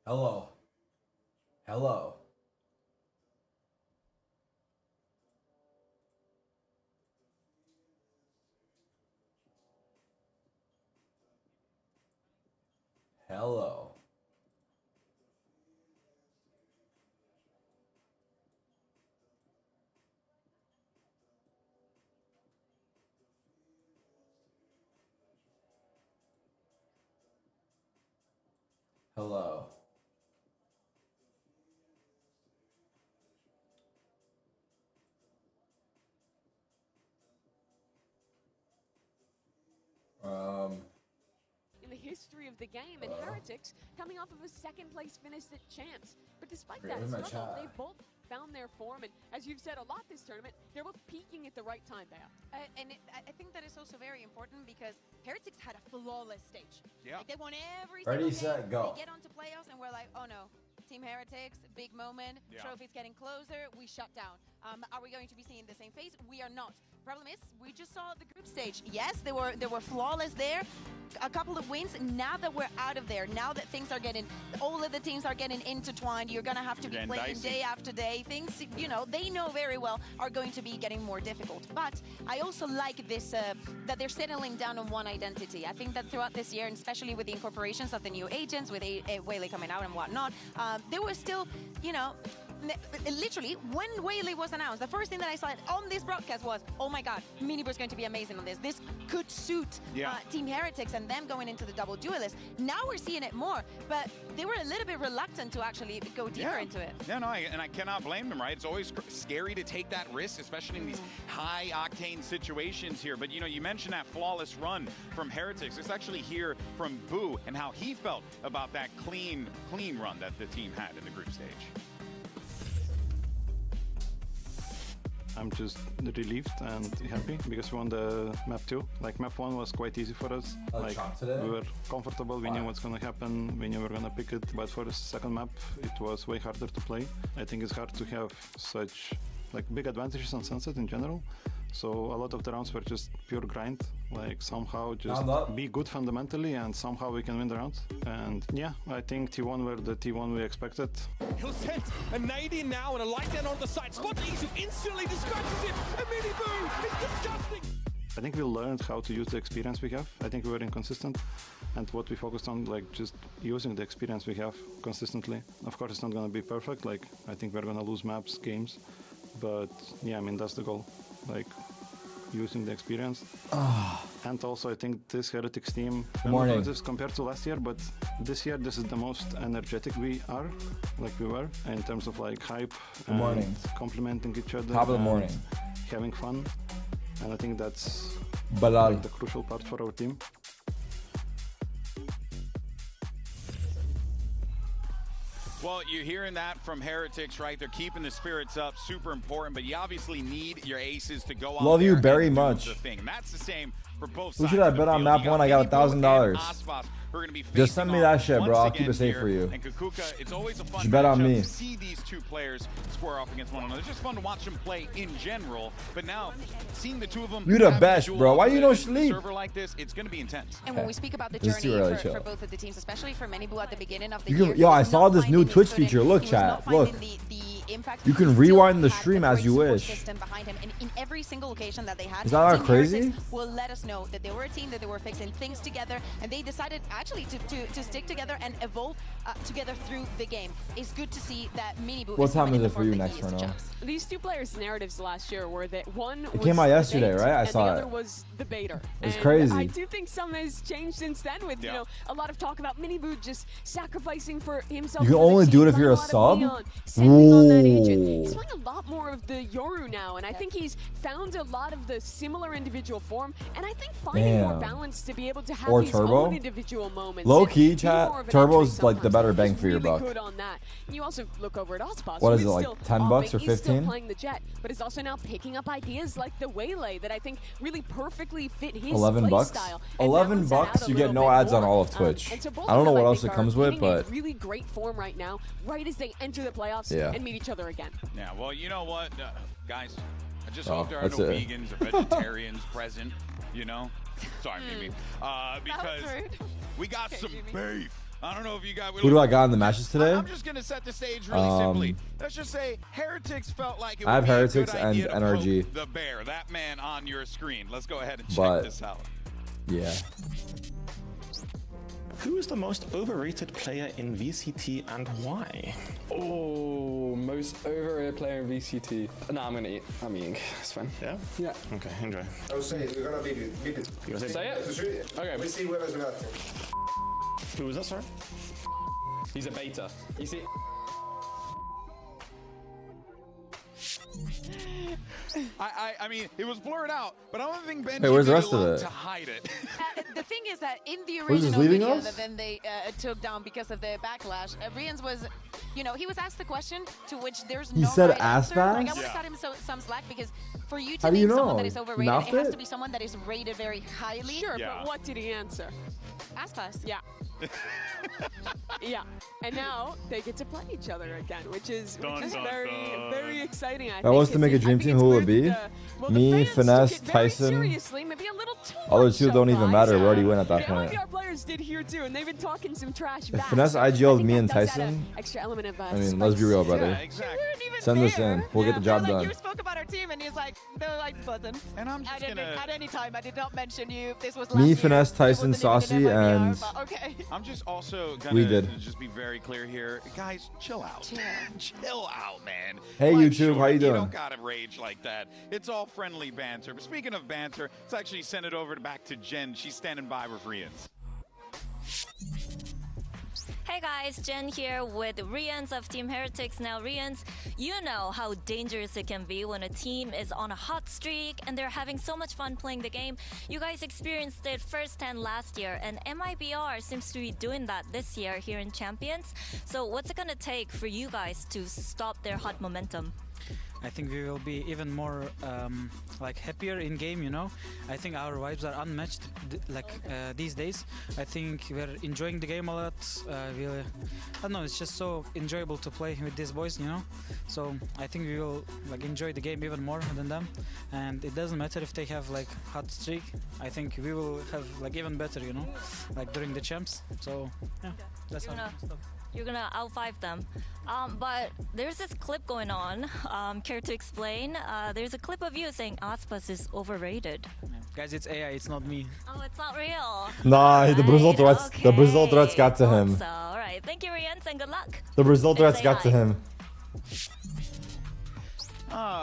Hello. Hello. Hello. Hello. In the history of the game, and Heretics coming off of a second place finish at Champs. But despite that struggle, they both found their form, and as you've said a lot this tournament, they're both peaking at the right time, Bea. I think that is also very important because Heretics had a flawless stage. Yeah. Like they won every Ready, single set, game. go. They get onto playoffs and we're like, oh no. Team Heretics, big moment, trophy's getting closer, we shut down. Are we going to be seeing the same phase? We are not. Problem is, we just saw the group stage. Yes, they were flawless there. A couple of wins. Now that we're out of there, now that things are getting, all of the teams are getting intertwined, you're gonna have to be playing day after day. Things, you know, they know very well are going to be getting more difficult. But I also like this, that they're settling down on one identity. I think that throughout this year, and especially with the incorporations of the new agents, with Whaley coming out and whatnot, there were still, you know, literally, when Whaley was announced, the first thing that I saw on this broadcast was, oh my god, Minibur's going to be amazing on this. This could suit Team Heretics and them going into the double duelist. Now we're seeing it more, but they were a little bit reluctant to actually go deeper into it. Yeah, no, and I cannot blame them, right? It's always scary to take that risk, especially in these high-octane situations here. But, you know, you mentioned that flawless run from Heretics. Let's actually hear from Boo and how he felt about that clean run that the team had in the group stage. I'm just relieved and happy because we won the map 2. Like map 1 was quite easy for us. Like we were comfortable, we knew what's gonna happen, we knew we were gonna pick it. But for the second map, it was way harder to play. I think it's hard to have such like big advantages on Sunset in general. So a lot of the rounds were just pure grind, like somehow just be good fundamentally and somehow we can win the round. And yeah, I think T1 were the T1 we expected. He'll send a nade in now and a light down on the side. Spot Isu instantly dispatches him. A mini boom! It's disgusting! I think we learned how to use the experience we have. I think we were inconsistent, and what we focused on, like just using the experience we have consistently. Of course, it's not going to be perfect. Like I think we're going to lose maps, games, but yeah, I mean that's the goal. Like using the experience. And also I think this Heretics team, this compared to last year, but this year this is the most energetic we are, like we were, in terms of like hype and complimenting each other. Top of the morning. Having fun. And I think that's like the crucial part for our team. Well, you're hearing that from Heretics, right? They're keeping the spirits up, super important, but you obviously need your aces to go out. Love you very much. And that's the same for both Who sides. should I bet on map 1? I got $1,000. Just send me that shit, bro. I'll keep it safe for you. And Kukuka, it's always a fun bet on me. to see these two players square off against one another. It's just fun to watch them play in general. But now, seeing the two of them, you the best, bro. Why you no sleep? Server like this, it's going to be intense. And when we speak about the journey for both of the teams, especially for Menibu at the beginning of the year, yo, I saw this new Twitch feature. Look, chat. Look. You can rewind the stream as you wish. Behind him, and in every single occasion that they had, is that not crazy? Will let us know that they were a team, that they were fixing things together, and they decided actually to stick together and evolve together through the game. It's good to see that Minibu. What time is it for you next, Renault? These two players' narratives last year were that one was came out yesterday, right? I saw the it. other was the baiter. It's crazy. I do think some has changed since then, with you know a lot of talk about Minibu just sacrificing for himself. You can only do it if you're a sub. He's playing a lot more of the Yoru now, and I think he's found a lot of the similar individual form, and I think finding more balance to be able to have these own individual moments. Low key, chat. Turbo's like the better bang for your buck. Good on that. You also look over at Ospas. What is it, like 10 bucks or 15? He's still playing the Jet, but is also now picking up ideas like the Waylay that I think really perfectly fit his 11 bucks. style. 11 bucks, you get no ads on all of Twitch. I don't know what else it comes with, but really great form right now, right as they enter the playoffs and meet each other again. Yeah, well, you know what, guys, I just hope there are no vegans or vegetarians present, you know? Sorry, Mimi. Because we got some beef. I don't know if you got. Who do I got in the matches today? I'm just gonna set the stage really simply. Let's just say Heretics felt like it I have would be a Heretics good and idea to NRG. poke the bear, that man on your screen. Let's go ahead and check But this out. yeah. Who is the most overrated player in VCT and why? Oh, most overrated player in VCT. No, I'm gonna eat. I'm eating. It's fine. Yeah? Yeah. Okay, enjoy. I'll say it. We're gonna beat it. Beat it. You gonna say it? Okay. We see whoever's gonna. Who is that, sorry? He's a beta. You see? I mean, it was blurred out, but I don't think Benji Hey, where's the did rest a of lot it? to hide it. The thing is that in the Who's this original leaving video us? that then they took down because of the backlash, Rians was, you know, he was asked the question to which there's He no said right ass answer. Like, I bags? would have cut him some slack because for you How to do you name someone know? that is He overrated, mouthed it has it? to be someone that is rated very highly. Sure, Yeah. but what did he answer? Ass pass. Yeah. Yeah, and now they get to play each other again, which is very exciting. I was think, to make a 'cause dream I think team, it's who would weird it be? that, well, the Me, fans took Finesse, it very Tyson. seriously, maybe a little too Other much two so, don't even guys. matter. We already win at that The point. LMBR players did here too, and they've been talking some trash If back. Finesse So I IGL'd think me that and does add a Tyson, extra element of, I mean, let's be real, brother. Yeah, exactly. Send this in. We'll get the job Like, done. you spoke about our team, and he's like, they're like, listen. And I'm just gonna. At any time, I did not mention you. This was Me, last year. Finesse, It Tyson, wasn't even Saucy, in MIBR, and but okay. I'm just also We gonna did. just be very clear here, guys. Chill out. Chill out, man. Hey, Life's YouTube, how short. you doing? You don't gotta rage like that. It's all friendly banter. But speaking of banter, let's actually send it over back to Jen. She's standing by with Rians. Hey guys, Jen here with Rians of Team Heretics. Now Rians, you know how dangerous it can be when a team is on a hot streak and they're having so much fun playing the game. You guys experienced it firsthand last year, and MIBR seems to be doing that this year here in Champions. So what's it gonna take for you guys to stop their hot momentum? I think we will be even more like happier in game, you know. I think our vibes are unmatched these days. I think we're enjoying the game a lot. I don't know, it's just so enjoyable to play with these boys, you know. So I think we will like enjoy the game even more than them. And it doesn't matter if they have like hot streak. I think we will have like even better, you know, like during the champs. So yeah, that's how. You're gonna out-5 them. But there's this clip going on. Care to explain? There's a clip of you saying Aspas is overrated. Yeah. Guys, it's AI, it's not me. Oh, it's not real. Nah, the Brazil threats. Okay. The Brazil threats got to him. So, all right. Thank you, Rians, and good luck. The Brazil threats Say got to hi. him.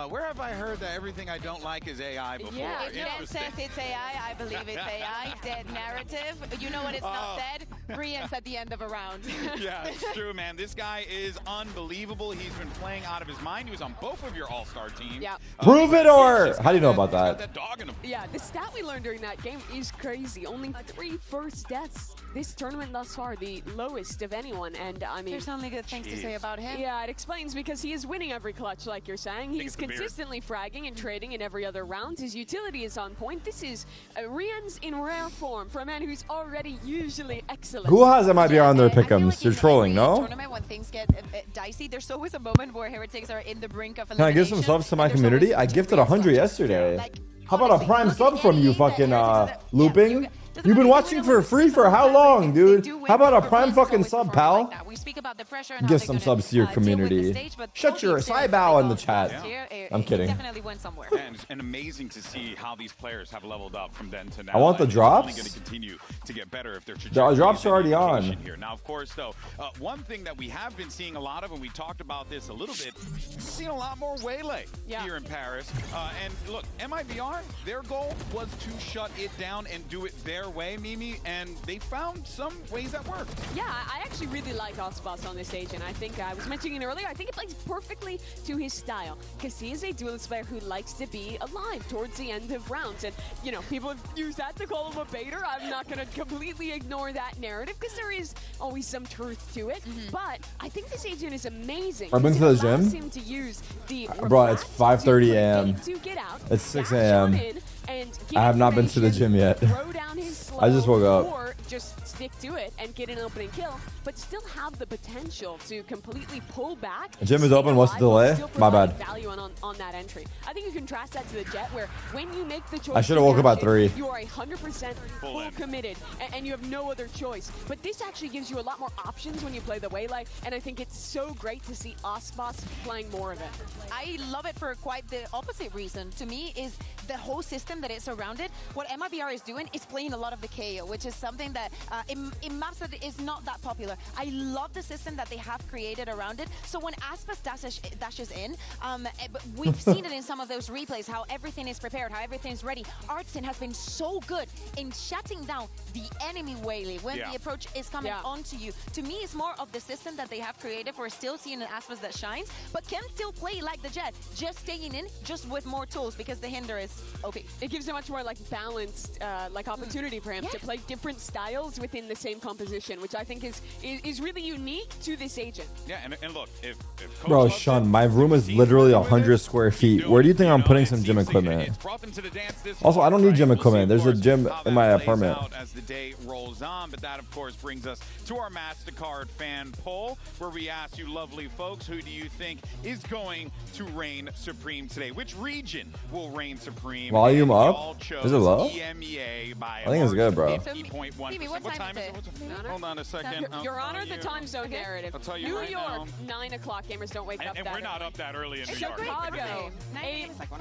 Where have I heard that everything I don't like is AI before? Yeah, if Jen Interesting. says it's AI, I believe it's AI. Dead narrative. You know what it's not dead? Rians at the end of a round. Yeah, it's true, man. This guy is unbelievable. He's been playing out of his mind. He was on both of your all-star teams. Yeah. Prove it, or he's how do you know got about that that? dog in him. Yeah, the stat we learned during that game is crazy. Only 3 first deaths this tournament thus far, the lowest of anyone. And I mean, There's only good things to say about him. yeah, it explains because he is winning every clutch, like you're saying. He's it's the beard. consistently fragging and trading in every other round. His utility is on point. This is Rians in rare form for a man who's already usually excellent. Who has MIBR on their I feel pick'ems? like You're in trolling, every no? tournament when things get dicey, there's always a moment where Heretics are in the brink of Can I give some elimination, subs to my and there's community? always I gifted 100 yesterday. Like, How about a honestly, prime look sub at from you, any that fucking Heretics is- looping? yeah, You've been watching for free for how long, dude? How about a prime fucking sub, pal? We speak about the pressure and Give how some they're gonna, subs to your deal with the community. stage, but Shut totally your serious eyebrow in the about chat. this year. I'm He kidding. definitely went somewhere. And amazing to see how these players have leveled up from then to now. I want the And it's drops. only going to continue to get better if their The trajectory drops is are already in on. indication here. Now, of course, though, one thing that we have been seeing a lot of, and we talked about this a little bit, we've seen a lot more Waylay here in Paris. And look, MIBR, their goal was to shut it down and do it their way, Mimi, and they found some ways that work. Yeah, I actually really like Aspas on this stage, and I think I was mentioning it earlier, I think it plays perfectly to his style, because he is a duelist player who likes to be alive towards the end of rounds, and, you know, people have used that to call him a baiter. I'm not going to completely ignore that narrative, because there is always some truth to it, but I think this agent is amazing. I've been to the It allows gym. him to use the Bro, it's 5:30 a.m. to get out, It's 6 dash on a.m. in, and I have not been to the gym yet. throw down his I just woke slow, up. or just stick to it and get an opening kill, but still have the potential to completely pull back. Gym is open. What's the delay? My bad. Value on that entry. I think you contrast that to the Jet, where when you make the choice, I should have woke up at 3. You are 100% full committed, and you have no other choice. But this actually gives you a lot more options when you play the Waylay, and I think it's so great to see Osmos playing more of it. I love it for quite the opposite reason. To me, is the whole system that it's surrounded. What MIBR is doing is playing a lot of the KO, which is something that in maps that is not that popular. I love the system that they have created around it. So when Aspas dashes in, but we've seen it in some of those replays, how everything is prepared, how everything is ready. Artsin has been so good in shutting down the enemy Waylay when the approach is coming onto you. To me, it's more of the system that they have created for still seeing an Aspas that shines, but can still play like the Jet, just staying in, just with more tools, because the hinder is OP. It gives a much more like balanced like opportunity for him to play different styles within the same composition, which I think is really unique to this agent. Yeah, and look, if Bro, Sean, my room is literally 100 square feet. Where do you think I'm putting some gym equipment? Also, I don't need gym equipment. There's a gym in my apartment. As the day rolls on, but that of course brings us to our MasterCard fan poll, where we ask you lovely folks, who do you think is going to reign supreme today? Which region will reign supreme? Volume up? Is it low? EMEA by I think it's good, bro. 50.1%. What time is it? Hold on a second. Your Honor, the time zone narrative. I'll tell you New right York, 9 o'clock. Gamers don't wake up and that we're not up that early in New York.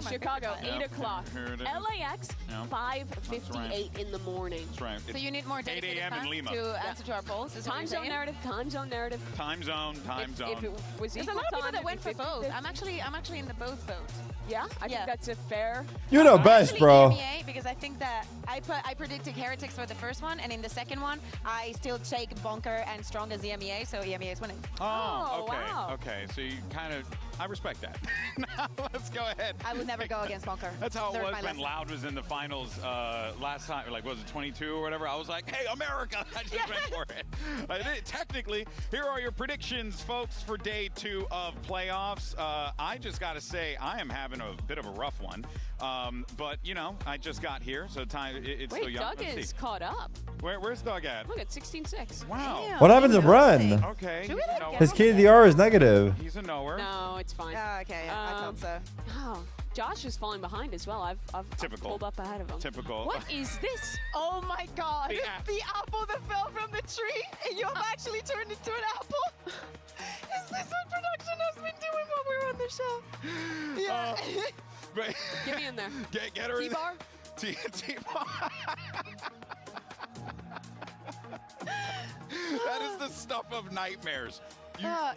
Chicago, 8 o'clock. LAX, 5:58 in the morning. That's right. So you need more dedicated fans to answer to our polls. Time zone narrative. Time zone narrative. Time zone. If it was there's a lot of people that went for both. I'm actually in the both vote. Yeah, I think that's a fair. You know best, bro. EMEA, because I think that I predicted Heretics for the first one, and in the second one, I still take Banter and Strong as EMEA, so EMEA is winning. Oh, okay. Wow. Okay, so you kind of, I respect that. Now let's go ahead. I would never go against Banter. That's how it was when Loud was in the finals last time, like, was it 22 or whatever? I was like, hey, America! I just went for it. I did. Technically, here are your predictions, folks, for day 2 of playoffs. I just got to say, I am having a bit of a rough one. But, you know, I just got here, so time it's still young. Doug is caught up. Where's Doug at? Look at 16-6. Wow. Damn, What happened to Run? Okay. His KDR is negative. He's a knower. No, it's fine. Okay, I thought so. Oh, Josh is falling behind as well. I've pulled up ahead of him. Typical. What is this? Oh my God! The apple that fell from the tree, and you have actually turned into an apple. Is this what production has been doing while we were on the show? Yeah. Get me in there. Get her in T-bar? T-bar. That is the stuff of nightmares.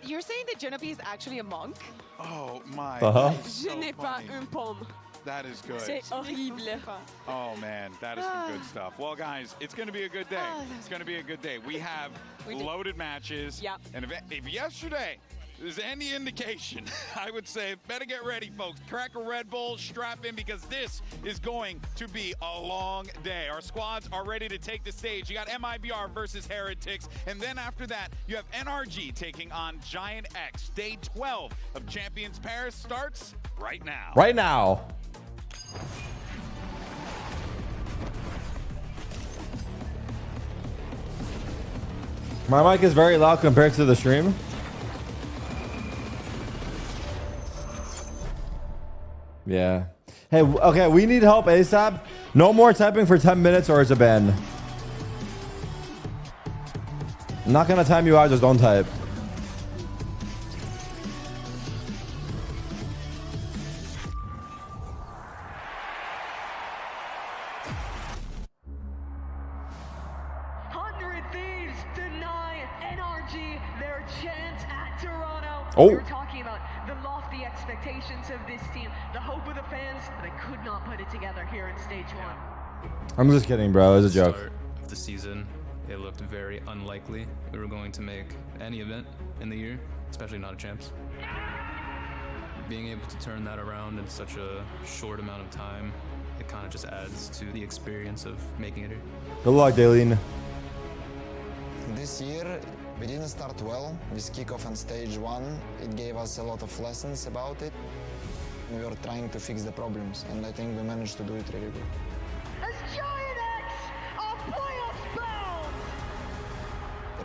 You're saying that Genevieve is actually a monk? Oh my. Je n'ai pas une pomme. That is good. C'est horrible. Oh man, that is some good stuff. Well, guys, it's going to be a good day. It's going to be a good day. We have loaded matches. Yep. And if yesterday is any indication, I would say better get ready, folks. Crack a Red Bull, strap in, because this is going to be a long day. Our squads are ready to take the stage. You got MIBR versus Heretics, and then after that, you have NRG taking on Giant X. Day 12 of Champions Paris starts right now. Right now. My mic is very loud compared to the stream. Yeah. Hey, okay, we need help ASAP. No more typing for 10 minutes or it's a ban. I'm not gonna time you out, just don't type. Oh. We were talking about the lofty expectations of this team, the hope of the fans, but they could not put it together here in stage 1. I'm just kidding, bro. It was a joke. Start of the season, it looked very unlikely we were going to make any event in the year, especially not a champs. Being able to turn that around in such a short amount of time, it kind of just adds to the experience of making it here. Good luck, Daleen. This year, we didn't start well. This kickoff on stage 1, it gave us a lot of lessons about it. We were trying to fix the problems, and I think we managed to do it really good. As Giant X are playoffs bound,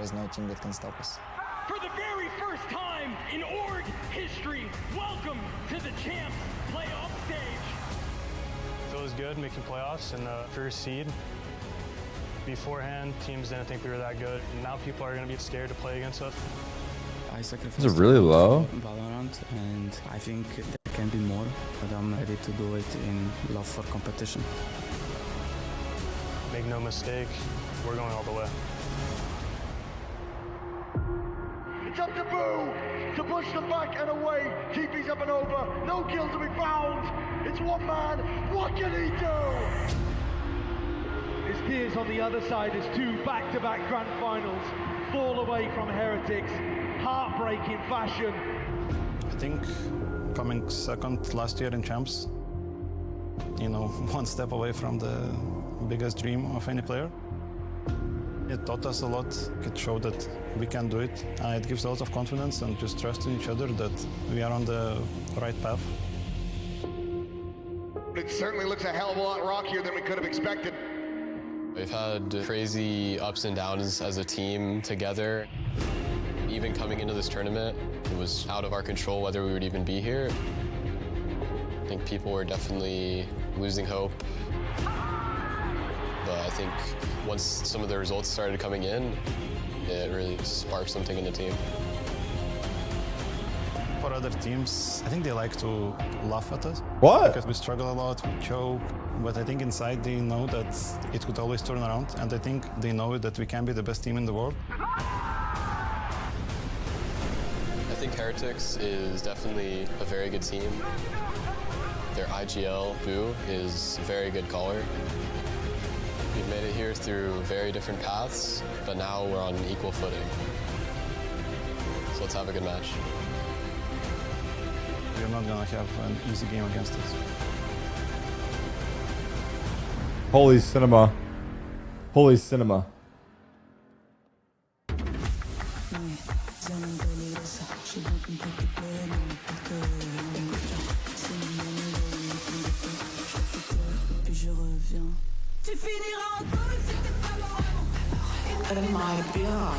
is no team that can stop us. For the very first time in org history, welcome to the Champs playoff stage. Feels good making playoffs in the first seed. Beforehand, teams didn't think we were that good. Now people are going to be scared to play against us. Is it really low? VALORANT, and I think there can be more, but I'm ready to do it in love for competition. Make no mistake, we're going all the way. It's up to Boo to push them back and away. TP's up and over. No kill to be found. It's one man. What can he do? His peers on the other side as two back-to-back grand finals fall away from Heretics. Heartbreaking fashion. I think coming second last year in Champs, you know, one step away from the biggest dream of any player. It taught us a lot. It showed that we can do it. It gives a lot of confidence and just trust in each other that we are on the right path. It certainly looks a hell of a lot rockier than we could have expected. We've had crazy ups and downs as a team together. Even coming into this tournament, it was out of our control whether we would even be here. I think people were definitely losing hope. But I think once some of the results started coming in, it really sparked something in the team. For other teams, I think they like to laugh at us. What? Because we struggle a lot, we choke. But I think inside they know that it could always turn around. And I think they know that we can be the best team in the world. I think Heretics is definitely a very good team. Their IGL, Boo, is a very good caller. We've made it here through very different paths, but now we're on equal footing. So let's have a good match. We're not gonna have an easy game against us. Holy cinema. Holy cinema. Tu finiras en tôle si t'es pas MIBR.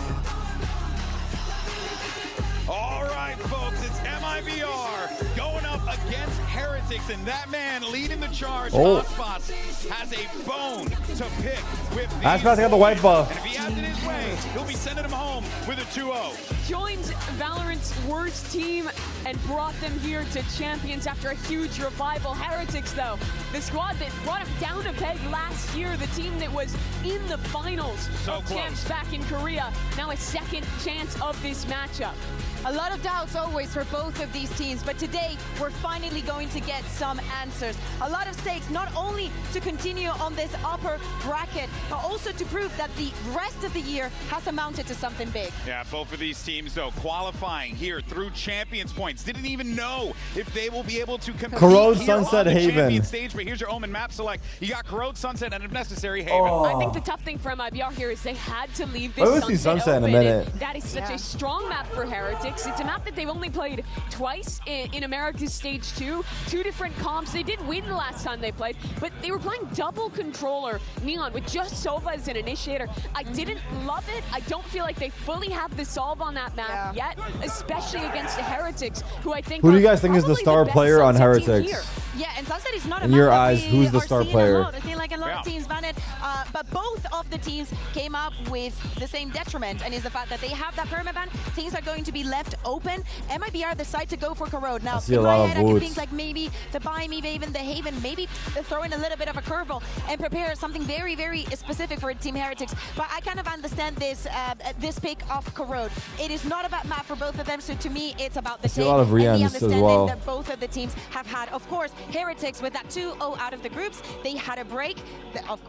All right, folks, it's MIBR going up against Heretics, and that man leading the charge, Aspas, has a bone to pick with the Aspas got the white buff. And if he has it his way, he'll be sending him home with a 2-0. Joined Valorant's worst team and brought them here to champions after a huge revival. Heretics, though, the squad that brought him down a peg last year, the team that was in the finals of champs back in Korea, now a second chance of this matchup. A lot of doubts always for both of these teams, but today we're finally going to get some answers. A lot of stakes, not only to continue on this upper bracket, but also to prove that the rest of the year has amounted to something big. Yeah, both of these teams, though, qualifying here through Champions points. Didn't even know if they will be able to compete Corrode here Sunset on the Haven champion stage, but here's your Omen map select. You got Corrode Sunset and if necessary, Haven. I think the tough thing for MIBR here is they had to leave this Sunset open. in a minute. That is such a strong map for Heretics. It's a map that they've only played twice in America's Stage 2. Two different comps. They did win the last time they played, but they were playing double controller Neon with just Sova as an initiator. I didn't love it. I don't feel like they fully have the solve on that map yet, especially against the Heretics, who I think Who do you guys think is the star player on Heretics? Yeah, and Sunset is not a in your eyes, who's the star player? I think like a lot of teams ban it, but both of the teams came up with the same detriment, and is the fact that they have that permaban. Things are going to be left open. MIBR decide to go for Corrode. Now, in my head, I can think like maybe the buy, maybe even the Haven, maybe throw in a little bit of a curveball and prepare something very, very specific for Team Heretics. But I kind of understand this this pick of Corrode. It is not about map for both of them, so to me, it's about the a lot of Rians as well. That both of the teams have had. Of course, Heretics with that 2-0 out of the groups, they had a break.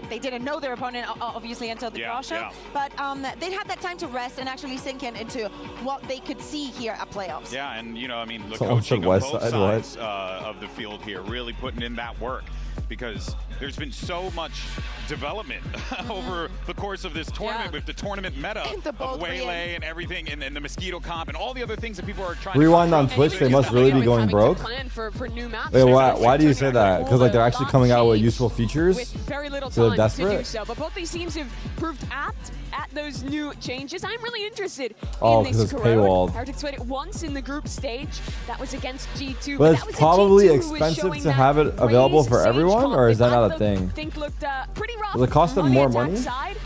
They didn't know their opponent, obviously, until the draw show. But they had that time to rest and actually sink into what they could see here at playoffs. Yeah, and you know, I mean, the Someone coaching said on West both Side, sides of the field here, really putting in that work, because there's been so much development over the course of this tournament with the tournament meta of Waylay and everything, and the Mosquito comp and all the other things that people are trying Rewind on Twitch, they must really be going broke. For new maps. Wait, why do you say that? Because like they're actually coming out with useful features? With very little So time they're to do desperate? so. But both these teams have proved apt at those new changes. I'm really interested Oh, in because this it's corrode. paywalled. Heretics played it once in the group stage. That was against G2. But that it's was a probably G2 who was expensive showing to that have it available Raze for Sage everyone, comp or is that that not a I thing? think looked pretty rough. Does it cost them on the more attack money? Side.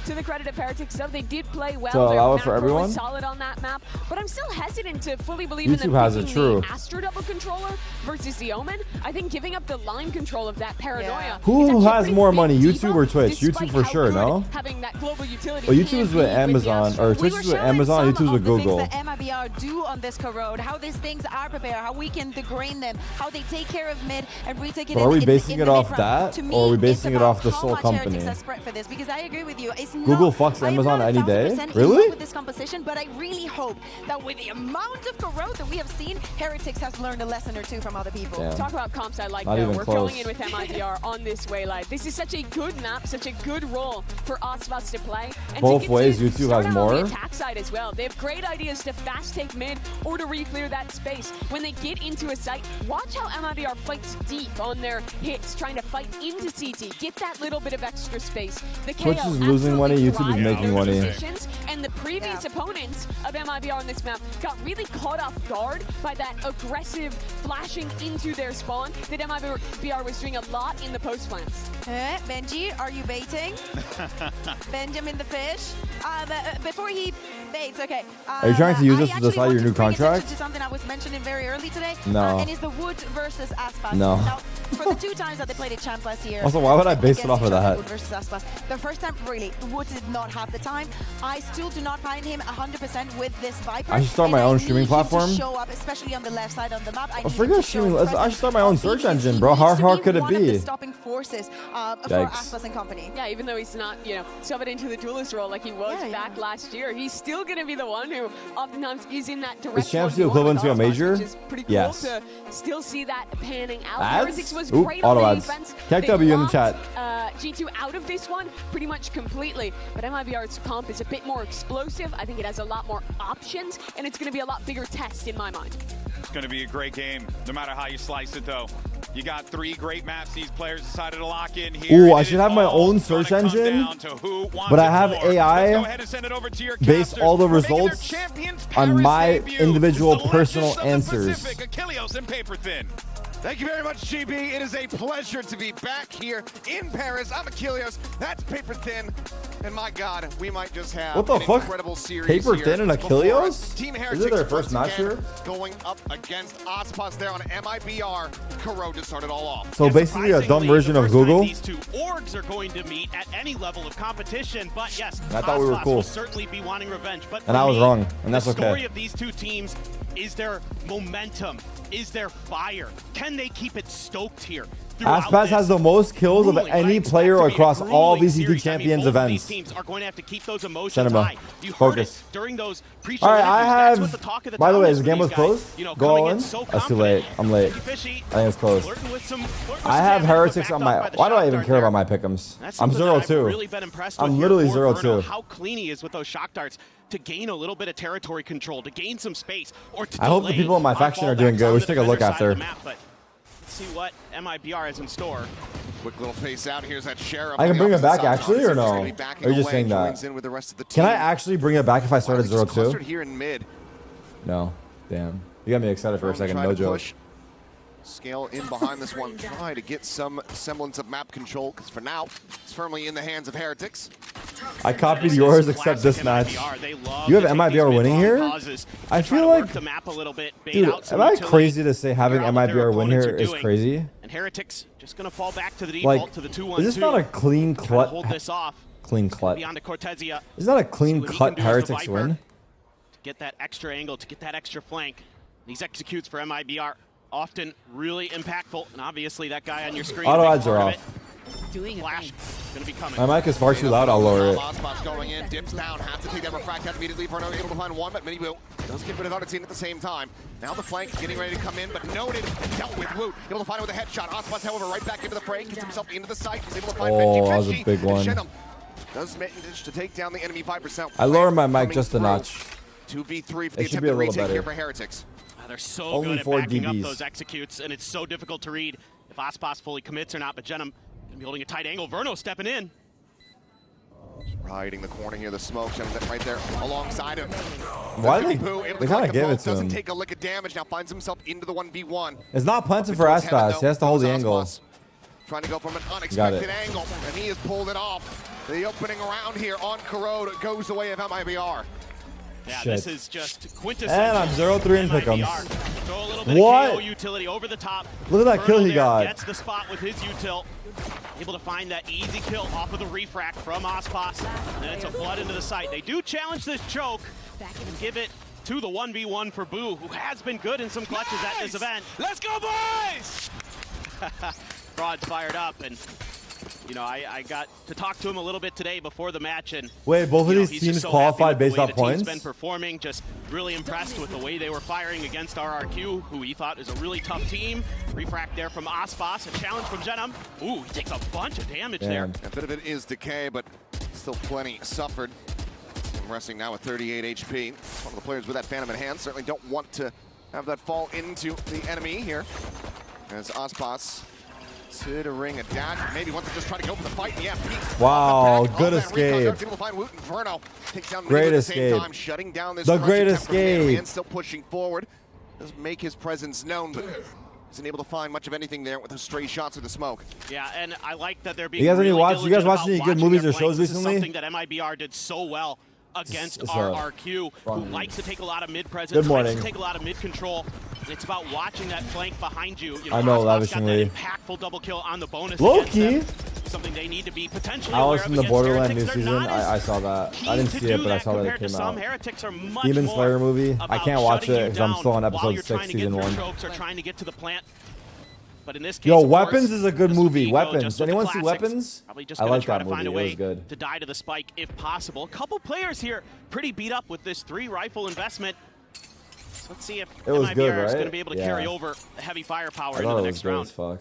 To the credit of Heretics, though, they did play well. To allow Their it for macro was everyone? solid on that map, but I'm still hesitant to fully believe YouTube in them has it, picking true. the Astro double controller versus the Omen. I think giving up the line control of that paranoia. Who has more money, YouTube or Twitch? YouTube for sure, no? Having that global utility. Well, YouTube is with Amazon, or Twitch is with Amazon, YouTube is with Google. Things that MIBR do on this corrode, how these things are prepared, how we can degrain them, how they take care of mid and retake it. But are we basing it off mid-round. that, To me, or are we it's basing it about off the how sole much company? Heretics has spread for this, because I agree with you. It's Google not, fucks I am Amazon not any day? 1000% in love Really? with this composition, but I really hope that with the amount of corrode that we have seen, Heretics has learned a lesson or two from other people. Damn. Talk about comps I like, Not though. even We're close. going in with MIBR on this Waylide. This is such a good map, such a good role for Osvas to play. And Both to get ways, to YouTube start has out on more. the attack side as well. They have great ideas to fast take mid or to re-clear that space. When they get into a site, watch how MIBR fights deep on their hits, trying to fight into CT, get that little bit of extra space. The Twitch KO is losing money, absolutely YouTube is thrives making in those money. positions, and the previous opponents of MIBR on this map got really caught off guard by that aggressive flashing into their spawn that MIBR was doing a lot in the post plants. Benji, are you baiting? Benjamin the fish. Before he baits, okay. Are you trying to use this to decide your new contract? To something I was mentioning very early today. No. And it's the Wood versus Aspas. No. Now, for the two times that they played a champ last year. Also, why would I base it against off of each other, that? Wood versus Aspas. The first time, really, Wood did not have the time. I still do not find him 100% with this Viper. I should start my and I own need streaming him to platform. show up, especially on the left side of the map. I need him Forget to streaming. show I presence should start my own on search because engine, he bro. How needs to hard be could it one of the be? stopping forces for Yikes. Aspas and company. Yeah, even though he's not, subbed into the duelist role like he was back last year, he's still going to be the one who oftentimes is in that direct Is Champs one-to-one equivalent to a with major? Osvas, which is pretty cool Yes. to still see that panning out. Ads? Heretics was Oop, great on auto the ads. defense. Tech They W in the locked, chat. G2 out of this one pretty much completely, but MIBR's comp is a bit more explosive. I think it has a lot more options, and it's going to be a lot bigger test in my mind. It's going to be a great game, no matter how you slice it, though. You got 3 great maps these players decided to lock in here. Ooh, I should have my own search engine, but I have AI base all the results on my individual personal answers. Thank you very much, GB. It is a pleasure to be back here in Paris. I'm Achilles. That's Paper Thin. And my God, we might just have What the an fuck? incredible series Paper here Thin and before Achilles? us. Team Is Heretics it their first once match again here? going up against Ospas there on MIBR. Corrode to start it all off. So basically a dumb version of Google. These two orgs are going to meet at any level of competition, but yes, I thought we were Ospas cool. will certainly be wanting revenge. But And I was wrong, and that's the story okay. of these two teams is their momentum, is their fire. Can they keep it stoked here? Aspas has the most kills of any player across all VCT Champions events. Teams are going to have to keep those emotions Cinema. high. You heard Focus. it during those All right, I That's what have. the talk of the By the town way, is the for game was these guys. close. You know, Go coming all in in. so That's too late. I'm late. Fishy, I think it's close. flirting with some I have damage, Heretics but on backed my. up by the Why do I shot even dart care there. about my pick'ems? That's I'm something that I've 0-2. really been impressed with I'm here literally for 0-2. Verno, how clean he is with those shock darts to gain a little bit of territory control, to gain some space, or to I hope the delay people in my faction are doing fallbacks good. on We the should take a look defender side of after. the map, but let's see what MIBR has in store. Quick little face out. Here's that sheriff. I can bring it back Opposite actually, side. or no? Gonna Or be are backing you just away, saying joins that? in with the rest of the Can I team. actually bring it back if I started Just clustered 0-2? here in mid. No. Damn. You got me excited for a second. Try No to joke. push. Scale in behind this one. Try to get some semblance of map control, because for now, it's firmly in the hands of Heretics. I copied yours except this match. You have MIBR winning here? I feel like, dude, am I crazy to say having MIBR win here is crazy? And Heretics just going to fall back to the Like, default to the 2-1-2. is this not a clean cut? Hold this off. Clean cut. Beyond to Cortezia. Is that a clean what he cut can do as the Heretics Viper win? To get that extra angle, to get that extra flank. These executes for MIBR often really impactful, and obviously that guy on your screen. Auto big ads are part of off. it. Flash gonna be coming. My mic is far too loud. I'll lower it. Ospas going in, dips down, has to take that refract out immediately. Verno able to find one, but Mini Woo does get rid of Unseen at the same time. Now the flank getting ready to come in, but noted, dealt with Woo. Able to find it with a headshot. Ospas, however, right back into the fray, gets himself into the site. He's able to find Oh, Benji. that was a big one. Shenum does manage to take down the enemy Viper cell. I lowered my mic just a notch. 2v3 for the It should be attempted a little retake better. here for Heretics. They're so Only good at 4 backing DBs. up those executes, and it's so difficult to read if Ospas fully commits or not. But Jenum gonna be holding a tight angle. Verno stepping in. Riding the corner here, the smoke, right there alongside him. Why they kind of give it to him? Doesn't take a lick of damage, now finds himself into the 1v1. It's not punching for Aspas. He has to hold the angle. Trying to go from an unexpected angle, and he has pulled it off. The opening round here on Corrode goes the way of MIBR. Yeah, Shit. this is just quintessential. And I'm 0-3 in pick'ems. Throw a little bit What? of KO utility over the top. Look at that kill he got. Gets the spot with his util. Able to find that easy kill off of the refract from Aspas. And it's a flood into the site. They do challenge this choke and give it to the 1v1 for Boo, who has been good in some clutches at this event. Let's go, boys! Broad's fired up, and you know, I got to talk to him a little bit today before the match, and wait, both of these teams qualified based off points? He's been performing, just really impressed with the way they were firing against RRQ, who he thought is a really tough team. Refract there from Aspas, a challenge from Zenom. Ooh, he takes a bunch of damage there. A bit of it is decay, but still plenty suffered. I'm resting now with 38 HP. One of the players with that Phantom in hand certainly don't want to have that fall into the enemy here. As Aspas to the ring, a dash, maybe wants to just try to go for the fight. Yeah, wow, good escape. Great escape. Shutting down this the great escape. Still pushing forward. Does make his presence known, but isn't able to find much of anything there with the stray shots of the smoke. Yeah, and I like that they're being You guys really guys watching any good movies or shows This is recently? something that MIBR did so well against RRQ, who likes to take a lot of mid presence, Good morning. likes to take a lot of mid control. It's about watching that flank behind you. I know, lavishingly. Got that impactful double kill on the bonus. Low-key. Something they need to be potentially Alice aware in of the Borderland against new Heretics. season. I saw that. I didn't see it, but I saw that it came out. Heretics are much Demon Slayer movie. I can't watch it because I'm still on while episode you're 6, season 1. Tropes or trying to get to the plant. But in this case, Yo, of Weapons course, is a good movie. Weapons. just with Anyone the see classics. Weapons? Probably just I gonna like try that to movie. find a It way was good. to die to the spike if possible. A couple players here pretty beat up with this 3 rifle investment. So let's see if It was MIBR good, is right? going to be able to carry over the heavy firepower into the next round. Fuck.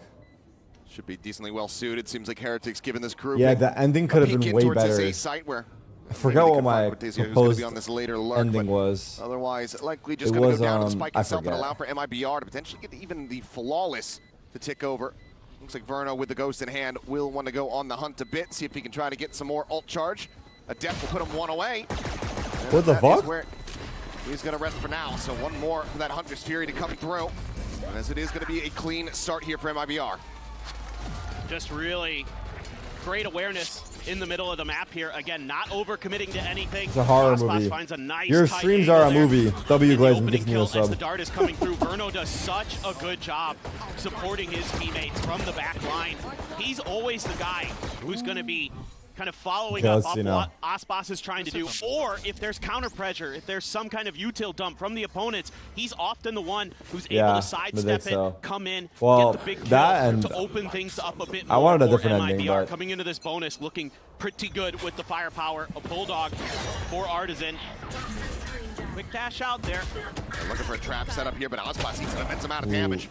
Should be decently well suited. Seems like Heretics given this group. Yeah, the ending could have been way better. Site where I forgot what my proposed on this later lurk, ending was. Otherwise, likely just It going to was, go down and spike I itself and forget. allow for MIBR to potentially get even the flawless to tick over. Looks like Verno with the ghost in hand will want to go on the hunt a bit, see if he can try to get some more ult charge. A death will put him 1 away. What the fuck? He's going to rest for now, so 1 more for that Hunter's Fury to come through. As it is going to be a clean start here for MIBR. Just really great awareness in the middle of the map here. Again, not overcommitting to anything. It's a horror Aspas movie. finds a nice Your tight streams angle are a there. movie. W Glaze and Opening gives me a kill as the sub. dart is coming through. Verno does such a good job supporting his teammates from the back line. He's always the guy who's going to be kind of following Okay, up let's off see now. what Aspas is trying to do. Or if there's counter pressure, if there's some kind of util dump from the opponents, he's often the one who's able to sidestep it, come in, well, get the big kill that and to open things up a bit more. I wanted a for different MIBR. ending, but Coming into this bonus looking pretty good with the firepower. A Bulldog for Artisan. Quick dash out there. They're looking for a trap setup here, but Aspas eats an immense amount of damage.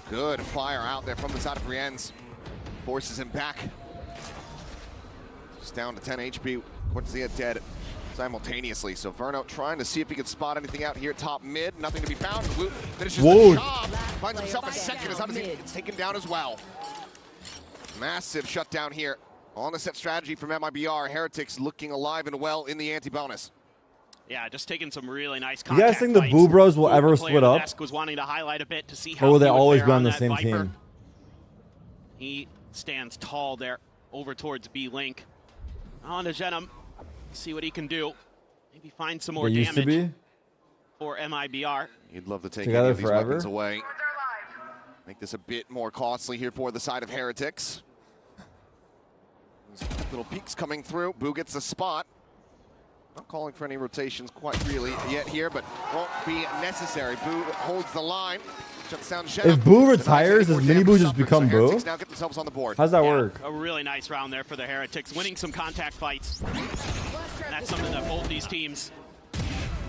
Good fire out there from the side of Brienne's. Forces him back. Just down to 10 HP. Cortezia dead simultaneously. So Verno trying to see if he can spot anything out here top mid. Nothing to be found. Blue finishes the job. Finds himself a second as Odyssey gets taken down as well. Massive shutdown here on the set strategy from MIBR. Heretics looking alive and well in the anti-bonus. Yeah, just taking some really nice You guys contact think the fights. Boo Bros will Who ever the player split on the up? desk was wanting to highlight a bit to see Or how will they he would always fare be on the that same Viper. team? He stands tall there over towards B-Link. On to Zenom. See what he can do. Maybe find some more They used to damage be? for MIBR. You'd love to take Together any of these forever? weapons away. Make this a bit more costly here for the side of Heretics. There's little peeks coming through. Boo gets the spot. Not calling for any rotations quite really yet here, but won't be necessary. Boo holds the line. Shuts down Zenom. If Boo retires, does Mini Boo just become Boo? Heretics now get themselves on the board. How's that work? A really nice round there for the Heretics, winning some contact fights. And that's something that both these teams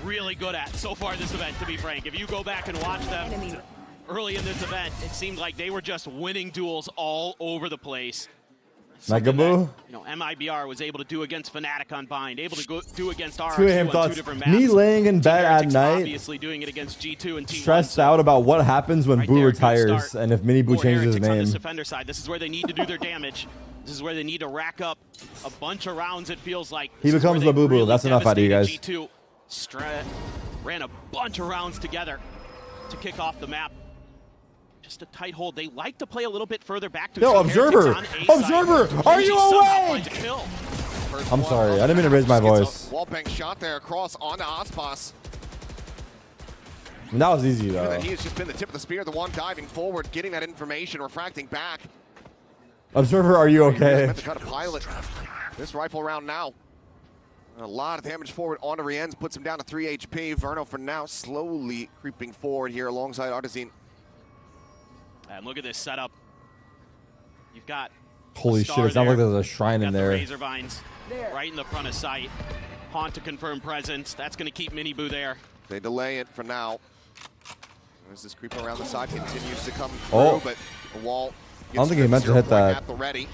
really good at so far this event, to be frank. If you go back and watch them early in this event, it seemed like they were just winning duels all over the place. Mega Boo? You know, MIBR was able to do against Fnatic on Bind, able to do against 2 RRQ a.m. on thoughts. 2 different maps. Me laying in bed at Heretics night, obviously doing it against G2 and T1. stressed out about what happens when Boo there, good retires start and if Mini Boo for changes his Heretics on this name. defender side. This is where they need to do their damage. This is where they need to rack up a bunch of rounds, it feels like. He becomes the boo-boo. That's enough out of you guys. G2 ran a bunch of rounds together to kick off the map. Just a tight hold. They like to play a little bit further back to Yo, Observer! Observer! Are you awake? I'm sorry. I didn't mean to raise my voice. Wallbang shot there across onto Aspas. That was easy, though. He has just been the tip of the spear, the one diving forward, getting that information, refracting back. Observer, are you okay? Meant to try to pilot this rifle round now. A lot of damage forward onto Rienz, puts him down to 3 HP. Verno for now slowly creeping forward here alongside Artizine. And look at this setup. You've got holy shit, it's not like there's a shrine in there. Razor vines right in the front of sight. Haunt to confirm presence. That's going to keep Miniboo there. They delay it for now. As this creep around the side continues to come through, but the wall. I don't think he meant to hit that. At the ready.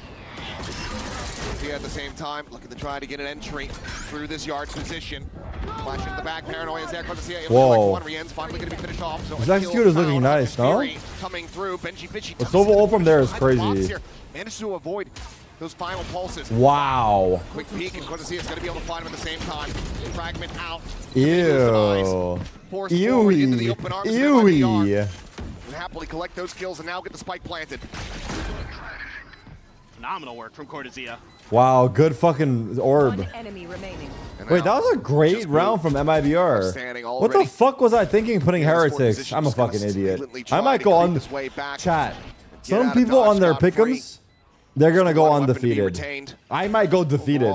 Here at the same time, looking to try to get an entry through this yard position. Flash in the back, Paranoia is there. Whoa. Finally going to be finished off. So this execute is looking nice, no? Coming through, Benji Fishy. The Sova ult from there is crazy. Managed to avoid those final pulses. Wow. Quick peek, and Cortesia is going to be able to find him at the same time. Fragment out. Ew. Ew. And happily collect those kills and now get the spike planted. Phenomenal work from Cortesia. Wow, good fucking orb. One enemy remaining. Wait, that was a great round from MIBR. What the fuck was I thinking putting Heretics? I'm a fucking idiot. I might go on chat. Some people on their pick'ems, they're gonna go undefeated. I might go defeated.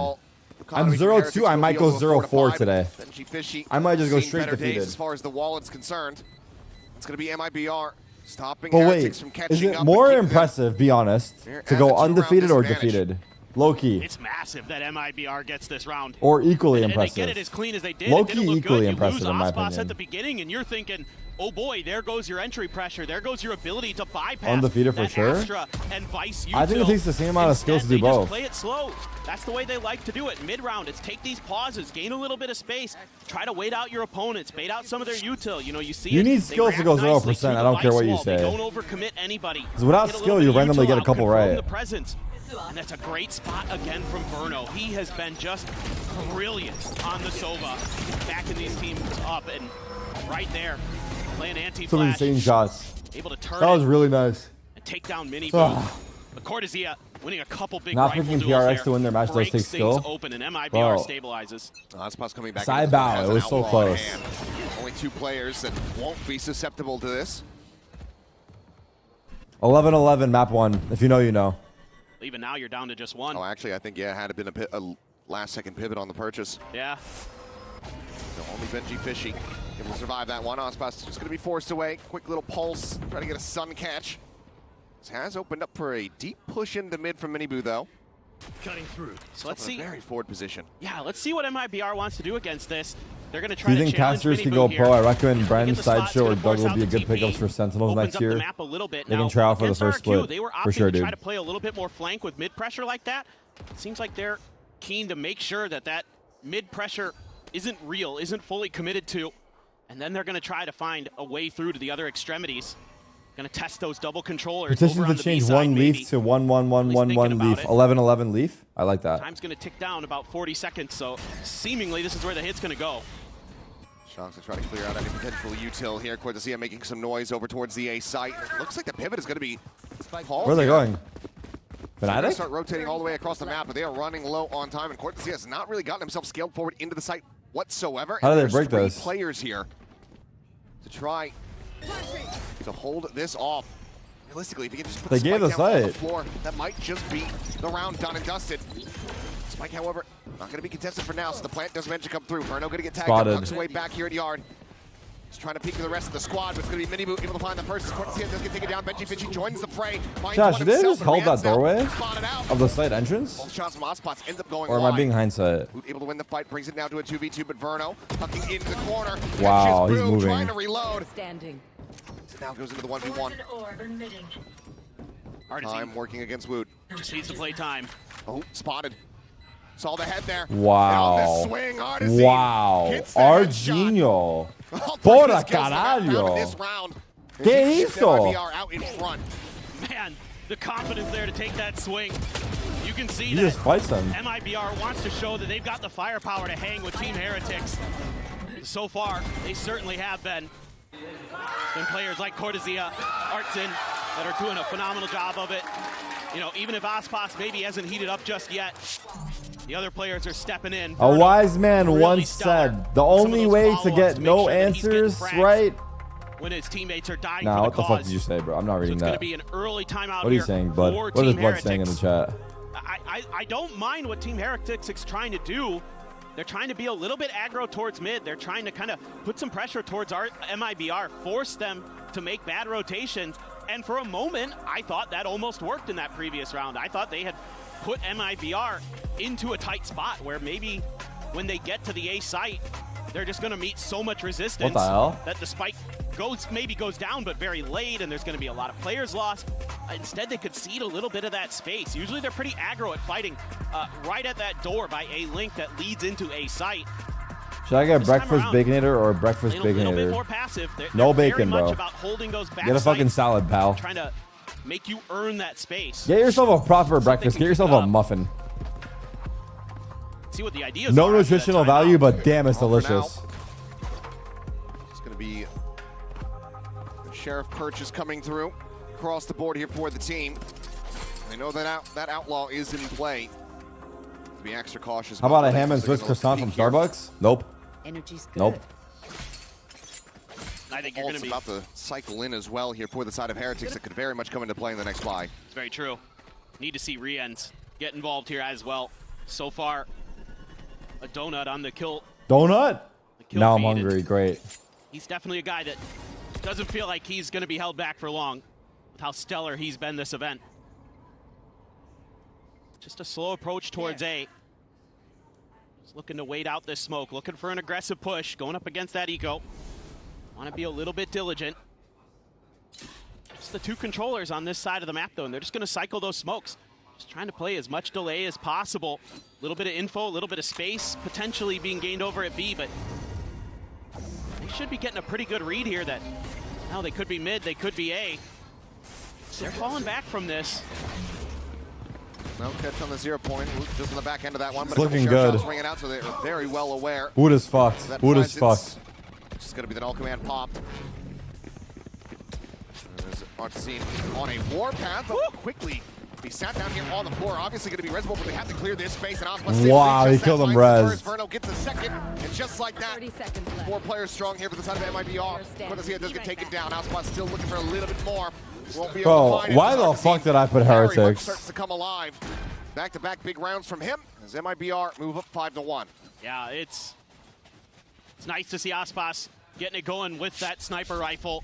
I'm 0-2. I might go 0-4 today. I might just go straight defeated. As far as the wallet's concerned, it's gonna be MIBR stopping but Heretics wait, from catching is it up more impressive, be honest, to go undefeated or defeated? Low-key. It's massive that MIBR gets this round. Or equally impressive. And they get it as clean as they did. Low-key equally impressive in my opinion. opinion. At the beginning, and you're thinking, oh boy, there goes your entry pressure. There goes your ability to bypass Undefeated for sure. Astra and Vice I think it takes the same amount of skills to do both. Play it slow. That's the way they like to do it. Mid-round, it's take these pauses, gain a little bit of space, try to wait out your opponents, bait out some of their util. You know, you see you need skills to go 0%. I don't care what you say. They don't overcommit anybody. Because without skill, you randomly get a couple right. The presence. And that's a great spot again from Verno. He has been just brilliant on the Sova, backing these teams up and right there, playing anti-flash. Some insane shots. Able to turn that was really nice. And take down Miniboo. But Cortesia winning a couple big not rifle picking duels PRX there. to win their match does take skill. Open and MIBR stabilizes. Aspas coming back. Side bow, it was so close. Only 2 players that won't be susceptible to this. 11-11 map 1. If you know, you know. Even now, you're down to just 1. Oh, actually, I think, yeah, it had been a last-second pivot on the purchase. Yeah. So only Benji Fishy able to survive that one. Aspas just going to be forced away. Quick little pulse, try to get a sun catch. This has opened up for a deep push into mid from Miniboo, though. Cutting through. So let's see. Very forward position. Yeah, let's see what MIBR wants to do against this. They're going to try Do you to think challenge casters can Miniboo go here. pro? I recommend Bren, Sideshow, or Doug will be a good pickups for Sentinels next year. They can try out for the first split. They were opting for sure, to dude. try to play a little bit more flank with mid pressure like that. It seems like they're keen to make sure that that mid pressure isn't real, isn't fully committed to, and then they're going to try to find a way through to the other extremities. Going to test those double controllers. Petition to change 1 leaf to 1-1-1-1-1 leaf. 11-11 leaf. I like that. Time's going to tick down about 40 seconds, so seemingly this is where the hit's going to go. Shox to try to clear out any potential util here. Cortesia making some noise over towards the A site. It looks like the pivot is going to be called. Where are they going? They're going to Fnatic? start rotating all the way across the map, but they are running low on time, and Cortesia has not really gotten himself scaled forward into the site whatsoever. How do they There's break 3 this? players here to try to hold this off. Realistically, if you can just put They the gave spike the down on the site. floor, that might just be the round done and dusted. Spike, however, not going to be contested for now, so the plant does mention come through. Verno going to get tagged up, tucks away back here at yard. He's trying to peek to the rest of the squad, but it's going to be Miniboo able to find the person. Cortesia does get taken down. Benji Fishy joins the fray. Josh, did they just hold that doorway of the site entrance? Both shots from Aspas ends up going Or am I wide. being hindsight? Boot able to win the fight, brings it now to a 2v2, but Verno tucking into the corner. Wow, catches he's Brew, moving. Trying to reload. Standing. So now goes into the 1v1. Time working against Woot. Just needs to play time. Oh, spotted. Saw the head there. Wow. And on the swing, Artizine Wow. hits the Arginho. headshot. Porra Kills caralho. this round. Que hizo? MIBR out in front. Man, the confidence there to take that swing. you can see He that just fights them. MIBR wants to show that they've got the firepower to hang with Team Heretics. So far, they certainly have been. Been players like Cortezia, Artson that are doing a phenomenal job of it. You know, even if Aspas maybe hasn't heated up just yet, the other players are stepping in. A wise man once said, the only way to get no answers right. When his teammates are dying Nah, for what the fuck cause. did you say, bro? I'm not reading It's that. going to be an early timeout What are you here saying, bud? for What is Team Blood saying in the Heretics. chat? I don't mind what Team Heretics is trying to do. They're trying to be a little bit aggro towards mid. They're trying to kind of put some pressure towards our MIBR, force them to make bad rotations. And for a moment, I thought that almost worked in that previous round. I thought they had put MIBR into a tight spot where maybe when they get to the A site, they're just going to meet so much resistance What the hell? that the spike maybe goes down, but very late, and there's going to be a lot of players lost. Instead, they could cede a little bit of that space. Usually, they're pretty aggro at fighting right at that door by a link that leads into a site. Should I get This breakfast time around, baconator or breakfast a little bit more baconator? passive. No They're bacon, very much bro. about holding those back Get a fucking sites, salad, pal. trying to make you earn that space. Get yourself a proper breakfast. Get yourself a muffin. See what the ideas No are after that nutritional timeout. value, but damn, it's Well, for delicious. It's going to be the Sheriff purchase coming through across the board here for the team. They know that that outlaw is in play. To be extra cautious. How about a about ham and they're Swiss gonna croissant from peek here. Starbucks? Nope. Energy's good. Nope. I think you're going to be about to cycle in as well here for the side of Heretics that could very much come into play in the next buy. It's very true. Need to see Riens get involved here as well. So far, a donut on the kill. Donut? kill Now I'm feed, and hungry. Great. He's definitely a guy that doesn't feel like he's going to be held back for long with how stellar he's been this event. Just a slow approach towards A. Just looking to wait out this smoke, looking for an aggressive push, going up against that eco. Want to be a little bit diligent. Just the two controllers on this side of the map, though, and they're just going to cycle those smokes. Just trying to play as much delay as possible. A little bit of info, a little bit of space, potentially being gained over at B, but they should be getting a pretty good read here that now they could be mid, they could be A. They're falling back from this. No catch on the 0 point, just on the back end of that one. But It's looking good. Ringing out, so they're very well aware. Wood is fucked. That Wood is presence. fucked. It's going to be the null command pop. There's Artsine on a warpath, but quickly he sat down here on the floor. Obviously going to be resable, but they have to clear this space. And Osmo Wow, he killed him res. Verno gets a second, and just like that, 4 players strong here for the side of MIBR. Cortezia does get taken down. Osmo still looking for a little bit more. Won't be able Bro, to find it. why the fuck did I put Very much Heretics? starts to come alive. Back-to-back big rounds from him as MIBR move up 5-1. Yeah, it's nice to see Aspas getting it going with that sniper rifle.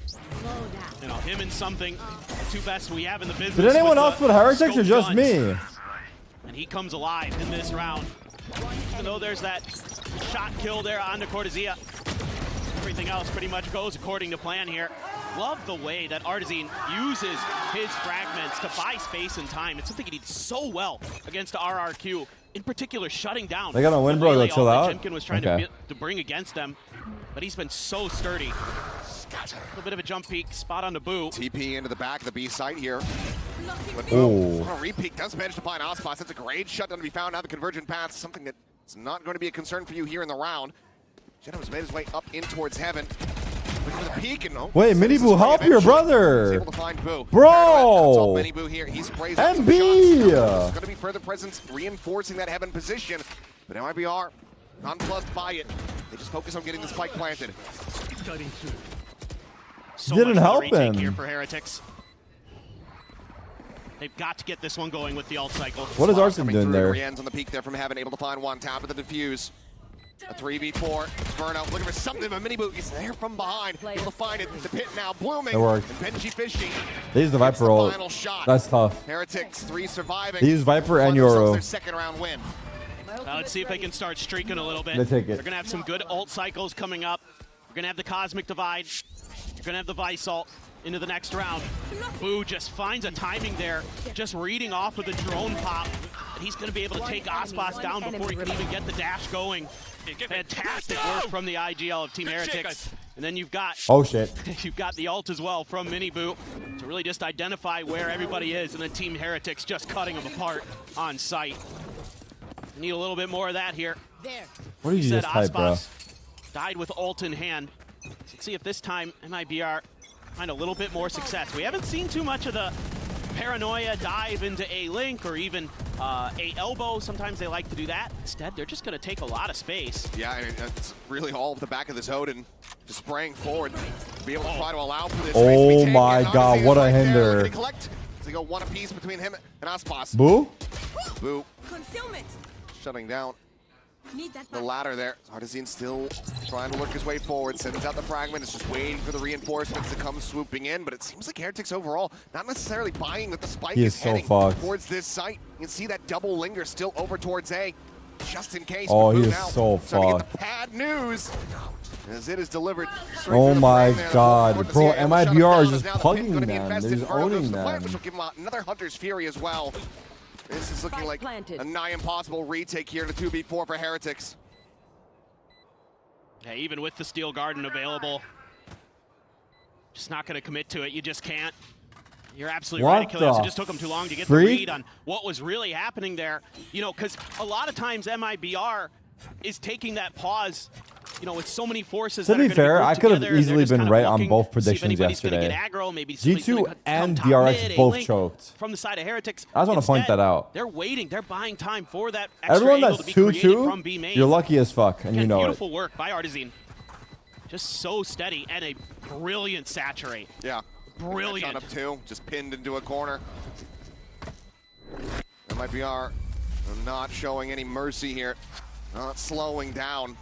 You know, him and something, the two best we have in the business. Did anyone with else the put Heretics or scope just guns. me? And he comes alive in this round. Even though there's that shot kill there on the Cortezia, everything else pretty much goes according to plan here. Love the way that Artesine uses his fragments to buy space and time. It's something he did so well against RRQ, in particular shutting down. They got a win, bro. the Go melee chill ult that out. Jimkin was trying Okay. to bring against them, but he's been so sturdy. A little bit of a jump peek, spot on the Boo. TP into the back of the B site here. But Ooh. a repeat does manage to find Ospas. That's a great shutdown to be found. Now the convergent path, something that's not going to be a concern for you here in the round. Geno's made his way up in towards heaven. Looking for the peak and no. Wait, Mini Boo, help your He's brother. able to find Boo. Bro. Mini Boo here. He sprays up some MB. shots. There's going to be further presence reinforcing that heaven position. But MIBR, nonplussed by it. They just focus on getting the spike planted. So Didn't much for the help retake him. here for Heretics. They've got to get this one going with the ult cycle. What is Arson Coming doing through, there? Rien's on the peak there from heaven, able to find one. Tap of the defuse. A 3v4. Verno looking for something, but Mini Boo is there from behind. Able to find it. The pit now blooming. It worked. And Benji fishing. They used the Gets Viper ult. final shot. That's tough. Heretics 3 surviving. They use Viper and Won themselves Euro. Their second round win. Let's see if they can start streaking a little bit. They take it. They're going to have some good ult cycles coming up. We're going to have the Cosmic Divide. You're going to have the Vice ult into the next round. Boo just finds a timing there, just reading off of the drone pop. And he's going to be able to take Aspas down before he can even get the dash going. Fantastic work from the IGL of Team Heretics. And then you've got oh shit. You've got the ult as well from Miniboo to really just identify where everybody is, and then Team Heretics just cutting them apart on site. We need a little bit more of that here. There. What did you just type, bro? Died with ult in hand. Let's see if this time MIBR find a little bit more success. We haven't seen too much of the paranoia dive into a link or even a elbow. Sometimes they like to do that. Instead, they're just going to take a lot of space. Yeah, and it's really all of the back of this Odin just spraying forward, be able to try to allow for this. Oh my god, what a hinder. So they go one apiece between him and Aspas. Boo? Boo. Concealment. Shutting down Need that the ladder there. Artisan still trying to work his way forward, sends out the fragment. It's just waiting for the reinforcements to come swooping in, but it seems like Heretics overall not necessarily buying that the spike He is is so heading fucked. towards this site. You can see that double linger still over towards A, just in case. Oh, but he Boo is now so starting to get fucked. the bad news as it is delivered. straight Oh through the my frame there. god. Looking Bro, forward to see it. Shut him MIBR down is as just now the pin's plugging gonna be them. invested. They're Burrow goes owning to the plant, them. which will give him another Hunter's Fury as well. This is looking like a nigh impossible retake here to 2v4 for Heretics. Yeah, even with the Steel Garden available, just not going to commit to it. You just can't. You're absolutely right, Achilles. It just took them too long to get the read on what was really happening there. You know, because a lot of times MIBR is taking that pause, you know, with so many forces. To be fair, I could have easily been right on both predictions yesterday. G2 and DRX both choked. From the side of Heretics. I just want to point that out. They're waiting. They're buying time for that extra Everyone angle that's to be created from B 2-2, main. you're lucky as fuck, and you know it. Beautiful work by Artisan. Just so steady and a brilliant saturate. Yeah. Brilliant. Up two, just pinned into a corner. MIBR not showing any mercy here. Not slowing down.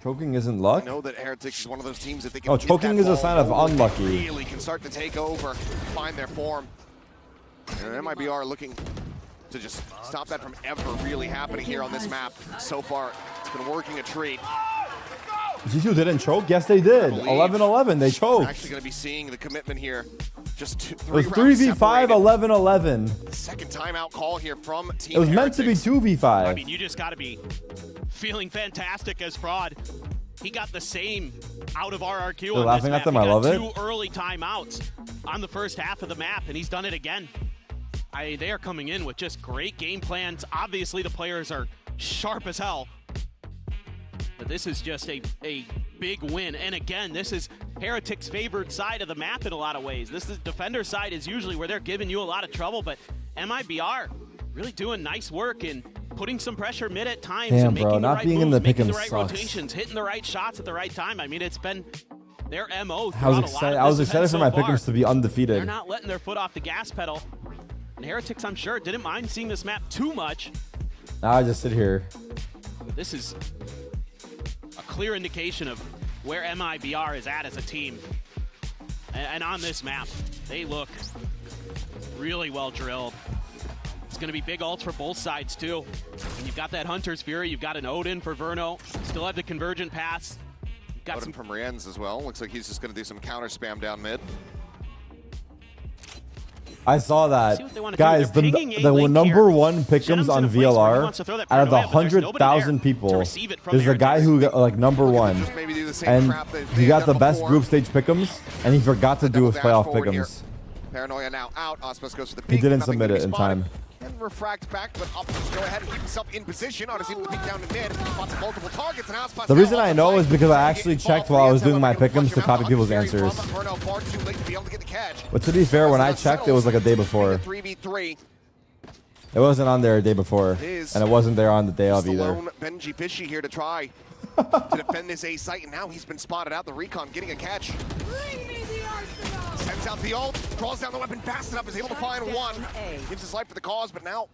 Choking isn't luck? I know that Heretics is one of those teams that they can. Oh, choking is a sign of unlucky. Really can start to take over, find their form. And MIBR looking to just stop that from ever really happening here on this map. So far, it's been working a treat. G2 didn't choke? Yes, they did. 11-11, they choked. We're actually going to be seeing the commitment here. Just It was 3v5, 11-11. Second timeout call here from Team It was meant to be 2v5. I mean, you just got to be feeling fantastic as Fraud. He got the same out of RRQ They're on laughing this at map. them, He I got love it. 2 early timeouts on the first half of the map, and he's done it again. They are coming in with just great game plans. Obviously, the players are sharp as hell. But this is just a big win. And again, this is Heretics' favored side of the map in a lot of ways. This is defender side is usually where they're giving you a lot of trouble, but MIBR really doing nice work in putting some pressure mid at times. Damn, and making bro, the not right being in moves, the making pick'em the right sucks. rotations, hitting the right shots at the right time. I mean, it's been their MO I was throughout a lot excited. of I was this excited event for my so far. pick'ems to be undefeated. They're not letting their foot off the gas pedal. And Heretics, I'm sure, didn't mind seeing this map too much. Now I just sit here. This is a clear indication of where MIBR is at as a team. And on this map, they look really well drilled. It's going to be big ults for both sides, too. And you've got that Hunter's Fury. You've got an Odin for Verno. Still have the Convergent Pass. You've got Odin from Rienz as well. Looks like he's just going to do some counter spam down mid. I saw that. Guys, the A-Link number one pick'ems on VLR out of the paranoia, but there's nobody 100,000 there people to receive it from is the guy who got like number one. Maybe do the same And crap that he they got had the done best before. group stage pick'ems, and he forgot to do his Double playoff dash forward here. pick'ems. Paranoia now out. Osmos goes to the He peak. didn't Nothing submit gonna be it in spotted. time. Can refract back, but up go ahead and keep himself in position. Odyssey with the peek down to mid. Spots multiple targets, and Osmos The now reason on I the know play. is because I actually checked while I was doing my pick'ems to copy people's Series answers. from Verno, far too late to be able to get the catch. But to be fair, when I checked, it was like a day before. 3v3. It wasn't on there a day before, and it wasn't there on the day of either. Stallone, Benji Fishy here to try to defend this A site, and now he's been spotted out. The recon getting a catch. Sends out the ult, draws down the weapon fast enough, is able to find one. Gives his life for the cause, but now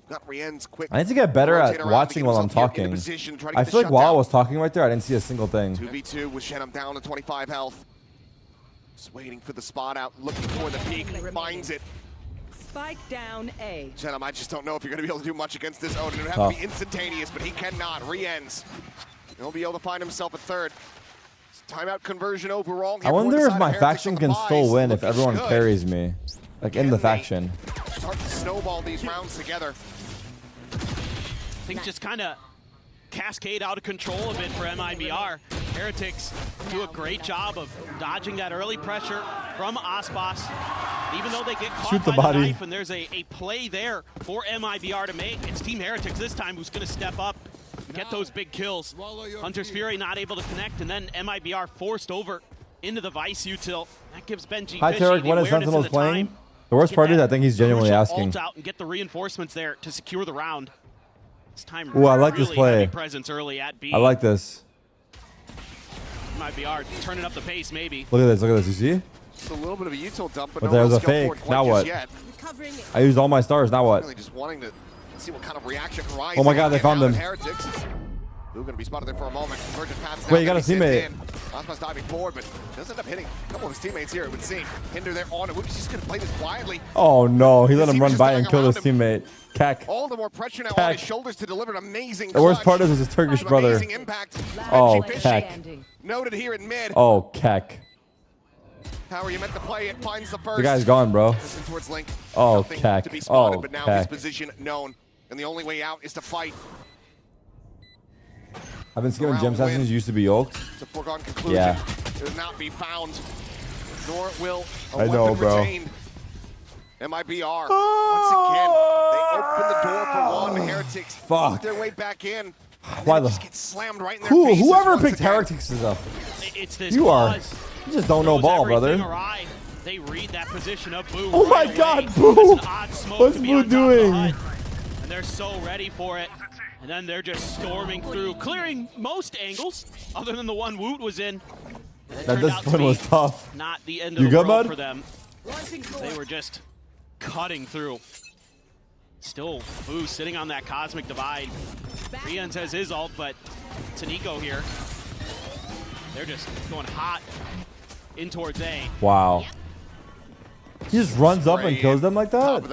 got Rienz quick. I need to get better rotate at around watching to while get I'm himself here in talking. position, try to I get feel the like while I shutdown. was talking right there, I didn't see a single thing. 2v2 with Shenham down to 25 health. Just waiting for the spot out, looking for the peak, finds it. Spike down A. Shenham, I just don't know if you're going to be able to do much against this Odin. It would have Tough. to be instantaneous, but he cannot. Rienz. He'll be able to find himself a third. Timeout conversion overall. I wonder if my faction can still win if Looking everyone good. carries me, like in the faction. Start to snowball these rounds together. Things just kind of cascade out of control a bit for MIBR. Heretics do a great job of dodging that early pressure from Aspas. Even though they get caught by the knife, and there's a play there for MIBR to make. It's Team Heretics this time who's going to step up, get those big kills. Hunter's Fury not able to connect, and then MIBR forced over into the Vice util. That gives Benji Hi, Tarik. When is Sentinels playing? The worst part is I think he's genuinely asking. Out and get the reinforcements there to secure the round. This time, Ooh, I like this play. Presence early at B. I like this. MIBR turning up the pace, maybe. Look at this. Look at this. You see? Just a little bit of a util dump, but there's a fake. Now what? I used all my stars. Now what? Really just wanting to see what kind of reaction Horizon. Oh my God, they found them. Heretics. Who going to be spotted there for a moment? Wait, you got a teammate. Aspas diving forward, but does end up hitting a couple of his teammates here, it would seem. Hinder there on it. He's just going to play this quietly. Oh no, he let him run by and kill his teammate. Kek. All the more pressure now on his shoulders to deliver an amazing The worst part is his Turkish brother. Oh, Kek. Noted here in mid. Oh, Kek. How are you meant to play it? Finds the first. The guy's gone, bro. Towards Link. Oh, Kek. Oh, but now Kek. his position known, and the only way out is to fight. I've been skipping gym sessions. Used to be yoked. It's a foregone conclusion. Yeah. It will not be found. Nor will I know, bro. Retained. MIBR. Once again, they open the door for one. Heretics Fuck. their way back in. Why the? Just get slammed right in their faces Whoever once picked again. Heretics is up. It's this You are. pause. You just don't know ball, brother. Awry. They read that position of Boo. Oh my right God, away. Boo! That's an odd smoke What's to be Boo on top of the doing? HUD. And they're so ready for it. And then they're just storming through, clearing most angles, other than the one Woot was in. That discipline was tough. Not the end You of the good, world bud? for them. They were just cutting through. Still, Boo sitting on that cosmic divide. Rians has his ult, but it's an eco here. They're just going hot in towards A. Wow. He just runs up and kills them like that?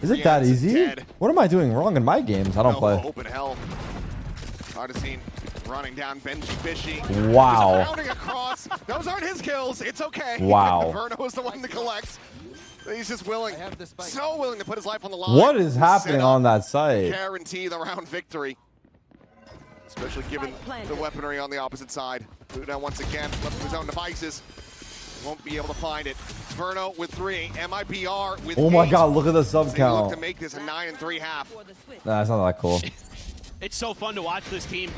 Is it that easy? What am I doing wrong in my games? I don't play. Open hell. Artisine running down Benji Fishy. Wow. Just rounding across. Those aren't his kills. It's okay. Wow. Verno is the one to collect. He's just willing, so willing to put his life on the line. What is happening on that site? Guarantee the round victory. Especially given the weaponry on the opposite side. Buddha once again left to his own devices. Won't be able to find it. Verno with 3, MIBR with 8. Oh my God, look at the sub They look count. to make this a 9 3 half. Nah, it's not that cool. It's so fun to watch this team.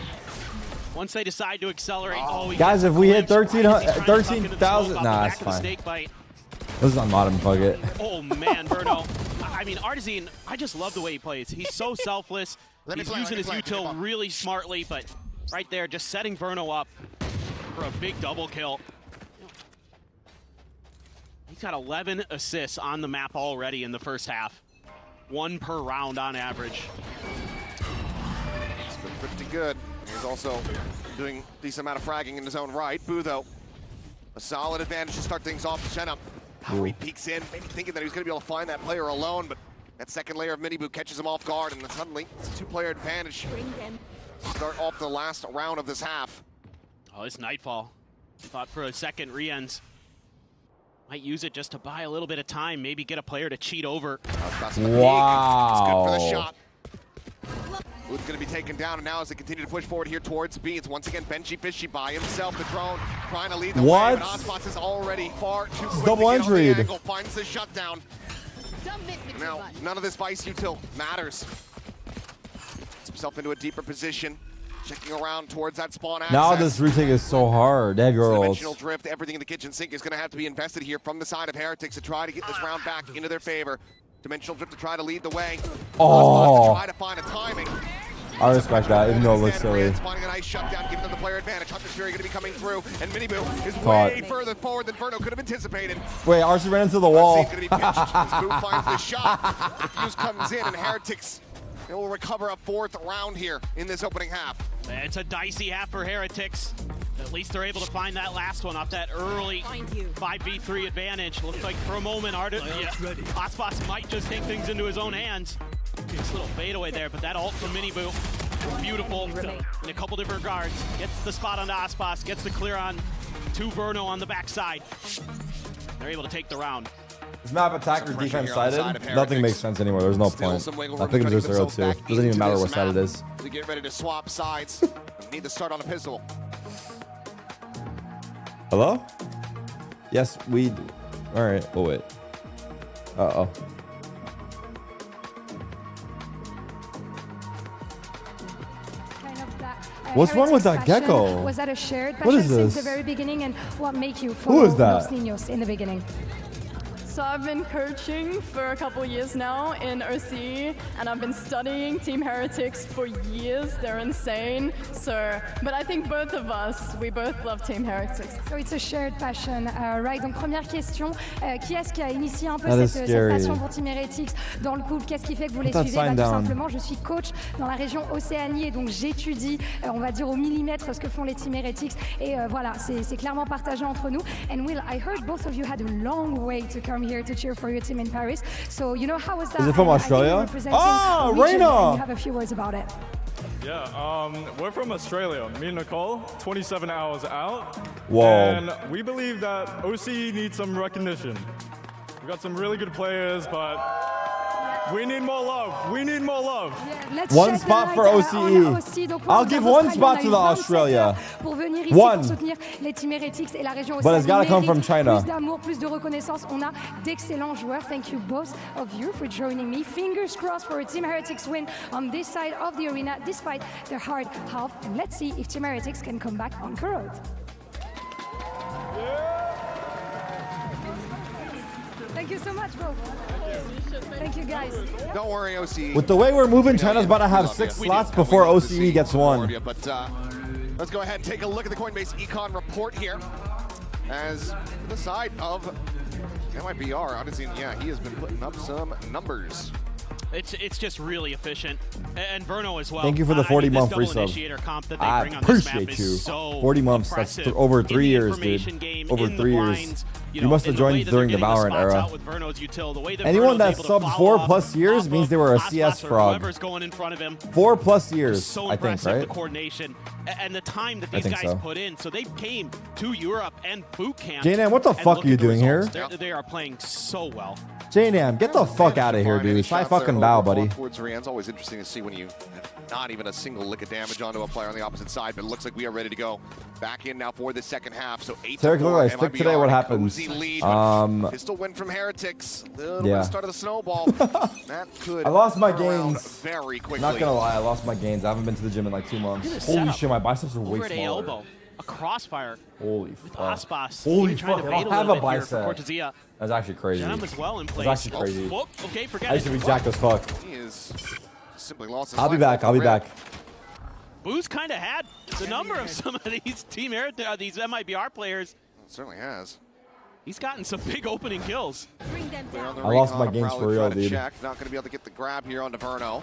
Once they decide to accelerate, Guys, if we hit 13,000, nah, it's fine. This is on modern, fuck it. Oh man, Verno. I mean, Artisine, I just love the way he plays. He's so selfless. He's using his util really smartly, but right there, just setting Verno up for a big double kill. He's got 11 assists on the map already in the first half. 1 per round on average. It's been pretty good. He's also doing a decent amount of fragging in his own right. Boo, though, a solid advantage to start things off. Senna, how he peeks in, maybe thinking that he was going to be able to find that player alone, but that second layer of mini-boo catches him off guard, and then suddenly it's a 2-player advantage. Start off the last round of this half. Oh, it's Nightfall. Thought for a second, Rians might use it just to buy a little bit of time, maybe get a player to cheat over. Wow. It's good for the shot. Wood's going to be taken down, and now as they continue to push forward here towards B, it's once again Benji Fishy by himself. The drone trying to lead the way, but Osmots is already far too quick double to get on the entry. angle. Finds the shutdown. Now, none of this Vice util matters. Gets himself into a deeper position. Checking around towards that spawn access. Now this retake is so hard. They have your Dimensional ults. drift, everything in the kitchen sink is going to have to be invested here from the side of Heretics to try to get this round back into their favor. Dimensional drift to try to lead the way. Oh. To try to find a timing. I respect that, even though it looks silly. Finding a nice shutdown, giving them the player advantage. Hunter's Fury going to be coming through, and Miniboo is Caught. way further forward than Verno could have anticipated. Wait, Archie ran into the wall. He's going to be pinched as Boo finds the shot. The fuse comes in, and Heretics will recover a 4th round here in this opening half. It's a dicey half for Heretics. At least they're able to find that last one off that early 5v3 advantage. Looks like for a moment, Aspas might just take things into his own hands. Nice little fadeaway there, but that ult from Miniboo, beautiful in a couple different regards. Gets the spot onto Aspas, gets the clear on to Verno on the backside. They're able to take the round. Is map attacker defense sided? Nothing makes sense anymore. There's no point. I think it's 0-2. Doesn't even matter what side it is. To get ready to swap sides. Need to start on a pistol. Hello? Yes, we do. All right. Oh, wait. Uh-oh. What's wrong with that gecko? Was that a shared What is passion since this? the very beginning, and what made you Who is follow that? Los Niños in the beginning? So I've been coaching for a couple years now in OCE, and I've been studying Team Heretics for years. They're insane. But I think both of us, we both love Team Heretics. So it's a shared passion, right? Donc première question, qui est-ce qui a initié un peu That is cette scary. passion pour Team Heretics dans le couple? Qu'est-ce qui fait que vous les Put that suivez? Bah, sign tout down. simplement, je suis coach dans la région Océanie et donc j'étudie, on va dire au millimètre, ce que font les Team Heretics. Et voilà, c'est clairement partagé entre nous. And Will, I heard both of you had a long way to come here to cheer for your team in Paris. So you know, how was that? Is it from And I think Australia? you're representing Ah, a region, Reina! and you have a few words about it. Yeah, we're from Australia. Me and Nicole, 27 hours out. Whoa. And we believe that OCE needs some recognition. We've got some really good players, but we need more love. We need more love. Let's One shed the spot light for on OCE. OCE. Donc, I'll pour give les one Australiens, spot on to a the eu 27 Australia. heures pour venir ici One. pour soutenir les Team Heretics et la région But it's gotta come Océanie from China. Plus d'amour, plus de reconnaissance. On a d'excellents joueurs. Thank you both of you for joining me. Fingers crossed for a Team Heretics win on this side of the arena, despite their hard half. And let's see if Team Heretics can come back on Road. Thank you so much, both. Thank you, guys. Don't worry, OCE. With the way we're moving, China's about to have 6 slots before OCE gets one. But let's go ahead and take a look at the Coinbase Econ report here. As the side of MIBR, Odyssey, yeah, he has been putting up some numbers. It's just really efficient, and Verno as well. Thank you for the 40-month free this sub. double initiator comp that they I bring on this map appreciate is you. so 40 months, that's impressive. over In 3 the years, information dude. game, Over in the 3 years. blinds, You must have in the way joined that during they're the getting Valorant spots era. out with Verno's util, the way that Anyone Verno's that able to subbed follow 4+ years means they were a CS frog. Whoever's going in front of him. 4+ years, So I think, impressive, right? the coordination and the time that I these think guys so. put in. So they came to Europe and boot camp. J-Nam, what the and fuck look are you at the doing here? results. They are playing so well. J-Nam, get the fuck out of here, dude. Side fucking bow, buddy. Towards Rian's always interesting to see when you have not even a single lick of damage onto a player on the opposite side, but it looks like we are ready to go back in now for the second half. So 8-4. Tarik, look like I stick today. What happens? Pistol win from Heretics. The Yeah. start of the snowball. That could I lost my turn around gains. very quickly. Not gonna lie, I lost my gains. I haven't been to the gym in like 2 months. Look at this Holy setup. shit, my biceps are way Over at A smaller. elbow, a crossfire. Holy With fuck. Aspas. Holy trying fuck, to I bait don't have a little bit here for bicep. Cortezia. That's actually crazy. Jam as well in place. That's actually crazy. Oh, okay, forget I used to it. be jacked as fuck. He is simply lost his I'll be life back. off I'll the be rip. back. Boo's kind of had the number of some of these these MIBR players. Certainly has. He's gotten some big opening kills. I lost my gains for real, dude. Check. Not going to be able to get the grab here onto Verno.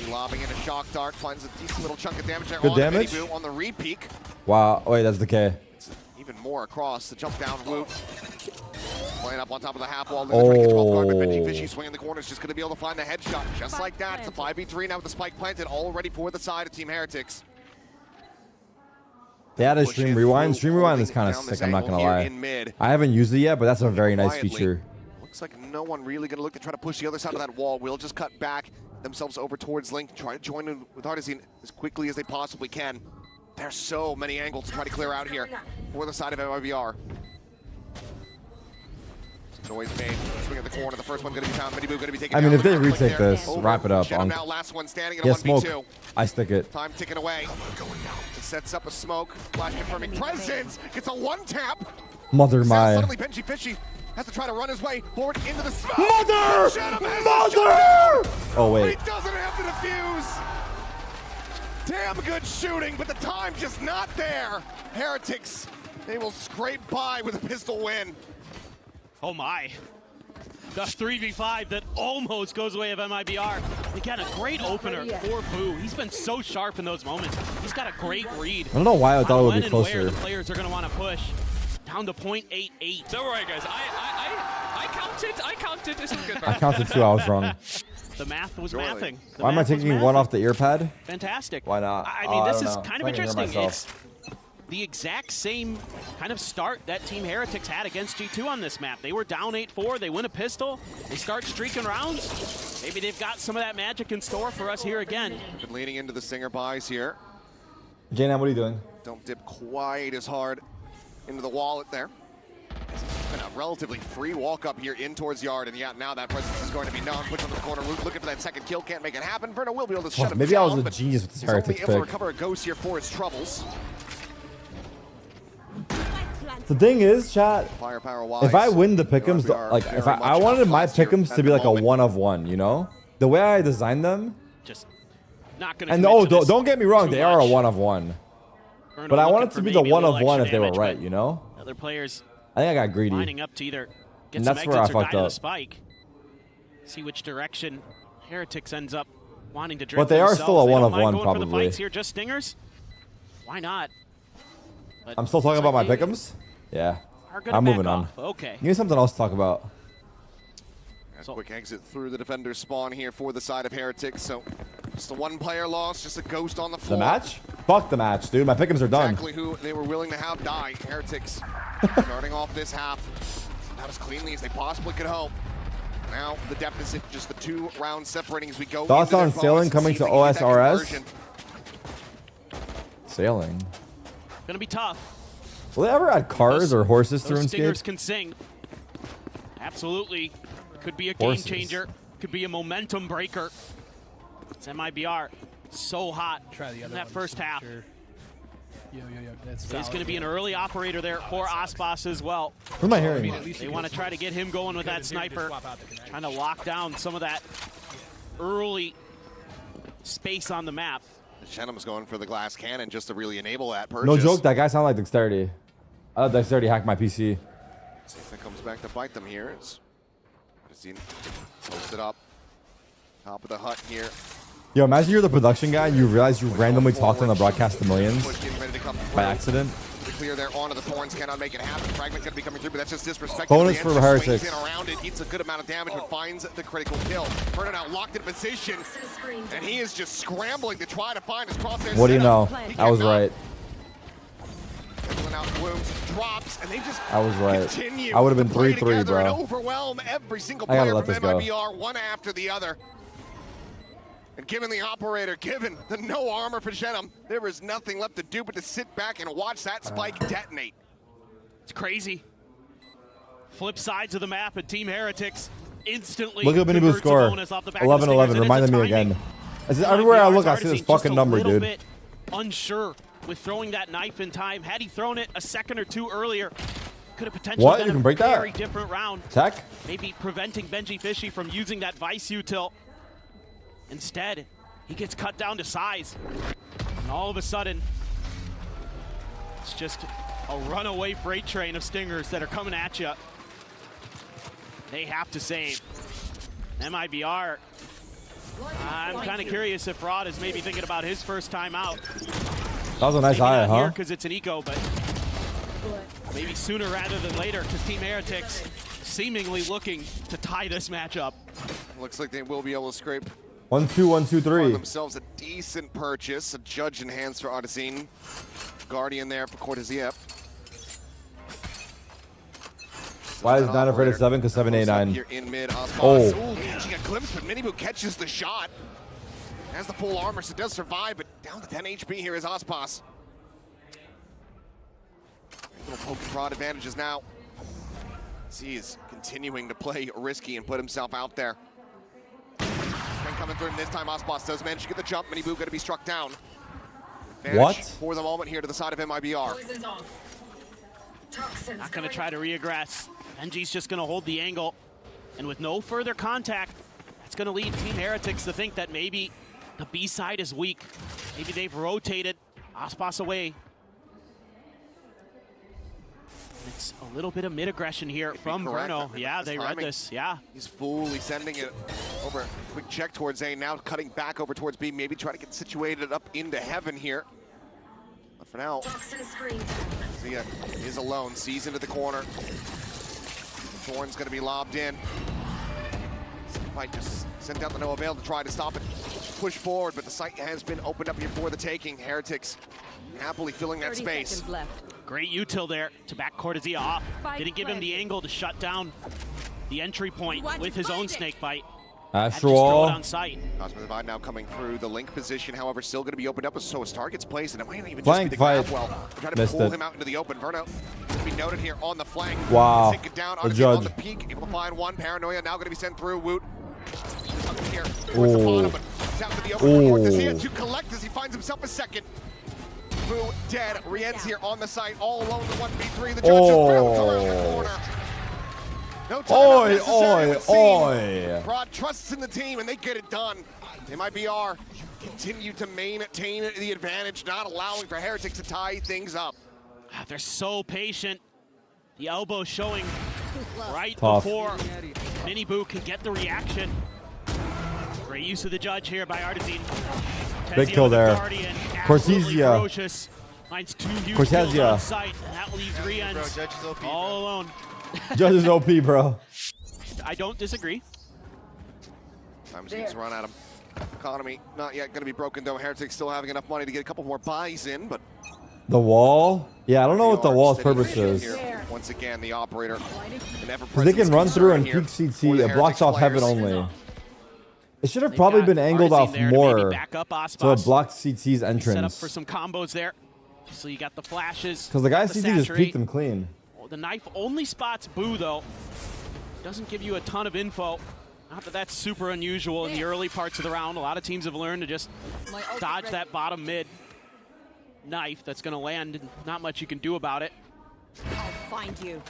Lobbing in a shock dart, finds a decent little chunk of damage there. Good on damage. Minibu on the read peak. Wow. Wait, that's the K. Even more across the jump down loop. Playing up on top of the half wall. Oh. Benji Fishy swinging the corners, just going to be able to find the headshot. Just like that, it's a 5v3 now with the spike planted, all ready for the side of Team Heretics. They added Stream Rewind. Stream Rewind is kind of sick, I'm not going to lie. I haven't used it yet, but that's a very nice feature. Looks like no one really going to look to try to push the other side of that wall. We'll just cut back themselves over towards Link, try to join in with Artisan as quickly as they possibly can. There's so many angles to try to clear out here for the side of MIBR. Noise made. Swing at the corner. The first one going to be found. Minibu going to be taken I mean, down. if they Link retake there. this, Over. wrap it up. Shed him now, last one standing in a Yeah, 1v2. smoke. I stick it. Time ticking away. It sets up a smoke. Flash confirming presence. Gets a one tap. Mother my. Suddenly Benji Fishy has to try to run his way forward into the smoke. Mother! Shed him as Mother! Oh, But wait. he doesn't have to defuse. Damn good shooting, but the time just not there. Heretics, they will scrape by with a pistol win. Oh my. The 3v5 that almost goes away of MIBR. Again, a great opener for Boo. He's been so sharp in those moments. He's got a great read. I don't know why I thought it would be When and where closer. the players are going to want to push. Down to 0.88. Don't worry, guys. I counted. This is good. I counted 2, I was wrong. The math was mathing. Why am I taking one off the ear pad? Fantastic. Why not? I mean, this is don't know. kind of I can hear interesting. myself. It's the exact same kind of start that Team Heretics had against G2 on this map. They were down 8-4. They win a pistol. They start streaking rounds. Maybe they've got some of that magic in store for us here again. Been leaning into the Singer buys here. J-Nam, what are you doing? don't dip quite as hard into the wallet there. It's been a relatively free walk up here in towards yard, and yeah, now that presence is going to be known. Puts on the corner, looking for that second kill, can't make it happen. Verno will be able to shut him maybe down. I was a genius with this Heretics He's only able to pick. recover a ghost here for his troubles. The thing is, chat, Firepower wise, if I win the pick'ems, like if I wanted my pick'ems to be like a 1-of-1, you know, the way I designed them. Just not gonna. And oh, don't get me wrong, they are a 1-of-1. But I want it to be the 1-of-1 if they were right, you know. Other players. I think I got greedy. Lining up to either get And some that's where I exits or die fucked to the up. spike. See which direction Heretics ends up wanting to drift. But they are still a themselves. They don't 1-of-1 mind going for the probably. fights here, just stingers. Why not? But I'm still talking about my pick'ems. Yeah, I'm moving on. Okay. Give me something else to talk about. A quick exit through the defender's spawn here for the side of Heretics. So just a one-player loss, just a ghost on the floor. The match? Fuck the match, dude. My pick'ems are done. Exactly who they were willing to have die. Heretics starting off this half not as cleanly as they possibly could hope. Now the deficit, just the 2 rounds separating as we go. Thoughts on sailing coming to OSRS? conversion. Sailing. Gonna be tough. Will they ever add cars or horses through Those stingers RuneScape? can sing. Absolutely. Could be a Horses. game changer. Could be a momentum breaker. It's MIBR. So hot in that first half. There's going to be an early operator there for Aspas as well. What am I hearing? They want to try to get him going with that sniper. Trying to lock down some of that early space on the map. Shenham's going for the glass cannon just to really enable that purchase. No joke, that guy sounded like Dexterity. I thought Dexterity hacked my PC. See if it comes back to bite them here. It's posted up. Top of the hut here. Yo, imagine you're the production guy and you realize you randomly talked on the broadcast to millions by accident. Clear there onto the thorns, cannot make it happen. Fragment gonna be coming through, but that's just disrespect. Bonus for Heretics. Around it, eats a good amount of damage, but finds the critical kill. Verno now locked in position, and he is just scrambling to try to find his crosshair. What do you know? I was right. Out wounds, drops, and they just I was right. continue I would have been to play 3-3, together and bro. overwhelm every single I gotta player let from this go. MIBR, one after the other. And given the operator, given the no armor for Shenham, there is nothing left to do but to sit back and watch that spike detonate. It's crazy. Flip sides of the map and Team Heretics instantly Look at Mini Boo's converts a score. bonus off the back of the 11-11. Stingers, and Reminded it's a me timing. again. Everywhere I look, I see this Just fucking a number, little dude. bit unsure with throwing that knife in time. Had he thrown it a second or two earlier, could have potentially What? been You can a break that? very different round. Tech? Maybe preventing Benji Fishy from using that Vice util. Instead, he gets cut down to size. And all of a sudden, it's just a runaway freight train of Stingers that are coming at you. They have to save. MIBR. I'm kind of curious if Rod is maybe thinking about his first time out. That was a nice eye, huh? Because it's an eco, but maybe sooner rather than later, because Team Heretics seemingly looking to tie this matchup. Looks like they will be able to scrape 1-2, 1-2, 3. themselves a decent purchase. A judge in hands for Odyssey. Guardian there for Cortezia. Why is 9 afraid of 7? Because 7, 8, 9. Here in mid, Oh. Ooh, catching a glimpse, but Miniboo catches the shot. Has the full armor, so does survive, but down to 10 HP here is Aspas. Little poke and prod advantages now. He is continuing to play risky and put himself out there. And coming through, and this time Aspas does manage to get the jump. Miniboo going to be struck down. Advantage What? for the moment here to the side of MIBR. Not going to try to reaggress. Benji's just going to hold the angle. And with no further contact, that's going to lead Team Heretics to think that maybe the B side is weak. Maybe they've rotated Aspas away. It's a little bit of mid-aggression here from Verno. Yeah, they read this. Yeah. He's fully sending it over. Quick check towards A, now cutting back over towards B, maybe trying to get situated up into heaven here. But for now, Zia is alone, sees into the corner. Thorn's gonna be lobbed in. Might just send out the no avail to try to stop it. Push forward, but the site has been opened up here for the taking. Heretics happily filling that space. Great util there to back Cortezia off. Didn't give him the angle to shut down the entry point with his own snake bite. Astral. on site. Cosmo Divide now coming through the link position, however, still going to be opened up. So a star gets placed, and it might not even Flank just be the grab fight. well. Trying to Missed pull it. him out into the open. Verno to be noted here on the flank. Wow. Take it down. The Artisan judge. on the peak, able to find one. Paranoia now going to be sent through. Woot. Here Oh. towards the bottom, but down to the open. Oh. Ortizia to collect as he finds himself a second. Boo dead. Rien's here on the site, all alone to 1v3. The judge just bounces around the corner. No time necessary, it would seem. Rod trusts in the team, and they get it done. MIBR continue to maintain the advantage, not allowing for Heretics to tie things up. They're so patient. The elbow showing right Tough. before Mini Boo can get the reaction. Great use of the judge here by Artisan. Big kill there. Cortesia. Finds 2 huge Cortesia. kills on site, and that leaves Rien's all alone. Judge is OP, bro. I don't disagree. Time seems to run at him. Economy not yet going to be broken, though. Heretics still having enough money to get a couple more buys in, but The wall? Yeah, I don't know what the wall's purpose is. here. Once again, the operator. Because they can run through and peek CT. It blocks off heaven only. It should have probably been angled off more, so it blocks CT's Set up entrance. for some combos there. So you got the flashes. Because the guy CT just saturate. peeked them clean. The knife only spots Boo, though. Doesn't give you a ton of info. Not that that's super unusual in the early parts of the round. A lot of teams have learned to just dodge that bottom mid knife that's going to land. Not much you can do about it. I'll find you.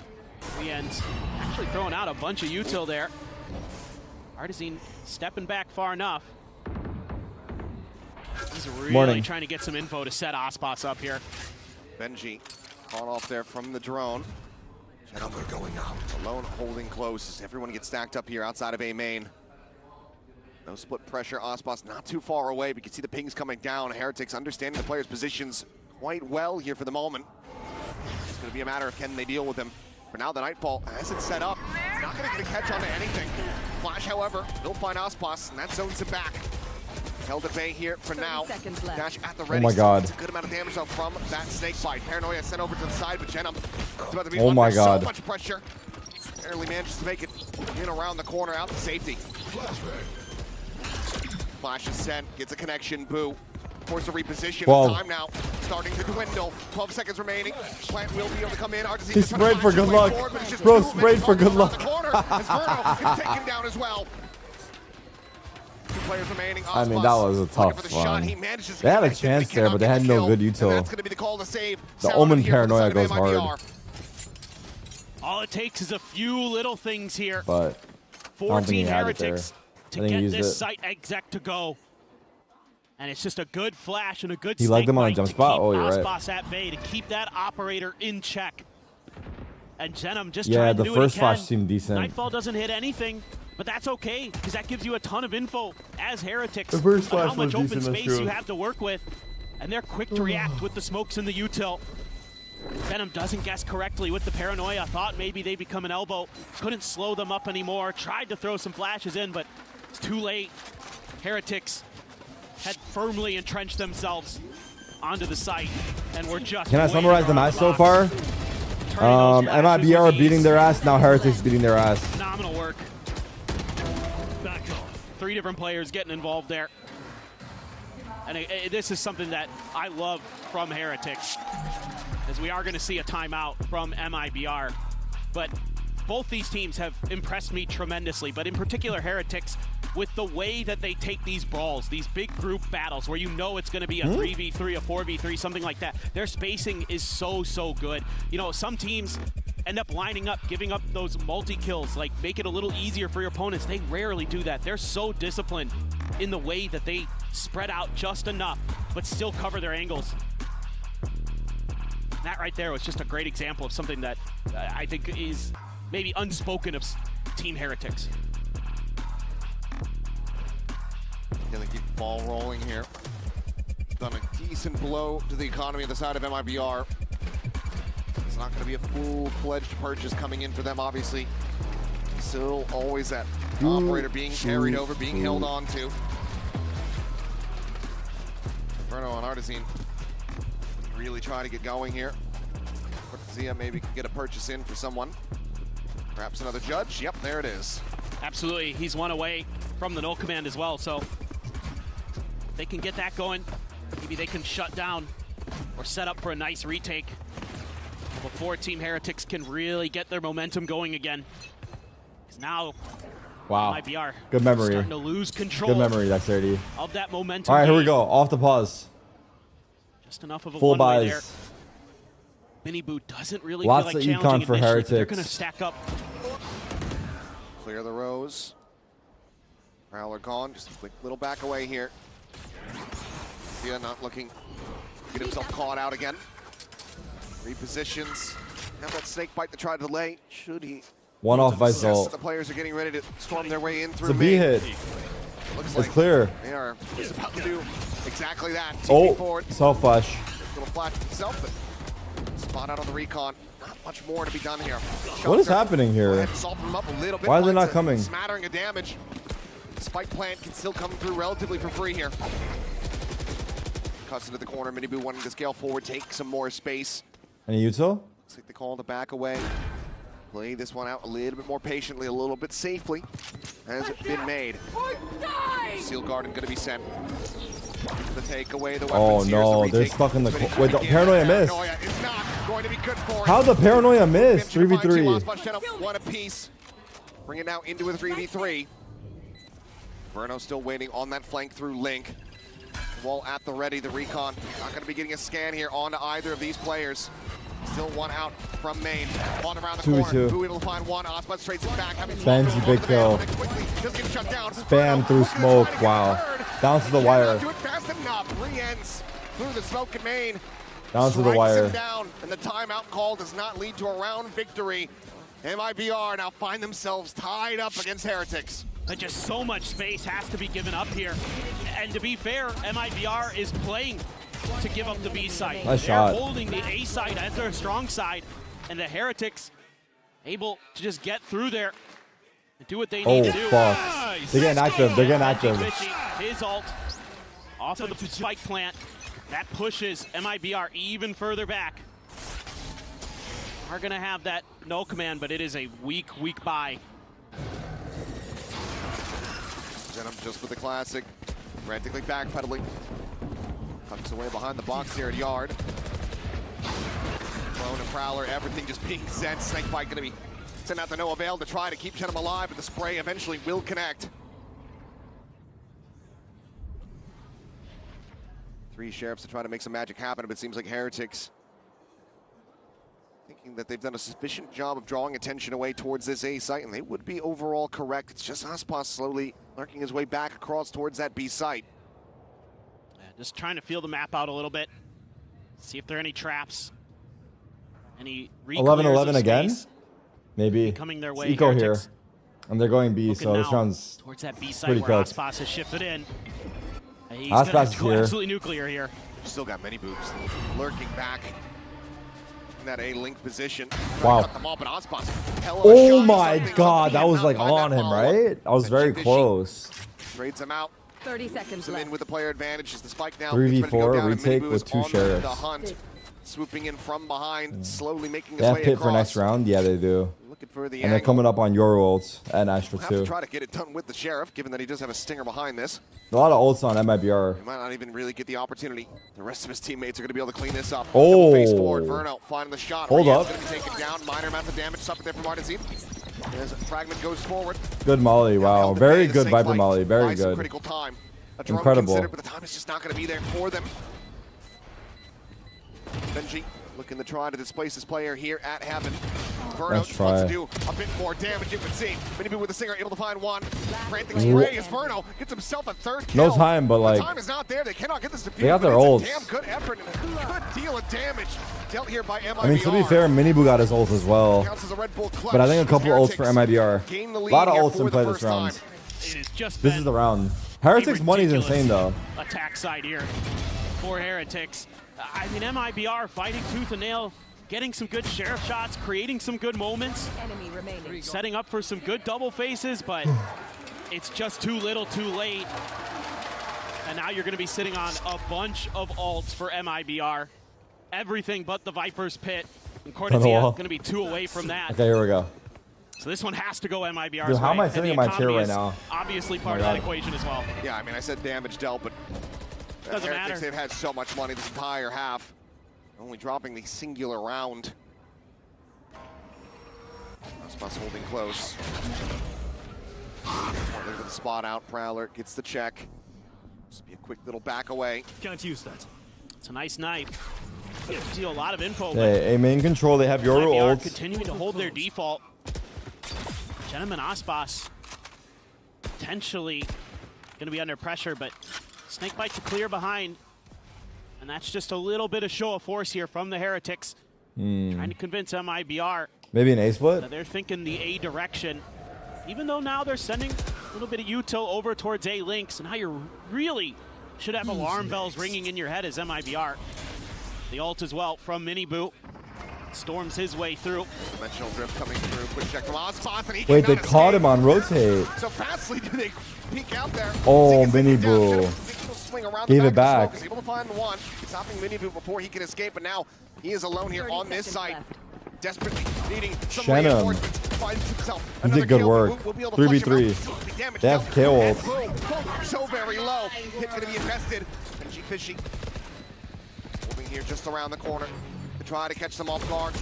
The ends actually throwing out a bunch of util there. Artisan stepping back far enough. He's really trying to get some info to set Ospas up here. Benji caught off there from the drone. Jennifer going out. Alone holding close as everyone gets stacked up here outside of A main. No split pressure. Ospas not too far away, but you can see the pings coming down. Heretics understanding the players' positions quite well here for the moment. It's going to be a matter of can they deal with them. For now, the Nightfall has it set up. It's not going to get a catch onto anything. Flash, however, will find Ospas, and that zones him back. Held at bay here for now. Dash at the ready. Oh my God. It's a good amount of damage though from that snake bite. Paranoia sent over to the side, but Jenum is about to be Oh my under God. so much pressure. Barely manages to make it in around the corner out to safety. Flash is sent, gets a connection. Boo. Force a reposition. Whoa. Time now starting to dwindle. 12 seconds remaining. Plant will be able to come in. Artisan He sprayed for good luck. Bro, sprayed for good luck. As Verno is taken down as well. 2 players remaining. I mean, that was a tough one. They had a chance there, but they had no good util. That's going to be the call to save. The Omen Paranoia goes hard. All it takes is a few little things here. But I don't think he had it there. to I think he get used this it. site exec to go. And it's just a good flash and a good He liked him on a jump spot? Oh, you're right. Ospas at bay to keep that operator in check. And Jenum just Yeah, trying to the do what he first flash can. seemed decent. Nightfall doesn't hit anything, but that's okay because that gives you a ton of info as Heretics The first on how flash much was open decent, that's space true. you have to work with. And they're quick to react with the smokes and the util. Venom doesn't guess correctly with the Paranoia. Thought maybe they become an elbow. Couldn't slow them up anymore. Tried to throw some flashes in, but it's too late. Heretics had firmly entrenched themselves onto the site, and we're just. Can I summarize the match so far? MIBR beating their ass, now Heretics beating their ass. Phenomenal work. Back off. 3 different players getting involved there. And this is something that I love from Heretics, as we are going to see a timeout from MIBR. But both these teams have impressed me tremendously, but in particular Heretics, with the way that they take these brawls, these big group battles where you know it's going to be a 3v3, a 4v3, something like that. Their spacing is so good. You know, some teams end up lining up, giving up those multi-kills, like make it a little easier for your opponents. They rarely do that. They're so disciplined in the way that they spread out just enough, but still cover their angles. That right there was just a great example of something that I think is maybe unspoken of Team Heretics. Gonna keep the ball rolling here. Done a decent blow to the economy on the side of MIBR. It's not gonna be a full-fledged purchase coming in for them, obviously. Still always that operator being carried over, being held on to. Verno and Artisan really trying to get going here. Zia maybe can get a purchase in for someone. Perhaps another judge. Yep, there it is. Absolutely. He's one away from the null command as well, so they can get that going. Maybe they can shut down or set up for a nice retake before Team Heretics can really get their momentum going again. Because now, wow, IBR good memory. starting to lose control. Good memory, Dexterity. Of that momentum. All right, here we gain. go. Off the pause. Just enough of a full one-way there. buys. Mini-Boo doesn't really Lots feel like of econ challenging for initially, but they're Heretics. going to stack up. Clear the rows. Prowler gone. Just a quick little back away here. Sia not looking to get himself caught out again. Repositions. Have that snake bite to try to delay. Should he? One off Vice The ult. players are getting ready to storm their way in through It's a B hit. Looks It's like clear. they are just about to do exactly that. Oh, TP forward. self flash. Little flash himself, but spot out on the recon. Not much more to be done here. What is happening here? Soften them up a little bit. Why are they Finds not a coming? Smattering of damage. Spike plant can still come through relatively for free here. Cuts into the corner. Mini-Boo wanting to scale forward, take some more space. Any util? Looks like they call to back away. Play this one out a little bit more patiently, a little bit safely. Has been made. Seal Garden going to be sent. The takeaway, the weapons. Oh no, they're stuck in the. Wait, the paranoia miss. How'd the paranoia miss? 3v3. One apiece. Bring it now into a 3v3. Verno still waiting on that flank through Link. Wall at the ready, the recon. Not going to be getting a scan here onto either of these players. Still one out from main. On around the corner. Who will find one. Osbud straights it back. Benji, big kill. Spam through smoke. Wow. Down to the wire. Do it fast enough. Re-ends through the smoke and main. Down to the wire. Him down, and the timeout call does not lead to a round victory. MIBR now find themselves tied up against Heretics. But just so much space has to be given up here. And to be fair, MIBR is playing to give up the B side. Nice They're shot. holding the A side as their strong side, and the Heretics able to just get through there and do what they need to do. Fuck. They're getting active. They're getting active. His ult off of the spike plant. That pushes MIBR even further back. Are going to have that no command, but it is a weak buy. Venom just with the classic. Frantically backpedaling. Cuts away behind the box here at Yard. Clone and Prowler, everything just being sent. Snakebite going to be sent out to no avail to try to keep Venom alive, but the spray eventually will connect. 3 Sheriffs to try to make some magic happen, but it seems like Heretics thinking that they've done a sufficient job of drawing attention away towards this A site, and they would be overall correct. It's just Aspas slowly lurking his way back across towards that B site. Yeah, just trying to feel the map out a little bit. See if there are any traps. Any 11-11 again? Maybe. Coming their It's way, eco here. Heretics. And they're going B, Looking so this now round's towards that B side pretty where cooked. Aspas has shifted in. He's Aspas gonna is go here. absolutely nuclear here. Still got many boobs lurking back in that A-link position. Wow. Cut them off, but Aspas, Oh my god, that was like on him, right? I was very close. Trades him out. 30 seconds Him in with the player advantage as the spike now. 3v4 retake with 2 The sheriffs. hunt, swooping in from behind, slowly making his They have way pit across. for next round? Yeah, they do. Looking for the And they're angle. coming up on your ults and Astra We'll have to too. try to get it done with the Sheriff, given that he does have a stinger behind this. A lot of ults on MIBR. He might not even really get the opportunity. The rest of his teammates are going to be able to clean this up. Oh. Double face forward. Verno finding the shot. Hold Rian's up. going to be taken down. Minor amount of damage suffered there from Artizine. As Fragment goes forward. Good Molly, wow. Very good Viper Molly, very Buys some good. critical time. A drone Incredible. considered, but the time is just not going to be there for them. Benji looking to try to displace this player here at Heaven. Verno Nice just wants to try. do a bit more damage, you can see. Mini-Boo with the singer, able to find one. Frantic Whoa. spray as Verno gets himself a third kill. No time, but like, The time is not there. They cannot get this defeat. they got their but ults. it's a damn good effort and a good deal of damage dealt here by MIBR. I mean, to be fair, Mini-Boo got his ult as well. Counts as a Red Bull clutch. But I think a couple ults for MIBR. Gain the A lead lot of here ults for in the play this first round. time. It is just This is the round. Heretics money's insane though. Attack side here for Heretics. I mean, MIBR fighting tooth and nail, getting some good sheriff shots, creating some good moments, Enemy remaining. setting up for some good double faces, but it's just too little too late. And now you're going to be sitting on a bunch of ults for MIBR. Everything but the Viper's Pit. And Cortezia wall. going to be 2 away from that. Okay, here we go. So this one has to go MIBR's Dude, how am I way, sitting and in the my chair economy right is now? Obviously part Oh of my that God. equation as well. Yeah, I mean, I said damage dealt, but Doesn't Heretics, matter. they've had so much money this entire half. Only dropping the singular round. Aspas holding close. Look at the spot out. Prowler gets the check. Just be a quick little back away. Can't use that. It's a nice knife. Gives you a lot of info. Hey, main control. They have Yoru MIBR ults. continuing to hold their default. Gentleman Aspas potentially going to be under pressure, but Snakebite to clear behind. And that's just a little bit of show of force here from the Heretics. Trying to convince MIBR. Maybe an A split? That they're thinking the A direction. Even though now they're sending a little bit of util over towards A links. And now you really should have alarm bells ringing in your head as MIBR. The ult as well from Miniboo. Storms his way through. Dimensional drift coming through. Quick check from Aspas, and he Wait, they cannot caught escape. him on rotate. So fastly do they peek out there. Oh, Miniboo. Gave it back. He's able to find one. Stopping Miniboo before he can escape, but now he is alone here on this site. Desperately needing some Shen him. reinforcements. Finds himself He another did good kill. work. We'll be able to flush him out. 3v3. Damage They have dealt. KO And ults. boom, so very low. Hit going to be invested. And Fishy moving here just around the corner to try to catch them off guard.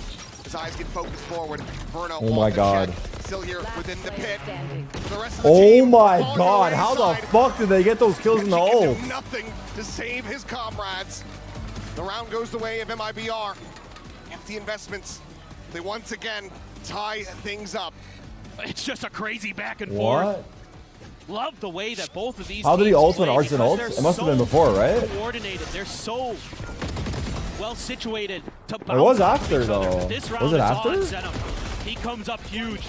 His eyes get focused forward. Bruno Oh my on the God. check. Still here within the pit. The rest of the Oh team my on God. the How the side. fuck did they get those kills in the Fishy can ult? do nothing to save his comrades. The round goes the way of MIBR. Empty investments. They once again tie things up. It's just a crazy back and forth. What? Love the way that both of these How did he teams ult when play Arts and because ults? they're It must have been so before, right? Coordinated. They're so well situated to bounce It was off after each other. though. This round Was it is after? on Zenom. He comes up huge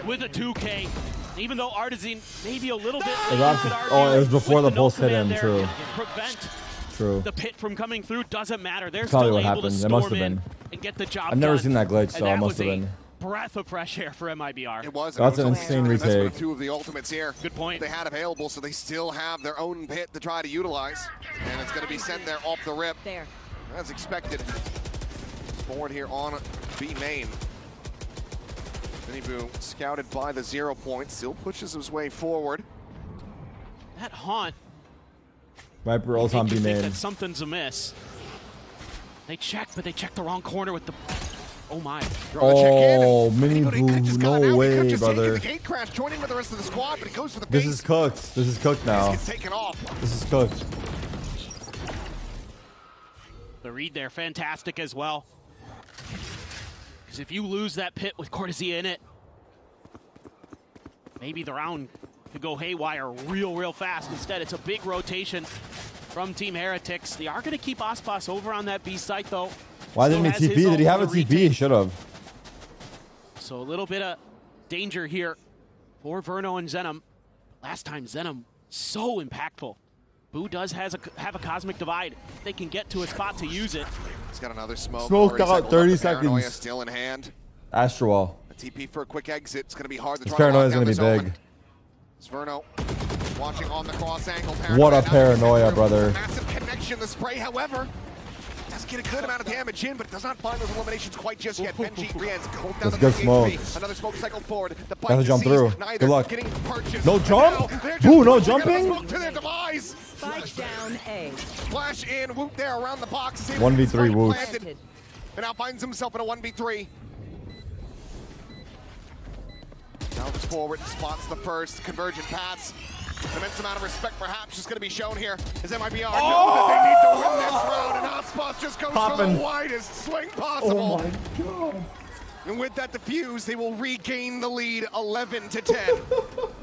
with a 2K. Even though Artisan maybe a little bit It late, was you after- could argue, oh, it was before with the pulse hit no command him, there, true. can prevent True. the pit from coming through. Doesn't matter. They're Probably still what able to happened. It storm must have in been. and get the job I've never done. seen that glitch, so And it that must was have a been. breath of fresh air for MIBR. It was. That's it an was insane also investment of retake. two of the ultimates here. Good point. They had available, so they still have their own pit to try to utilize. And it's going to be sent there off the rip. There. As expected. Forward here on B main. Miniboo scouted by the 0 point. Still pushes his way forward. That haunt. Viper ults on Make B you think main. that something's amiss. They check, but they check the wrong corner with the. Oh my! Oh, Miniboo. No way, brother. The gate crash, joining with the rest of the squad, but he goes for the This base. is cooked. This is cooked now. Gets taken off. This is cooked. The read there, fantastic as well. Because if you lose that pit with Cortesia in it, maybe the round could go haywire real fast. Instead, it's a big rotation from Team Heretics. They are going to keep Aspas over on that B site, though. Why Still didn't has he his TP? Did he ult have a for the TP? retake. He should have. So a little bit of danger here for Verno and Zenom. Last time, Zenom so impactful. Boo does have a cosmic divide. They can get to a spot to use it. He's got another smoke. Smoke Already out, cycled up. 30 The Paranoia seconds. still in hand. Astrowall. A TP for a quick exit. It's going to be hard to This try to paranoia lock is down going to be this big. Omen. Verno watching on the cross angle. What a Now paranoia, through. brother. Massive connection. The spray, however, does get a good amount of damage in, but does not find those eliminations quite just yet. Benji Rian's both down That's to good 38 smoke. HP. Another smoke cycle forward. The Gotta bite jump to seize, through. neither Good luck. getting purchased. No And jump? now they're just Boo, no pushing another jumping? smoke to their demise. Spike down A. Flash in, Woot there around the box. 1v3 Woot. And now finds himself in a 1v3. Now just forward, spots the first convergent pass. An immense amount of respect perhaps is going to be shown here as MIBR know that they need to win this round, and Aspas just goes for Poppin'. the widest swing possible. Oh my god. And with that defuse, they will regain the lead 11-10.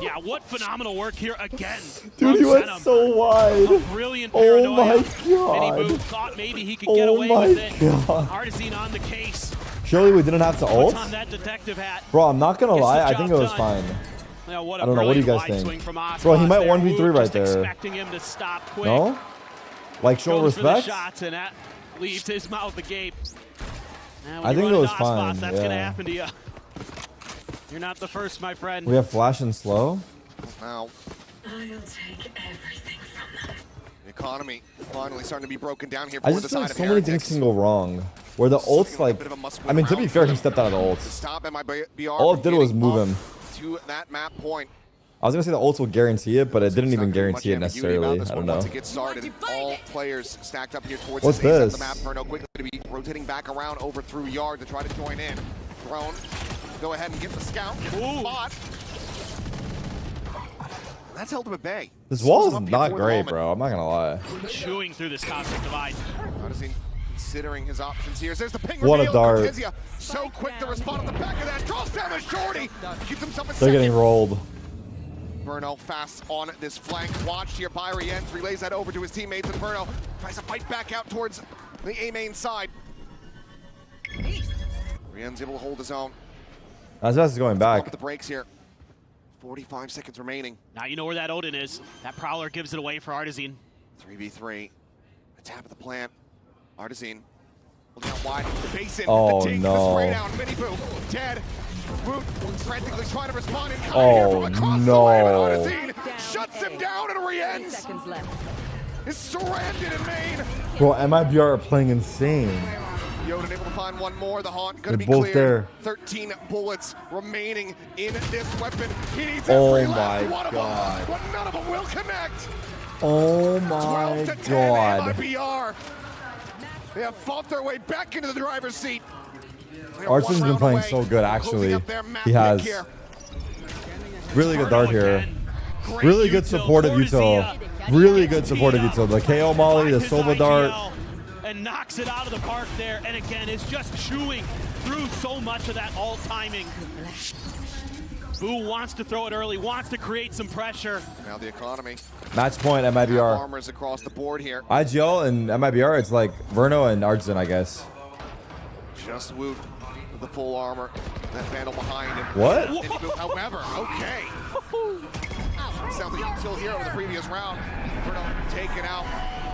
Yeah, what phenomenal work here again. Dude, he from went Zenom. so wide. A brilliant Oh paranoia. my Miniboo god. thought maybe he could get Oh away my with it. god. Artisan on the case. Surely we didn't have to ult? Puts on that detective hat. Bro, I'm not going to Gets the lie. I job think it was done. fine. Now, what I a don't know. What do you brilliant guys wide swing think? from Aspas Bro, he might there. 1v3 Woot right just there. expecting him to stop quick. No? Like, show Goes for the respect? shots, and that leaves his mouth agape. Now, when I you think run it was into Aspas, fine, That's going to yeah. happen to you. You're not the first, my friend. We have flash and slow? Now, I'll take everything from them. here economy finally starting to be broken down here I for just the feel side like of so many Heretics. things can go wrong. Where the ult's like, I mean, to be fair, he stepped out of the ult. Stop MIBR All it did was from move getting him. up to that map point. I was gonna say the ults will guarantee it, but it didn't even guarantee it Much ambiguity about necessarily. this I one don't know. once it gets started. All players stacked up here towards What's the base this? of the map. Verno quickly to be rotating back around over through yard to try to join in. Drone, go ahead and get the scout. Get the spot. That's held him at bay. This wall is not great, bro. I'm not gonna lie. Chewing through this Cosmic Divide. Odyssey considering his options here. There's the ping What a reveal. dart. Cortezia so quick to respond at the back of that. Draws down the shorty. Keeps himself a They're second. getting rolled. Verno fast on this flank. Watched here by Rienz. Relays that over to his teammates, and Verno tries to fight back out towards the A main side. Rienz able to hold his own. Azaz is going Up back. the brakes here. 45 seconds remaining. Now you know where that Odin is. That Prowler gives it away for Artesian. 3v3. A tap of the plant. Artesian looking out wide. The basin. Oh, the dig, no. the spray down. Mini Boo dead. Boot frantically trying to respond in kind Oh, here from across no. the way, but Artesian shuts him down and Rienz is stranded in main. Bro, MIBR are playing insane. Yoden able to find one more. The Haunt gonna They're be both cleared. there. 13 bullets remaining in this weapon. He needs Oh every my last one of God. them, but none of them will connect. Oh my 12 to 10 god. MIBR. They have fought their way back into the driver's seat. Arsenal's been playing so good, actually. He has really good dart here. Really good supportive util. Really good supportive util. The KO Molly, the Sova dart. And knocks it out of the park there. And again, is just chewing through so much of that all timing. Boo wants to throw it early, wants to create some pressure. Now the economy. Match point, MIBR. Armors across the board here. IGL and MIBR, it's like Verno and Artisan, I guess. Just Woot with the full armor. That Vandal behind him. What? However, okay. Sounds like util here over the previous round. Verno taken out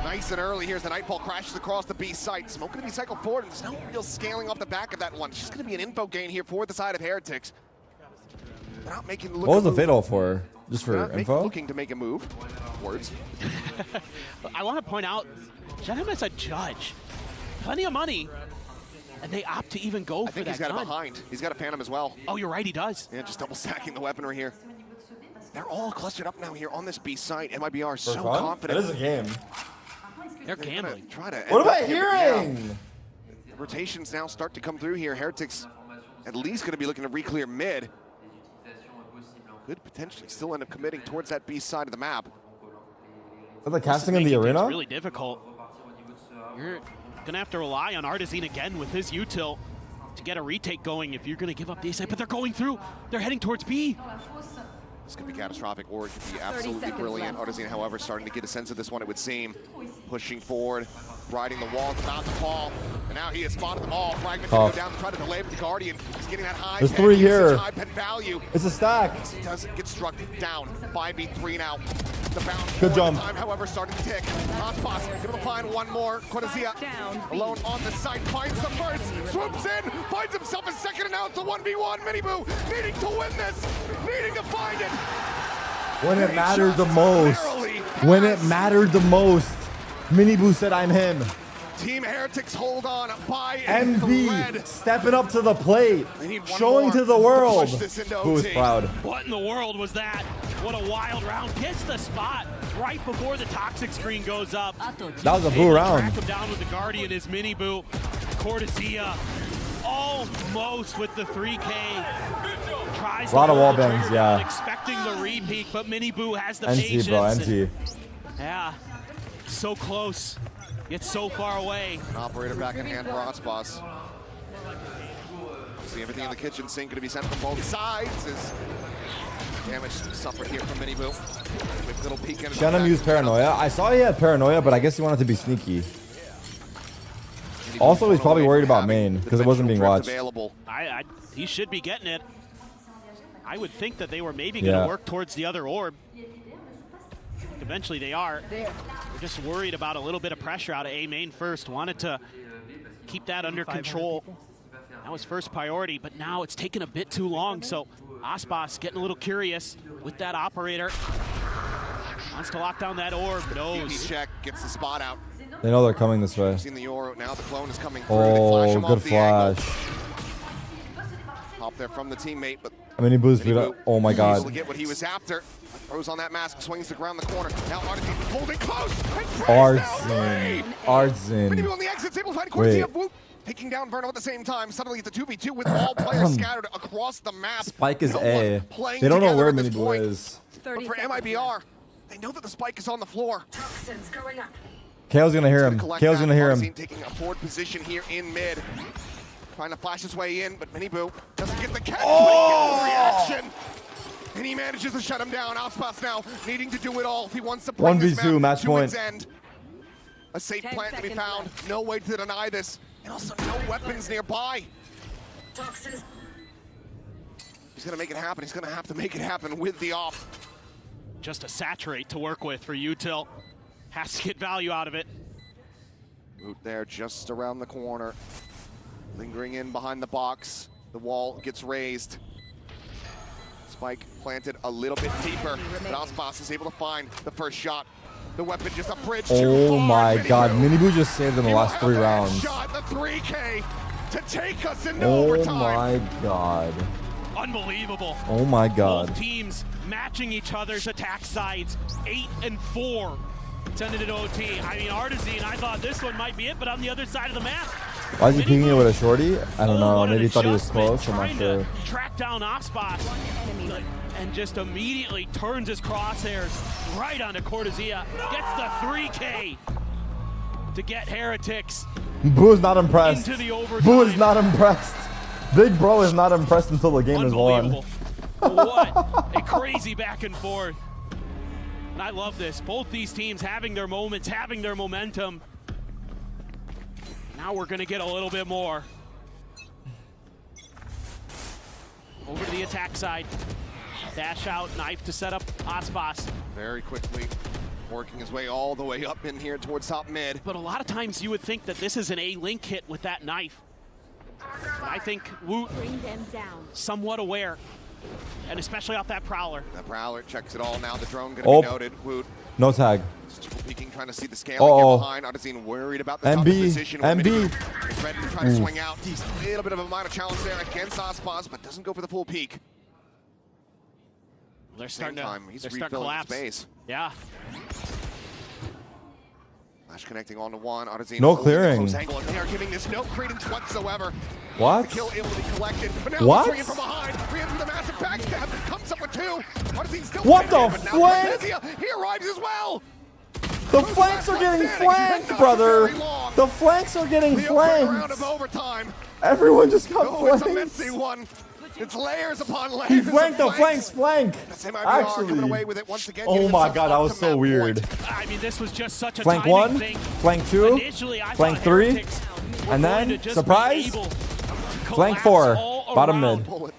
nice and early. Here's the Nightfall, crashes across the B site. Smoke going to be cycled forward, and there's no real scaling off the back of that one. It's just going to be an info gain here for the side of Heretics. They're not making What was the fatal for? Just for They're not info? looking to make a move. Words. I want to point out, Jenham is a judge. Plenty of money. And they opt to even go I for think that he's got gun. it behind. He's got a Phantom as well. Oh, you're right, he does. Yeah, just double stacking the weaponry here. They're all clustered up now here on this B site. MIBR so fun? confident. It is a game. They're gambling. Try to What am I end up hearing? yeah. Rotations now start to come through here. Heretics at least going to be looking to re-clear mid. Could potentially still end up committing towards that B side of the map. Is that the casting in the arena? It's really difficult. You're gonna have to rely on Artesian again with his util to get a retake going if you're gonna give up the A side, but they're going through. They're heading towards B. This could be catastrophic, or it could be absolutely brilliant. Artesian, however, starting to get a sense of this one, it would seem. Pushing forward, riding the wall, about to fall. And now he has spotted them all. Fragment to go down to try to delay with the Guardian. He's getting that high. There's pen, three usage, here. High pen value. It's a stack. He doesn't get struck down. 5v3 now. The bounce Good for jump. the time, however, starting to tick. Ospas able to find one more. Cortezia alone on the side, finds the first, swoops in, finds himself a second, and now it's a 1v1. Mini Boo needing to win this, needing to find it. When it mattered the most. When it mattered the most. Mini-Boo said, I'm him. Team Heretics hold on by a MB thread. stepping up to the plate. They need one Showing more to the to world. push this into Who was OT. proud. What in the world was that? What a wild round. Gets the spot right before the toxic screen goes up. That was a Boo round. Track him down with the Guardian is Mini Boo. Cortezia almost with the 3K. Tries A lot of to wall hold the bangs, trigger, yeah. Expecting the repeat, but Mini Boo has the NT, patience. bro, NT. Yeah, so close, yet so far away. An operator back in hand for Ospas. See everything in the kitchen sink going to be sent from both sides. Is damage suffered here from Mini Boo. With little peek in. Shannon used Paranoia. I saw he had Paranoia, but I guess he wanted to be sneaky. Also, he's probably worried about main because it wasn't being watched. He should be getting it. I would think that they were maybe going to work towards the other orb. Eventually they are. They're just worried about a little bit of pressure out of A main first. Wanted to keep that under control. That was first priority, but now it's taken a bit too long. So Ospas getting a little curious with that operator. Wants to lock down that orb. Knows. Check, gets the spot out. They know they're coming this way. Seen the Euro, now the clone is coming through. Oh, good flash. Hop there from the teammate, but I mean, he boosts. Oh my able god. to get what he was after. Throws on that mask, swings the ground the corner. Now Artisan holding close. Artsin. Mini Boo on the exit, able to find Corsia. Whoop. Taking down Verno at the same time. Suddenly it's a 2v2 with all players scattered across the map. Spike is No A. one They don't know where together at Mini this Boo point. is. But for MIBR, they know that the spike is on the floor. Kale's gonna hear him. Kale's gonna hear him. Taking a forward position here in mid. Trying to flash his way in, but Mini Boo doesn't get the catch. Oh! Reaction. And he manages to shut him down. Ospas now needing to do it all if he wants to bring this 1v2 map match to point. its end. A safe plant to be found. No way to deny this. And also no weapons nearby. He's gonna make it happen. He's gonna have to make it happen with the off. Just a saturate to work with for Util. Has to get value out of it. Root there just around the corner. Lingering in behind the box. The wall gets raised. Spike planted a little bit deeper, but Ospas is able to find the first shot. The weapon just a bridge too Oh far. my god. Mini Boo just saved in the last 3 rounds. Shot the 3K to take us into Oh overtime. my god. Unbelievable. Oh my god. Both teams matching each other's attack sides. 8 and 4. Sending it to OT. I mean, Artisan, I thought this one might be it, but on the other side of the map. Why is he peeking it with a shorty? I don't know. What an Maybe he thought he was adjustment, close. I'm not trying sure. to track down Ospas and just immediately turns his crosshairs right onto Cortezia. Gets the 3K to get Heretics. Boo is not impressed. Into the overtime. Boo is not impressed. Big bro is not impressed until the game is won. What a crazy back and forth. And I love this. Both these teams having their moments, having their momentum. Now we're going to get a little bit more. Over to the attack side. Dash out, knife to set up Ospas. Very quickly working his way all the way up in here towards top mid. But a lot of times you would think that this is an A-Link hit with that knife. But I think Woot somewhat aware. And especially off that Prowler. That Prowler checks it all now. The drone going to be noted. Woot. No tag. Peeking, trying to see the scaling here behind. Artisan worried about the top position. MB. He's ready to try to swing out. He's a little bit of a minor challenge there against Ospas, but doesn't go for the full peak. They're starting to He's starting to refilling collapse. space. Yeah. Flash connecting onto one. Artisan No clearing. close angle, and they are giving this no credence whatsoever. What? The kill able to be collected, but now What? swinging from behind. Ryan with a massive backstab. Comes up with 2. Artisan still What the but now flank? Cortezia, he arrives as well. The flanks are getting flanked, brother. The flanks are getting Round of flanked. overtime. Everyone just got It's a flanked. messy one. It's layers upon layers. He flanked of the flanks flank. MIBR coming away with it once again. Oh my god, that was so weird. I mean, this was just such a Flank timing 1, thing. flank 2, Initially, I flank thought 3, Heretics were and going to then, just surprise, be able to flank collapse 4, all bottom around. mid.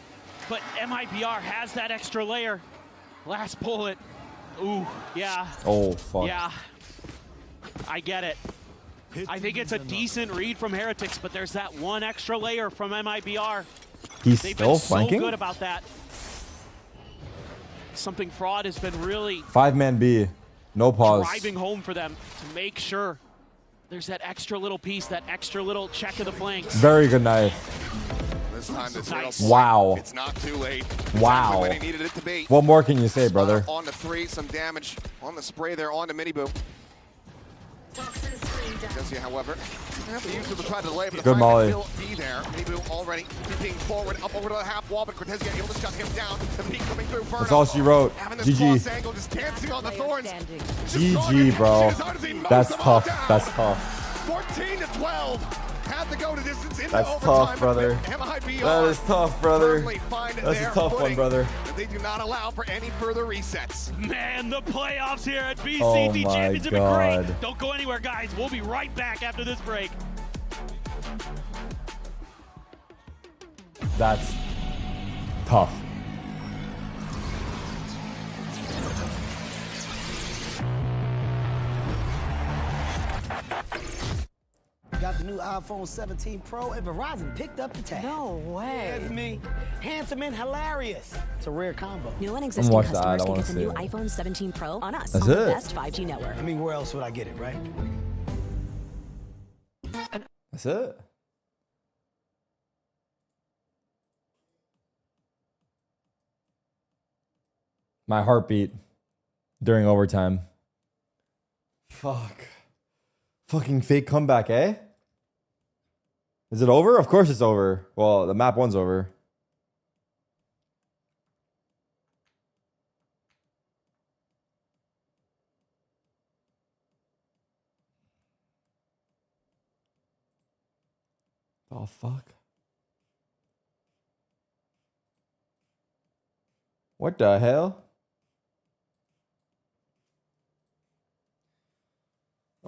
But MIBR has that extra layer. Last bullet. Ooh, yeah. Oh, fuck. Yeah. I get it. I think it's a decent read from Heretics, but there's that one extra layer from MIBR. He's They've still been flanking? so good about that. Something Fraud has been really 5-man B. No pause. driving home for them to make sure there's that extra little piece, that extra little check of the flanks. Very good knife. This time this Nice. Wow. It's not too late. Wow. Exactly when he needed it to be. What more can you say, brother? On the 3, some damage on the spray there on the Mini Boo. Decisive, however, the user will try to delay, but the Good frag molly. will be there. Mini Boo already creeping forward, up over to the half wall, but Cortezia able to shut him down. The peak coming through. That's all she wrote. Having this cross GG. angle, just dancing on the thorns. GG, bro. That's tough. That's tough. 14 to 12. Had to go to distance into That's overtime. tough, brother. MIBR That is tough, brother. firmly find That's a their tough one, footing, brother. but they do not allow for any further resets. Man, the playoffs here at BCT Oh my Championship are great. God. Don't go anywhere, guys. We'll be right back after this break. That's tough. Got the new iPhone 17 Pro, and Verizon picked up the tab. No way. That's me. Handsome and hilarious. It's a rare combo. New and existing watch that. I customers can wanna get the see new it. iPhone 17 Pro on us. That's on it. the best 5G network. I mean, where else would I get it, right? That's it. My heartbeat during overtime. Fuck. Fucking fake comeback, eh? Is it over? Of course it's over. Well, the map one's over. Oh, fuck. What the hell?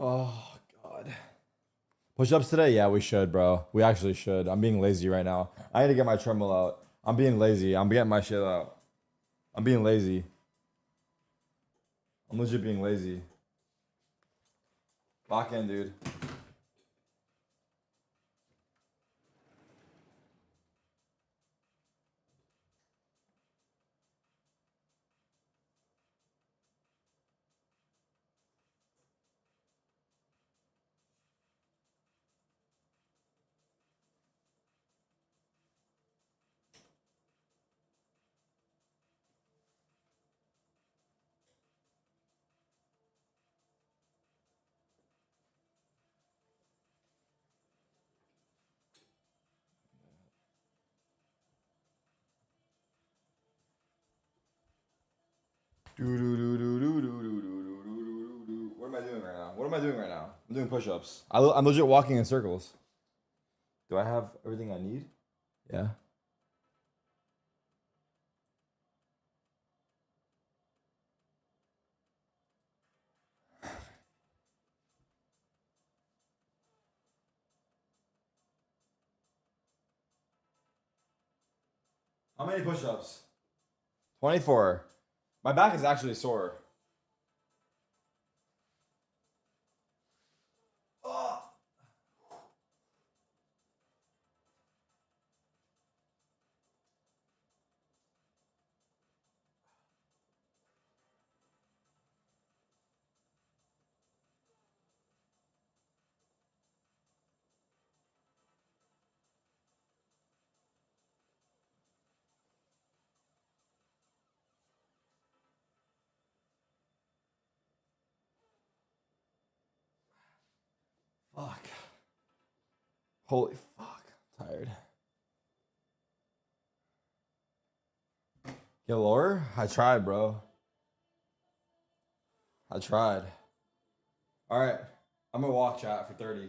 Oh, God. Push-ups today? Yeah, we should, bro. We actually should. I'm being lazy right now. I need to get my treadmill out. I'm being lazy. I'm getting my shit out. I'm being lazy. I'm legit being lazy. Lock in, dude. What am I doing right now? What am I doing right now? I'm doing push-ups. I'm legit walking in circles. Do I have everything I need? Yeah. How many push-ups? 24. My back is actually sore. Oh. Fuck. Holy fuck. I'm tired. Get lower? I tried, bro. I tried. All right. I'm gonna walk chat for 30.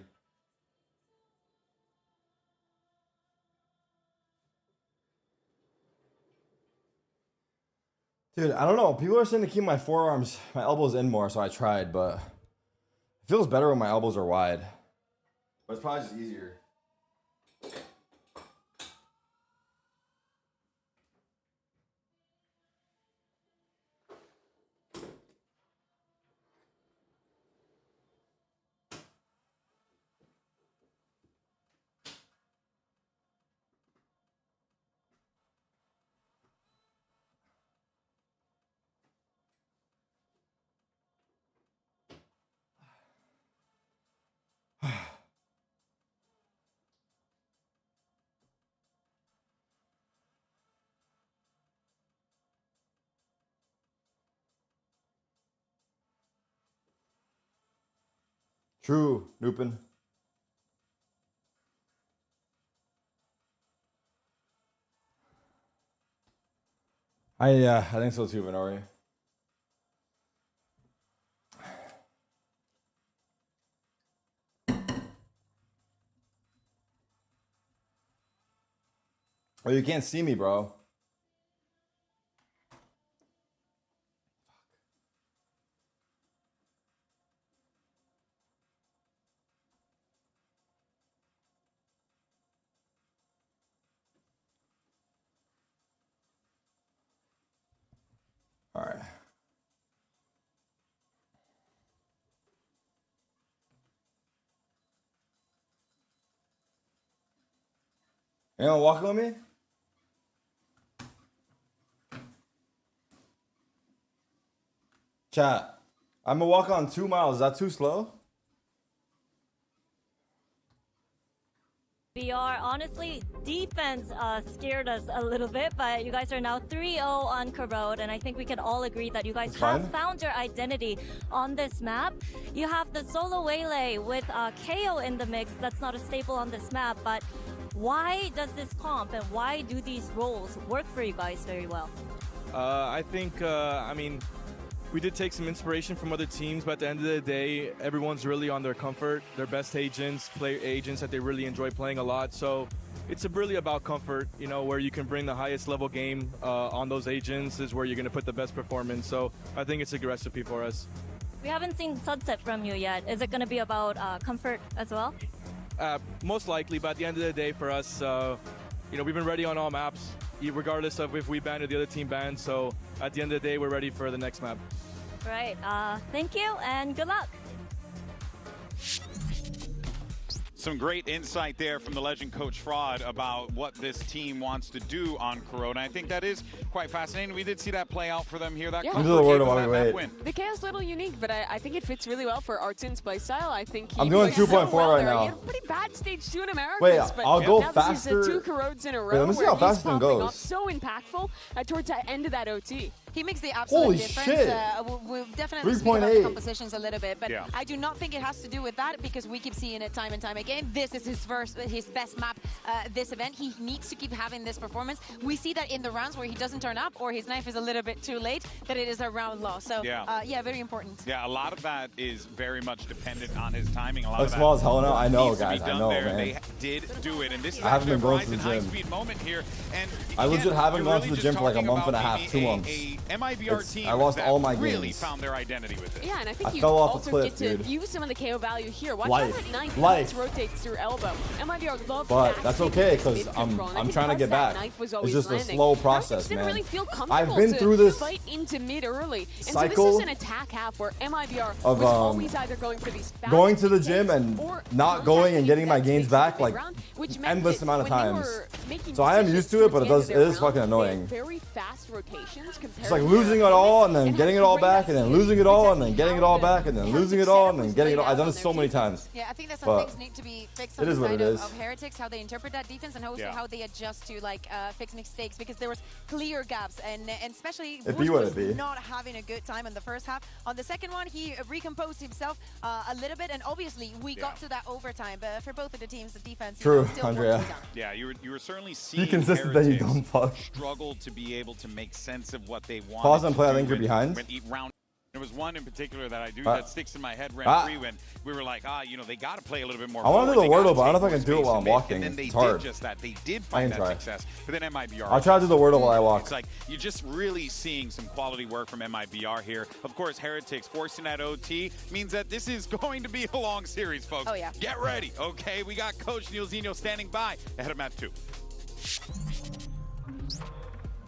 Dude, I don't know. People are saying to keep my forearms, my elbows in more, so I tried, but it feels better when my elbows are wide. But it's probably just easier. True, Nupin. I think so too, Venori. Oh, you can't see me, bro. All right. Anyone walking with me? Chat. I'm gonna walk on 2 miles. Is that too slow? VR, honestly, defense scared us a little bit, but you guys are now 3-0 on Corrode, and I think we can all agree that you guys have found your identity on this map. You have the solo Waylay with KO in the mix. That's not a staple on this map, but why does this comp and why do these roles work for you guys very well? I think, I mean, we did take some inspiration from other teams, but at the end of the day, everyone's really on their comfort, their best agents, play agents that they really enjoy playing a lot. So it's really about comfort, you know, where you can bring the highest level game on those agents is where you're going to put the best performance. So I think it's a good recipe for us. We haven't seen Sunset from you yet. Is it going to be about comfort as well? Most likely, but at the end of the day, for us, you know, we've been ready on all maps, regardless of if we ban or the other team bans. So at the end of the day, we're ready for the next map. Right. Thank you and good luck. Some great insight there from the legend coach Fraud about what this team wants to do on Corona. I think that is quite fascinating. We did see that play out for them here. That win. The chaos a little unique, but I think it fits really well for Artsin's playstyle. I think I'm doing 2.4 right now. He had a pretty bad stage 2 in Americas. Wait, but I'll go now faster. This is 2 Corrodes in a row. Wait, let me see how fast it goes. So impactful towards the end of that OT. He makes the absolute Holy difference. shit. We'll definitely speak about the 3.8. compositions a little bit, but I do not think it has to do with that because we keep seeing it time and time again. This is his best map this event. He needs to keep having this performance. We see that in the rounds where he doesn't turn up or his knife is a little bit too late, that it is a round loss. So yeah, very important. Yeah, a lot of that is very much dependent on his timing. A lot Looks of small that as hell now. I know, needs to be guys. I done know, there. man. They did do it, and this is I haven't been going to the high gym. speed moment here. And I legit haven't gone to really the gym for like a month and a half, 2 months. MIBR team I lost that all my really games. found their identity with it. Yeah, and I think you fell off a also cliff, get to dude. use some of the KO value here. Watch Life. how that knife Life. rotates through elbow. MIBR loves But back that's kick okay with because mid control, and I I'm think trying to because get that back. knife was It's always just a landing, slow Heretics process, didn't man. really feel I've comfortable been to through this fight into mid early. And so cycle this is an attack half where MIBR of, was always either going for these fast going to the gym takes and or not going and getting my contact gains takes back in the like round, which meant endless that amount of when they times. were making So I am used to it, but decisions it towards is the end fucking of their round, annoying. they had very fast rotations compared It's like to losing it their all and opponents, then getting it all back and then losing it all and then getting it all back and then losing it all and then getting it all. I've done it so many times. Yeah, I think that some But things need to be fixed it on the is what side it is. of Heretics, how they interpret that defense and also how they adjust to like fix mistakes because there was clear gaps and especially It be Bush what was it be. not having a good time in the first half. On the second one, he recomposed himself a little bit and obviously we got to that overtime. But for both of the teams, the defense True, still Andrea. won't be done. Yeah, you were certainly seeing consistent that you Heretics don't fuck. struggle to be able to make sense of what they want. Pause and play, I think you're behind. There was one in particular that I do Ah. that sticks in my head rent free when we were like, you know, they got to play a little bit more. I want to do forward. the They gotta Wordle, but I don't know take if I can more do it while space I'm to make, walking. And then they It's hard. did just that. They did I find can that try. success. But then MIBR. I'll try to do the Wordle while I walk. It's like you're just really seeing some quality work from MIBR here. Of course, Heretics forcing that OT means that this is going to be a long series, folks. Oh, yeah. Get ready, okay? We got Coach Neilzinho standing by ahead of map 2.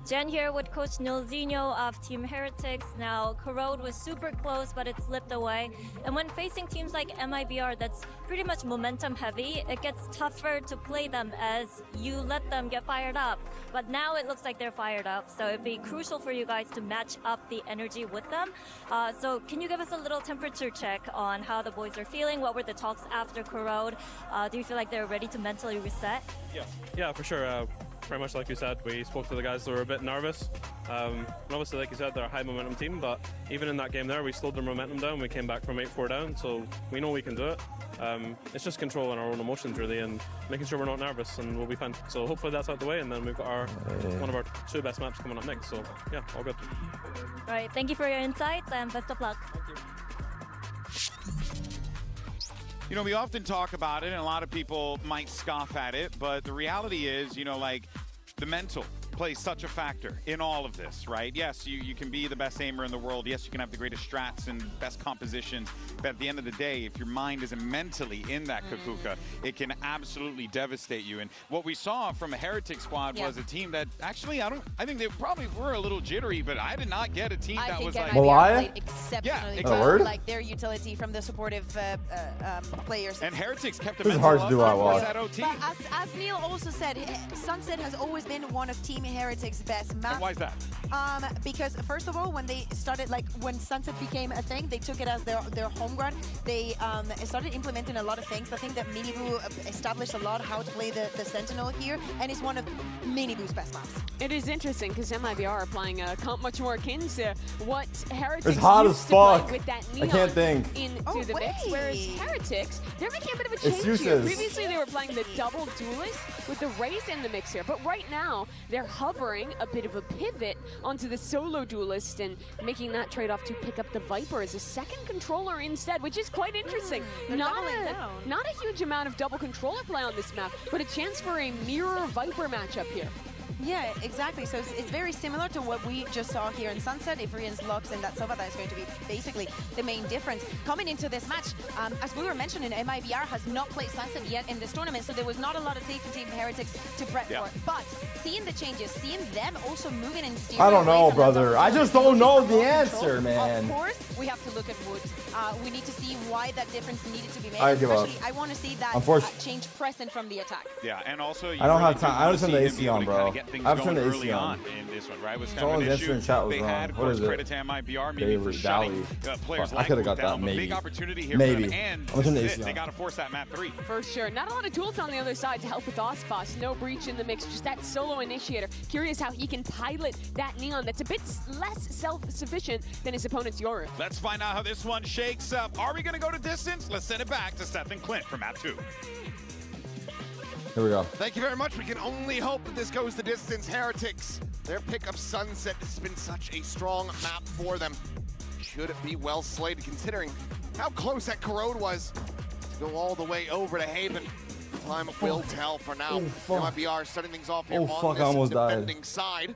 Jen here with Coach Neilzinho of Team Heretics. Now, Corrode was super close, but it slipped away. And when facing teams like MIBR that's pretty much momentum heavy, it gets tougher to play them as you let them get fired up. But now it looks like they're fired up, so it'd be crucial for you guys to match up the energy with them. So can you give us a little temperature check on how the boys are feeling? What were the talks after Corrode? Do you feel like they're ready to mentally reset? Yeah, for sure. Pretty much like you said, we spoke to the guys that were a bit nervous. And obviously, like you said, they're a high momentum team, but even in that game there, we slowed their momentum down. We came back from 8-4 down, so we know we can do it. It's just controlling our own emotions, really, and making sure we're not nervous, and we'll be fine. So hopefully that's out the way, and then we've got one of our 2 best maps coming up next. So yeah, all good. All right, thank you for your insights, and best of luck. You know, we often talk about it, and a lot of people might scoff at it, but the reality is, you know, like, the mental plays such a factor in all of this, right? Yes, you can be the best aimer in the world. Yes, you can have the greatest strats and best compositions. But at the end of the day, if your mind isn't mentally in that Kakuka, it can absolutely devastate you. And what we saw from a Heretic squad was a team that actually, I think they probably were a little jittery, but I did not get a team that was like... played exceptionally well. Word? Like their utility from the supportive players. And Heretics kept them This is hard to do out well. But as Neil also said, Sunset has always been one of Team Heretic's best maps. And why is that? Because first of all, when they started, like when Sunset became a thing, they took it as their home ground. They started implementing a lot of things. I think that Miniboo established a lot how to play the Sentinel here, and it's one of Miniboo's best maps. It is interesting because MIBR are playing much more akin to what Heretics It's hot used as to play fuck. with that I neon can't think. into the mix, whereas Heretics, they're making a bit of a It's change here. useless. Previously, they were playing the double duelist with the Raze in the mix here, but right now, they're hovering a bit of a pivot onto the solo duelist and making that trade-off to pick up the Viper as a second controller instead, which is quite interesting. Not a huge amount of double controller play on this map, but a chance for a mirror Viper matchup here. Yeah, exactly. So it's very similar to what we just saw here in Sunset. If Rian's locks in that Sova, that is going to be basically the main difference. Coming into this match, as we were mentioning, MIBR has not played Sunset yet in this tournament, so there was not a lot of tape for Team Heretics to prep for. But seeing the changes, seeing them also moving and steering. I don't know, brother. I just don't know the answer, man. Of course, we have to look at Woods. We need to see why that difference needed to be made. I give up. I want to see that change present from the attack. Yeah, and also I don't have time. I just turned the AC on, bro. I've turned the AC early on. in this one, right? Was kind Someone's of an issue. chat was They wrong. had, of What course, is it? credit to MIBR maybe for shutting players I like could have got down. that, A maybe. big opportunity here Maybe. for them, and I'm turning the this AC is it. They on. got to force that map 3. For sure. Not a lot of tools on the other side to help with Ospas. No breach in the mix, just that solo initiator. Curious how he can pilot that neon that's a bit less self-sufficient than his opponent's Yoru. Let's find out how this one shakes up. Are we going to go to distance? Let's send it back to Seth and Clint for map 2. Here we go. Thank you very much. We can only hope that this goes the distance. Heretics, their pick of Sunset has been such a strong map for them. Should it be well slated considering how close that Corrode was to go all the way over to Haven? Time will tell for now. MIBR starting things off here on this defending side.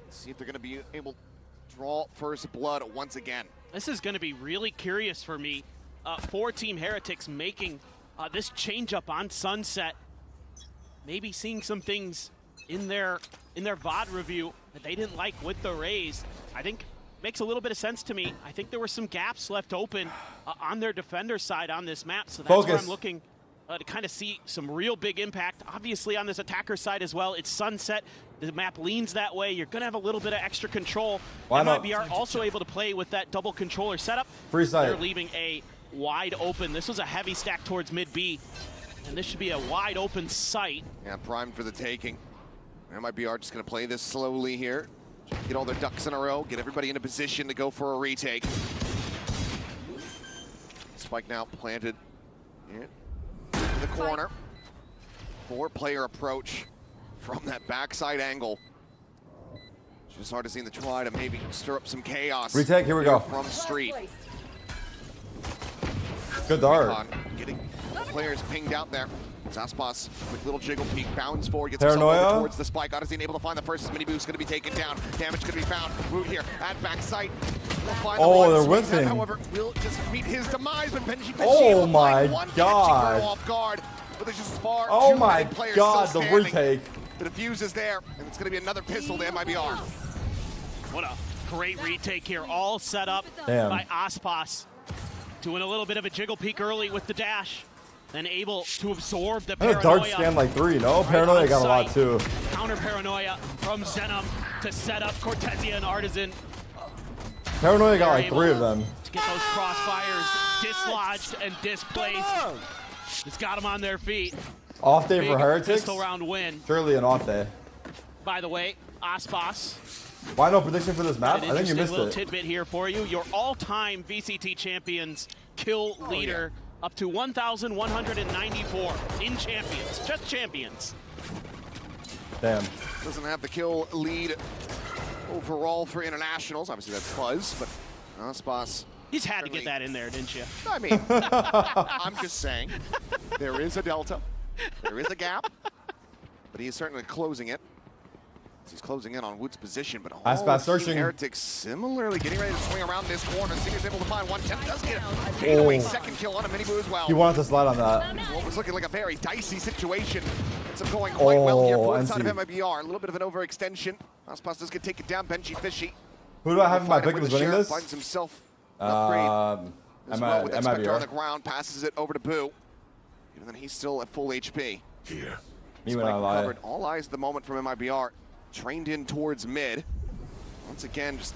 Let's see if they're going to be able to draw first blood once again. This is going to be really curious for me. For Team Heretics making this change up on Sunset. Maybe seeing some things in their VOD review that they didn't like with the Raze. I think makes a little bit of sense to me. I think there were some gaps left open on their defender side on this map, so that's where I'm looking to kind of see some real big impact. Obviously on this attacker side as well, it's Sunset. The map leans that way. You're going to have a little bit of extra control. MIBR also able to play with that double controller setup. Free side. They're leaving a wide open. This was a heavy stack towards mid B. And this should be a wide open site. Yeah, primed for the taking. MIBR just going to play this slowly here. Get all their ducks in a row, get everybody in a position to go for a retake. Spike now planted in the corner. 4-player approach from that backside angle. Just hard to see the try to maybe stir up some chaos. Retake, here we go. From Street. Good dart. Getting players pinged out there. Zaspas, quick little jiggle peek, bounds forward, gets Paranoia himself over towards the spike. Odyssey able to find the first. Miniboo's going to be taken down. Damage going to be found. Root here at backside. Oh, they're whiffing. However, will just meet his demise, but Benji Oh my god. Off guard, but there's just far Oh my god, the retake. The defuse is there, and it's going to be another pistol to MIBR. What a great retake here, all set up by Ospas. Doing a little bit of a jiggle peek early with the dash. Then able to absorb the Paranoia. Dart stand like 3, no? Paranoia got a lot too. Counter Paranoia from Zenom to set up Cortesia and Artisan. Paranoia got like 3 of them. To get those crossfires dislodged and displaced. It's got them on their feet. Off day Big for Heretics? pistol round win. Surely an off day. By the way, Ospas. Why no prediction for this map? An I think you missed little it. tidbit here for you. Your all-time VCT champions kill leader up to 1,194 in champions. Just champions. Damn. Doesn't have the kill lead overall for internationals. Obviously that's Fuzz, but Ospas. He's had to get that in there, didn't you? I mean, I'm just saying, there is a delta, there is a gap, but he is certainly closing it. He's closing in on Woot's position, but Ice Path searching. Heretics similarly getting ready to swing around this corner. Singer's able to find one. Temp does get a fadeaway second kill on a Miniboo as well. He wanted to slide on that. What was looking like a very dicey situation. Ends up going quite well here for the side of MIBR. A little bit of an overextension. Aspas does get taken down. Benji Fishy. Who do I have in my pick who's winning this? Finds himself an upgrade as well with that Spectre on the ground. Passes it over to Boo. Even then, he's still at full HP. Here. Me when I lie. Covered. All eyes at the moment from MIBR. Trained in towards mid. Once again, just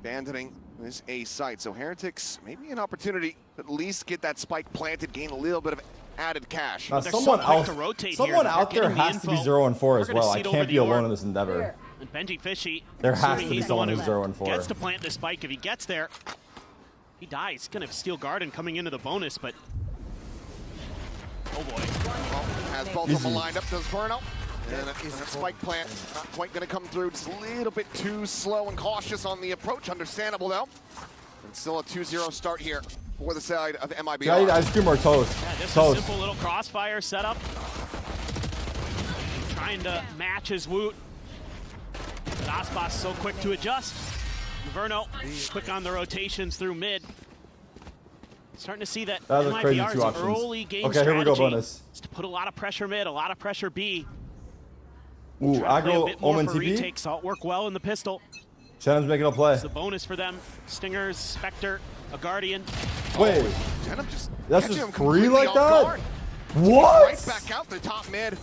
abandoning this A site. So Heretics, maybe an opportunity to at least get that spike planted, gain a little bit of added cash. Now, someone out there has to be 0-4 as well. I can't be alone in this endeavor. And Benji Fishy, there has to be someone who's 0-4. Gets to plant the spike. If he gets there, he dies. Gonna have Steel Garden coming into the bonus, but oh boy. Well, has both of them lined up, does Verno. And that spike plant not quite going to come through. Just a little bit too slow and cautious on the approach. Understandable, though. And still a 2-0 start here for the side of MIBR. Yeah, ice cream or toast? Yeah, just toast. A simple little crossfire setup. Trying to match his Woot. But Aspas so quick to adjust. Verno, quick on the rotations through mid. Starting to see that MIBR's early game strategy here we go, bonus. Is to put a lot of pressure mid, a lot of pressure B. Ooh, aggro Omen TP. Retakes, so it work well in the pistol. Shannon's making a play. It's the bonus for them. Stingers, Spectre, a Guardian. Wait, that's just free like that? Guard. What? Right back out the top mid.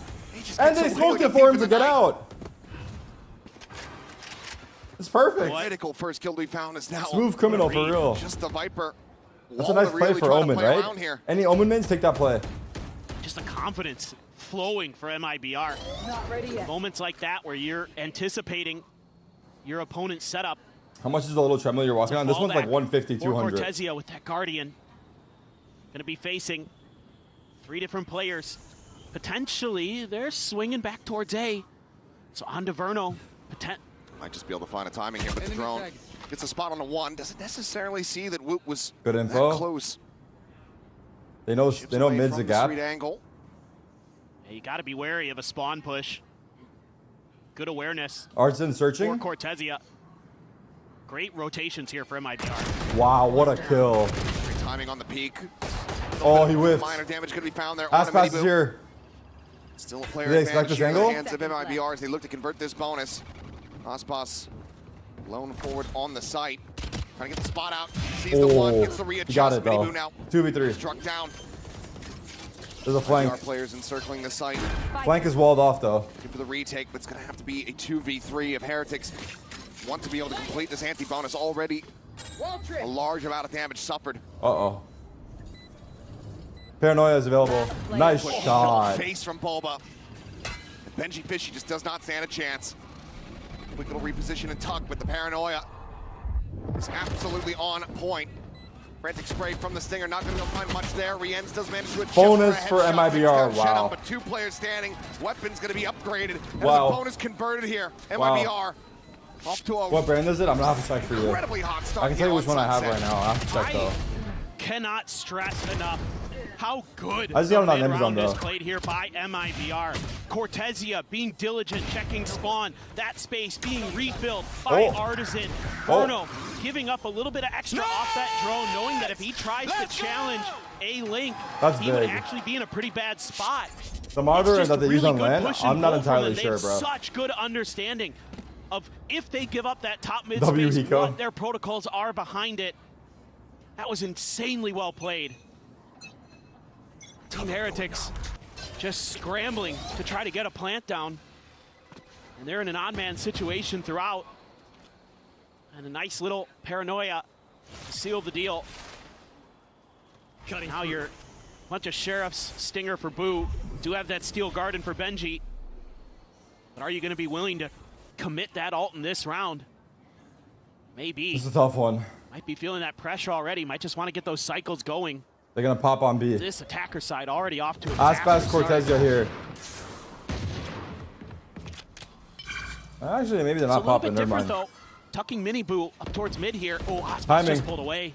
And they smoked it for him to get out. It's perfect. Critical first kill we found is now smooth criminal for real. Just the Viper. That's a nice play for Omen, right? Any Omen mains take that play. Just the confidence flowing for MIBR. Not ready yet. Moments like that where you're anticipating your opponent's setup. How much is the little treadmill you're walking on? This one's like 150, 200. Cortezia with that Guardian. Gonna be facing 3 different players. Potentially, they're swinging back towards A. So on to Verno. Might just be able to find a timing here, but the drone gets a spot on the 1. Doesn't necessarily see that Woot was good info. That close. They know mid's a gap. Angle. Yeah, you got to be wary of a spawn push. Good awareness. Artson searching. For Cortezia. Great rotations here for MIBR. Wow, what a kill. Great timing on the peak. Oh, he whiffed. Minor damage going to be found there. Aspas is here. Still a player Do they expect this angle? in the hands of MIBR as they look to convert this bonus. Aspas blown forward on the site. Trying to get the spot out. Sees the one, gets the readjust. Got it, though. Now 2v3. Struck down. There's a flank. MIBR players encircling the site. Flank is walled off, though. Good for the retake, but it's going to have to be a 2v3 if Heretics want to be able to complete this anti-bonus. Already a large amount of damage suffered. Uh-oh. Paranoia is available. Nice shot. Face from Bulba. Benji Fishy just does not stand a chance. Quick little reposition and tuck, but the Paranoia is absolutely on point. Frantic spray from the Stinger, not going to find much there. Rienz does manage to adjust bonus for MIBR, wow. But 2 players standing. Weapon's going to be upgraded. Wow. As a bonus converted here. MIBR off to a what brand is it? I'm going to have to check for you. Incredibly hot start. I can tell you which one I have right now. I have to check, though. Cannot stress enough how good I just got it on the Amazon, round is though. played here by MIBR. Cortezia being diligent, checking spawn. That space being refilled by Artisan. Verno giving up a little bit of extra off that drone, knowing that if he tries to challenge a Link, he would actually be in a pretty bad spot. The monitor that they use on LAN, I'm not entirely sure, bro. Such good understanding of if they give up that top mid W space, Hiko. what their protocols are behind it. That was insanely well played. Team Heretics just scrambling to try to get a plant down. And they're in an odd man situation throughout. And a nice little Paranoia to seal the deal. Now you're a bunch of Sheriffs, Stinger for Boo. Do have that Steel Garden for Benji. But are you going to be willing to commit that ult in this round? Maybe. This is a tough one. Might be feeling that pressure already. Might just want to get those cycles going. They're going to pop on B. This attacker side already off to a Aspas Cortezia here. Actually, maybe they're not popping. Never mind. Though. Tucking Mini Boo up towards mid here. Oh, Aspas just pulled away.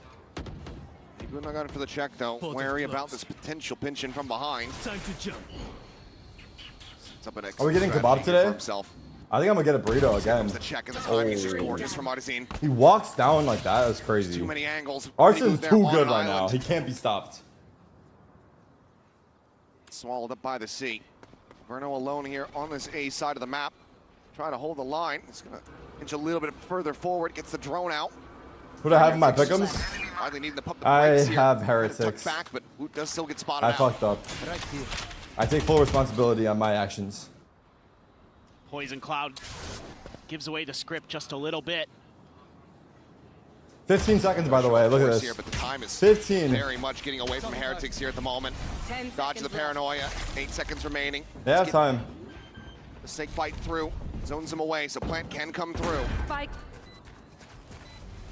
Boo not got it for the check, though. Wary about this potential pinch in from behind. Time to jump. It's up an Are we getting kebab today? I think I'm gonna get a burrito again. The check in the time is just gorgeous from Artizine. He walks down like that. That's crazy. Too many angles. Artizine's too good right now. He can't be stopped. Swallowed up by the C. Verno alone here on this A side of the map. Trying to hold the line. It's gonna inch a little bit further forward. Gets the drone out. Who do I have in my pick'ems? I have Heretics. Back, but Woot does still get spotted I out. fucked up. I take full responsibility on my actions. Poison Cloud gives away the script just a little bit. 15 seconds, by the way. Look at this. Here, but the time is 15. very much getting away from Heretics here at the moment. Dodge the paranoia. 8 seconds remaining. They have time. The snake bite through. Zones him away, so Plant can come through. Spike.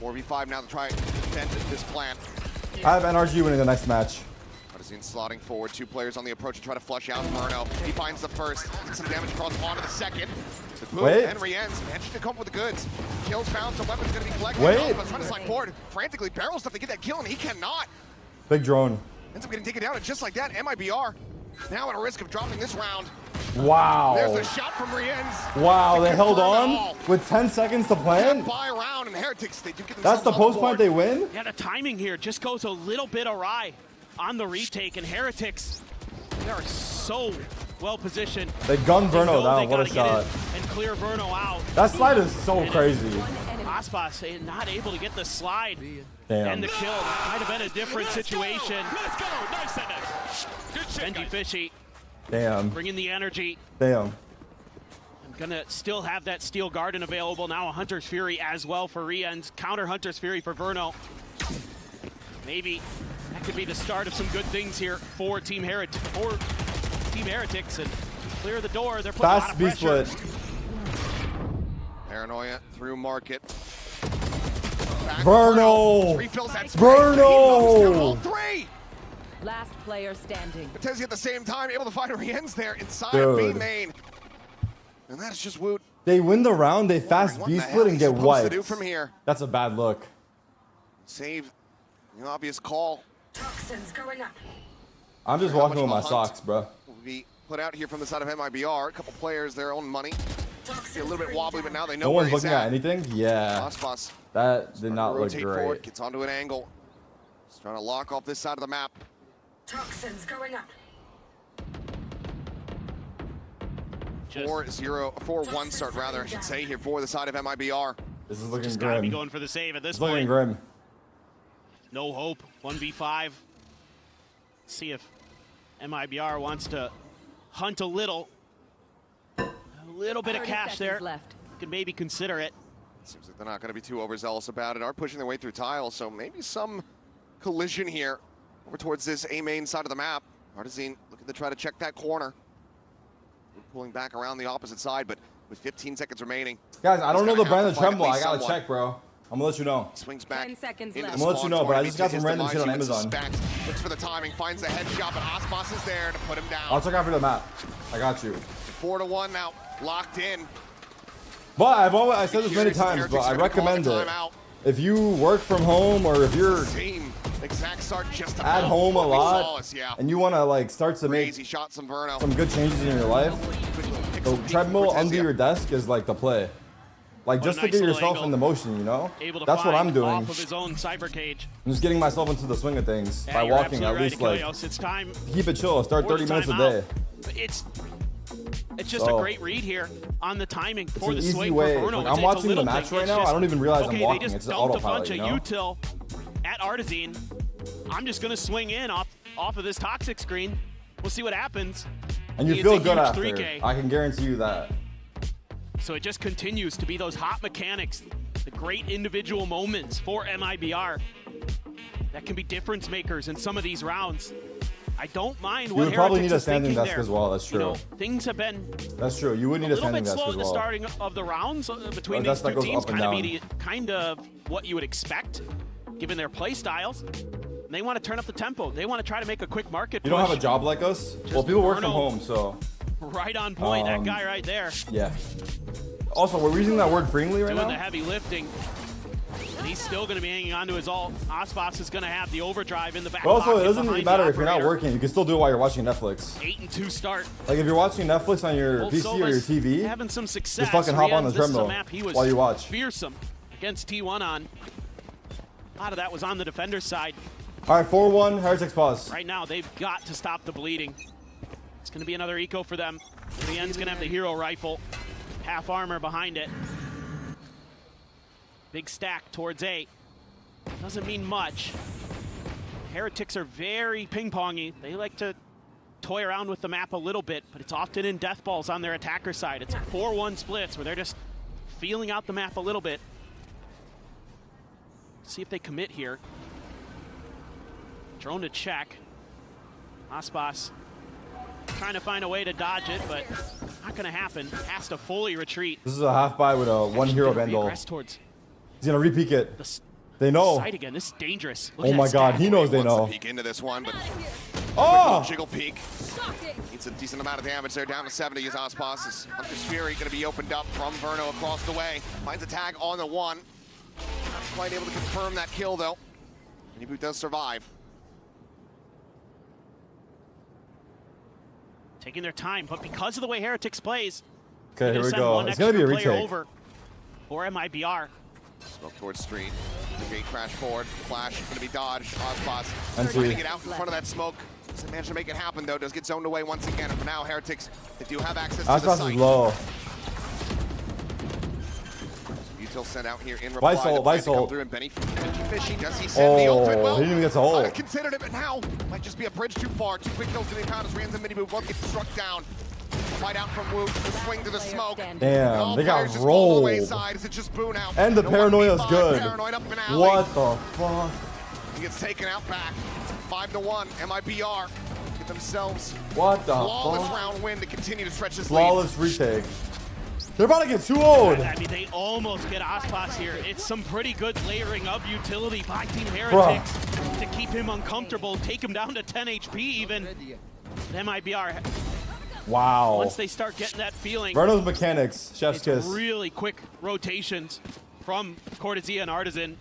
4v5 now to try and defend this Plant. I have NRG winning the next match. Artizine slotting forward. 2 players on the approach to try to flush out Verno. He finds the first. Gets some damage across onto the second. Wait. Henry ends. Managed to come up with the goods. Kills found. Some weapons going to be collected. Wait. But trying to slide forward. Frantically barrel stuff to get that kill, and he cannot. Big drone. Ends up getting taken down, and just like that, MIBR now at a risk of dropping this round. Wow. There's a shot from Rienz. Wow, they held on with 10 seconds to plan. Buy round, and Heretics, they do get That's the post point they win? Yeah, the timing here just goes a little bit awry on the retake, and Heretics, they are so well positioned. They gunned Verno down. What a shot. And clear Verno out. That slide is so crazy. Aspas not able to get the slide. Damn. And the kill. That might have been a different situation. Let's go. Nice. Good shit, Benji Fishy. Damn. Bringing the energy. Damn. I'm gonna still have that Steel Garden available now. A Hunter's Fury as well for Rienz. Counter Hunter's Fury for Verno. Maybe that could be the start of some good things here for Team Heretics and clear the door. They're putting Fast a lot of pressure. B-split. Paranoia through market. Verno! Refills that Verno! all 3! Last player standing. Tezzy at the same time, able to find Rienz there inside Dude. B main. And that's just Woot. They win the round, they fast B-split and get wiped. To do from here. That's a bad look. Save the obvious call. Toxins going up. I'm just walking with my socks, bro. Will be put out here from the side of MIBR. A couple players, their own money. See a little bit wobbly, but now they know No where one's he's looking at at. anything? Yeah. Aspas That did not look rotate great. forward, gets onto an angle. He's trying to lock off this side of the map. Toxins going up. 4-1 start rather, I should say, here for the side of MIBR. This is looking Just gotta be grim. going for the save at this It's point. looking grim. No hope. 1v5. See if MIBR wants to hunt a little. A little bit of cash there. Left. Could maybe consider it. Seems like they're not going to be too overzealous about it. Are pushing their way through tiles, so maybe some collision here over towards this A main side of the map. Artizine looking to try to check that corner. Pulling back around the opposite side, but with 15 seconds remaining. Guys, I don't know the brand of Tremble. I gotta someone. check, bro. I'm gonna let you know. Swings back. 10 seconds into left. the I'm gonna let you know, spawn but I point. just got His some random shit on demise, you would Amazon. suspect. Looks for the timing, finds the headshot, but Aspas is there to put him down. I'll check after the map. I got you. 4-1 now, locked in. But I said this many times, but I recommend it. If you work from home or if you're Team, exact start just at home a lot yeah. and you want to like start to make Crazy shot, some Verno. some good changes in your life, the treadmill under your desk is like the play. Like just to nice get little yourself angle. in the motion, you know? Able to That's what find I'm doing. off of his own cyber cage. I'm just getting myself into the swing of things Yeah, by you're walking absolutely at least right, like Kalios. It's time keep it chill. Start for 30 the minutes a timeout. day. It's just So, a great read here on the timing It's for an the easy swing way. for Verno. Like, I'm watching the match right now. I don't even realize I'm walking. They just It's an dumped a autopilot, bunch you of know? util at Artizine. I'm just gonna swing in off of this toxic screen. We'll see what happens. And you It's feel a good huge after. 3K. I can guarantee you that. So it just continues to be those hot mechanics, the great individual moments for MIBR that can be difference makers in some of these rounds. I don't mind You what would probably Heretics need a is standing thinking desk there. as well. That's You true. know, things have been That's true. You would need a little standing bit desk slow as at the well. starting of the rounds between Well, these that two goes teams. up and Kind of what you would expect, given their play styles. And they want to turn up the tempo. They want to try to make a quick market You push. don't have a job like us? Well, people work from Verno. home, so Right on point. That guy right there. yeah. Also, we're using that word freely right Doing now. the heavy lifting. But he's still going to be hanging on to his ult. Aspas is going to have the overdrive in the back. But also, it doesn't matter if you're not working. You can still do it while you're watching Netflix. 8-2 start. Like if you're watching Netflix on your PC or your TV, having some success. just fucking hop on the This is a terminal map he was while you watch. Fearsome against T1 on. A lot of that was on the defender's side. All right, 4-1, Heretics pause. Right now, they've got to stop the bleeding. It's going to be another eco for them. Rien's going to have the hero rifle. Half armor behind it. Big stack towards A. Doesn't mean much. Heretics are very ping-pongy. They like to toy around with the map a little bit, but it's often in death balls on their attacker side. It's 4-1 splits where they're just feeling out the map a little bit. See if they commit here. Drone to check. Aspas trying to find a way to dodge it, but not going to happen. Has to fully retreat. This is a half buy with a 1 hero Vandal. He's going to re-peek it. They know. Side again. This is dangerous. Look Oh my god, he knows they know. Peek into this one, but jiggle peek. Needs a decent amount of damage there, down to 70 as Aspas is Hunter's Fury going to be opened up from Verno across the way. Finds a tag on the one. Not quite able to confirm that kill though. Miniboot does survive. Taking their time, but because of the way Heretics plays, okay, here we go. It's going to be a retake. Over for MIBR. Smoke towards street. The gate crash forward. Flash going to be dodged. Aspas trying to get out in front of that smoke. Doesn't manage to make it happen though. Does get zoned away once again. And for now, Heretics, they do have access to the Aspas site. is low. Util sent out here in reply. Vice ult. Through and Benji Fishy. Does he send the ult? Well, he didn't even get to ult. Considered it, but now might just be a bridge too far. 2 quick kills to the account as Rien's and Miniboot both get struck down. Fight out from Wu, the swing to the smoke. Damn, they got rolled. It's just Boo now. And the paranoia's good. What the fuck? He gets taken out back. 5-1. MIBR get themselves what the flawless fuck? round win to continue to stretch this flawless retake. They're about to get 2-0'd. I mean, they almost get Aspas here. It's some pretty good layering of utility by Team Heretics to keep him uncomfortable, take him down to 10 HP even. MIBR. Wow. Once they start getting that feeling. Verno's mechanics, chef's kiss. Really quick rotations from Cortezia and Artisan.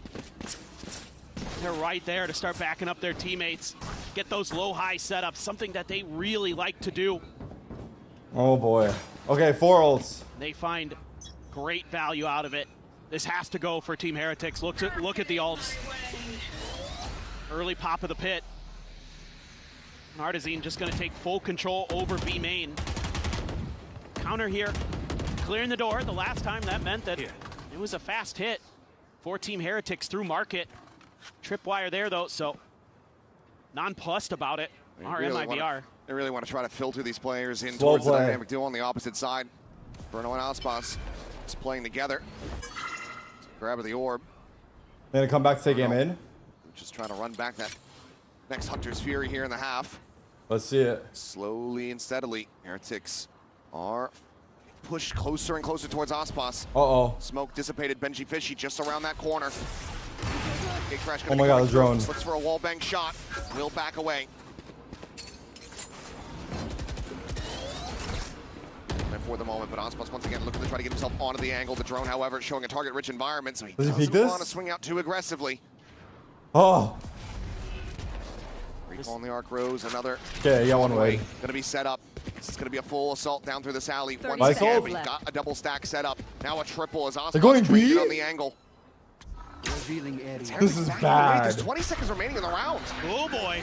They're right there to start backing up their teammates. Get those low-high setups, something that they really like to do. Oh boy. Okay, 4 ults. They find great value out of it. This has to go for Team Heretics. Look at the ults. Early pop of the pit. And Artisan just going to take full control over B main. Counter here, clearing the door. The last time that meant that it was a fast hit for Team Heretics through market. Tripwire there though, so nonplussed about it. MIBR. They really want to try to filter these players in towards the dynamic duo on the opposite side. Verno and Aspas just playing together. Grab of the orb. They're going to come back to take him in. Just trying to run back that next Hunter's Fury here in the half. Let's see it. Slowly and steadily, Heretics are pushed closer and closer towards Aspas. Uh-oh. Smoke dissipated. Benji Fishy just around that corner. Gate crash oh my god, the drone. Looks for a wallbang shot. Will back away. For the moment, but Aspas once again looking to try to get himself onto the angle. The drone, however, showing a target-rich environment, so he doesn't want to swing out too aggressively. Oh. Recall on the arc rose, another. Okay, yeah, one way. Going to be set up. This is going to be a full assault down through this alley. Once again, we got a double stack set up. Now a triple as They're going Aspas B? on the angle. This is bad. There's 20 seconds remaining in the round. Oh boy.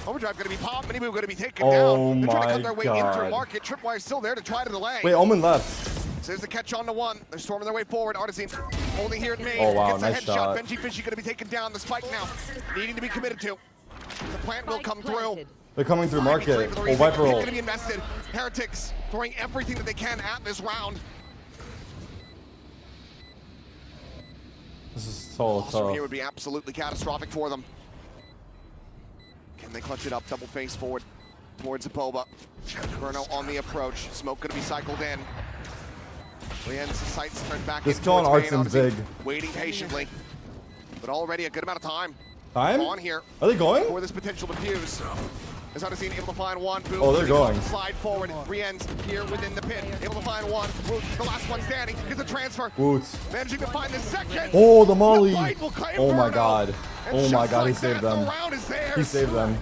Overdrive going to be popped. Miniboot going to be taken down. They're trying to cut their my way in through god. market. Tripwire still there to try to delay. Wait, Omen left. So there's the catch on to one. They're storming their way forward. Artisan holding here in main. Oh wow, Gets a nice headshot. shot. Benji Fishy going to be taken down. The spike now needing to be committed to. The plant will come through. They're coming through market. Oh, Viper ult. going to be invested. Heretics throwing everything that they can at this round. This is so From tough. here would be absolutely catastrophic for them. Can they clutch it up? Double face forward towards Apoba. Verno on the approach. Smoke going to be cycled in. Rien's sights turned back. This killing Artsan's big. Waiting patiently, but already a good amount of time. Time? On here. Are they going? For this potential defuse. As Odyssey able to find one. Boom. Oh, they're going. Slide forward. Rien's here within the pit. Able to find one. Woot, the last one standing. Gets a transfer. Woots. Managing to find the second. Oh, the molly. Oh my god. Oh my god, he saved them. He saved them.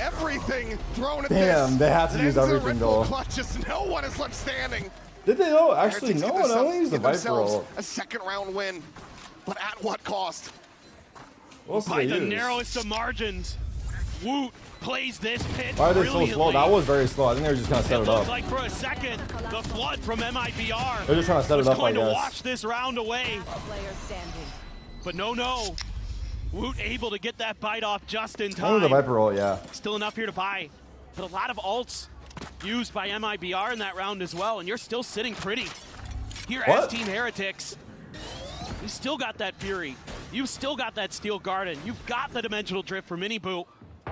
Everything thrown at Damn, this. they had to use everything though. Just no one is left standing. Did they though? Actually, no one only used the Viper ult. A second round win, but at what cost? By the narrowest of margins, Woot plays this pit. Why are they so slow? That was very slow. I think they were just gonna set it up. Like for a second, the flood from MIBR. They're just trying to set it up, I going to guess. watch this round away. But no. Woot able to get that bite off just in time. Only the Viper ult, yeah. Still enough here to buy. But a lot of ults used by MIBR in that round as well, and you're still sitting pretty. Here as Team Heretics, you still got that Fury. You've still got that Steel Garden. You've got the Dimensional Drift for Miniboo.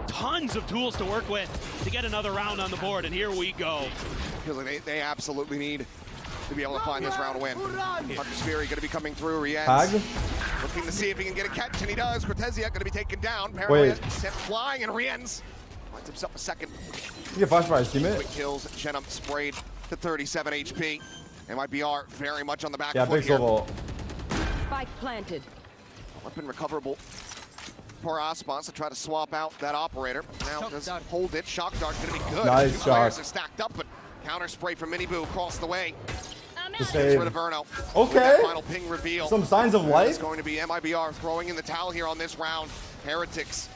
Tons of tools to work with to get another round on the board, and here we go. Feels like they absolutely need to be able to find this round win. Hunter's Fury going to be coming through. Rienz looking to see if he can get a catch, and he does. Cortezia going to be taken down. Paranoia sent flying, and Rienz finds himself a second. He get flashed by his teammate. Quick kills. Shenum sprayed to 37 HP. MIBR very much on the back foot big here. silver. Spike planted. Weapon recoverable for Aspas to try to swap out that operator. Now does hold it. Shock Dart's going to be good. Nice Two shot. players are stacked up, but counter spray from Miniboo across the way. Gets rid of Verno. Okay. Final ping reveal. Some signs of life. It's going to be MIBR throwing in the towel here on this round. Heretics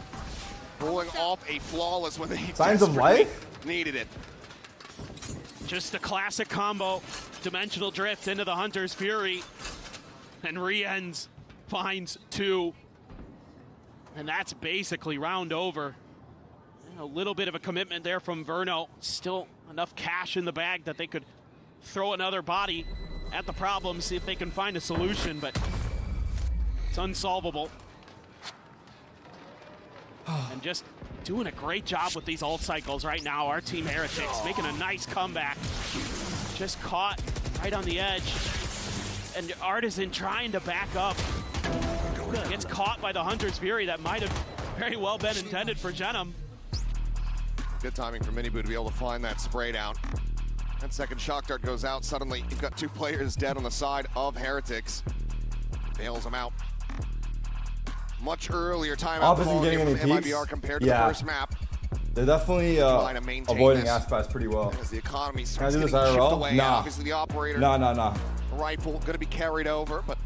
pulling off a flawless when they Signs of life? Needed it. Just a classic combo. Dimensional Drift into the Hunter's Fury. And Rienz finds two. And that's basically round over. A little bit of a commitment there from Verno. Still enough cash in the bag that they could throw another body at the problem, see if they can find a solution, but it's unsolvable. And just doing a great job with these ult cycles right now. Our Team Heretics making a nice comeback. Just caught right on the edge. And Artisan trying to back up. Gets caught by the Hunter's Fury. That might have very well been intended for Genum. Good timing for Miniboo to be able to find that spray down. That second shock dart goes out. Suddenly, you've got two players dead on the side of Heretics. Bails them out. Much earlier timeout Isn't getting any peeks. MIBR compared to the first map. They're definitely avoiding Aspas pretty well. As the economy Can I starts do this getting chipped IRL? away, Nah. obviously the operator. Nah. Rifle going to be carried over, but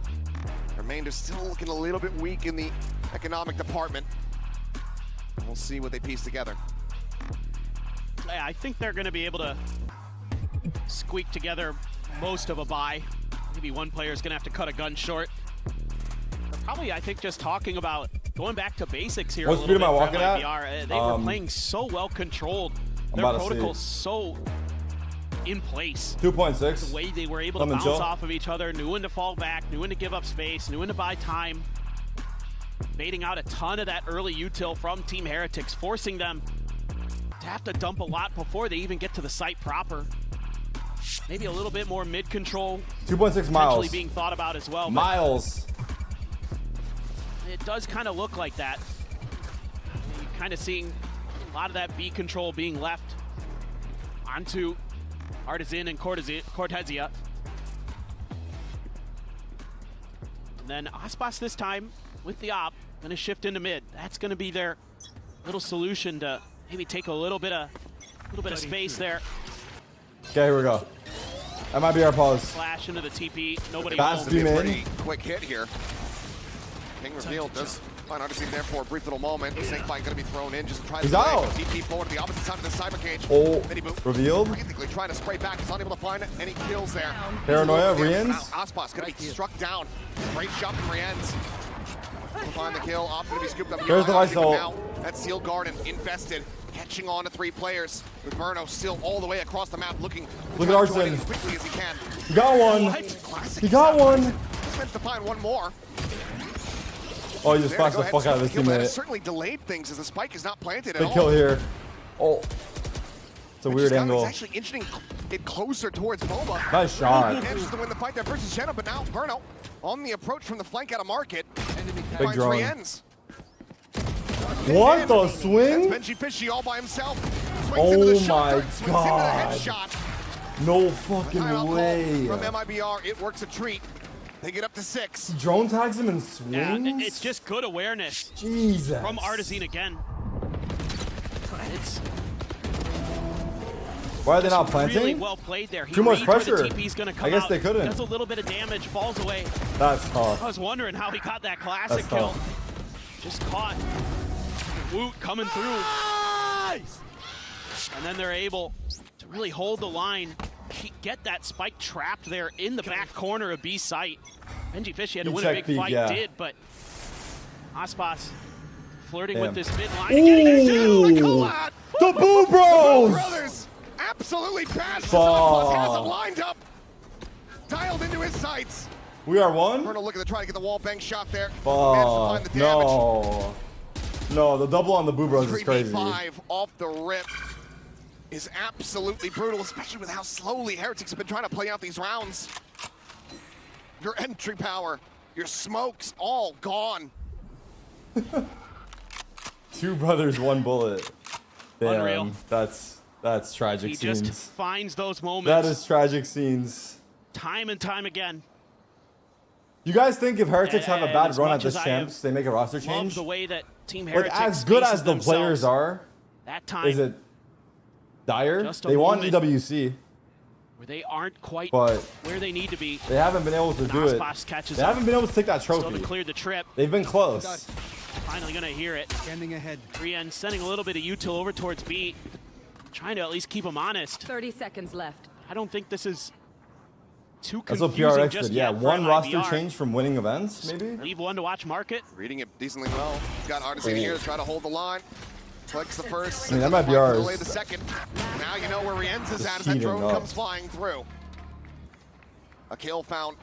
remainder still looking a little bit weak in the economic department. We'll see what they piece together. Yeah, I think they're going to be able to squeak together most of a buy. Maybe one player's going to have to cut a gun short. But probably, I think, just talking about going back to basics here. What speed am I walking at? They were playing so well controlled. Their protocol's so in place. 2.6. The way they were able to bounce off of each other, knew when to fall back, knew when to give up space, knew when to buy time. Baiting out a ton of that early util from Team Heretics, forcing them to have to dump a lot before they even get to the site proper. Maybe a little bit more mid-control. 2.6 miles. Being thought about as well. Miles. It does kind of look like that. You're kind of seeing a lot of that B control being left onto Artisan and Cortezia. And then Aspas this time with the op, going to shift into mid. That's going to be their little solution to maybe take a little bit of space there. Okay, here we go. MIBR pause. Flash into the TP. Nobody Fast knows. Pretty quick hit here. Ping reveal does find Odyssey there for a brief little moment. Snakebite going to be thrown in just to try to TP forward to the opposite side of the cyber cage. Revealed. Frantically trying to spray back. He's unable to find any kills there. Paranoia, Rienz. Aspas going to be struck down. Great shot from Rienz. We'll find the kill. Op going to be scooped up. There's the Lysol. Now that Steel Garden infested. Catching on to three players with Verno still all the way across the map looking. Look at Artisan. As quickly as he can. He got one. He got one. He's meant to find one more. Oh, he just flashed the fuck out of his teammate. Certainly delayed things as the spike is not planted at all. Big kill here. Oh. It's a weird angle. He's actually inching it closer towards Boba. Nice shot. Manages to win the fight there versus Jenna, but now Verno on the approach from the flank out of market. Big drone. Rienz. What the swing? That's Benji Fishy all by himself. Swings into the Oh my swings god. into the headshot. No fucking way. From MIBR, it works a treat. They get up to 6. Drone tags him and swings? Yeah, it's just good awareness. Jesus. From Artazine again. It's Why are they not planting? really well played there. He Too much reads where pressure. the TP's gonna come I guess out, they couldn't. Does a little bit of damage, falls away. That's tough. I was wondering how he got that classic That's kill. tough. Just caught. Woot coming through. Nice! And then they're able to really hold the line, get that spike trapped there in the back corner of B site. Benji Fishy had to You win a check big peek, fight, yeah. did, but Aspas flirting Damn. with this mid line and getting it too. The Boo Bros! Brothers absolutely passed. Fuck. Has him lined up, dialed into his sights. We are one? Bruno looking to try to get the wall bang shot there. Managed to Fuck. find the damage. No. No, the double on the Boo Bros is crazy. 3v5 off the rip is absolutely brutal, especially with how slowly Heretics have been trying to play out these rounds. Your entry power, your smokes, all gone. 2 brothers, 1 bullet. Damn, Unreal. that's tragic He scenes. just finds those moments. That is tragic scenes. Time and time again. You guys think if Heretics have a bad As run at much as this I champs, they make a roster Love change? the way that Team Like, Heretics as good faces as the players themselves. are, That time, is it dire? Just a They want moment. EWC, where they aren't quite but where they need to be. they haven't been able to do it. Aspas catches They up. haven't been able to take that Still trophy. to clear the trip. They've been close. Finally gonna hear it. Standing ahead. Brienne sending a little bit of util over towards B, trying to at least keep him honest. 30 seconds left. I don't think this is too That's what confusing PRX just did. Yeah, yet for one roster MIBR. change from winning events, maybe? Leave one to watch market. Reading it decently well. Got Artazine here to try to hold the line. Flicks the first. I mean, that might be ours. Delay the second. Now you know where Rienz is at as that heating drone up. comes flying through. A kill found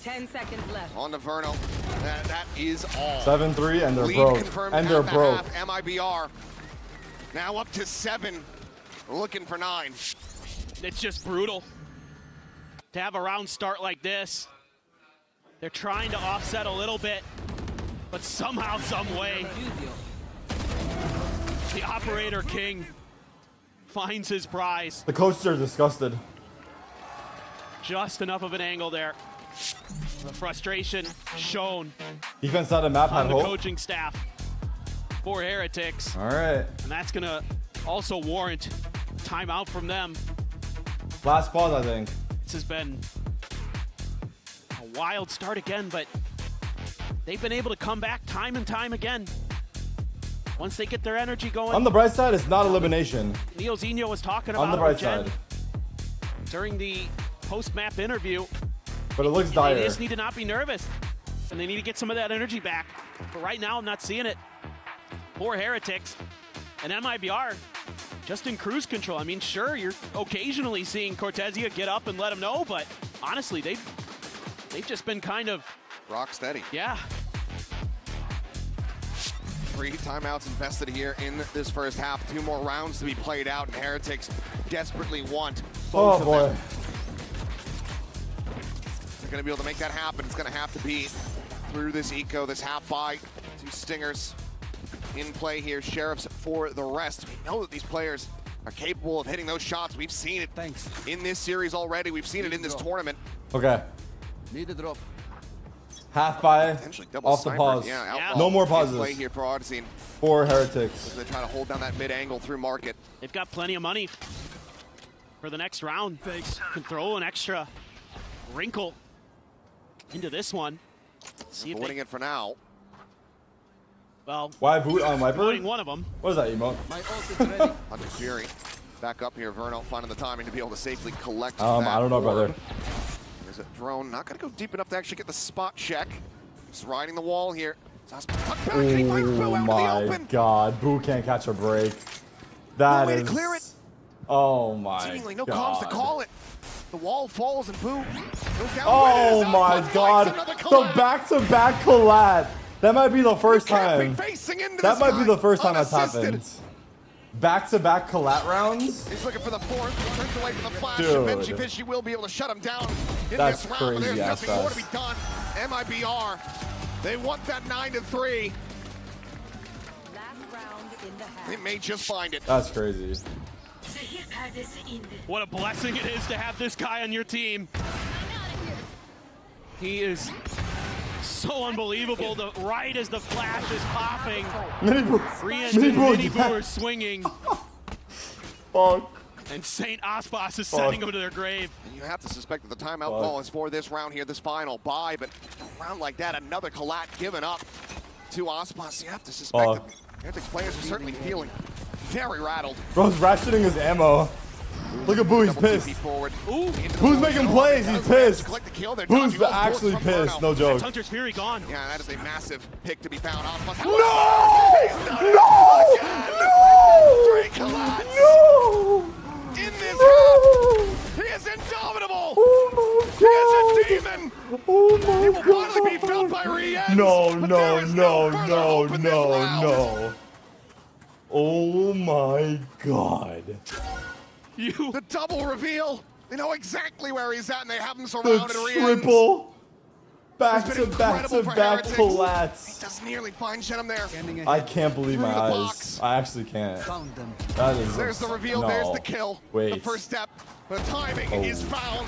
10 seconds left. on the Verno. That is all. 7-3, and they're Lead broke. confirmed And at they're the broke. half. MIBR now up to 7. Looking for 9. It's just brutal to have a round start like this. They're trying to offset a little bit, but somehow, some way, the Operator King finds his prize. The coaches are disgusted. Just enough of an angle there. The frustration shown Defense side of map on had the hope. coaching staff for Heretics. All right. And that's going to also warrant timeout from them. Last pause, I think. This has been a wild start again, but they've been able to come back time and time again. Once they get their energy going. On the bright side, it's not elimination. Neo Zinho was talking about On the it bright with Jen side. during the post-map interview. But it looks They dire. just need to not be nervous, and they need to get some of that energy back. But right now, I'm not seeing it. For Heretics and MIBR, just in cruise control. I mean, sure, you're occasionally seeing Cortezia get up and let them know, but honestly, they've just been kind of rock steady. Yeah. 3 timeouts invested here in this first half. 2 more rounds to be played out, and Heretics desperately want both of them. They're going to be able to make that happen. It's going to have to be through this eco, this half buy. 2 stingers in play here. Sheriffs for the rest. We know that these players are capable of hitting those shots. We've seen it in this series already. We've seen it in this tournament. Okay. Need a drop. Half by, Double off the snipers. pause. Yeah, outlaw No more in pauses. play here for Artazine. For Heretics. They're trying to hold down that mid angle through market. They've got plenty of money for the next round. Can throw an extra wrinkle into this one. See if Avoiding it for now. Well, Why Voot on Viper? avoiding one of them. What is that emote? Hunter Fury back up here. Verno finding the timing to be able to safely collect that I don't know, brother. orb. There's a drone. Not going to go deep enough to actually get the spot check. Just riding the wall here. Oh my god. Boo can't catch a break. That No way to is. clear it. Oh my Seemingly no god. comms to call it. The wall falls and Boo goes down. Oh my god. The back-to-back collat. That might be the first time. That might be the first time that's happened. Back-to-back collat rounds? He's looking for the 4th. Turns away from the flash. Dude. And Benji Fishy will be able to shut him down in That's this round. But there's crazy ass nothing more to be fast. done. MIBR, they want that 9-3. They may just find it. That's crazy. What a blessing it is to have this guy on your team. He is so unbelievable. Right as the flash is popping, Rian and Mini Boo are swinging. Fuck. And St. Osbos is sending them to their grave. And you have to suspect that the timeout call is for this round here, this final bye, but a round like that, another collat given up to Osbos. You have to suspect that Heretics players are certainly feeling very rattled. Bro's rationing his ammo. Look at Boo, he's pissed. Boo's making plays, he's pissed. Boo's actually pissed, no joke. Hunter's Fury gone. Yeah, that is a massive pick to be found. No! No! Three collats. No! In this half, he is indomitable. He is a demon. Oh my he will finally be felt by Rian. No. Oh my god. The double reveal. They know exactly where he's at, and they have him surrounded. The triple back-to-back collats. He does nearly find Shenum there. I can't believe my eyes. I actually can't. That is. There's the reveal. No. There's the kill. Wait. The first step. The timing is found.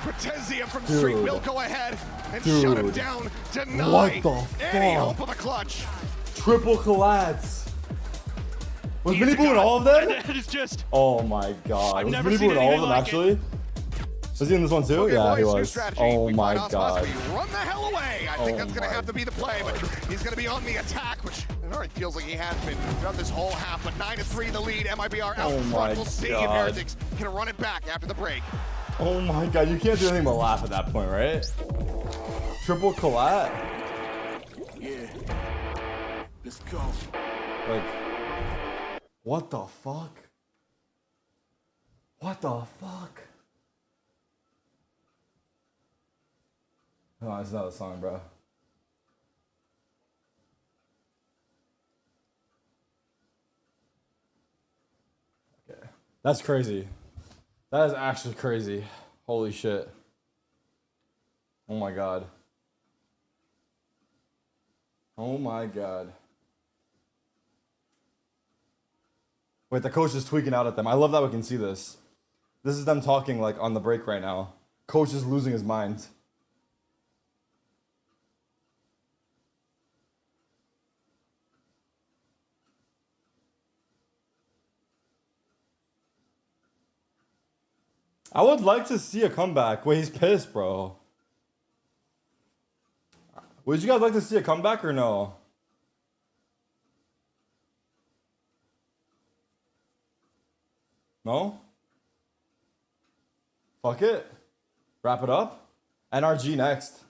Pretezia from Street will go ahead and shut him down. Deny what the any hope fuck? of a clutch. Triple collats. Was Mini Boo in all of them? That is just. Oh my god. I've Was never Mini Boo seen in all of anything them like actually? Was he in this one too? Okay, Yeah, boys, he new was. strategy. Oh We my find god. Osbos, we run the hell away. I think that's going to have to be the play, but he's going to be on the attack, which it already feels like he has been throughout this whole half. But 9-3 the lead. MIBR out Oh front. my We'll see if God. Heretics can run it back after the break. Oh my god, you can't do anything but laugh at that point, right? Triple collat? Yeah. Let's go. Like, what the fuck? What the fuck? No, it's not a song, bro. Okay. That's crazy. That is actually crazy. Holy shit. Oh my god. Oh my god. Wait, the coach is tweaking out at them. I love that we can see this. This is them talking like on the break right now. Coach is losing his mind. I would like to see a comeback. Wait, he's pissed, bro. Would you guys like to see a comeback or no? No? Fuck it. Wrap it up. NRG next.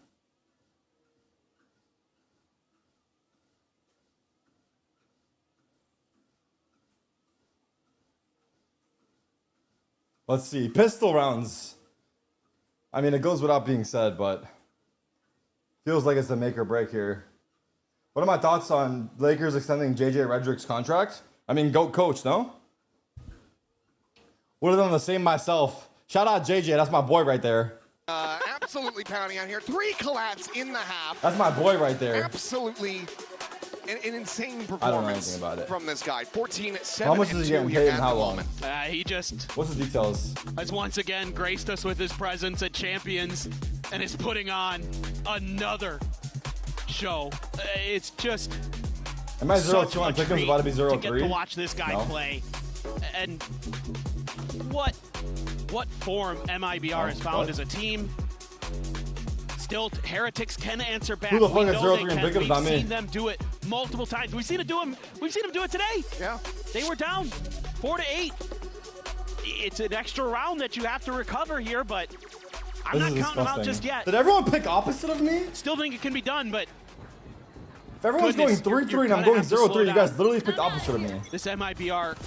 Let's see. Pistol rounds. I mean, it goes without being said, but feels like it's the make or break here. What are my thoughts on Lakers extending JJ Redick's contract? I mean, GOAT coach, no? Would have done the same myself. Shout out JJ, that's my boy right there. Absolutely pounding out here. 3 collabs in the half. That's my boy right there. Absolutely an insane I don't know performance anything about it. from this guy. 14-7 How much is he getting paid and how long? He just What's the details? has once again graced us with his presence at Champions and is putting on another show. It's just Am I such 0-2 on a Pick'em's treat about to be 0-3? to get to watch this guy No? play. And what form MIBR has found what? as a team. Still, Heretics can answer back. Who the fuck We is know 0-3 they in can. Pick'em's? We've Not me. seen them do it multiple times. We've seen them do it today. Yeah. They were down 4-8. It's an extra round that you have to recover here, but I'm This not is counting them out disgusting. just yet. Did everyone pick opposite of me? Still think it can be done, but If everyone's goodness, going 3-3 you're and I'm gonna going have to slow 0-3, you down. guys literally picked opposite of me. This MIBR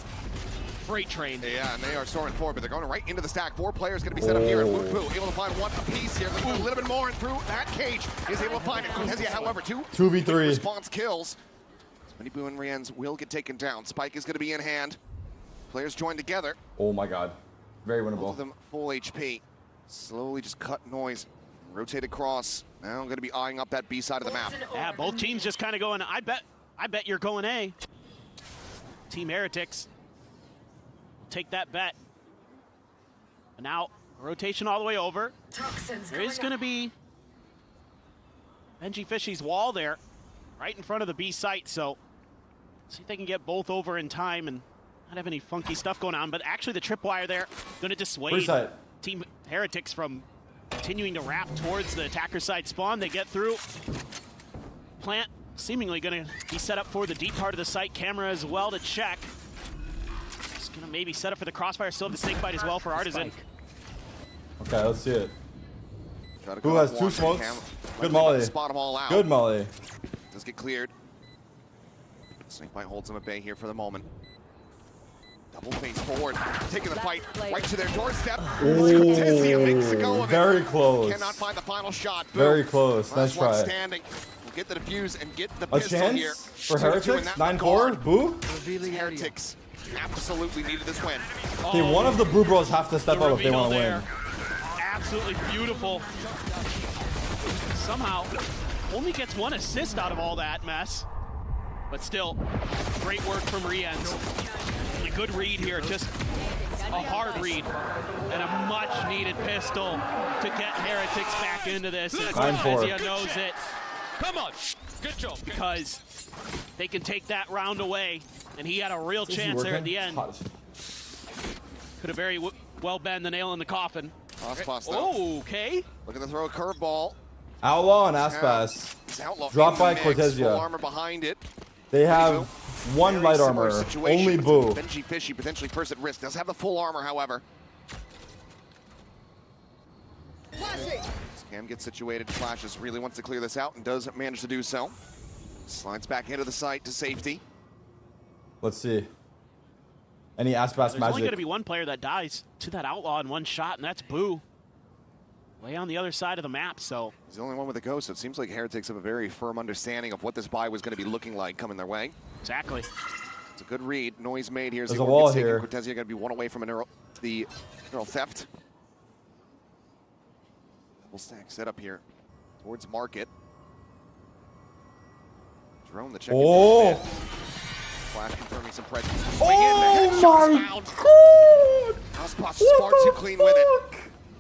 freight train. Yeah, and they are soaring forward, but they're going right into the stack. 4 players going to be set up here, and Wu able to find one apiece here. Looking for a little bit more, and through that cage is able to find it. Cortezia, however, 2v3. response kills. Many Boo and Rien's will get taken down. Spike is going to be in hand. Players join together. Oh my god. Very Both of winnable. them full HP. Slowly just cut noise. Rotate across. Now I'm going to be eyeing up that B side of the map. Yeah, both teams just kind of going, I bet you're going A. Team Heretics take that bet. And now, rotation all the way over. There is going to be Benji Fishy's wall there, right in front of the B site, so see if they can get both over in time and not have any funky stuff going on. But actually the tripwire there going to dissuade Team Heretics from continuing to wrap towards the attacker side spawn. They get through. Plant seemingly going to be set up for the deep part of the site. Camera as well to check. Just going to maybe set up for the crossfire. Still have the snake bite as well for Artisan. Okay, let's see it. Who has 2 smokes? Good molly. Spot them all out. Good molly. Does get cleared. Snakebite holds him at bay here for the moment. Double face forward, taking the fight right to their doorstep. Decisive makes a go of it. Very close. Cannot find the final shot. Boom. Very close. Nice try. Standing. We'll get the defuse and get the A pistol chance here. for Heretics? 9-4? Boo? Heretics absolutely needed this win. Okay, one of the Boo Bros have to step up if they want to win. Absolutely beautiful. Somehow, only gets 1 assist out of all that mess. But still, great work from Riens. A good read here, just a hard read. And a much-needed pistol to get Heretics back into this. Decisive knows it. Come on, good job. Because they can take that round away. And he had a real chance there at the end. Could have very well been the nail in the coffin. Oh, okay. Look at the throw, a curveball. Outlaw and Aspas. Dropped by Cortezia. Full armor behind it. They have 1 light armor. Only Boo. Benji Fishy potentially first at risk. Does have the full armor, however. Scam gets situated. Flashes really wants to clear this out and does manage to do so. Slides back into the site to safety. Let's see. Any Aspas magic? There's only going to be 1 player that dies to that outlaw in 1 shot, and that's Boo. Way on the other side of the map, so. He's the only one with a ghost, so it seems like Heretics have a very firm understanding of what this buy was going to be looking like coming their way. Exactly. It's a good read. Noise made here. There's a wall here. Cortezia going to be 1 away from the neural theft. Double stack setup here towards market. Drone the check. Oh! Flash confirming some presence. Oh my god! Aspas is far too clean with it.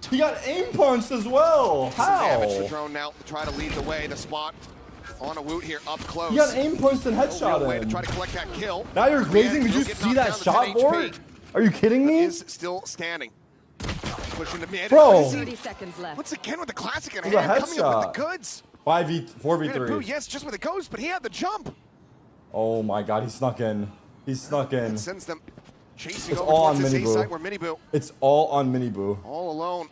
He got aim punched as well. How? Some damage to drone now to try to lead the way. The spot on a Woot here up close. He got aim punched and headshot him. Way to try to collect that kill. Now you're glazing. Did you see that shot board? Are you kidding me? Is still standing. Pushing the mid. Bro. 30 seconds left. Once again with the classic in It was hand, a coming up with headshot. the goods. 4v3. Yes, just with the ghost, but he had the jump. Oh my god, he snuck in. He snuck in. It sends them chasing It's over all on towards this A Miniboo. site where Miniboo It's all on Miniboo. all alone.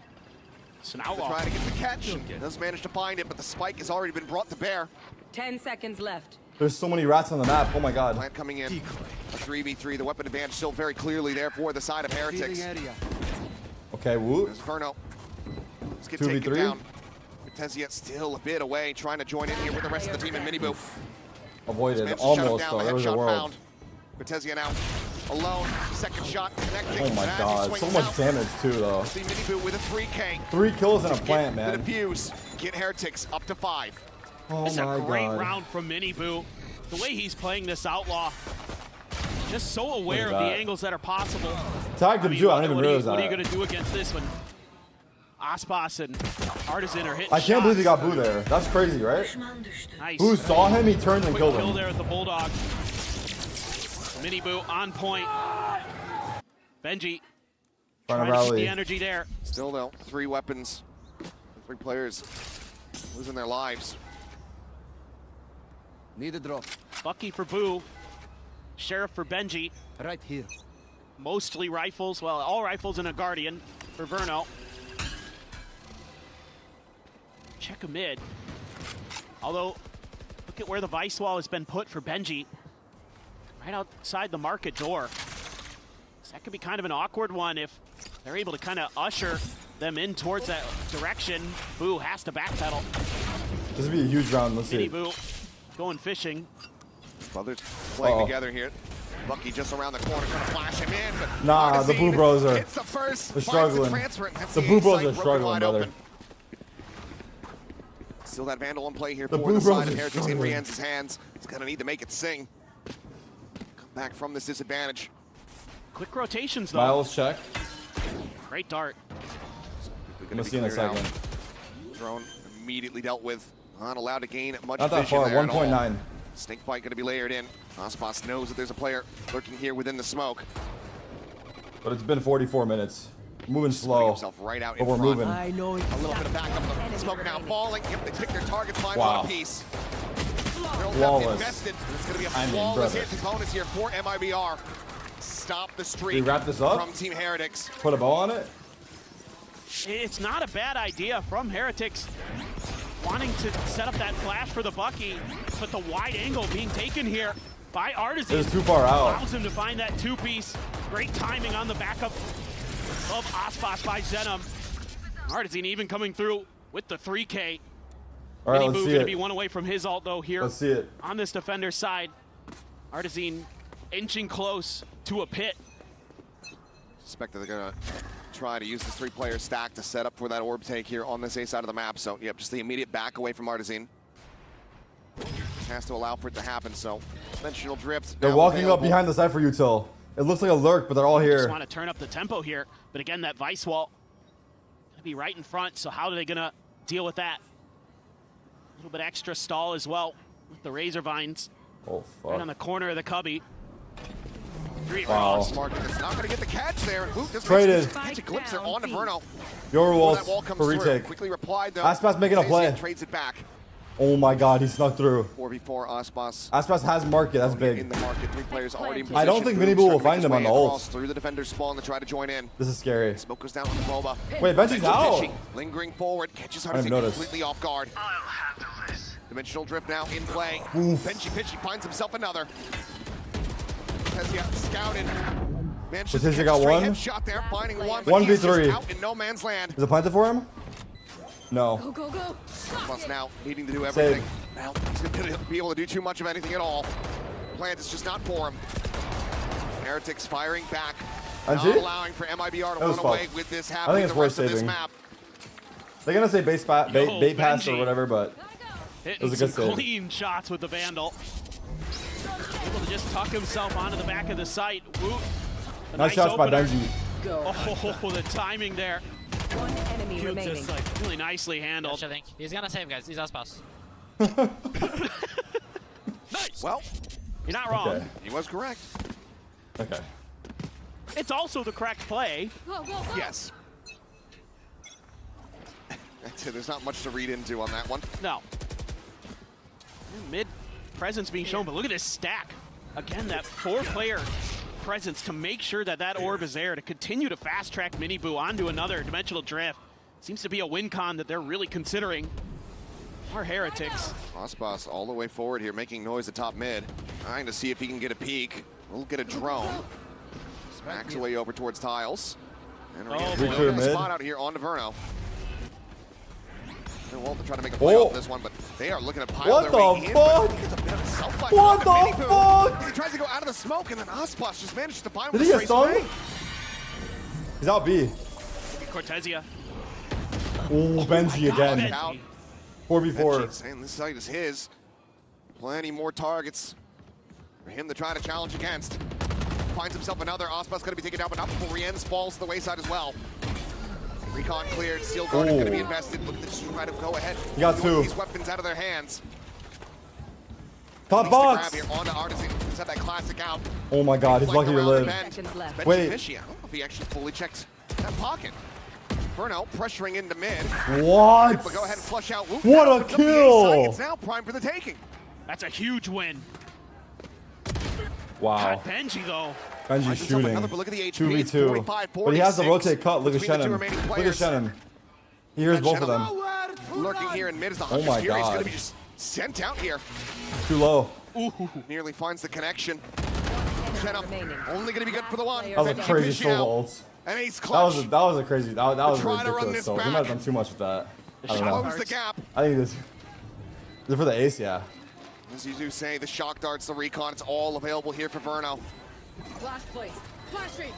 It's an outlaw. Trying to get the catch. Does manage to find it, but the spike has already been brought to bear. 10 seconds left. There's so many rats on the map. Oh my god. Plant coming in. A 3v3. The weapon advantage still very clearly there for the side of Heretics. Okay, Woot. There's Verno. Let's get 2v3. taken down. Cortezia still a bit away, trying to join in here with the rest of the team in Miniboo. Avoided. Managed to shut him Almost down. though. The There was a headshot world. found. Cortezia now alone. Second shot connecting. Oh my And as he god. swings So much out, damage too though. see Miniboo with a 3K. 3 kills and a plant, The man. defuse. Get Heretics up to 5. Oh It's a my great god. round from Miniboo. The way he's playing this outlaw, just so aware of Look the at that. angles that are possible. Tagged him too. I didn't even realize what are you that. going to do against this when Aspas and Artisan are hitting I can't believe he got shots? Boo there. That's crazy, right? Nice. Boo saw him, he turned and Quick killed kill him. there with the Bulldog. Miniboo on point. Benji Trying to trying to keep rally. the energy there. Still though, 3 weapons. 3 players losing their lives. Need a drop. Bucky for Boo. Sheriff for Benji. Right here. Mostly rifles. Well, all rifles and a Guardian for Verno. Check a mid. Although, look at where the Vice Wall has been put for Benji. Right outside the market door. So that could be kind of an awkward one if they're able to kind of usher them in towards that direction. Boo has to backpedal. This would be a huge round. Let's see. Boo going fishing. Brothers playing together here. Bucky just around the corner trying to flash him in, but Nah, the Boo Bros are hits the first, they're finds struggling. transfer, and that's The Boo Bros A-site are broken struggling, wide brother. open. Still that Vandal in play here The for Boo the Bros side of are Heretics in struggling. Riens' hands. He's gonna need to make it sing. back from this disadvantage. Quick rotations, though. Miles check. Great dart. We'll see in a second. Drone immediately dealt with. Not allowed to gain much Not that vision far, there at all. 1.9. Snake bite going to be layered in. Aspas knows that there's a player lurking here within the smoke. But it's been 44 minutes. Moving slow. Himself right out but in we're front. moving. I know. A little bit of backup. The smoke now falling. Yep, they pick their targets line Wow. one piece. Flawless. Invested. It's going to be a flawless hit bonus here for MIBR. Stop the streak. We wrap this up? From Team Heretics. Put a bow on it? It's not a bad idea from Heretics. Wanting to set up that flash for the Bucky, but the wide angle being taken here by Artisan. It's too far out. Allows him to find that two-piece. Great timing on the backup of Aspas by Zenom. Artisan even coming through with the 3K. All right, Mini let's Boo see gonna it. be one away from his ult though here. Let's see it. On this defender's side. Artisan inching close to a pit. Suspect that they're going to try to use this three-player stack to set up for that orb take here on this A side of the map. So, yep, just the immediate back away from Artisan. Has to allow for it to happen, so dimensional drift. They're now walking available. up behind the Cypher util. It looks like a lurk, but they're all here. Just want to turn up the tempo here, but again, that Vice wall gonna be right in front. So how are they gonna deal with that? A little bit extra stall as well with the Razor Vines. Oh fuck! Right on the corner of the cubby. Wow. Smart, it's not going to get the catch there. And Boot does Traded. catch a glimpse there on Inferno. Yorwolf That wall comes for through. retake. Quickly replied though. Aspas making a Decisive play. Trades it back. Oh my god, he snuck through. 4v4 Aspas. Aspas has market, that's In big. the market, three players already in position. I don't think Boot Mini Boo will starting to make find his him on way the ult. across Through the defender's spawn to try to join in. This is scary. Smoke goes down on the MOBA. Wait, Benji's out. Lingering forward, catches I didn't Artisan notice. completely off guard. Dimensional drift now in play. Oof. Benji Pitchy finds himself another. Kezia scouted. Manages Kezia to catch got a straight one. headshot there, finding one. But 1v3. he's just out in no man's land. Is it planted for him? No. Go, go. Plus now needing to do everything. Now he's going to be able to do too much of anything at all. Plant is just not for him. Heretics firing back. Not NG? allowing for MIBR to That run was away fucked. with this I happening think it's the worth rest of this saving. map. They're gonna say bait pass or Benji. whatever, but it Hitting was a good some save. clean shots with the Vandal. Able to just tuck himself onto the back of the site. Woot. A Nice shots by opener. Benji. Oh, the timing there. One enemy Cube remaining. just like really nicely handled. I think he's gonna save, guys. He's Aspas. Nice. Well, you're not wrong. Okay. He was correct. Okay. It's also the correct play. Yes. That's it. There's not much to read into on that one. No. Mid presence being shown, but look at this stack. Again, that 4-player presence to make sure that that orb is there to continue to fast track Mini Boo onto another dimensional drift. Seems to be a win con that they're really considering. Our Heretics. Aspas all the way forward here, making noise at top mid. Trying to see if he can get a peek. We'll get a drone. Smacks away over towards tiles. And we're Oh, getting clear a mid. spot out here on Inferno. Well, to try to make a play off this one, but they are looking to pile What their way the in. fuck? But it's a bit of a self-fight What from the Mini Boo. fuck? He tries to go out of the smoke, and then Aspas just manages to find him Did with he a get straight stung? away. He's out B. Cortezia. Oh, Benji again. Out. 4v4. Benji saying this site is his. Plenty more targets for him to try to challenge against. Finds himself another. Aspas going to be taken down, but not before Rienz falls to the wayside as well. Recon cleared. Steel Guard is going to be invested. Looking to just try to go ahead. He got with two. These weapons out of their hands. Top Needs to box. grab here onto Artisan. He's had that classic out. Oh my god, he's lucky to live. Seconds left. Benji Wait. Fishy. I don't know if he actually fully checks that pocket. Inferno pressuring into mid. What? But go ahead and flush out. Whoop. What a Opens up the A kill. side. It's now prime for the taking. That's a huge win. Wow. Got Benji though. Benji's shooting. Another, but look at the HP. It's 2v2. 45, But he has the 46 rotate cut. Look at between the two Shannon. remaining Look at players. Shannon. He hears both of them. Lurking here in mid is the Oh Hunter's my Fury. He's going God. to be just sent out here. Too low. Ooh. Nearly finds the connection. Shenna only going to be good for the one. That was a Benji crazy Fishy out. solo ult. And ace That clutch. was a crazy. That was a Try to run ridiculous this solo. He back. might have done too much with that. I don't know. Close the gap. I think this. Is it for the ace? Yeah. As you do say, the shock darts, the recon, it's all available here for Verno. Flash place. Flash rate.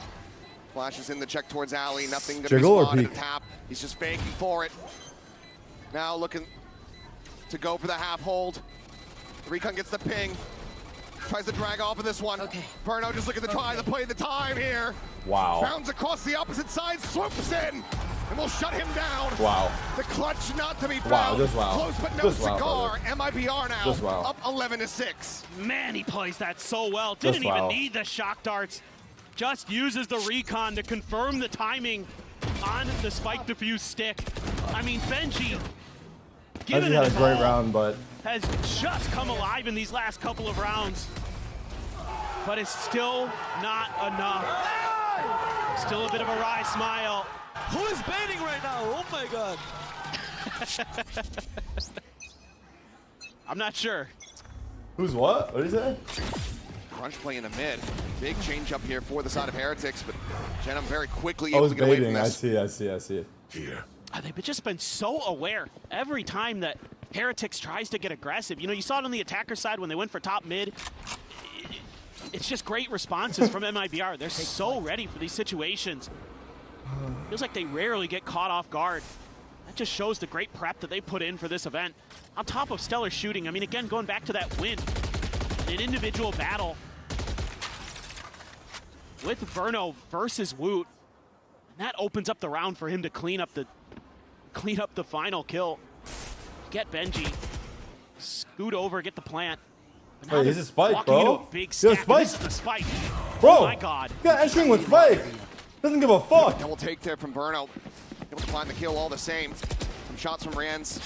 Flashes in the check towards Alley. Nothing going to be Jiggle or spotted at peek? the tap. He's just banking for it. Now looking to go for the half hold. The recon gets the ping. Tries to drag off of this one. Burno just look at the try to play the time here. Wow. Bounds across the opposite side, swoops in, and will shut him down. Wow. The clutch not to be found. Wow, just wow. Close but no Just wow, cigar. MIBR now Just wow. up 11-6. Man, he plays that so well. Didn't Just wow. even need the shock darts. Just uses the recon to confirm the timing on the spike diffuse stick. I mean, Benji, given had a it great all, round, but has just come alive in these last couple of rounds. But it's still not enough. Still a bit of a wry smile. Who is baiting right now? Oh my god. I'm not sure. Who's what? What did he say? Crunch play in the mid. Big change up here for the side of Heretics, but Genum very quickly I able was to get away from baiting. I this. see it. Here. They've just been so aware every time that Heretics tries to get aggressive. You know, you saw it on the attacker side when they went for top mid. It's just great responses from MIBR. They're so ready for these situations. Feels like they rarely get caught off guard. That just shows the great prep that they put in for this event. On top of stellar shooting, I mean, again, going back to that win, an individual battle with Verno versus Woot. And that opens up the round for him to clean up the final kill. Get Benji, scoot over, get the plant. Hey, he's a spike, Walking into bro. a big He's a stack, and this spike. is the spike. Bro, Oh my god. he got entering with spike. Doesn't give a fuck. Double take there from Burno. Able to find the kill all the same. Some shots from Rans.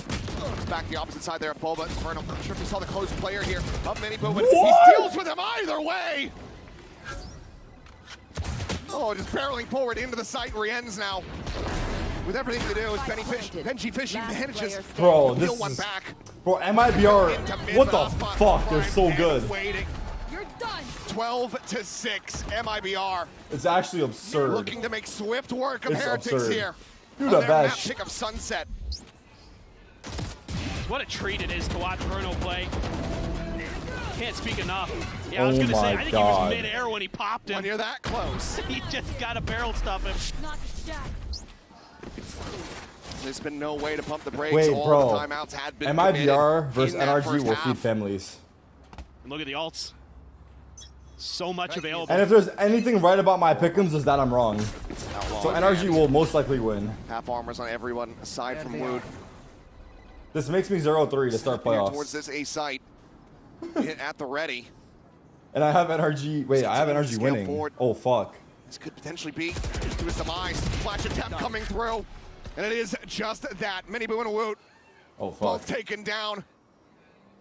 Back the opposite side there at Boba. Burno, not sure if you saw the close player here. Up many, but he deals with him either way. Oh, just barreling forward into the site. Rienz now with everything to do is Benji Fish. He manages to Bro, peel this one is... back. Bro, MIBR, what the fuck? They're so good. You're done. 12-6, MIBR. It's actually absurd. Looking to make swift work of It's Heretics absurd. here. Dude, On a their map bash. pick of Sunset. What a treat it is to watch Verno play. Can't speak enough. Yeah, I was Oh gonna say, my I think God. he was mid-air when he popped him. When you're that close. He just got a barrel stuff him. There's been no way to pump the brakes. Wait, All bro. the timeouts had been MIBR committed versus in that NRG first will half. feed families. And look at the alts. So much available. And if there's anything right about my pick'ems, is that I'm wrong. So NRG will most likely win. Half armors on everyone aside from Wood. This makes me 0-3 to start Towards playoffs. this A site. Hit at the ready. And I have NRG. Wait, I have NRG Scale winning. forward. Oh, fuck. This could potentially be to his demise. Flash attempt coming through. And it is just that. Mini Boo and Woot Oh, fuck. both taken down.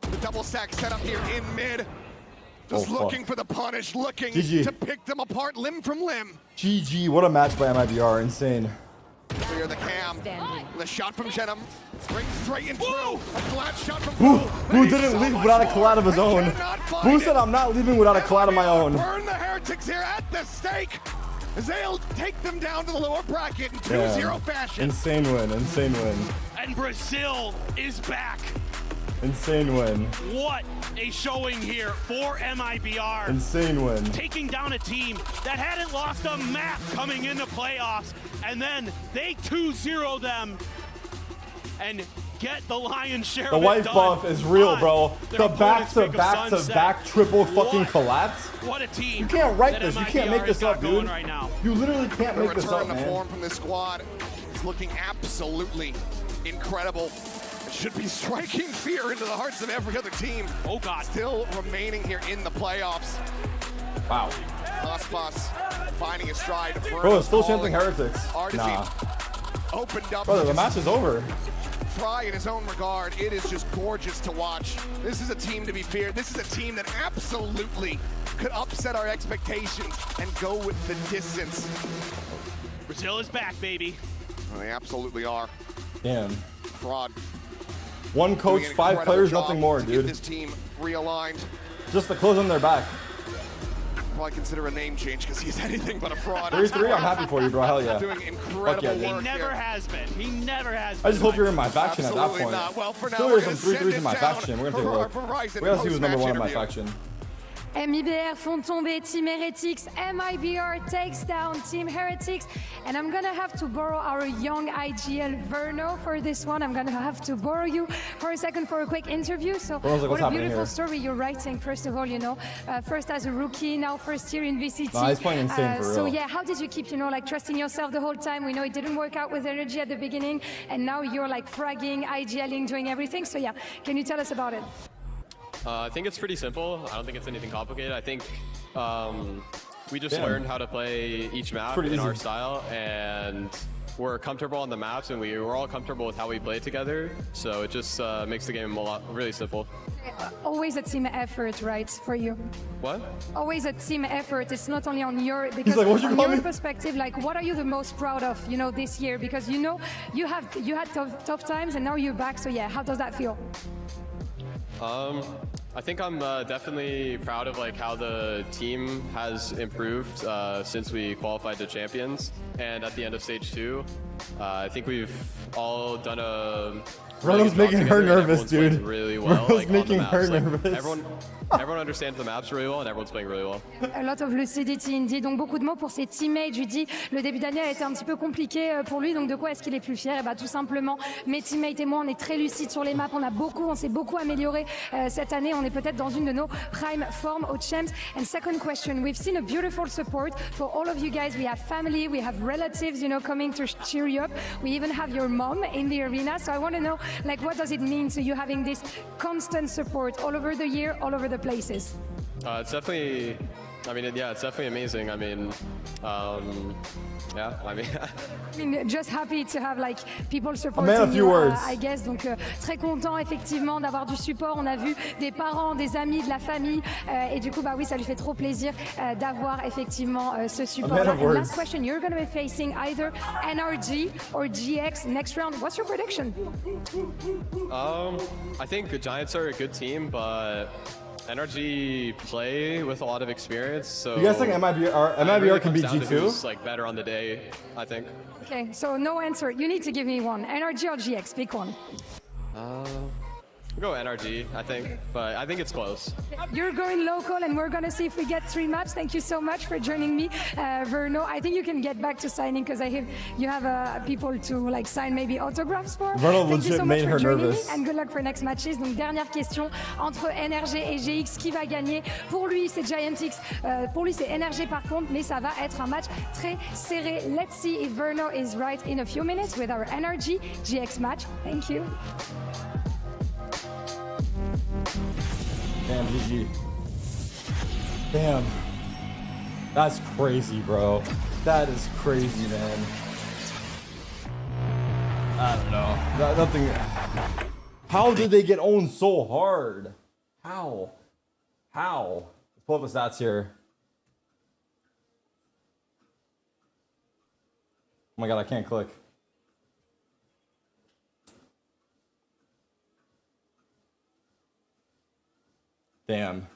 The double stack set up here in mid. Just Oh, fuck. looking for the punish, looking GG. to pick them apart limb from limb. GG. What a match by MIBR. Insane. Clear the cam. The shot from Genum. Brings straight and through. A glad shot from Who didn't leave without a collab of his own? Who said I'm not leaving without a collab of my own? Burn the Heretics here at the stake. As they'll take them down to the lower bracket in 2-0 fashion. Insane win. Insane win. And Brazil is back. Insane win. What a showing here for MIBR. Insane win. Taking down a team that hadn't lost a map coming into playoffs, and then they 2-0 them and get the lion's share The of it wife done buff is real, on bro. their The opponent's pick of Sunset. back triple fucking collapse. What a team. You can't write that this. You MIBR can't make has this got up, going dude. right now. You literally can't The make this return up, to man. form from this squad is looking absolutely incredible. It should be striking fear into the hearts of every other team. Oh, God. Still remaining here in the playoffs. Wow. Ospas finding his stride. Bro, it's still chanting Heretics. Artisan Nah. opened up. Brother, the match is over. Fry in his own regard. It is just gorgeous to watch. This is a team to be feared. This is a team that absolutely could upset our expectations and go with the distance. Brazil is back, baby. Well, they absolutely are. Damn. Fraud. One coach, Doing an 5 incredible players, job nothing more, to get dude. this team realigned. Just the clothes on their back. Probably consider a name change because he's anything but a fraud. 3-3, I'm happy for you, bro. Hell yeah. Doing incredible Fuck yeah, dude. He work never here. has been. He never has been. I just hope you're in my faction at that Absolutely point. not. Well, for now, Still we're here's some gonna 3-3s in my send it faction. down We're gonna take a for look. our Verizon We gotta see who's number post-match 1 in my interview. faction. MIBR font tomber Team Heretics. MIBR takes down Team Heretics. And I'm going to have to borrow our young IGL Verno for this one. I'm going to have to borrow you for a second for a quick interview. So what a beautiful story you're writing, first of all, you know. First as a rookie, now first year in VCT. No, he's playing insane for real. So yeah, how did you keep, you know, like trusting yourself the whole time? We know it didn't work out with NRG at the beginning. And now you're like fragging, IGLing, doing everything. So yeah, can you tell us about it? I think it's pretty simple. I don't think it's anything complicated. I think we just learned how to play each map in our style, and we're comfortable on the maps, and we're all comfortable with how we play together. So it just makes the game really simple. Always a team effort, right, for you? What? Always a team effort. It's not only on your, because from your perspective, like, what are you the most proud of, you know, this year? Because, you know, you had tough times, and now you're back. So yeah, how does that feel? I think I'm definitely proud of like how the team has improved since we qualified to champions, and at the end of stage 2, I think we've all done a. Rolo's making her nervous, dude. Really well. Rolo's making her nervous. Everyone understands the maps really well, and everyone's playing really well. A lot of lucidity indeed. Donc beaucoup de mots pour ses teammates. Je lui dis, le début d'année a été un petit peu compliqué pour lui. Donc de quoi est-ce qu'il est plus fier? Et bah tout simplement, mes teammates et moi, on est très lucides sur les maps. On s'est beaucoup amélioré cette année. On est peut-être dans une de nos prime form aux champs. And second question, we've seen a beautiful support for all of you guys. We have family, we have relatives, you know, coming to cheer you up. We even have your mom in the arena. So I want to know, like, what does it mean to you having this constant support all over the year, all over the places? It's definitely, I mean, yeah, it's definitely amazing. I mean, yeah, I mean, just happy to have like people supporting you, I guess. Donc très content effectivement d'avoir du support. On a vu des parents, des amis, de la famille, et du coup bah oui, ça lui fait trop plaisir d'avoir effectivement ce support. Last question, you're going to be facing either NRG or GX next round. What's your prediction? I think the Giants are a good team, but NRG play with a lot of experience, so you guys think MIBR can beat G2? Who's like better on the day, I think. Okay, so no answer. You need to give me one. NRG or GX? Pick one. We'll go NRG, I think, but I think it's close. You're going local, and we're going to see if we get 3 matches. Thank you so much for joining me, Verno. I think you can get back to signing because I hear you have people to like sign maybe autographs for. Verno legit made her nervous. And good luck for next matches. Donc dernière question entre NRG et GX, qui va gagner? Pour lui, c'est Giantix. Pour lui, c'est NRG par contre, mais ça va être un match très serré. Let's see if Verno is right in a few minutes with our NRG GX match. Thank you. Damn, GG. Damn. That's crazy, bro. That is crazy, man. I don't know. Nothing. How did they get owned so hard? How? Let's pull up the stats here. Oh my god, I can't click. Damn.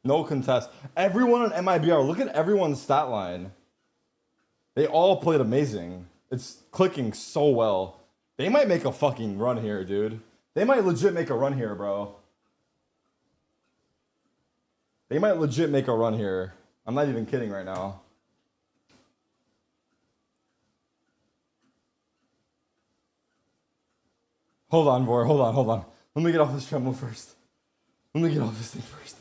No contest. Everyone on MIBR, look at everyone's stat line. They all played amazing. It's clicking so well. They might make a fucking run here, dude. They might legit make a run here, bro. They might legit make a run here. I'm not even kidding right now. Hold on, Vor. Hold on. Let me get off this tremble first. Let me get off this thing first.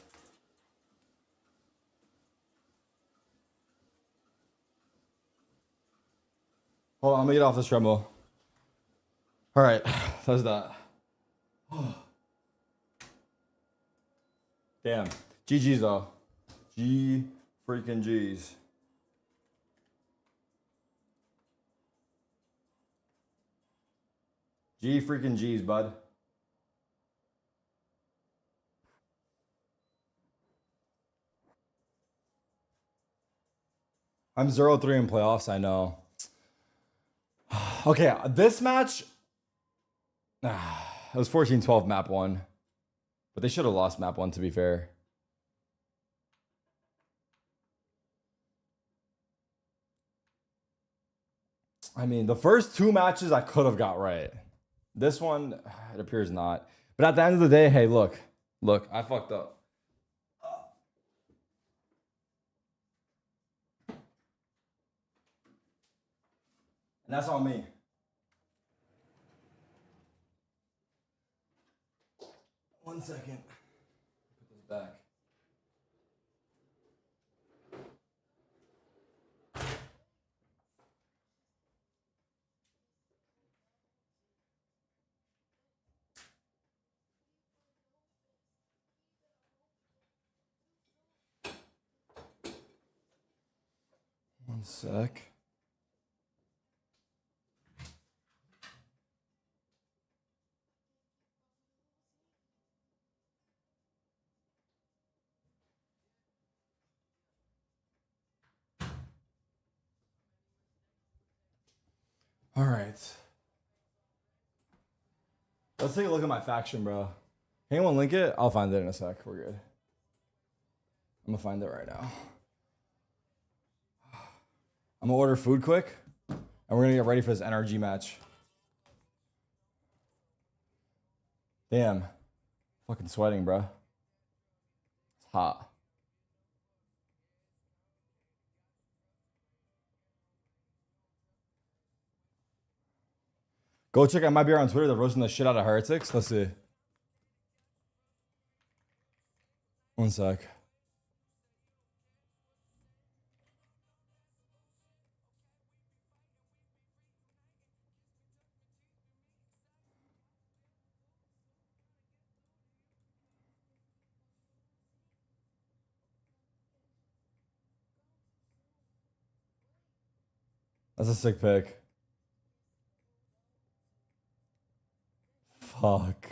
Hold on, let me get off this tremble. All right, that's that. Damn. GG's though. G freaking G's. G freaking G's, bud. I'm 0-3 in playoffs, I know. Okay, this match, it was 14-12 map 1. But they should have lost map 1, to be fair. I mean, the first 2 matches I could have got right. This one, it appears not. But at the end of the day, hey, look. Look, I fucked up. And that's on me. One second. Put this back. One sec. All right. Let's take a look at my faction, bro. Anyone link it? I'll find it in a sec. We're good. I'm gonna find it right now. I'm gonna order food quick, and we're gonna get ready for this NRG match. Damn. Fucking sweating, bro. It's hot. Go check out my beer on Twitter. They're roasting the shit out of heretics. Let's see. One sec. That's a sick pick. Fuck.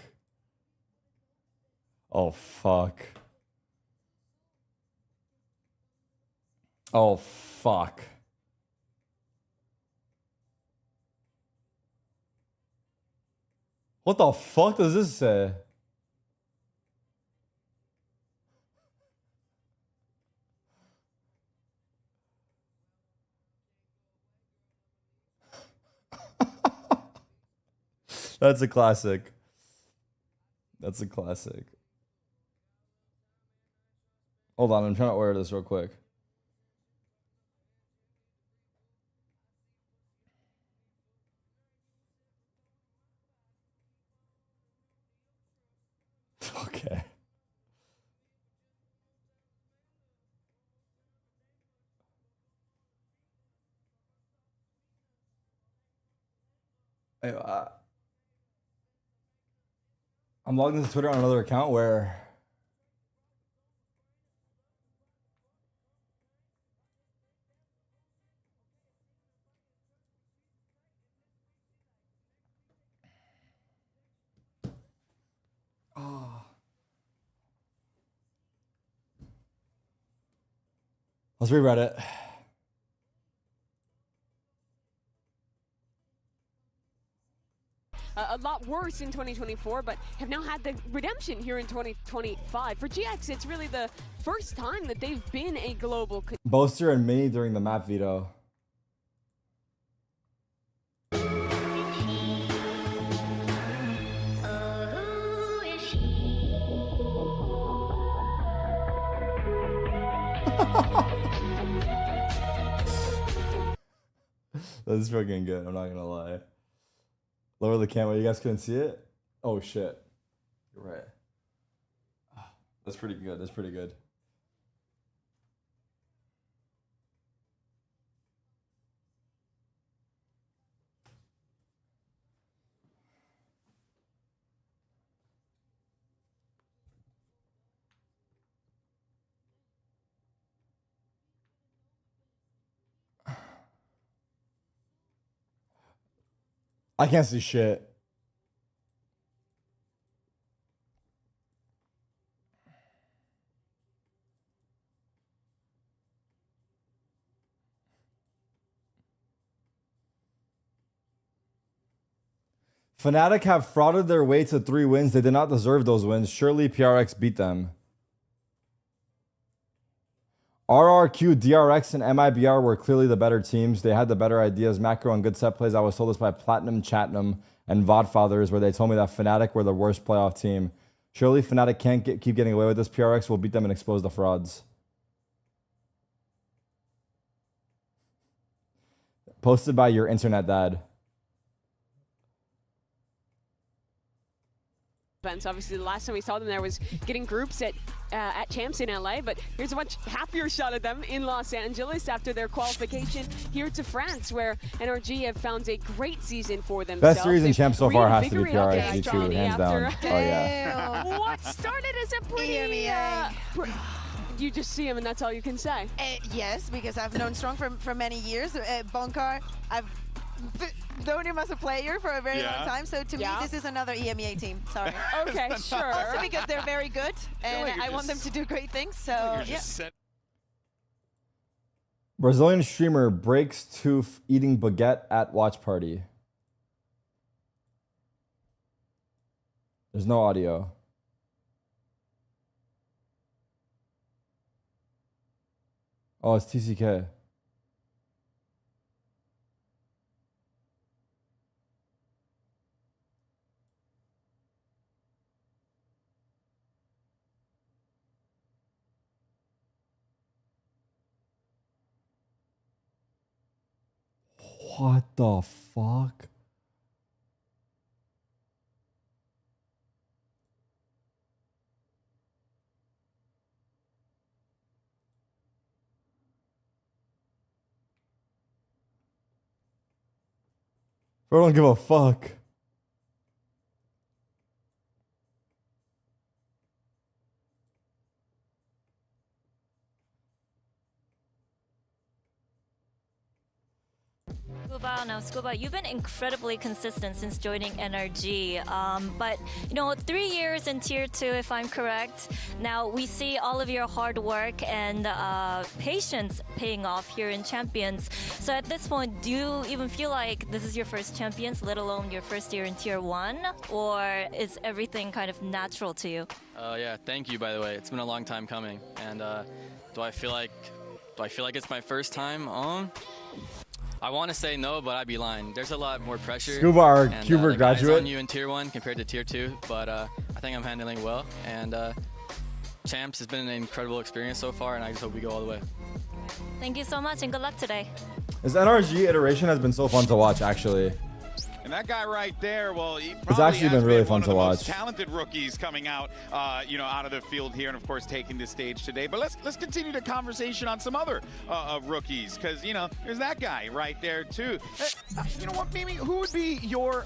Oh, fuck. Oh, fuck. What the fuck does this say? That's a classic. That's a classic. Hold on, I'm trying to order this real quick. Okay. I'm logged into Twitter on another account where let's reread it. A lot worse in 2024, but have now had the redemption here in 2025. For GX, it's really the first time that they've been a global... Boaster and Mini during the map veto. That's fucking good, I'm not gonna lie. Lower the camera, you guys couldn't see it? Oh shit. You're right. That's pretty good, that's pretty good. I can't see shit. Fnatic have frauded their way to 3 wins. They did not deserve those wins. Surely PRX beat them. RRQ, DRX, and MIBR were clearly the better teams. They had the better ideas, macro, and good set plays. I was told this by Platinum, Chatnam, and Vodfathers, where they told me that Fnatic were the worst playoff team. Surely Fnatic can't keep getting away with this. PRX will beat them and expose the frauds. Posted by your internet dad. Obviously, the last time we saw them there was getting groups at Champs in LA, but here's a much happier shot of them in Los Angeles after their qualification here to France, where NRG have found a great season for themselves. Best series in Champs so far has to be PRX G2, hands down. Oh yeah. What started as a pretty... you just see him and that's all you can say. Yes, because I've known Strong for many years. Bonkar, I've known him as a player for a very long time, so to me this is another EMEA team. Sorry. Okay, sure. Also because they're very good and I want them to do great things, so yeah. Brazilian streamer breaks tooth eating baguette at watch party. There's no audio. Oh, it's TCK. What the fuck? Bro, don't give a fuck. Scuba, you've been incredibly consistent since joining NRG. But, you know, 3 years in Tier 2, if I'm correct. Now, we see all of your hard work and patience paying off here in Champions. So at this point, do you even feel like this is your first Champions, let alone your first year in Tier 1? Or is everything kind of natural to you? Yeah, thank you, by the way. It's been a long time coming. And do I feel like it's my first time? I want to say no, but I'd be lying. There's a lot more pressure. Scuba, our and, Cuber graduate. on you in Tier 1 compared to Tier 2, but I think I'm handling well. And Champs has been an incredible experience so far, and I just hope we go all the way. Thank you so much, and good luck today. This NRG iteration has been so fun to watch, actually. And that guy right there, well, he It's actually been really fun to watch. most talented rookies coming out, you know, out of the field here, and of course taking the stage today. But let's continue the conversation on some other rookies, because you know there's that guy right there too. You know what, Mimi? Who would be your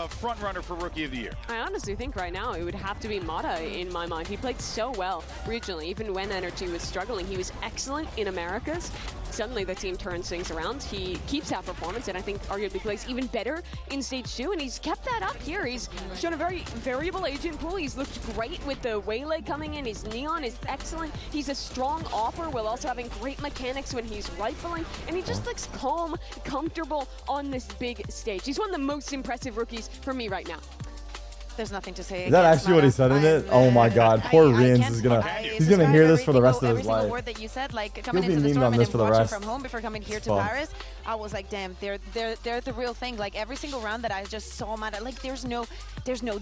front runner for Rookie of the Year? I honestly think right now it would have to be Mata in my mind. He played so well regionally, even when NRG was struggling. He was excellent in Americas. Suddenly the team turns things around. He keeps that performance, and I think arguably plays even better in Stage 2, and he's kept that up here. He's shown a very variable agent pool. He's looked great with the Waylay coming in. His Neon is excellent. He's a strong offer while also having great mechanics when he's rifling, and he just looks calm, comfortable on this big stage. He's one of the most impressive rookies for me right now. There's nothing to say. Is that actually what he said in it? Oh my god, poor Rians is gonna he's gonna hear this for the rest of his life. Every single word that you said, like coming into the tournament and watching from home before coming here to Paris, I was like, damn, they're the real thing. Like every single round that I just saw Mata, like there's no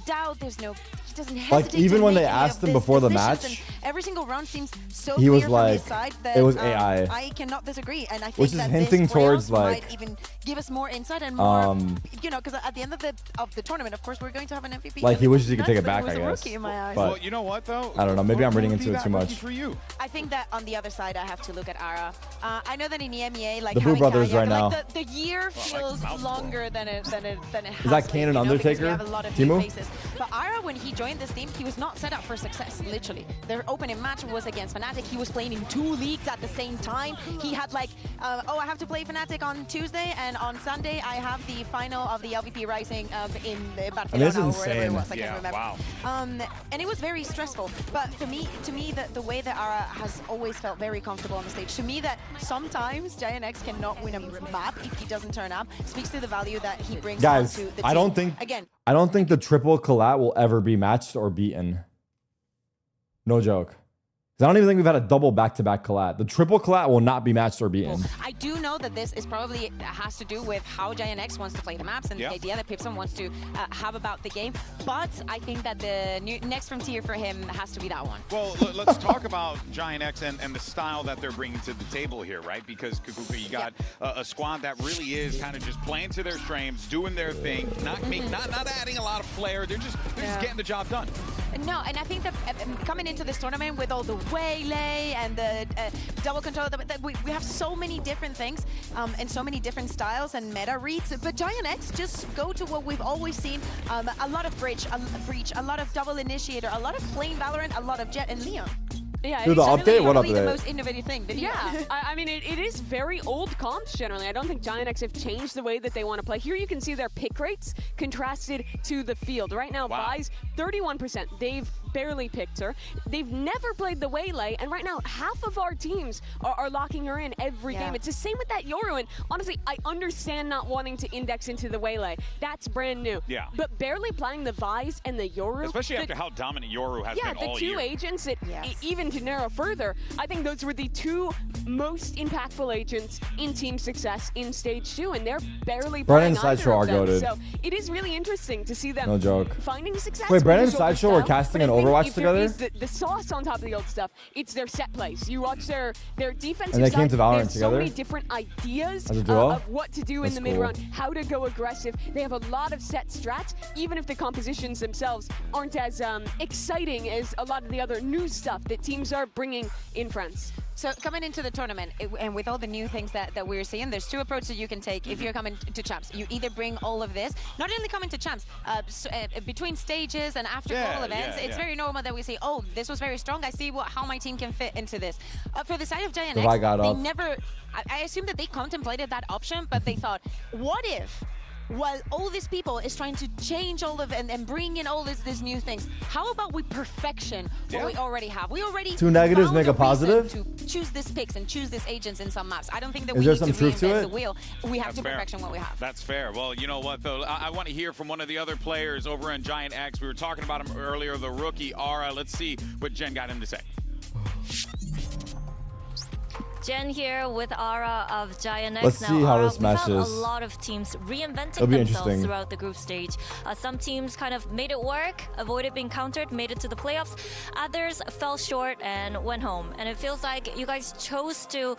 doubt, he doesn't hesitate. Like even when they asked him before the match, every single round seems so he was clear like, from his side that it was AI. I cannot disagree, and I think which is that hinting this towards round like might even give us more insight and more, you know, because at the end of the tournament, of course, we're going to have an MVP. Like he wishes he could take it back, I guess. But well, you know what though? I don't know. Maybe I'm reading into it too much. For you? I think that on the other side, I have to look at Ara. I know that in EMEA, like the Blue Brothers Kaya, right now. like the year feels longer than it has. Is that Kane and Undertaker? We have a lot of new faces. But Ara, when he joined this team, he was not set up for success. Literally, their opening match was against Fnatic. He was playing in 2 leagues at the same time. He had like, oh, I have to play Fnatic on Tuesday, and on Sunday I have the final of the LVP Rising in Barcelona or wherever it was. I can't remember. Wow. And it was very stressful. But to me, the way that Ara has always felt very comfortable on the stage, to me that sometimes Giant X cannot win a map if he doesn't turn up, speaks to the value that he brings to the team. I don't think the triple collat will ever be matched or beaten. No joke. I don't even think we've had a double back-to-back collat. The triple collat will not be matched or beaten. I do know that this is probably has to do with how Giant X wants to play the maps and the idea that Pipson wants to have about the game. But I think that the next frontier for him has to be that one. Well, let's talk about Giant X and the style that they're bringing to the table here, right? Because Kukuka, you got a squad that really is kind of just playing to their strengths, doing their thing, not adding a lot of flair. They're just getting the job done. No, and I think that coming into this tournament with all the waylay and the double control, we have so many different things and so many different styles and meta reads. But Giant X just go to what we've always seen: a lot of breach, a lot of double initiator, a lot of plain Valorant, a lot of Jet and Leon. Yeah, the update? What update? The most innovative thing. I mean, it is very old comps generally. I don't think Giant X have changed the way that they want to play. Here you can see their pick rates contrasted to the field. Right now, Vi's 31%. They've barely picked her. They've never played the Waylay, and right now, half of our teams are locking her in every game. It's the same with that Yoru, and honestly, I understand not wanting to index into the Waylay. That's brand new. Yeah. But barely playing the Vi's and the Yoru. Especially after how dominant Yoru has been all year. Yeah, the two agents that even to narrow further, I think those were the two most impactful agents in team success in stage 2, and they're barely playing either of them. So it is really interesting to see them finding success. Wait, Brandon and Sideshow were casting an Overwatch together? The sauce on top of the old stuff, it's their set plays. You watch their defensive and they came to Valorant they have together? so many different ideas of what to do in the mid-run, how to go aggressive. They have a lot of set strats, even if the compositions themselves aren't as exciting as a lot of the other new stuff that teams are bringing in France. So coming into the tournament, and with all the new things that we're seeing, there's two approaches you can take if you're coming to champs. You either bring all of this, not only coming to champs, between stages and after all events, it's very normal that we say, oh, this was very strong. I see how my team can fit into this. For the side of Giant X, they never, I assume that they contemplated that option, but they thought, what if, while all these people is trying to change all of and bring in all these new things, how about we perfection what we already have? We already two negatives make a positive. To choose this picks and choose these agents in some maps. I don't think that we need some to truth to reinvent it? the wheel. We have to perfection what we have. That's fair. Well, you know what though? I want to hear from one of the other players over on Giant X. We were talking about him earlier, the rookie Ara. Let's see what Jen got him to say. Jen here with Ara of Giant X. Let's see how this matches. We have a lot of teams reinventing themselves throughout the group stage. Some teams kind of made it work, avoided being countered, made it to the playoffs. Others fell short and went home. And it feels like you guys chose to,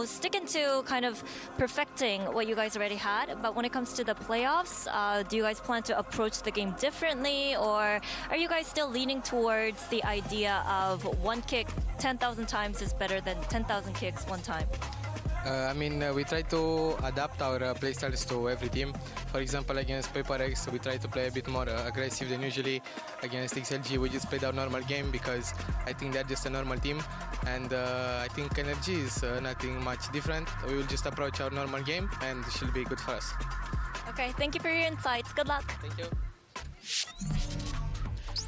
stick into kind of perfecting what you guys already had. But when it comes to the playoffs, do you guys plan to approach the game differently, or are you guys still leaning towards the idea of one kick 10,000 times is better than 10,000 kicks one time? We try to adapt our playstyles to every team. For example, against Paper X, we try to play a bit more aggressive than usually. Against XLG, we just played our normal game because I think they're just a normal team. And I think NRG is nothing much different. We will just approach our normal game and it should be good for us. Okay, thank you for your insights. Good luck. Thank you.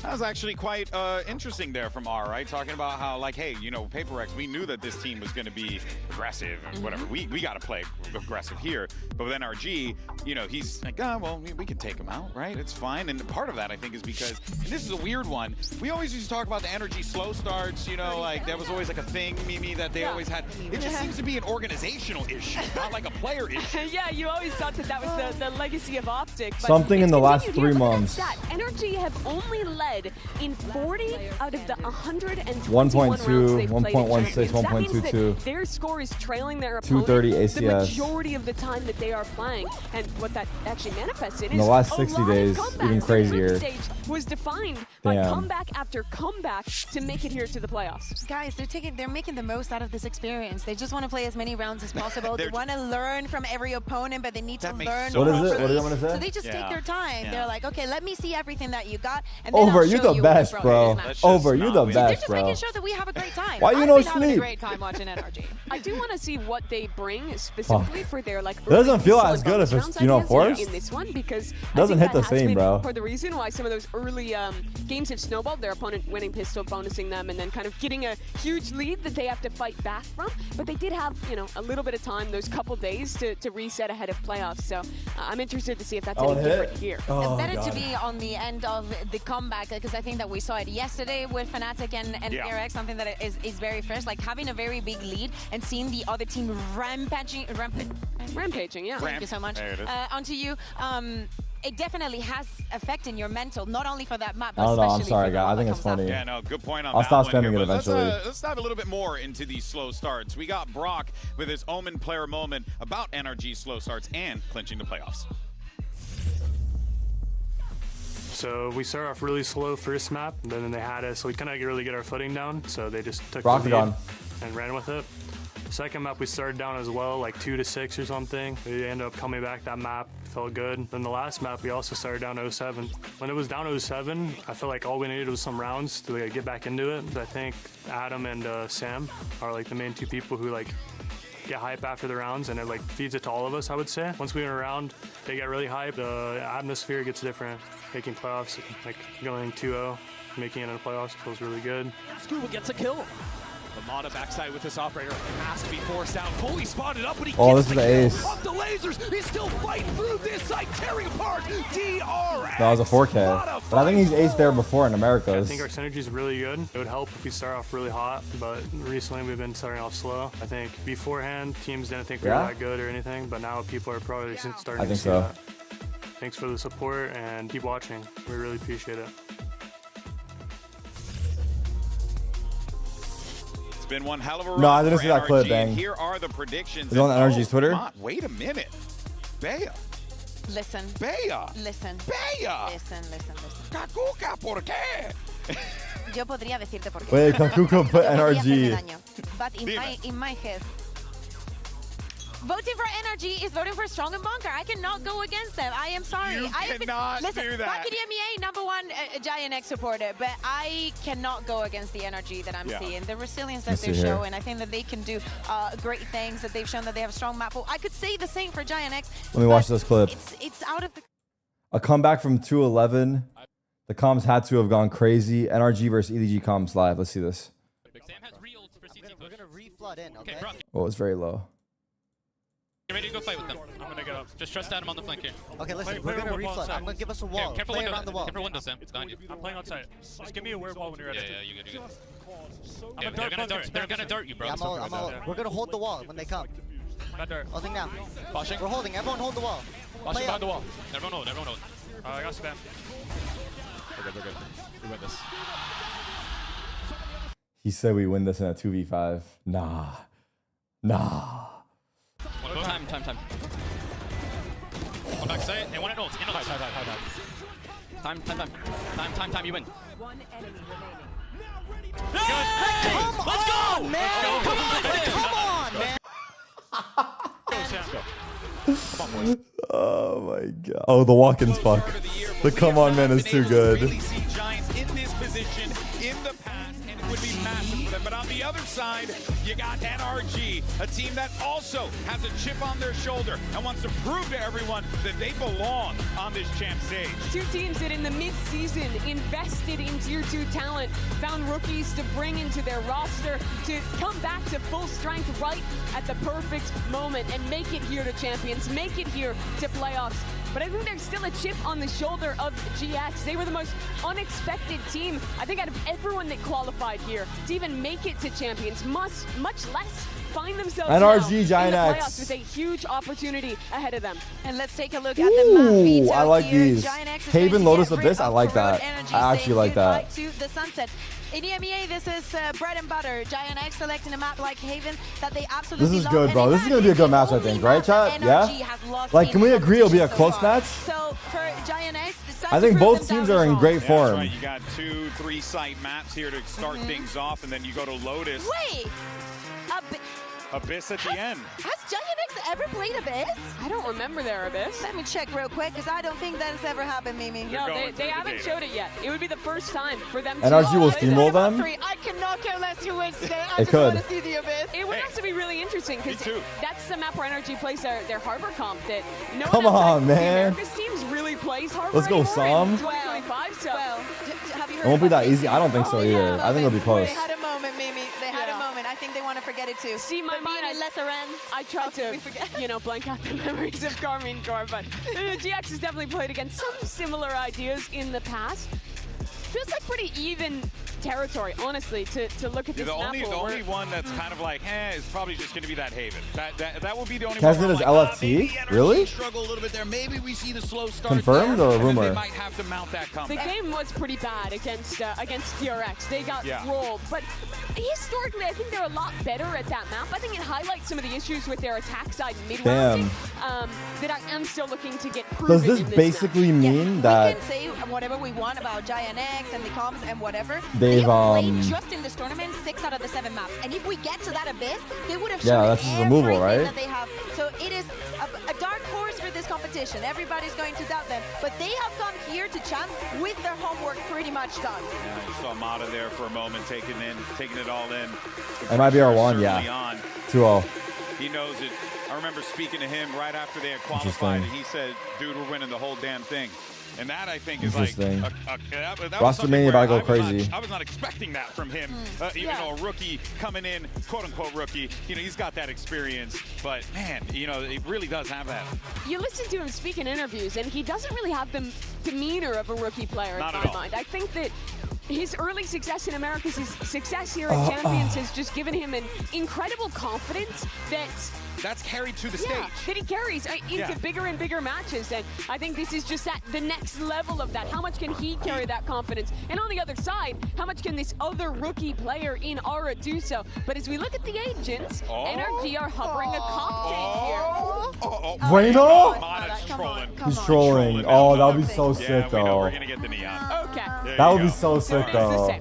That was actually quite interesting there from R, right? Talking about how, like, hey, Paper X, we knew that this team was going to be aggressive and whatever. We got to play aggressive here. But with NRG, he's like, we can take him out, right? It's fine. And part of that, I think, is because, and this is a weird one, we always used to talk about the NRG slow starts, like, that was always like a thing, Mimi, that they always had. It just seems to be an organizational issue, not like a player issue. Yeah, you always thought that was the legacy of Optic. But something in the last 3 months. NRG have only led in 40 out of the 121 1.2, 1.16, 1.22. Their score is trailing their opponent 230 ACS. The majority of the time that they are playing. And what that actually manifested in the last 60 days, even crazier. The stage was defined by comeback after comeback to make it here to the playoffs. Guys, they're making the most out of this experience. They just want to play as many rounds as possible. They want to learn from every opponent, but they need to learn. What is it? What do you want to say? So they just take their time. They're like, okay, let me see everything that you got, and then Over, you the best, bro. Over, you the They're best, just bro. making sure that we have a great time. Why you no I've been having sleep? a great time watching NRG. I do want to see what they bring specifically for their It doesn't feel as good if it's forced. In this one, because doesn't hit the same, bro. For the reason why some of those early games have snowballed, their opponent winning pistol, bonusing them, and then kind of getting a huge lead that they have to fight back from. But they did have a little bit of time, those couple days to reset ahead of playoffs. So I'm interested to see if that's any different here. Better to be on the end of the comeback because I think that we saw it yesterday with Fnatic and PRX, something that is very fresh, like having a very big lead and seeing the other team rampaging, yeah. Thank you so much. Onto you. It definitely has effect in your mental, not only for that map, but I don't know. I'm especially sorry, for the guy. I one think that it's comes funny. Yeah, no, good point on I'll that stop one spamming here, it but eventually. Let's dive a little bit more into these slow starts. We got Brock with his Omen player moment about NRG slow starts and clinching the playoffs. So we started off really slow first map, and then they had us, so we couldn't really get our footing down, so they just took the lead and ran with it. Second map we started down as well, like 2-6 or something. We ended up coming back that map, felt good. Then the last map we also started down 0-7. When it was down 0-7, I felt like all we needed was some rounds to like, get back into it. I think Adam and Sam are like the main two people who like get hype after the rounds, and it like feeds it to all of us, I would say. Once we went around, they get really hyped. The atmosphere gets different. Making playoffs, like going 2-0, making it in the playoffs feels really good. Scuba gets a kill. Lamada backside with this operator has to be forced out. Fully spotted up, but he Oh, gets this is the ace. off the lasers. He's still fighting through this side, tearing apart DRX. That was a 4K. But I think he's aced there before in Americas. I think our synergy is really good. It would help if we start off really hot, but recently we've been starting off slow. I think beforehand, teams didn't think we were that good or anything, but now people are probably starting to see that. Thanks for the support and keep watching. We really appreciate it. It's been one hell of a run. No, I didn't see that NRG. clip, bang. Here are the predictions. Is it on NRG's Twitter? Come on, wait a minute. Bea. Listen. Bea. Listen. Bea. Listen. Kakuka, ¿por qué? Yo podría decirte por qué. Wait, Kakuka put NRG. But in my head, voting for NRG is voting for Strong and Banter. I cannot go against them. I am sorry. You cannot do that. Back at EMEA, #1 Giant X supporter, but I cannot go against the NRG that I'm seeing. The resilience that they're showing, I think that they can do great things, that they've shown that they have a strong map. I could say the same for Giant X. Let me watch this clip. It's out of the... A comeback from 2-11. The comms had to have gone crazy. NRG versus EDG comms live. Let's see this. We're gonna re-flood in, okay? Oh, it's very low. Get ready to go fight with them. I'm gonna get up. Just trust Adam on the flank here. Okay, listen, we're gonna reflood. I'm gonna give us a wall. Okay, careful play window. around the wall. Careful window, Sam. It's behind you. I'm playing outside. Just give me a weird wall when you're ready. Yeah, you good. Yeah, they're gonna dart you, bro. Yeah, I'm all, we're gonna hold the wall when they come. Holding now. Flashing. We're holding. Everyone hold the wall. Flashing behind the wall. Everyone hold. I got spam. We're good. We win this. He said we win this in a 2v5. Nah. One more time. One back side, and one at ults. Time, you win. One enemy remaining. Good. Let's go! Man. Come on, man. Oh my god. Oh, the walk-ins fuck. The come on man is too good. Really see Giants in this position in the past, and it would be massive for them. But on the other side, you got NRG, a team that also has a chip on their shoulder and wants to prove to everyone that they belong on this champ stage. Two teams that in the mid-season invested in Tier 2 talent, found rookies to bring into their roster to come back to full strength right at the perfect moment and make it here to champions, make it here to playoffs. But I think there's still a chip on the shoulder of GX. They were the most unexpected team, I think, out of everyone that qualified here to even make it to champions, much less find themselves NRG now in the Giant playoffs X. with a huge opportunity ahead of them. And let's take a look at the map. Ooh, I like these. Haven Lotus Abyss, I like that. I actually like that. To the sunset. In EMEA, this is bread and butter. Giant X selecting a map like Haven that they absolutely This is love. good, bro. This is going to be a good match, I think. Right, chat? Yeah? Like, can we agree it'll be a close match? So, for Giant X, I think both teams are in great form. Right. You got 2-3 site maps here to start things off, and then you go to Lotus. Wait! Abyss at the end. Has Giant X ever played Abyss? I don't remember their Abyss. Let me check real quick, because I don't think that has ever happened, Mimi. No, they haven't showed it yet. It would be the first time for them to... NRG will steamroll them? I cannot care less who wins today. I It just could. want to see the Abyss. It would have to be really interesting, because that's the map where NRG plays their Harbor comp that no Come one on, man. This teams really plays Harbor Let's go, anymore in Sam. 2025, so... have you It heard won't be about that easy. I don't think so either. I think it'll be close. They had a moment, Mimi. They had a moment. I think they want to forget it too. See, my mind, I tried to, blank out the memories of Carmine Core, but GX has definitely played against some similar ideas in the past. feels like pretty even territory, honestly, to look at this The map. only one that's kind of like, is probably just going to be that Haven. That will be the only Kazan one. is LFT? Really? Struggle a little bit there. Maybe we see the slow start. Confirmed or rumor? They might have to mount that The game was pretty bad against DRX. They got rolled, but historically, I think they're a lot better at that map. I think it highlights some of the issues with their attack side mid-rounding that I am still looking to get proven. Does this basically mean that we can say whatever we want about Giant X and the comms and whatever? they've played just in this tournament 6 out of the 7 maps, and if we get to that abyss, they would have shown that's just removal, right? that they have. So it is a dark horse for this competition. Everybody's going to doubt them, but they have come here to champ with their homework pretty much done. Yeah, you saw Mata there for a moment, taking it all in. MIBR won, yeah. 2-0. He knows it. I remember speaking to him right after they had qualified, and he said, "Dude, we're winning the whole damn thing." And that, I think, is like that Roster Mania about to go crazy. I was not expecting that from him. Even though a rookie coming in, quote unquote rookie, he's got that experience. But man, he really does have that. You listen to him speak in interviews, and he doesn't really have the demeanor of a rookie player in my mind. I think that his early success in America's success here at Champions has just given him an incredible confidence that's carried to the stage. That he carries into bigger and bigger matches, and I think this is just the next level of that. How much can he carry that confidence? And on the other side, how much can this other rookie player in Aura do so? But as we look at the agents, NRG are hovering a comp here. Reyna? Come on. He's trolling. Oh, that would be so sick, though. We're gonna get the neon. Okay. That would be so sick, though.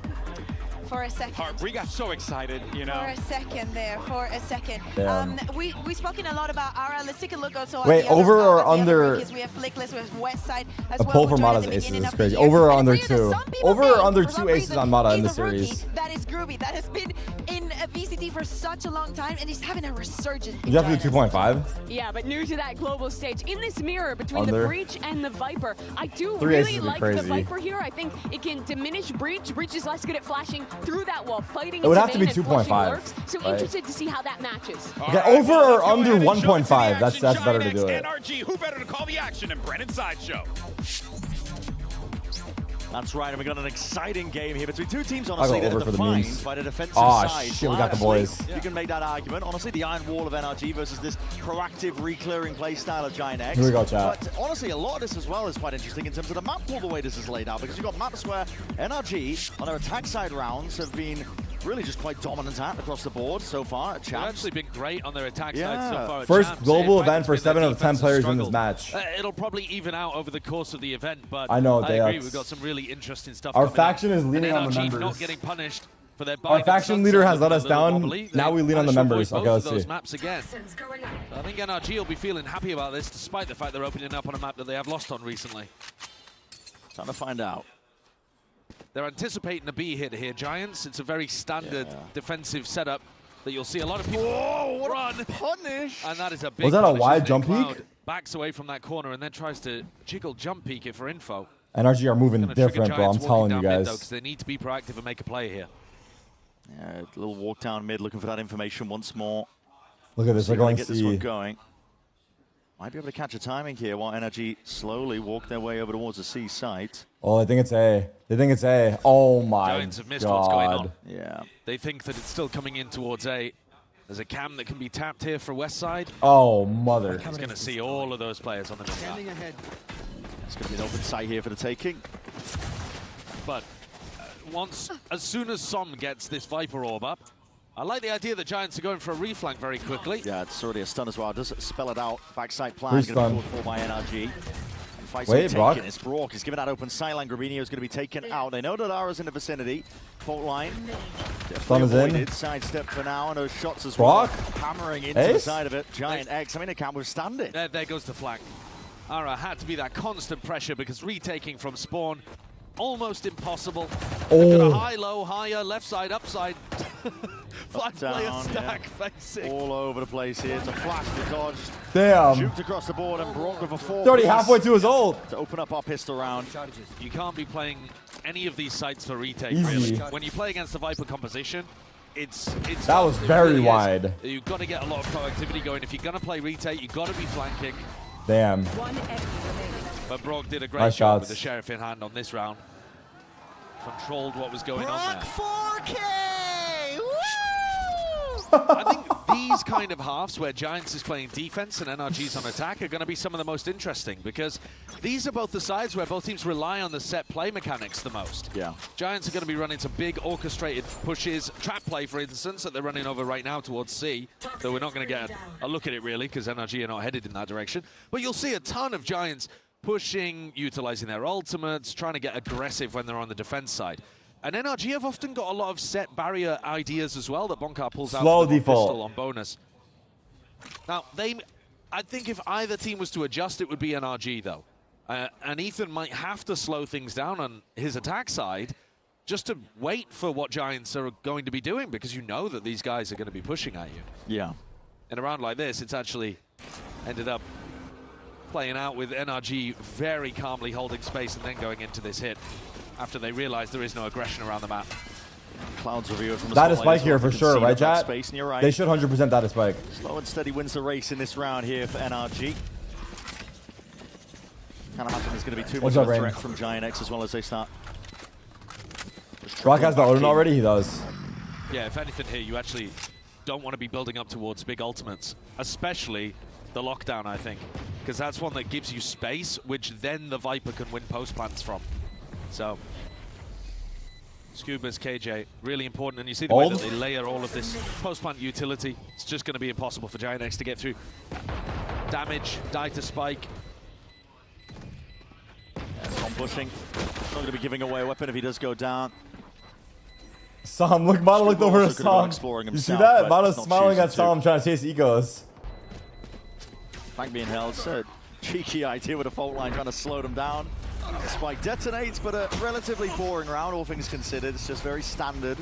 For a second. We got so excited, For a second there, for a second. Damn. We've spoken a lot about Aura. Let's take a look also Wait, at the over other or under? We have Flickless, we have Westside as A well. pull for Mata's aces is crazy. Over or under 2? Over or under 2 aces on Mata in the series? That is groovy. That has been in VCT for such a long time, and he's having a resurgence. You definitely 2.5. Yeah, but new to that global stage. In this mirror between the Breach and the Viper, I do 3 really aces like crazy. the Viper here. I think it can diminish Breach. Breach is less good at flashing through that wall, fighting It would have to be into main and flushing 2.5, lurks. So right? interested to see how that matches. Okay, over or under 1.5? That's better to do it. NRG, who better to call the action than Brennan Sideshow? That's right, and we got an exciting game here between two teams, I'll honestly, go that over are for the defined memes. by the defensive Oh, side. shit, we got the boys. You can make that argument. Honestly, the iron wall of NRG versus this proactive re-clearing play style of Giant X. Here we go, chat. But honestly, a lot of this as well is quite interesting in terms of the map pool, the way this is laid out, because you've got maps where NRG, on their attack side rounds, have been really just quite dominant at across the board so far at Champs. They've actually been great on their attack side so far at First Champs. global In fact, event for it's been 7 their of 10 defensive players in this struggle. match. It'll probably even out over the course of the event, but I know, agree. Deox. We've got some really interesting stuff Our coming faction up. is leaning And on the NRG members. not getting punished for their Our bike faction and leader sunset has let us looking a little down. wobbly. Now we lean on the managed to members. avoid Okay, both let's of those see. maps again. So I think NRG will be feeling happy about this, despite the fact they're opening up on a map that they have lost on recently. Time to find out. They're anticipating a B hit here, Giants. It's a very standard defensive setup that you'll see a lot of people run. Punish! And that is a big Was that a punish, wide isn't it? jump Cloud peek? backs away from that corner and then tries to jiggle jump peek it for info. NRG are moving Gonna trigger different, bro. I'm Giants telling you walking down mid, though, guys. 'cause they need to be proactive and make a play here. Yeah, a little walk down mid, looking for that information once more. Look at this. See They're how they going get this one C. going. Might be able to catch a timing here while NRG slowly walk their way over towards the C site. Oh, I think it's A. They think it's A. Oh my Giants have missed what's going on. god. Yeah. They think that it's still coming in towards A. There's a cam that can be tapped here for West Side. Oh, mother. He's going to see all of those players on the mid map. It's going to be an open site here for the taking. But as soon as Som gets this Viper orb up, I like the idea that Giants are going for a reflank very quickly. Yeah, it's already a stun as well. It does spell it out. Backside plan Who's going to be stun? called for by NRG. And fights Wait, taken. Brock? It's Brock. He's given that open sight line. Grabinho is going to be taken out. They know that Ara's in the vicinity. Fault line. Stun is in. Avoided. Sidestep for now, and those shots as Brock? well. Hammering into the Ace? side of it. Giant X. I mean, it can't withstand it. There goes the flank. Ara had to be that constant pressure because retaking from spawn, almost impossible. They've got a high, low, higher, left side, upside. Flag player down, stack facing. All over the place here. It's a flash to dodge. Damn. Shoots across the board, and Brock with a 4. He's already halfway to his ult. To open up our pistol round. You can't be playing any of these sites for retake, Easy. really. When you play against the Viper composition, it's That was it very really is. wide. You've got to get a lot of proactivity going. If you're going to play retake, you've got to be flanking. Damn. But Brock did a great Nice job shots. with the Sheriff in hand on this round. controlled what was going on there. 4K! I think these kind of halves where Giants is playing defense and NRG's on attack are going to be some of the most interesting, because these are both the sides where both teams rely on the set play mechanics the most. Yeah. Giants are going to be running some big orchestrated pushes, trap play for instance, that they're running over right now towards C, though we're not going to get a look at it really because NRG are not headed in that direction. But you'll see a ton of Giants pushing, utilizing their ultimates, trying to get aggressive when they're on the defense side. And NRG have often got a lot of set barrier ideas as well that Bonkar pulls out Slow with the default pistol on bonus. Now, I think if either team was to adjust, it would be NRG, though. And Ethan might have to slow things down on his attack side just to wait for what Giants are going to be doing, because you know that these guys are going to be pushing at you. Yeah. In a round like this, it's actually ended up playing out with NRG very calmly holding space and then going into this hit after they realize there is no aggression around the map. Cloud's review from that is spike here for sure, right, chat? Space, and you're right. They should 100% that is spike. Slow and steady wins the race in this round here for NRG. Kind of imagine there's going to be too much of a threat from Giant X as well as they start. Rock has the Odin already? He does. Yeah, if anything here, you actually don't want to be building up towards big ultimates, especially the lockdown, I think, because that's one that gives you space, which then the Viper can win post plants from. So, Scuba's KJ, really important, and you see the way that they layer all of this post-plant utility. It's just going to be impossible for Giant X to get through. Damage, die to spike. Yeah, Tom pushing. Not going to be giving away a weapon if he does go down. Sam, look, Mono looked over at Sam. You see that? Mono's smiling at Sam, trying to chase egos. Flank being held, so cheeky idea with a fault line trying to slow them down. Spike detonates, but a relatively boring round, all things considered. It's just very standard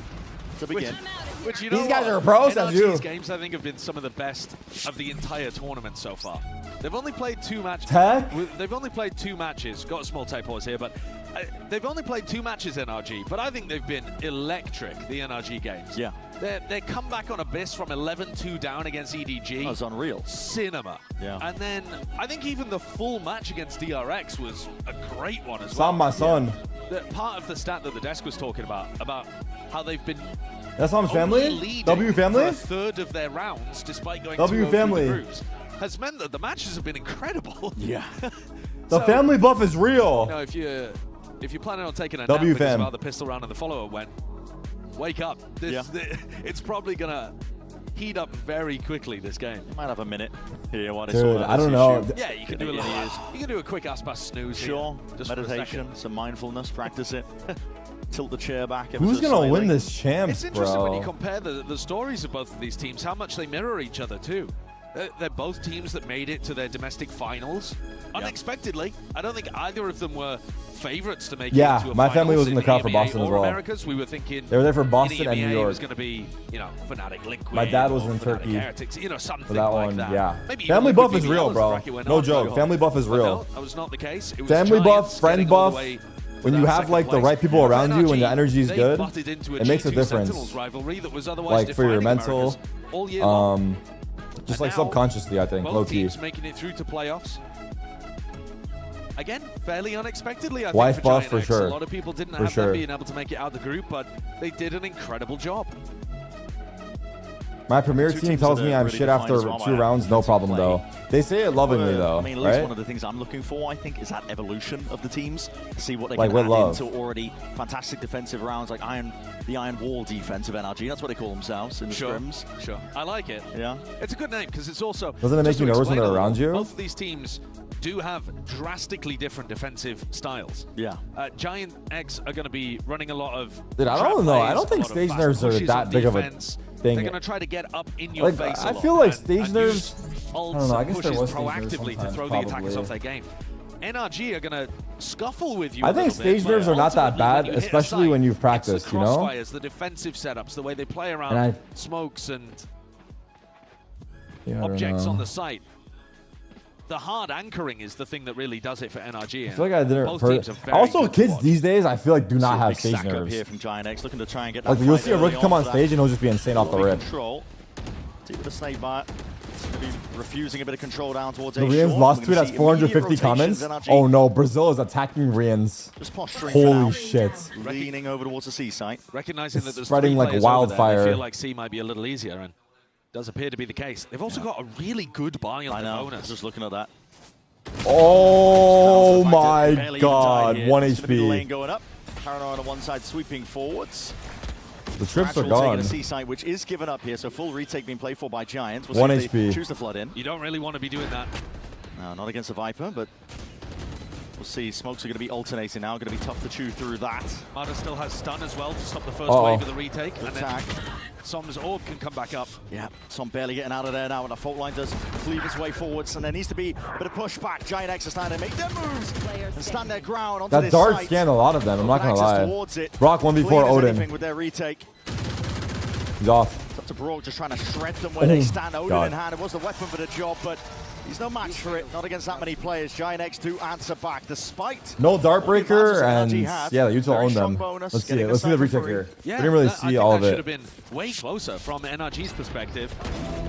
to begin. Which you know, these guys are pros, as you. These games, I think, have been some of the best of the entire tournament so far. They've only played 2 matches. They've only played 2 matches. Got a small type pause here, but they've only played 2 matches, NRG. But I think they've been electric, the NRG games. Yeah. Their comeback on Abyss from 11-2 down against EDG. That was unreal. Cinema. Yeah. And then I think even the full match against DRX was a great one as Sam, well. my son. Yeah. Part of the stat that the desk was talking about how they've been. That's Sam's family? W family? For a third of their rounds, despite going W 2-0 family. through the groups, has meant that the matches have been incredible. Yeah. The family buff is real. No, if you're planning on taking a W nap because fam. of how the pistol round and the follow-up went, wake up. It's probably gonna heat up very quickly, this game. You might have a minute here while Dude, I don't know. Yeah, you can do a little. You can do a quick ass pass snooze. Sure. Here, just meditation, some mindfulness, practice it. Tilt the chair back. Who's gonna win this champs, It's interesting bro? when you compare the stories of both of these teams, how much they mirror each other too. They're both teams that made it to their domestic finals unexpectedly. I don't think either of them were favorites to make it into a my family was in the crowd for EMEA Boston as or well. Americas. We were thinking they were there for Boston and EMEA New York. was going to be, Fnatic Liquid. My dad was or in Fnatic Turkey Heretics, something for that like one. that. Yeah, Maybe family even buff is BBL real, as the bro. bracket went No on. joke. Family buff is But real. no, that was not the case. It was Family buff, Giants friend getting all buff. the way When to you that have second like the place. right people around you, when the energy is They good, butted into a it makes a G2 difference. Sentinels rivalry that was otherwise Like for your defining mental, Americas all year long. just And like now, subconsciously, I think, both low key. teams making it through to playoffs. Again, fairly unexpectedly, I think, Wife for buff Giant for X. sure. A lot of people didn't For have sure. them being able to make it out the group, but they did an incredible job. My premier team tells me I'm shit after 2 rounds, no problem though. They say it lovingly though, I mean, at least right? one of the things I'm looking for, I think, is that evolution of the teams. See what they Like can with add love. into already fantastic defensive rounds, like the Iron Wall defense of NRG. That's what they call themselves in the scrims. Sure, I like it. Yeah. It's a good name because it's also... Doesn't it make just you to nervous when explain they're a around little, you? Both of these teams do have drastically different defensive styles. Yeah. Giant X are going to be running a lot of... Dude, I don't know. I don't think stage nerves are that big of a thing. They're going to try to get up in your face a I lot feel like and stage nerves. use I don't know. I guess there pushes was stage nerves proactively to sometimes, throw the attackers probably. off their game. NRG are going to scuffle with you. I think stage nerves are not that bad, especially when you've practiced, you know? Crossfires, the defensive setups, the way they play around And smokes and Yeah, I don't objects know. on the site. The hard anchoring is the thing that really does it for NRG. I feel like I didn't. Both teams are very Also, good to kids watch. these days, I feel like do not have Big stage stack up nerves. here from Giant X, looking to try and get Like that you'll fight see a rookie early come on for stage that. and he'll just be insane off the rip. Control. Take with a snake bite. refusing a bit of control down towards The Rians lost to it. That's 450 comments. Oh no, Brazil is attacking Rians. Just posturing Holy shit. Leaning over towards the C site. Recognizing that there's spreading like wildfire. They feel like C might be a little easier, and does appear to be the case. They've also got a really good buy on the bonus. Just looking at that. Oh my god, 1 HP. Lane HP. going up. Paranoid on one side, sweeping forwards. The trips are Taking gone. the C site, which is given up here, so full retake being played for by Giants. We'll 1 see if they HP. choose the flood in. You don't really want to be doing that. No, not against the Viper, but we'll see. Smokes are going to be alternating now. Going to be tough to chew through that. Mada still has stun as well to stop the first wave of the retake. And attack. Som's orb can come back up. Yeah, Som barely getting out of there now, and the fault line does cleave its way forwards, and there needs to be a bit of pushback. Giant X are starting to make their moves and stand their ground onto That this dart site. scanned a lot of them. I'm not gonna lie. Brock 1v4 Clean as Odin. anything with their retake. He's off. It's up to Brock just trying to shred them where they stand. Odin God. in hand. It was the weapon for the job, but he's no match for it. Not against that many players. Giant X do answer back, despite No dart breaker, and NRG had. yeah, the Utah Very owned strong them. bonus, Let's see getting it. Let's see the a retake cypher here. free. We didn't really I see think all of that should it. have been way closer from NRG's perspective.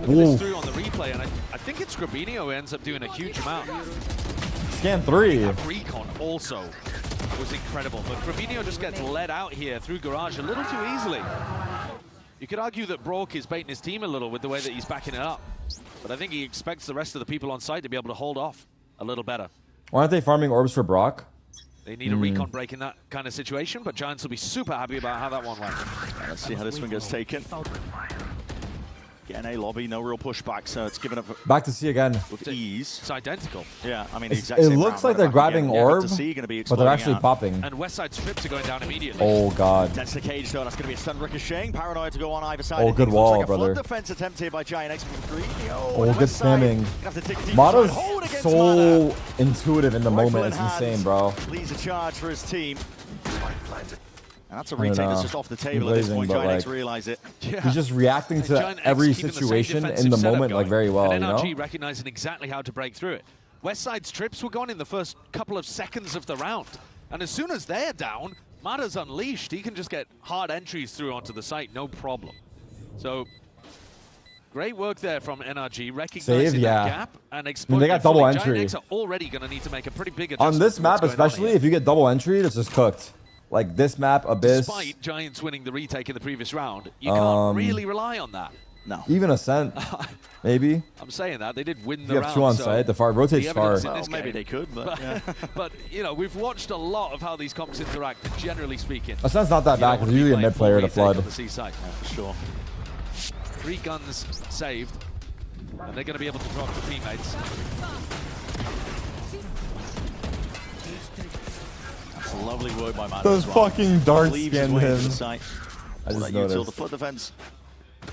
Look at Ooh. this through on the replay, and I think it's Grabinho who ends up doing a huge amount. Scan 3. That recon also was incredible, but Grabinho just gets led out here through Garage a little too easily. You could argue that Brock is baiting his team a little with the way that he's backing it up, but I think he expects the rest of the people on site to be able to hold off a little better. Why aren't they farming orbs for Brock? They need a recon break in that kind of situation, but Giants will be super happy about how that one went. Let's see how this one gets taken. Getting a lobby, no real pushback, so it's given up Back to C again. with ease. It's identical. Yeah, I mean, It exact same looks round, like they're right back grabbing again. Yeah, orb, good to see, gonna be but they're actually exploding popping. And Westside strips are going down immediately. Oh god. That's the cage, though. That's going to be a stun ricocheting. Paranoid to go on either side. Oh, It good looks wall, like a brother. flood defense attempt here by Giant X from Green. Oh, good spamming. Mata's so intuitive in the moment. It's insane, bro. Leads a charge for his team. And that's a I don't retake that's know. just off the table at this Blazing, point. but, Giant X like, realize it. He's just reacting to Giant X every keeping the same situation in defensive the setup moment going. like very well, and you NRG know? recognizing exactly how to break through it. Westside's trips were gone in the first couple of seconds of the round. And as soon as they're down, Mata's unleashed. He can just get hard entries through onto the site, no problem. So, great work there from NRG, recognizing Save, yeah. that gap and I exploiting mean, they got it fully. double Giant entry. X are already going to need to make a pretty big adjustment On this to map what's going on especially, here. if you get double entry, it's just cooked. Like this map, Abyss. Despite Giants winning the retake in the previous round, you can't really rely on that. No. Even Ascent, maybe. I'm saying that. They did win If the you round. have 2 on so site, the far rotates the far. evidence in Well, this maybe game- they could, but yeah. but, you know, we've watched a lot of how these comps interact, generally speaking. Ascent's not that bad because usually a mid player to flood. On the C side. Yeah, for sure. 3 guns saved, and they're going to be able to drop the teammates. That's lovely work by Mata. Those as well. fucking darts Leaves his scanned way to him. the site. I just That util, noticed. the flood defense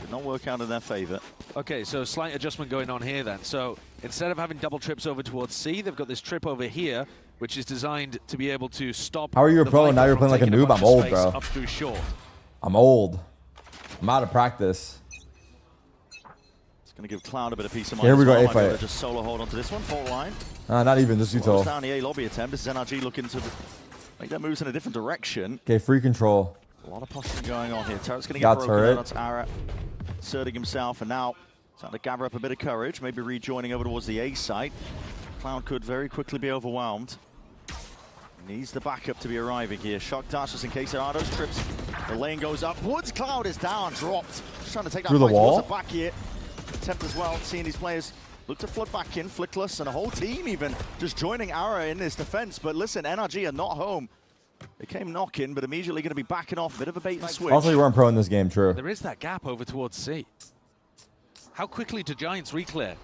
did not work out in their favor. Okay, so slight adjustment going on here then. So instead of having double trips over towards C, they've got this trip over here, which is designed to be able to stop. How are you a the pro and now Viper you're from playing like a taking noob? bunch I'm of old, space bro. Up through short. I'm old. I'm out of practice. It's going to give Cloud a bit of peace of mind. Here we as go, well. A Might be able fight. to just solo hold onto this one, fault line. Not even, just Slows Utah. down the A lobby attempt. This is NRG looking to make their moves in a different direction. Okay, free control. A lot of posturing going on here. Turret's going to get Got broken. turret. That's Ara asserting himself, and now trying to gather up a bit of courage, maybe rejoining over towards the A site. Cloud could very quickly be overwhelmed. Needs the backup to be arriving here. Shock dash just in case there are those trips. The lane goes up. Woods Cloud is down, dropped. Just trying to take that Through the fight wall? towards the back here. Attempt as well, seeing these players look to flood back in. Flickless and a whole team even just joining Ara in this defense. But listen, NRG are not home. They came knocking, but immediately going to be backing off. Bit of a bait and switch. Also, you weren't pro in this game, true. There is that gap over towards C. How quickly do Giants reclear?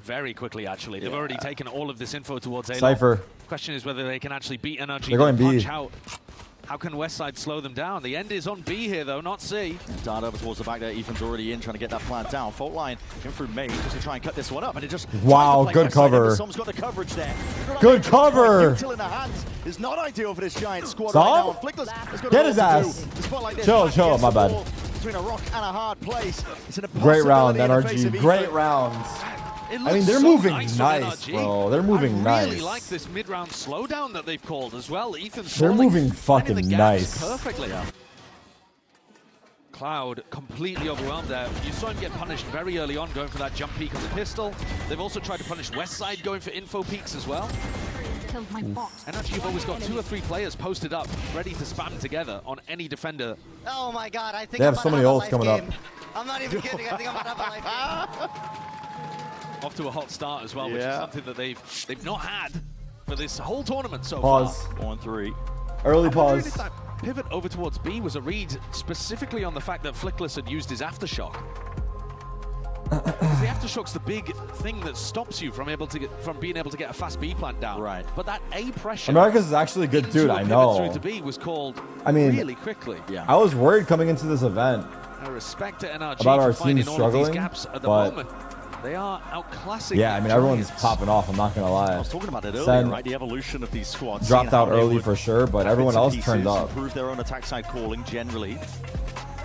Very quickly, actually. They've already taken all of this info towards A. Cypher. Question is whether they can actually beat NRG. They're going B. How can Westside slow them down? The end is on B here, though, not C. Dart over towards the back there. Ethan's already in, trying to get that plant down. Fault line in through main, just to try and cut this one up. And it just Wow, good cover. Som's got the coverage there. Good cover. Util in the hands is not ideal for this Giant squad Som? right now. And Flickless has got Get a his lot to ass. do. A spot like this, Chill, back chill, against my the bad. wall Between a rock and a hard place. It's an Great round, impossibility in the face NRG. of Great Ethan. rounds. It I mean, looks they're so moving nice, nice, from NRG. bro. They're moving I nice. really like this mid-round slowdown that they've called as well. Ethan's They're falling, moving finding the fucking gaps nice. perfectly. Cloud completely overwhelmed there. You saw him get punished very early on, going for that jump peek on the pistol. They've also tried to punish Westside, going for info peeks as well. NRG have always got 2 or 3 players posted up, ready to spam together on any defender. Oh my god, I think they have so many ults coming up. I'm not even kidding, I think I'm about to have a life game. Off to a hot start as well, which is something that they've not had for this whole tournament so pause. far. 4-3. Early pause. If that pivot over towards B was a read specifically on the fact that Flickless had used his Aftershock. Because the Aftershock's the big thing that stops you from being able to get a fast B plant down. Right. But that A pressure. Americas is actually a good dude, I know. Through to B was called really quickly. Yeah. I was worried coming into this event. I respect to NRG about our for team finding all of these struggling, gaps at the but moment. They are outclassing. yeah, I mean everyone's popping off. I'm not gonna lie. I was talking about it earlier, Sen right? The evolution of these squads. dropped out early for sure, but everyone else turned up. Improved their own attack side calling generally.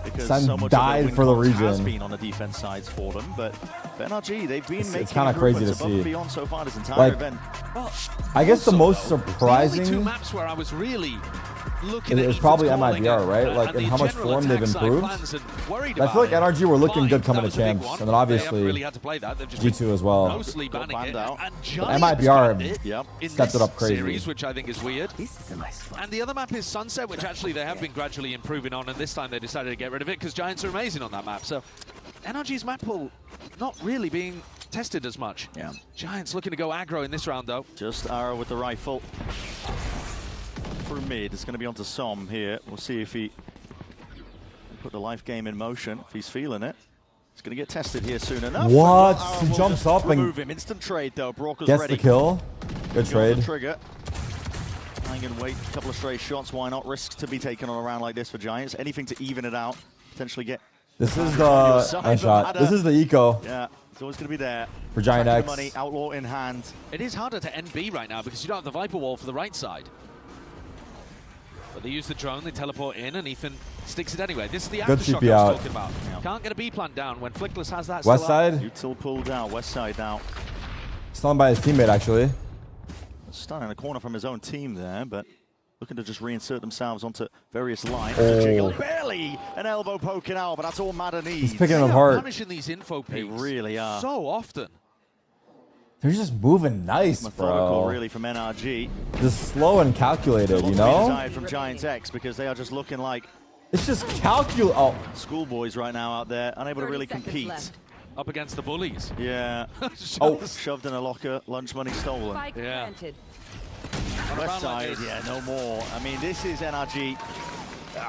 Because Sen so much died of for the win has region. been on the defense sides for them, but for NRG, they've been making it's kinda crazy to improvements above and see. beyond so far this entire Like, event. Well, I guess the most the only surprising 2 maps where I was really looking it at was Ethan's probably calling MIBR, right? Like, and in the how much general form they've attack side improved. plans and worried I feel like about NRG were looking Fine, good coming that to was a big champs, one. and then They haven't obviously really had to play that. They've just G2 as well. mostly banning it. And But Giants MIBR banned it in stepped it this up crazy. series, which I think is weird. And the other map is Sunset, which actually they have been gradually improving on, and this time they decided to get rid of it because Giants are amazing on that map. So NRG's map pool not really being tested as much. Yeah. Giants looking to go aggro in this round, though. Just Arrow with the rifle. Through mid, it's going to be onto Som here. We'll see if he can put the life game in motion, if he's feeling it. He's going to get tested here soon enough. What? Arrow He will jumps just up and remove him. Instant trade, though. Brocker's gets ready. the kill. Good Go on trade. the trigger. Hang and wait. A couple of stray shots. Why not? Risks to be taken on a round like this for Giants. Anything to even it out. Potentially get... This is the nice shot. This is the eco. Yeah, it's always going to be there. For Giant Track X. the money, Outlaw in hand. It is harder to end B right now because you don't have the Viper wall for the right side. But they use the drone, they teleport in, and Ethan sticks it anyway. This is the Good Aftershock CP I out. was talking about. Yeah. Can't get a B plant down when Flickless has that West still up. side. Util pulled out. West side now. Stung by his teammate actually. Starting in a corner from his own team there, but looking to just reinsert themselves onto various lines. Oh. Barely an elbow poking out, but that's all Madden needs. He's picking They them are apart. punishing these info They peaks really are. so often. They're just moving nice, Methodical, bro. really, from NRG. Just slow and calculated, you know? Desired from Giants X because they are just looking like It's just calculate. Oh, schoolboys right now out there, unable to really 30 seconds compete. left. Up against the bullies. Yeah. Oh. Shoved in a locker, lunch money stolen. Spike Yeah. planted. West side, yeah, no more. I mean, this is NRG.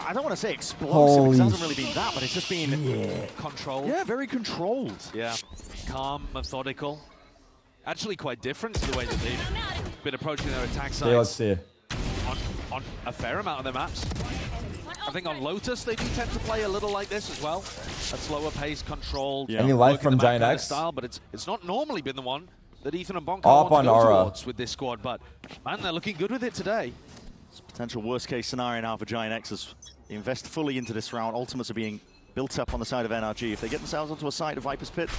I don't want to say explosive, Holy because it hasn't really been that, but it's just been Controlled. yeah, very controlled. Yeah. Calm, methodical. Actually quite different to the way that they've been approaching their attack okay, let's sides see. on a fair amount of their maps. I think on Lotus they do tend to play a little like this as well. A slower pace, controlled. Yeah. Any life working from the map Giant kind of X? style, but it's not normally been the one that Ethan and Bonko Up want to on go Aura. towards with this squad. But man, they're looking good with it today. It's a potential worst case scenario now for Giant X as they invest fully into this round. Ultimates are being built up on the side of NRG. If they get themselves onto a side of Viper's Pit,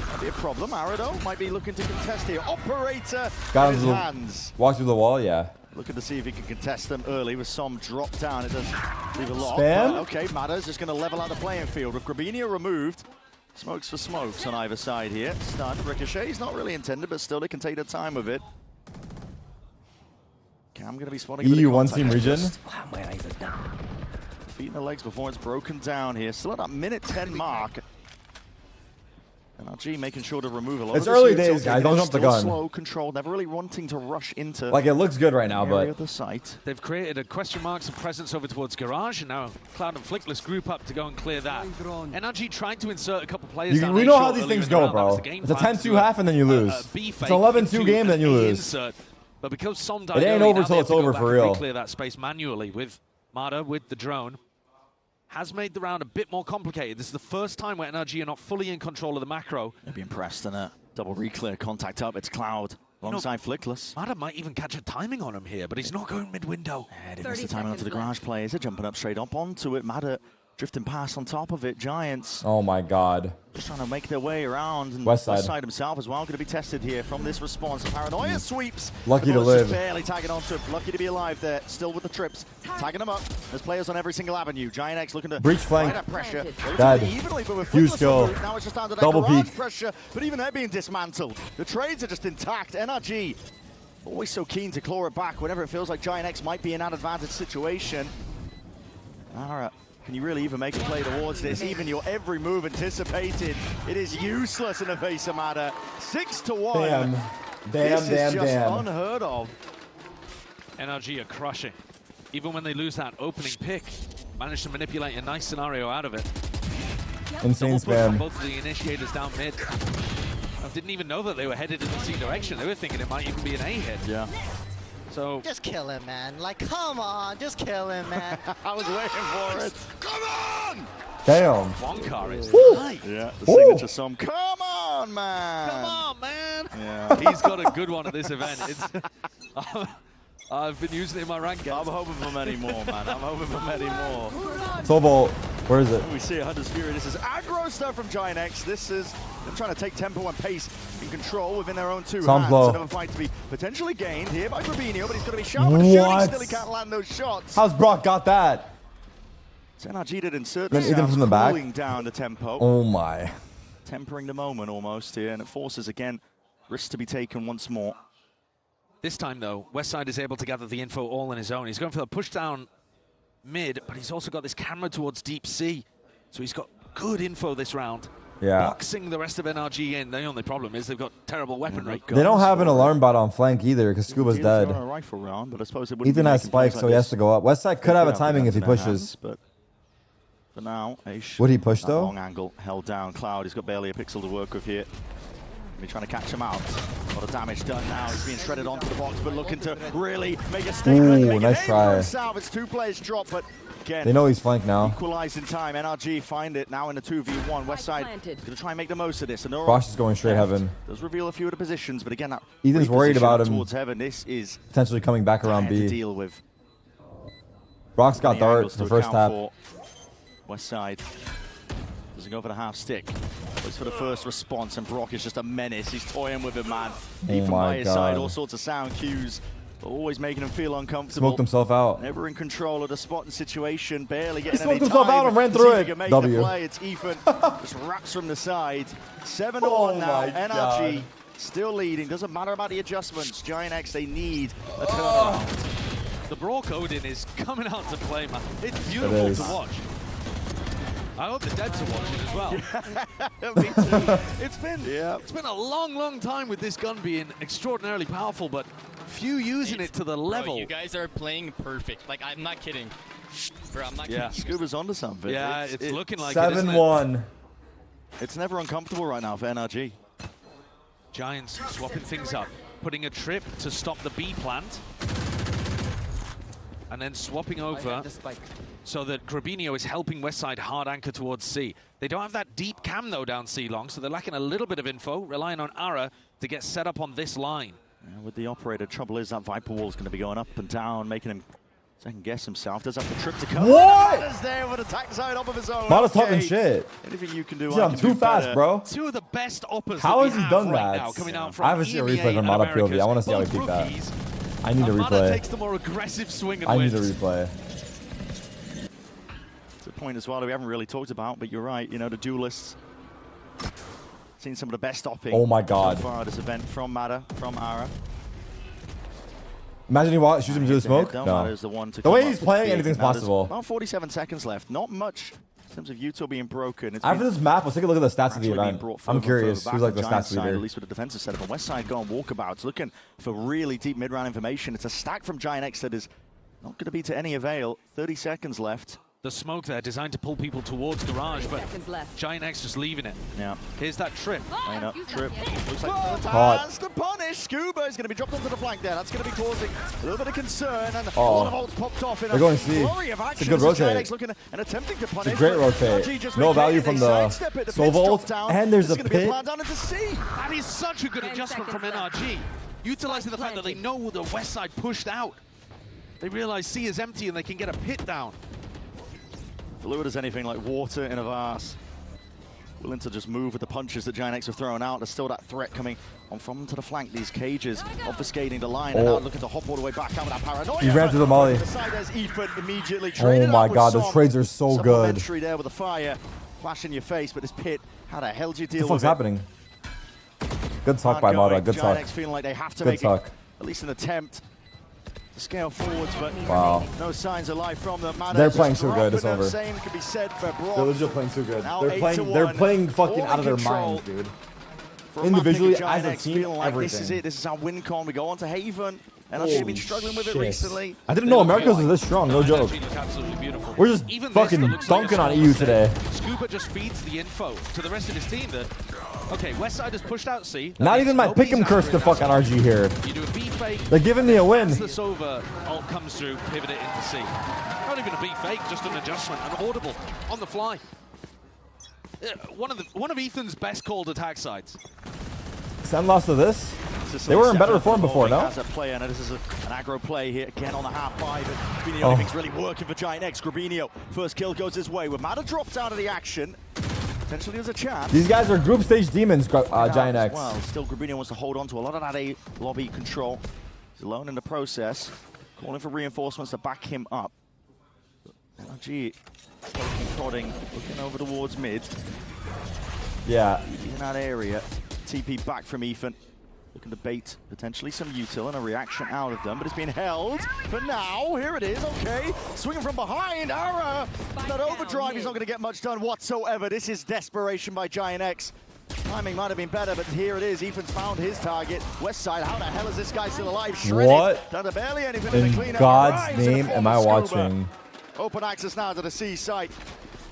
that'd be a problem. Arado might be looking to contest here. Operator Got in his him. hands. Walk through the wall, yeah. Looking to see if he can contest them early with some drop down. It does leave a lot. Spam? But okay, Matters just going to level out the playing field. With Grabinia removed, smokes for smokes on either side here. Stun, Ricochet's not really intended, but still they can take their time with it. Cam going to be spotting a bit EU of one contact team region. just feet in the legs before it's broken down here. Still at that minute 10 mark. NRG making sure to remove a lot It's of early the days, guys. Don't jump the Still gun. slow, controlled, never really wanting to rush into Like, it looks good right now, the area but of the site. They've created a question marks of presence over towards Garage, and now Cloud and Flickless group up to go and clear that. NRG trying to insert a couple players down we A know short how these earlier things in the go, round. That was bro. the game It's a plan to 10-2 do half and then you lose. B It's fake 11-2 into game, then you an A lose. insert. But because Som died It ain't early, over now till they it's have to go over back for and real. Clear that space manually with Mada with the drone. Has made the round a bit more complicated. This is the first time where NRG are not fully in control of the macro. They'd be impressed in a double re-clear contact up. It's Cloud alongside Flickless. Mada might even catch a timing on him here, but he's not going mid-window. They missed the timing onto the Garage players. They're jumping up straight up onto it. Mada Drifting past on top of it, Giants. Oh my God. Just trying to make their way around. And Westside himself as well going to be tested here from this response. Paranoia sweeps. Lucky to live. Barely tagging onto it. Lucky to be alive there. Still with the trips. Tagging them up. There's players on every single avenue. Giant X looking to breach flank. Pressure. Dead. Evenly, but with Huge skill. Now it's just down to that Double garage peek. pressure. But even they're being dismantled. The trades are just intact. NRG always so keen to claw it back whenever it feels like Giant X might be in an advantage situation. Alright. Can you really even make a play towards this? Even your every move anticipated, it is useless in the face of Mada. 6-1. Damn. This is just unheard of. NRG are crushing. Even when they lose that opening pick, managed to manipulate a nice scenario out of it. Insane Double push on spam. both of the initiators down mid. I didn't even know that they were headed in the C direction. They were thinking it might even be an A hit. Yeah. So just kill him, man. Like, come on, just kill him, man. I was waiting for it. Come on! Damn. Wonka is nice. Yeah, the signature song. Come on, man! Come on, man! Yeah. He's got a good one at this event. It's, I've been using it in my rank games. I'm hoping for many more, man. I'm hoping for many more. Sobol, where is it? We see a Hunter's Fury. This is aggro stuff from Giant X. This is them trying to take tempo and pace and control within their own two hands. Low. Another fight to be potentially gained here by Grabinho, but he's going to be sharp on the shooting. Still he can't land those shots. How's Brock got that? So NRG did insert Then Ethan from the back. cooling down the tempo. Oh my. Tempering the moment almost here, and it forces, again, risks to be taken once more. This time, though, Westside is able to gather the info all on his own. He's going for the push down mid, but he's also got this camera towards deep C. So he's got good info this round. Yeah. Boxing the rest of NRG in. The only problem is they've got terrible weaponry. They don't have an alarm bot on flank either because Scuba's dead. A rifle round, but I suppose it wouldn't Ethan be has making plays spikes, like so he has this. to go up. Westside could have a They timing if he in their pushes. hands, but for now, Aish, Would he push, that though? long angle held down. Cloud, he's got barely a pixel to work with here. Be trying to catch him out. A lot of damage done now. He's being shredded onto the box, but looking to really make a statement. Ooh, make nice try. It's 2 players drop, but again, They know he's flanked now. equalize in time. NRG find it now in the 2v1. Westside going to try and make the most of this. And Frost is going straight heaven. Does reveal a few of the positions, but again, that Ethan's worried reposition about him towards heaven. This is potentially coming back around hard to B. deal with. Brock's got Many dart angles the to first account tap. for. Westside doesn't go for the half stick. Goes for the first response, and Brock is just a menace. He's toying with him, man. He from my by his side, God. all sorts of sound cues, but always making him feel uncomfortable. Smoked himself out. Never in control of the spot and situation, barely getting smoked any himself time. out and ran See through if he it. can make W. the play. It's Ethan, just wraps from the side. 7-1 Oh now. my NRG God. still leading. Doesn't matter about the adjustments. Giant X, they need a turnaround. The Brock Odin is coming out to play, man. It's beautiful is. to watch. I hope the Deads are watching as well. Me too. It's been a long, long time with this gun being extraordinarily powerful, but few using it to the level. Bro, you guys are playing perfect. Like, I'm not kidding. Bro, I'm not Yeah, kidding. Scuba's onto something. Yeah, it's looking like it, isn't it? 7-1. It's never uncomfortable right now for NRG. Giants swapping things up, putting a trip to stop the B plant, and then swapping over so that Grabinho is helping Westside hard anchor towards C. They don't have that deep cam, though, down C long, so they're lacking a little bit of info, relying on Ara to get set up on this line. Yeah, with the operator, trouble is that Viper wall is going to be going up and down, making him second guess himself. Does have the trip to come. What? Mada's there with attack side up of his own. Mada's talking shit. Anything you can do, Dude, I I'm can too do fast, better. bro. Two of the best uppers How that has we he have done right that? now coming out from I haven't seen a EMEA replay from and Mada Americas, POV. I want to see how he both beat that. rookies. I need a Mada replay. takes the more aggressive swing and I need wins. a replay. It's a point as well that we haven't really talked about, but you're right. You know, the duelists. Seen some of the best opping Oh my God. so far at this event from Mada, from Ara. Imagine he shoots him to the smoke. No. Mada's the one to The come way up he's with playing, big. anything's Mada's possible. About 47 seconds left. Not much in terms of Utah being broken. It's After been this map, let's take a look at the stats of the actually being event. brought I'm further curious. back Who's like on the Giant stats side, leader? at least with the defensive setup. On Westside going walkabouts, looking for really deep mid-round information. It's a stack from Giant X that is not going to be to any avail. 30 seconds left. The smoke there designed to pull people towards Garage, but Giant X just leaving it. Yeah. Here's that trip. Line up, trip. Looks like Hot. has to punish. Scuba is going to be dropped onto the flank there. That's going to be causing a little bit of concern. And a lot of ults popped off in They're going C. flurry of It's a action. good as Giant rotate. X looking and attempting to punish. It's a great but rotate. NRG just No making value it. from They the sidestep it. The Sova pit's dropped ult, down. and there's It's a gonna be a pit. plan down into C. That is such a good adjustment from NRG. Utilizing the fact that they know the west side pushed out. They realize C is empty and they can get a pit down. Fluid as anything like water in a vase. Willing to just move with the punches that Giant X have thrown out. There's still that threat coming on from to the flank. These cages obfuscating the line and now looking to hop all the way back out with that paranoia. He ran to the molly. The side there's Ethan immediately. Oh my god, the trades are so good. There with the fire, flash in your face, but this pit, how the hell do you deal What the fuck's with happening? Good talk by Mada. Good talk. Feeling like they have to Good make talk. at least an attempt to scale forwards, but no signs of life from them. They're playing so good. It's over. Same could be said for Brock. They're legit playing so good. Now They're playing fucking out of their minds, dude. Individually, as a team, like everything. This is it. This is our win con. We go on to Haven. And I've been struggling with it recently. I didn't know Americas was this strong, no joke. We're just fucking dunking on EU today. Scuba just feeds the info to the rest of his team that, okay, Westside has pushed out C. Not even my pick'em curse could fuck NRG here. You do a B fake. They're giving me a win. As the Sova ult comes through, pivot it into C. Not even a B fake, just an adjustment, an audible on the fly. One of Ethan's best called attack sides. Sen lost to this. They were in better form before, no? As a player, and this is an aggro play here again on the half five. But the only thing's really working for Giant X. Grabinho, first kill goes his way. With Mata dropped out of the action, potentially there's a chance. These guys are group stage demons, Giant X. Well, still Grabinho wants to hold on to a lot of that A lobby control. He's alone in the process, calling for reinforcements to back him up. NRG prodding, looking over towards mid. Yeah. In that area, TP back from Ethan. Looking to bait potentially some util and a reaction out of them, but it's being held for now. Here it is, okay. Swinging from behind, Ara. That overdrive, he's not going to get much done whatsoever. This is desperation by Giant X. Timing might have been better, but here it is. Ethan's found his target. Westside, how the hell is this guy still alive? Shredded. What Done barely anything in the cleanup. God's name am I watching? Open access now to the C site.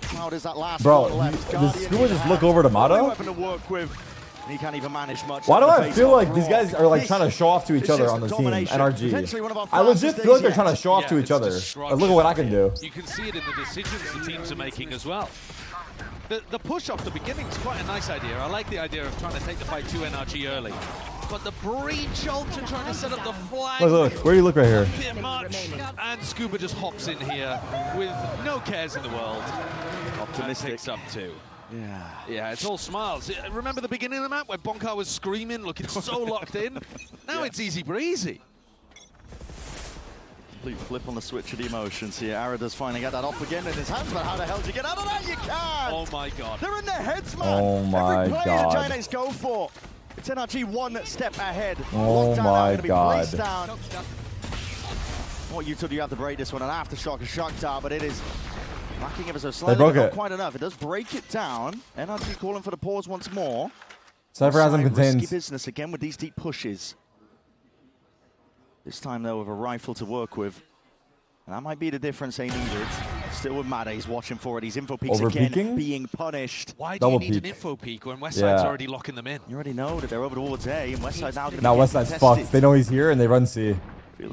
How does that last Bro, one left? does Scuba just look over to Mata? Weapon to work with. He can't even manage much. Why do I feel like these guys are like trying to show off to each other on the team, NRG? I legit feel like they're trying to show off to each other. Like, look at what I can do. You can see it in the decisions the teams are making as well. The push off the beginning is quite a nice idea. I like the idea of trying to take the fight to NRG early. But the breach ult and trying to set up the flag. Look, where do you look right here? A bit much. And Scuba just hops in here with no cares in the world. Optimistic. Picks up two. Yeah. Yeah, it's all smiles. Remember the beginning of the map where Bonkar was screaming, looking so locked in? Now it's easy breezy. Complete flip on the switch of the emotions here. Ara does finally get that off again in his hands, but how the hell do you get out of that? You can't! Oh my god. They're in their heads, man. Oh my Every player god. Giant X go for. It's NRG one step ahead. Oh my god. What util do you have to break this one? An aftershock, a shock tower, but it is lacking ever so slightly. They broke but not it. quite enough. It does break it down. NRG calling for the pause once more. Cypher has them Risky contained. business again with these deep pushes. This time though with a rifle to work with. And that might be the difference they needed. Still with Mada, he's watching for it. He's info peaks again, being punished. Why do you need an info peek when Westside's already locking them in? You already know that they're over towards A, and Westside now going to Now be Westside's contested. fucked. They know he's here and they run C.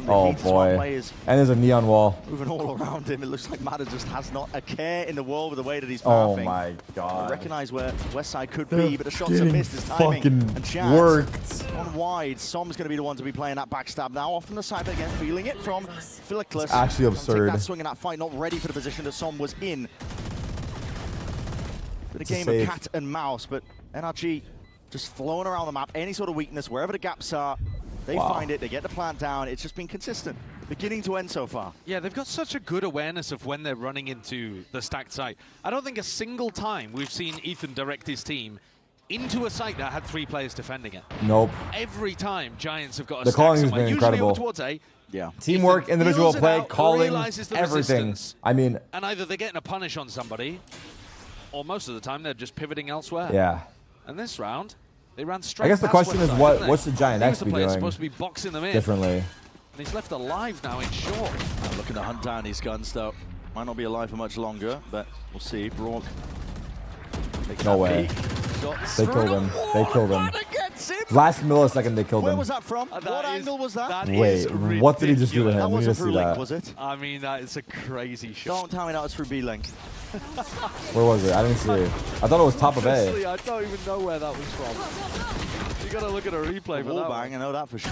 Oh boy. And there's a neon wall. Moving all around him. It looks like Mada just has not a care in the world with the way that he's Oh pathing. my god. I recognize where Westside could They're be, but the shots are missed. His timing fucking and chance. worked. On wide, Som's going to be the one to be playing that backstab now. Off from the side again, feeling it from Philoclus. It's actually absurd. Take that swing in that fight, not ready for the position that Som was in. Been a It's a game save. of cat and mouse, but NRG just flowing around the map. Any sort of weakness, wherever the gaps are, they find it, they get the plant down. It's just been consistent, beginning to end so far. Yeah, they've got such a good awareness of when they're running into the stacked site. I don't think a single time we've seen Ethan direct his team into a site that had 3 players defending it. Nope. Every time Giants have got a The stack calling has somewhere, been usually incredible. over towards A. Yeah. Teamwork, Ethan individual feels it play, out, calling, realizes the everything. resistance, I mean, and either they're getting a punish on somebody, or most of the time they're just pivoting elsewhere. yeah. And this round, they ran straight. I guess the past question is Westside, what didn't they? what's the Giant He X was the be player doing supposed to be boxing them in differently? And he's left alive now in short. Looking to hunt down these guns though. Might not be alive for much longer, but we'll see. Brock. No way. They killed him. They killed him. Last millisecond they killed Where him. was that from? What angle was that? Wait, what did he just do to him? That We need to wasn't see through Link, that. was it? I mean, that is a crazy shot. Don't tell me that was through B-Link. Where was it? I didn't see it. I thought it was top of Honestly, A. I don't even know where that was from. You got to look at a replay for that. Bang, I know that for sure.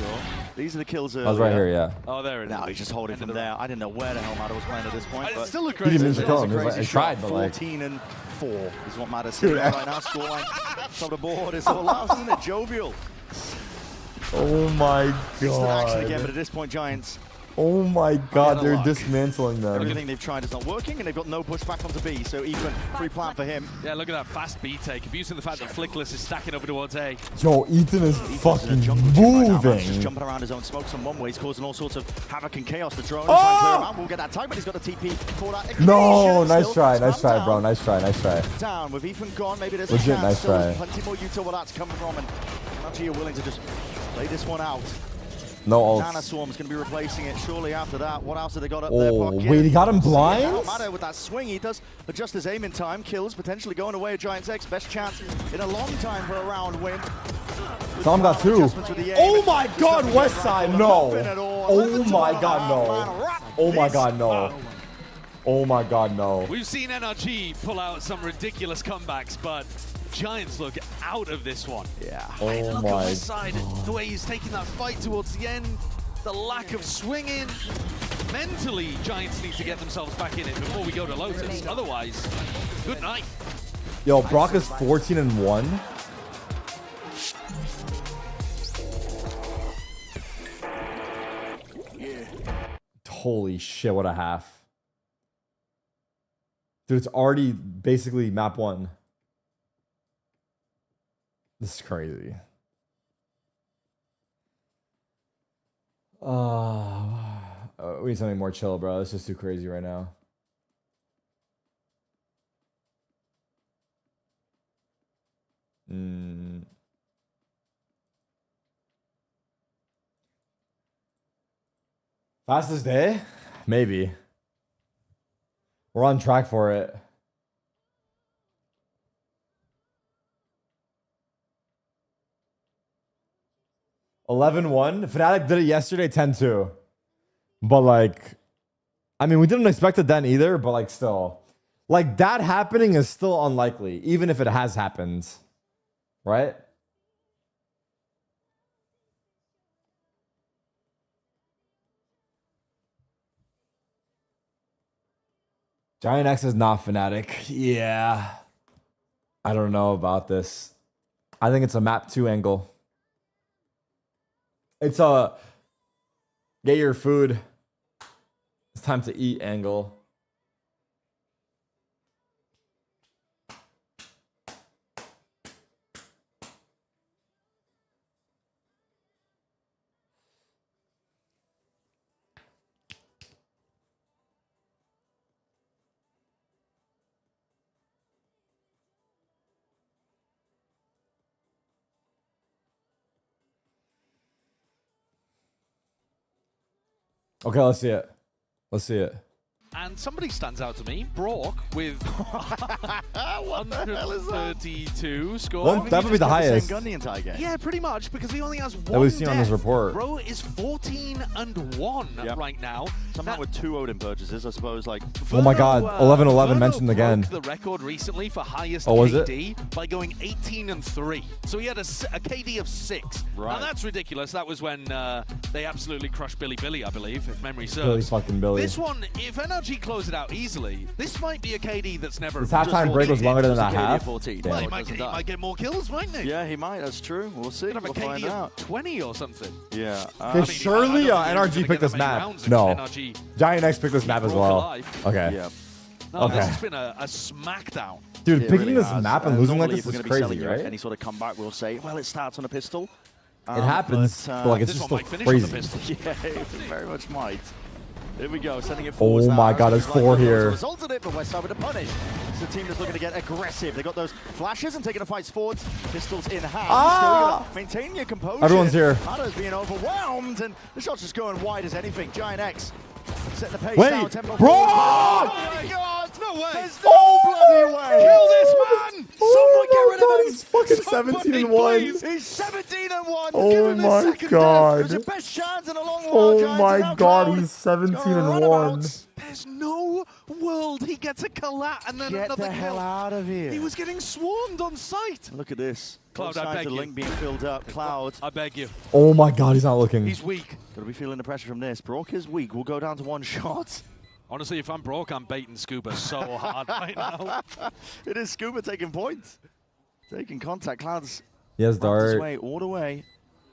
These are the kills. I was right here, yeah. Oh, there it is. No, he's just holding from there. I didn't know where the hell Matter was playing at this point. But still a He crazy. didn't mean to kill him. Crazy He tried, but like. 14 and 4 is what matters here right now. Scoreline top of the board. It's all out, isn't it? Jovial. Oh my It's the action again, god. but at this point, Giants. Oh my god, they're dismantling them. Everything they've tried is not working, and they've got no pushback onto B. So even free plan for him. Yeah, look at that fast B take. Abusing the fact that Flickless is stacking over towards A. Yo, Ethan is fucking moving. Just jumping around his own smokes in one way. He's causing all sorts of havoc and chaos. The drone is trying to clear him out. We'll get that tag, but he's got a TP for that. No, nice try, bro. Nice try. Down with Ethan gone. Maybe there's Legit, a chance. nice Still try. plenty more util where that's coming from, and NRG are willing to just play this one out. No ults. Nana Swarm's going to be replacing it shortly after that. What else have they got up Oh, there? Pocket. wait, he got him blind? Matter with that swing, he does adjust his aim in time. Kills potentially going away at Giants X. Best chance in a long time for a round win. Tom got 2. Oh my god, West Side, no. Oh my god, no. Oh my god, no. Oh my god, no. We've seen NRG pull out some ridiculous comebacks, but Giants look out of this one. Yeah. Oh Look my at West Side, the way he's taking that fight towards the end, the lack of swinging. Mentally, Giants need to get themselves back in it before we go to Lotus. Otherwise, good night. Yo, Brock is 14 and 1. Yeah. Holy shit, what a half. Dude, it's already basically map 1. This is crazy. We need something more chill, bro. This is too crazy right now. Fastest day? Maybe. We're on track for it. $11-1. Fnatic did it yesterday, 10-2. But like, I mean, we didn't expect it then either, but like still. Like that happening is still unlikely, even if it has happened. Right? Giant X is not Fnatic. Yeah. I don't know about this. I think it's a map 2 angle. It's a get your food. It's time to eat angle. Okay, let's see it. Let's see it. And somebody stands out to me, Brock, with 132 score. Well, that would be the highest. Gun the entire game. Yeah, pretty much, because he only has one That we've seen on this death. report. Bro is 14-1 right now. Somehow with 2 Odin purchases, I suppose. Like, Oh my god, 11-11 mentioned broke again. the record recently for highest Oh, was KD by going 18-3. So he had a KD of 6. Right. Now that's ridiculous. That was when they absolutely crushed Billy, I believe, if memory serves. Billy fucking Billy. This one, if NRG close it out easily, this might be a KD that's never... This halftime break was longer than a half. 14. Well, Damn. he might get more kills, mightn't he? Yeah, he might. That's true. We'll see. Could have a We'll find KD out. of 20 or something. Yeah. Okay, surely NRG picked this map. No. Giant X picked this map as well. Okay. Yeah. No, this Okay. has been a smackdown. Dude, It picking really this has. map and losing like Normally, this if we're is gonna be crazy, selling you right? any sort of comeback, we'll say, well, it starts on a pistol. It happens, but like it's this just one still might finish on the crazy. pistol. Yeah, it very much might. Here we go, sending it Oh forward. my god, there's 4 here. Resulted it, but West Side with a punish. It's a team that's looking to get aggressive. They got those flashes and taking the fights forward. Pistols in hand. Ah! Still maintain your composure. Everyone's here. Ada's being overwhelmed, and the shot's just going wide as anything. Giant X setting the pace Wait, now. Tempo bro! forward. Oh my god, no way. There's no bloody way. Kill this man! Someone get rid of him. He's fucking 17-1. He's 17-1. Oh Give him his my second God. death. It was your best chance in a long while, Oh Giants, and my now god, Cloud he's is going 17-1. runabouts. There's no world he gets a collat and then another the hell kill. out of here. He was getting swarmed on sight. Look at this. Cloud, Both I sides beg of the you. link being filled up. Cloud. I beg you. Oh my god, he's not looking. He's weak. Gotta be feeling the pressure from this. Brock is weak. We'll go down to one shot. Honestly, if I'm Brock, I'm baiting Scuba so hard right now. It is Scuba taking points. Taking contact. Cloud's Yes, Dart. way all the way.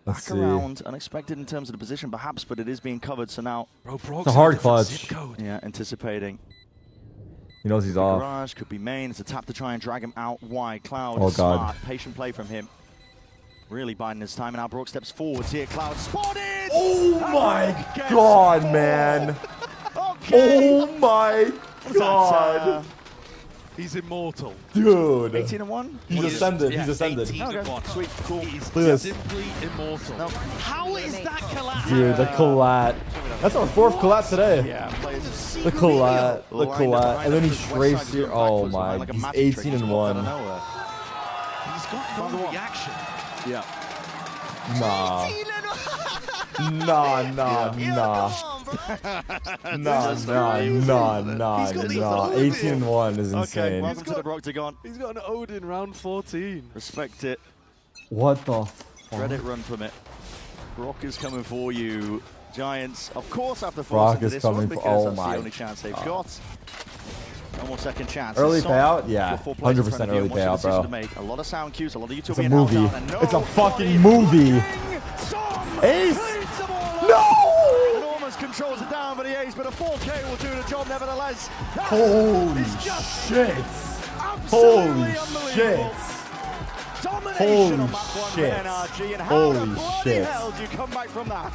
Let's Back see. around. Unexpected in terms of the position, perhaps, but it is being covered. So now, It's a hard clutch. yeah, anticipating. He knows he's Could be off. Garage, could be main. It's a tap to try and drag him out wide. Cloud, Oh, smart, God. patient play from him. Really biding his time, and now Brock steps forwards here. Cloud spotted! Oh my god, man. Oh my god. He's immortal. Dude. 18 and 1? He's ascended. Yeah, He's ascended. 18 and 1. Sweet, cool. He's Look at this. simply immortal. How is that collapse? Dude, the collat. That's our fourth collat today. Yeah, players. The collat. The Lined up collat. behind And then he him, his west strafes side here. is Oh backwards behind my. like a He's magic 18 trick. and He's walked out 1. of nowhere. He's got no reaction. Yeah. Nah. Nah. Nah. 18 and 1 is Okay, insane. welcome to the Broctagon. He's got an Odin round 14. Respect it. What the Credit run from it. Brock is coming for you. Giants, of course, have to Brock force into is this coming one for- because oh that's my the only chance they've got. No more second chance. Early Son, payout? got Yeah, 4 players in 100% front of you. early What's your payout, decision bro. to make? A lot of sound cues, a lot of It's a YouTube movie. It's a fucking movie. Ace! No! Enormous controls it down, but he ace, but a 4K will do the job nevertheless. Holy shit! Holy shit! Domination on Holy map 1 shit! for NRG, and how the Holy bloody shit! hell do you come back from that?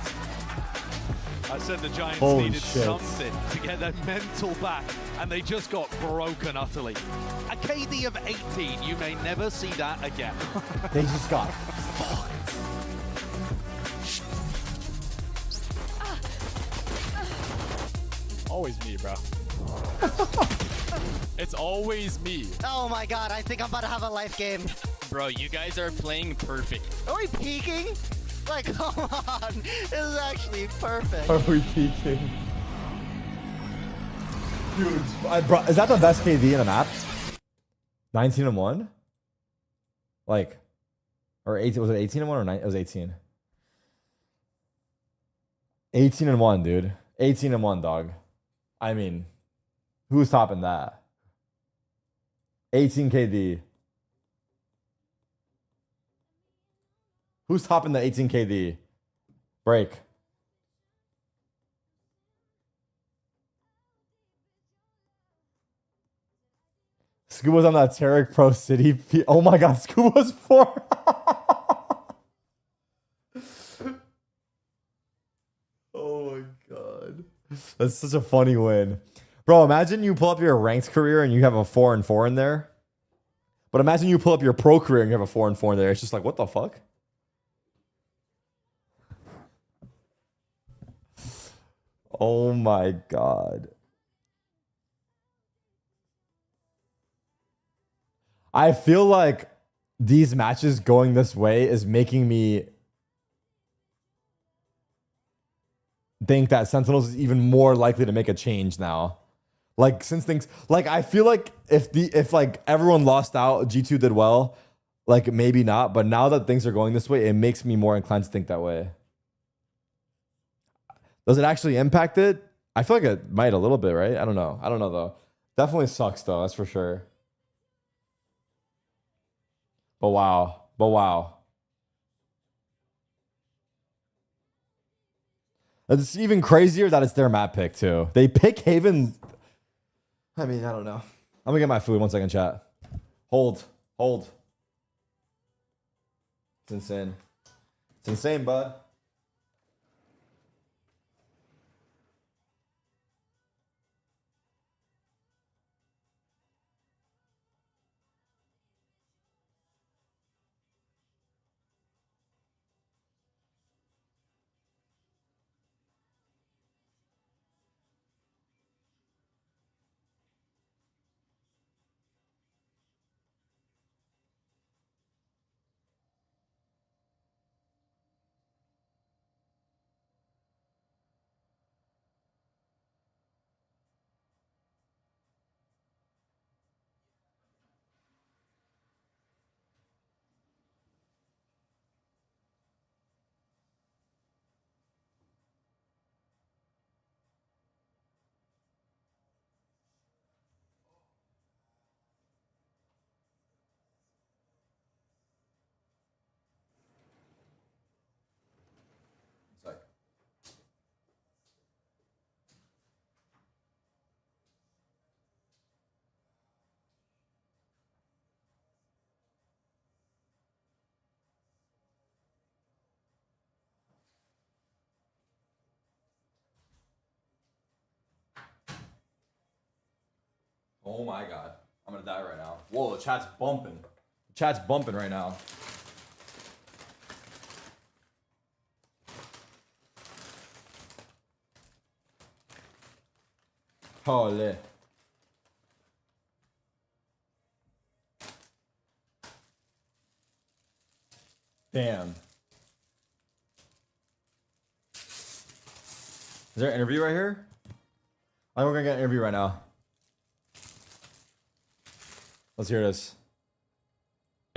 I said the Giants Holy needed shit. something to get their mental back, and they just got broken utterly. A KD of 18, you may never see that again. They just got fucked. Always me, bro. It's always me. Oh my god, I think I'm about to have a life game. Bro, you guys are playing perfect. Are we peeking? Like, come on. This is actually perfect. Are we peeking? Dude, is that the best KD in the map? 19 and 1? Like, or 18? Was it 18 and 1 or 9? It was 18. 18 and 1, dude. 18 and 1, dog. I mean, who's topping that? 18 KD. Who's topping the 18 KD? Break. Scuba's on that Tarik Pro City. Oh my god, Scuba's 4. Oh my god. That's such a funny win. Bro, imagine you pull up your ranked career and you have a 4 and 4 in there. But imagine you pull up your pro career and you have a 4 and 4 in there. It's just like, what the fuck? Oh my god. I feel like these matches going this way is making me think that Sentinels is even more likely to make a change now. Like, since things, like, I feel like if like everyone lost out, G2 did well, like maybe not, but now that things are going this way, it makes me more inclined to think that way. Does it actually impact it? I feel like it might a little bit, right? I don't know though. Definitely sucks though, that's for sure. But wow. It's even crazier that it's their map pick too. They pick Haven. I mean, I don't know. I'm gonna get my food. 1 second, chat. Hold. It's insane. It's insane, bud. Oh my god. I'm gonna die right now. Whoa, the chat's bumping. The chat's bumping right now. Holy. Damn. Is there an interview right here? I think we're gonna get an interview right now. Let's hear this.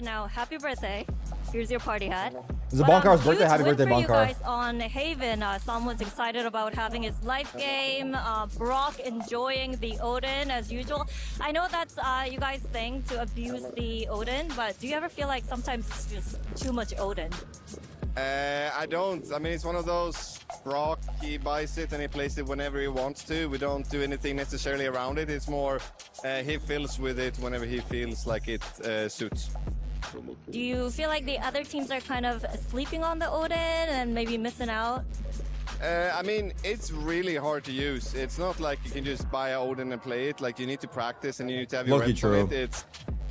Now, happy birthday. Here's your party hat. It's a Bonkar's birthday. Huge Happy win birthday, for you Bonkar. guys on Haven. Someone's excited about having his life game. Brock enjoying the Odin as usual. I know that's you guys' thing to abuse the Odin, but do you ever feel like sometimes it's just too much Odin? I don't. I mean, it's one of those. Brock, he buys it and he plays it whenever he wants to. We don't do anything necessarily around it. It's more he fills with it whenever he feels like it suits. Do you feel like the other teams are kind of sleeping on the Odin and maybe missing out? I mean, it's really hard to use. It's not like you can just buy an Odin and play it. Like, you need to practice and you need to have your reps on it.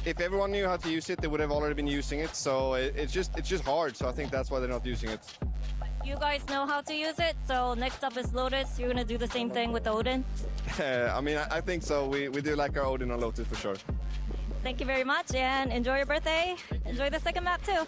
If everyone knew how to use it, they would have already been using it. So it's just hard. So I think that's why they're not using it. You guys know how to use it, so next up is Lotus. You're gonna do the same thing with Odin? I mean, I think so. We do like our Odin on Lotus for sure. Thank you very much, and enjoy your birthday. Enjoy the second map, too.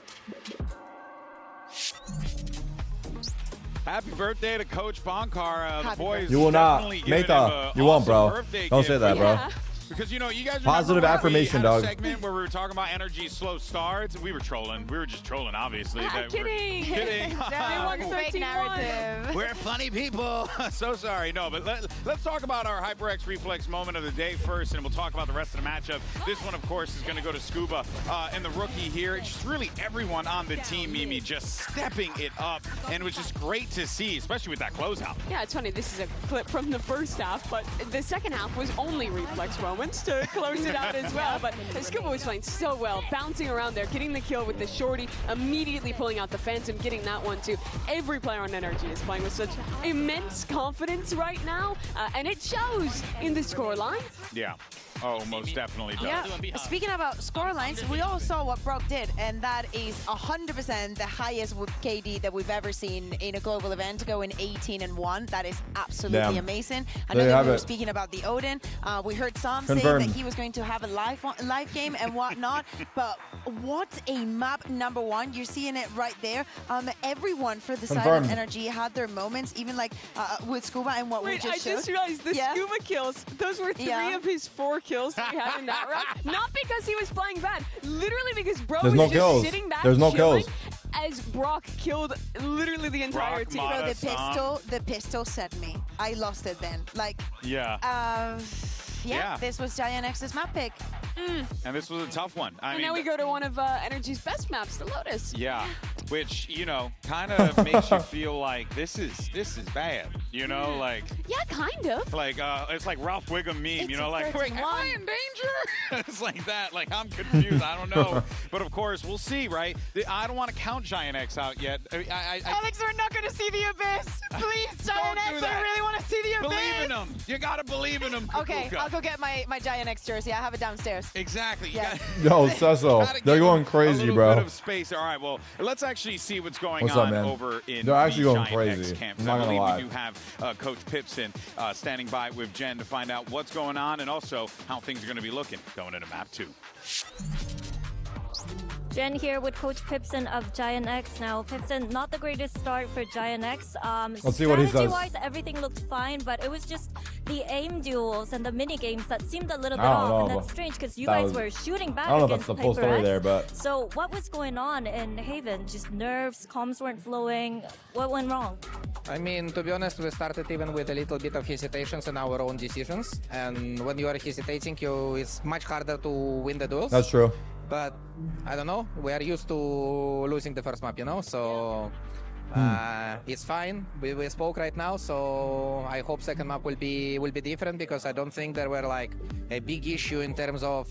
Happy birthday to Coach Bonkar. The boys You will not. definitely giving him Meta, a you won't, awesome bro. birthday Don't gift. say that, bro. Yeah. Because, you know, you guys Positive remember affirmation, we had dog. a segment where we were talking about NRG's slow starts. We were trolling. We were just trolling, obviously. Kidding. Kidding. They won 13-1. We're funny people. So sorry. No, but let's talk about our HyperX Reflex moment of the day first, and we'll talk about the rest of the matchup. This one, of course, is going to go to Scuba and the rookie here. It's just really everyone on the team, Mimi, just stepping it up, and it was just great to see, especially with that closeout. Yeah, it's funny. This is a clip from the first half, but the second half was only reflex moments to close it out as well. But Scuba was playing so well, bouncing around there, getting the kill with the shorty, immediately pulling out the Phantom, getting that one too. Every player on NRG is playing with such immense confidence right now, and it shows in the scoreline. Yeah. Oh, most definitely does. Yeah. Speaking about scorelines, we all saw what Brock did, and that is 100% the highest KD that we've ever seen in a global event, going 18-1. That is absolutely amazing. I know that we were speaking about the Odin. We heard Sam say that he was going to have a live game and whatnot, but what a map, #1. You're seeing it right there. Everyone for the side of NRG had their moments, even like with Scuba and what we just showed. I just realized the Scuba kills, those were 3 of his 4 kills that he had in that round. Not because he was playing bad, literally because bro was just sitting back chilling as Brock killed literally the entire team. Bro, the pistol set me. I lost it then. Like, yeah, this was Giant X's map pick. And this was a tough one. I mean, now we go to one of NRG's best maps, the Lotus. Yeah, which, you know, kind of makes you feel like this is bad. You know, like. Yeah, kind of. Like it's like Ralph Wiggum meme. You know, like, wait, am I in danger? It's like that. Like, I'm confused. I don't know. But of course, we'll see, right? I don't want to count Giant X out yet. Alex, we're not going to see the abyss. Please, Giant X, I really want to see the abyss. Believe in them. You gotta believe in them. Okay, I'll go get my Giant X jersey. I have it downstairs. Exactly. Yeah. Yo, Cecil, they're going crazy, bro. Bit of space. All right, well, let's actually see what's going on over in they're actually the going Giant crazy. X camp. I'm not I gonna believe lie. we do have Coach Pipson standing by with Jen to find out what's going on and also how things are going to be looking going into map 2. Jen here with Coach Pipson of Giant X. Now, Pipson, not the greatest start for Giant X. Let's see what he says. Strategy-wise, everything looked fine, but it was just the aim duels and the mini games that seemed a little bit off, and that's strange because you guys were shooting back I don't know if against that's the full story HyperX. there, but So, what was going on in Haven? Just nerves, comms weren't flowing. What went wrong? I mean, to be honest, we started even with a little bit of hesitations in our own decisions, and when you are hesitating, it's much harder to win the duels. That's true. But I don't know. We are used to losing the first map, you know. So it's fine. We spoke right now, so I hope second map will be different because I don't think there were like a big issue in terms of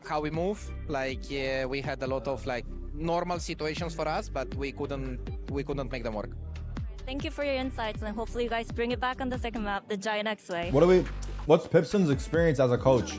how we move. Like we had a lot of like normal situations for us, but we couldn't make them work. Thank you for your insights, and hopefully you guys bring it back on the second map, the Giant X way. What do we? what's Pipson's experience as a coach?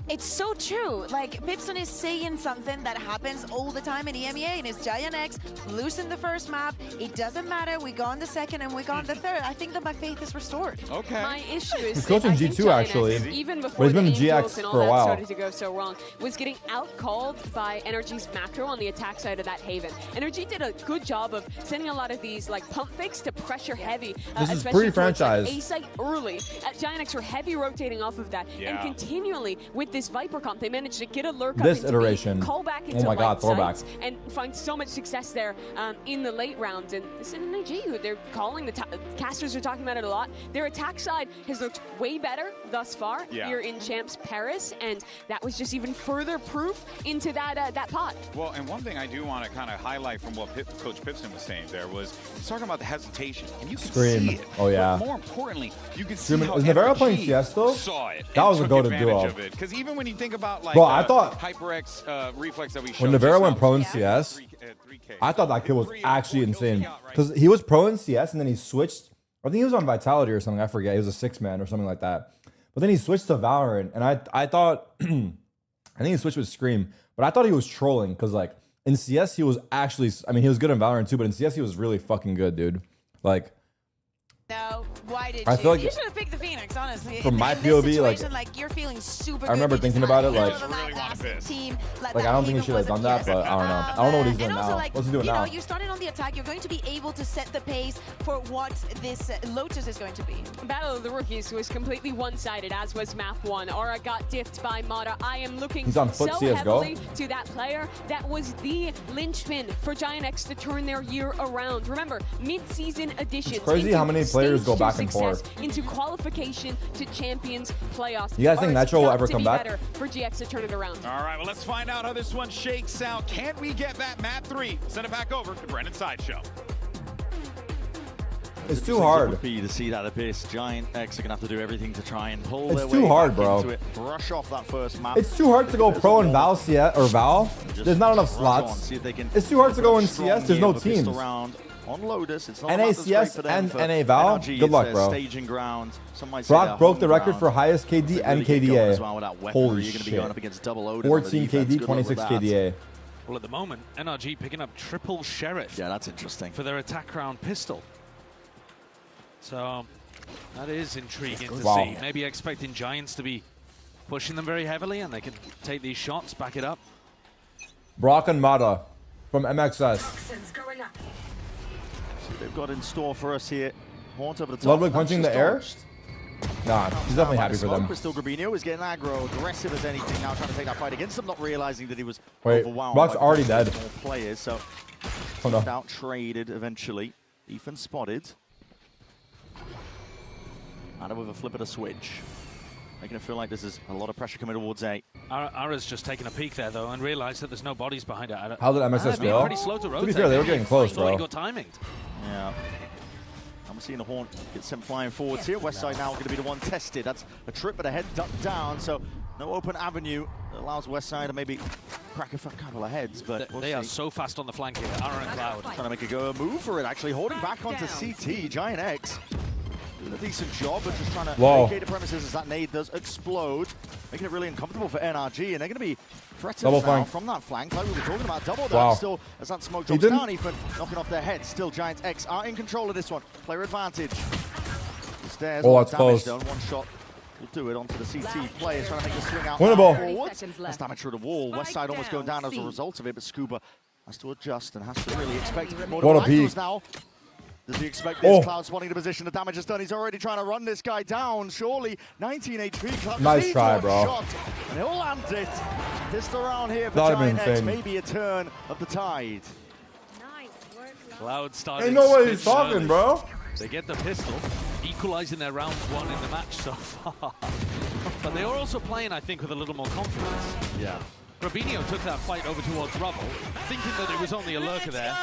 It's so true. Like, Pipson is saying something that happens all the time in EMEA, and it's Giant X losing the first map. It doesn't matter. We go on the second and we go on the third. I think that my faith is restored. Okay. My issue is he's coaching G2 actually. Even but before he's been in the GX and all for a that while. started to go so wrong, was getting out-called by NRG's macro on the attack side of that Haven. NRG did a good job of sending a lot of these like pump fakes to pressure heavy. This is especially pre-franchise. towards, like, A site early. Giant X were heavy rotating off of that, and continually with this Viper comp, they managed to get a lurk This up into iteration. B, call back into Oh my God, light throwback. sites, and find so much success there in the late rounds. And this is NRG, who they're calling, the casters are talking about it a lot. Their attack side has looked way better thus far here in Champs Paris, and that was just even further proof into that that pot. Well, and one thing I do want to kind of highlight from what Coach Pipson was saying there was he's talking about the hesitation, and you can see it. Oh yeah. But more importantly, you can see how is Navarro playing NRG CS though? saw it. That was a goated duo. Because even when you think about like Bro, I thought HyperX reflex that we showed when Navarro went pro in CS, I thought that kid was actually insane because he was pro in CS and then he switched. I think he was on Vitality or something. I forget. He was a 6-man or something like that. But then he switched to Valorant, and I thought I think he switched with Scream, but I thought he was trolling because like in CS he was actually. I mean, he was good in Valorant too, but in CS he was really fucking good, dude. Like. No, why did I feel like you should have picked the Phoenix, honestly. From my in this POV, like you're feeling super I remember thinking about it, like team, I don't think he should have done that, but I don't know. I don't know what he's doing now. Like, What's he doing now? You started on the attack. You're going to be able to set the pace for what this Lotus is going to be. Battle of the Rookies was completely one-sided, as was map 1. Aura got diffed by Mata. I am looking He's on foot so CSGO. heavily to that player that was the linchpin for Giant X to turn their year around. Remember, mid-season additions. It's crazy how many players go back and forth. Into qualification to Champions playoffs. You guys think Nitro will ever come back? Better for GX to turn it around. All right, well, let's find out how this one shakes out. Can we get that map 3? Send it back over to Brennan Sideshow. It's too hard. It would be to see that abyss. Giant X are gonna have to do everything to try and pull their It's way too hard, back bro. into it, brush off that first map. It's too hard to go pro in Val CS or Val. There's not enough slots. It's too hard to go in CS. There's no teams. On Lotus, it's not NACS and NA Val. NRG, Good luck, it's bro. Staging ground. Some might say Brock broke the home record ground. for highest KD and KDA. Holy You're going to be shit. going up against double Odin on the 14 defense. KD, Good luck with 26 that. KDA. Well, at the moment, NRG picking up triple Sheriff. Yeah, that's interesting. For their attack round pistol. So that is intriguing to Wow. see. Maybe expecting Giants to be pushing them very heavily and they can take these shots, back it up. Brock and Mata from MXS. They've got in store for us here. Haunt over the top. Ludwig punching the air? Nah, he's definitely happy for them. But still, Grabinho is getting aggro, aggressive as anything now, trying to take that fight against them, not realizing that he was overwhelmed. Brock's by already more dead. players, so Oh, no. out traded eventually. Ethan spotted. Mata with a flip of the switch. Making it feel like this is a lot of pressure coming towards A. Ara's just taking a peek there, though, and realized that there's no bodies behind it. How did MSS being go? pretty slow to rotate. be fair, they were getting close, Thought he bro. got timing. Yeah. I'm seeing the Haunt get sent flying forwards here. Westside now going to be the one tested. That's a trip, but a head ducked down, so no open avenue that allows Westside to maybe crack a couple of heads, but They are so fast on the flank here, Ara and Cloud. Trying to make a go move for it, actually. Holding back onto CT. Giant X doing a decent job of just trying to vacate the premises as that nade does explode, making it really uncomfortable for NRG, and they're going to be threatened now flank. from that flank. Like we were talking about, double Wow. down still as that smoke drops down, Ethan knocking off their heads. Still, Giant X are in control of this one. Player advantage. The stairs, Oh, that's damage close. done. One shot will do it onto the CT players, trying to make a swing out Winnable. forwards. That's damage through the wall. Westside almost going down as a result of it, but Scuba has to adjust and has to really expect more. What a peak. Now. Does he expect this? Cloud spawning the position. The damage is done. He's already trying to run this guy down. Surely 19 HP. Cloud Nice needs try, one bro. shot, and he'll land it. Pistol round here for That'd be Giant X. insane. Maybe a turn of the tide. Cloud starting. Ain't no way he's spin talking, early. bro. They get the pistol, equalizing their round one in the match so far. But they are also playing, I think, with a little more confidence. Yeah. Robinho took that fight over towards Rubble, thinking that it was only a lurker there.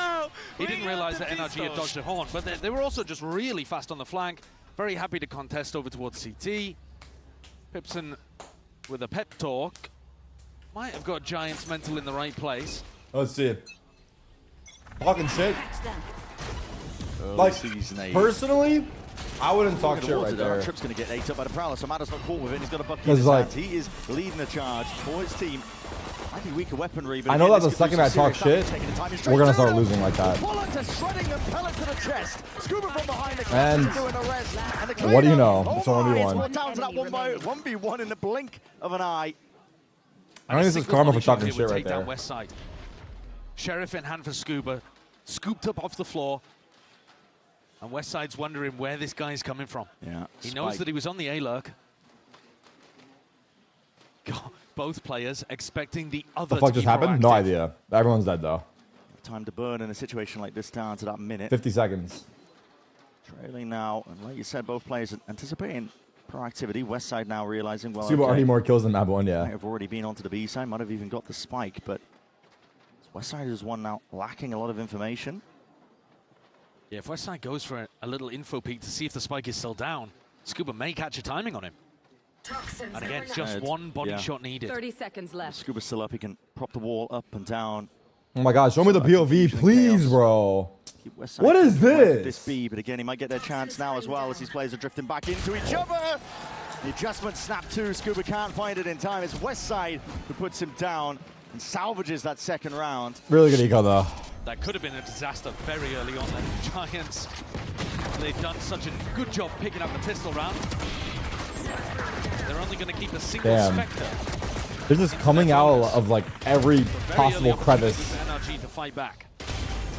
He didn't realize that NRG had dodged a horn, but they were also just really fast on the flank. Very happy to contest over towards CT. Pipson with a pep talk. Might have got Giants mental in the right place. Let's see it. Fucking shit. Early Like, season eight. personally, I wouldn't talk shit right there. Trip's going to get ate up by the Prowler, so Matter's not caught with it. He's got a bucket in Because his like, hands. He is leading the charge for his team. Might be weaker weaponry, but I know that the second I talk shit, we're gonna start losing like that. And what do you know? It's only one. Down to that 1v1 in the blink of an eye. I think this is karma for talking shit right there. West side. Sheriff in hand for Scuba, scooped up off the floor. And Westside's wondering where this guy's coming from. Yeah, he knows that he was on the A-lurk. Both players expecting the other. The fuck just happened? No idea. Everyone's dead though. Time to burn in a situation like this down to that minute. 50 seconds. Trailing now, and like you said, both players anticipating proactivity. Westside now realizing, well, Scuba already more kills than map 1, yeah. Might have already been onto the B side, might have even got the spike, but Westside is one now lacking a lot of information. Yeah, if Westside goes for a little info peek to see if the spike is still down, Scuba may catch a timing on him. And again, just one body shot needed. 30 seconds left. Scuba's still up. He can prop the wall up and down. Oh my god, show me the POV, please, bro. What is this? This B, but again, he might get their chance now as well as these players are drifting back into each other. The adjustment snap too. Scuba can't find it in time. It's Westside who puts him down and salvages that second round. Really good eco though. That could have been a disaster very early on. The Giants, they've done such a good job picking up the pistol round. They're only going to keep a single Spectre. They're just coming out of like every possible crevice. NRG to fight back.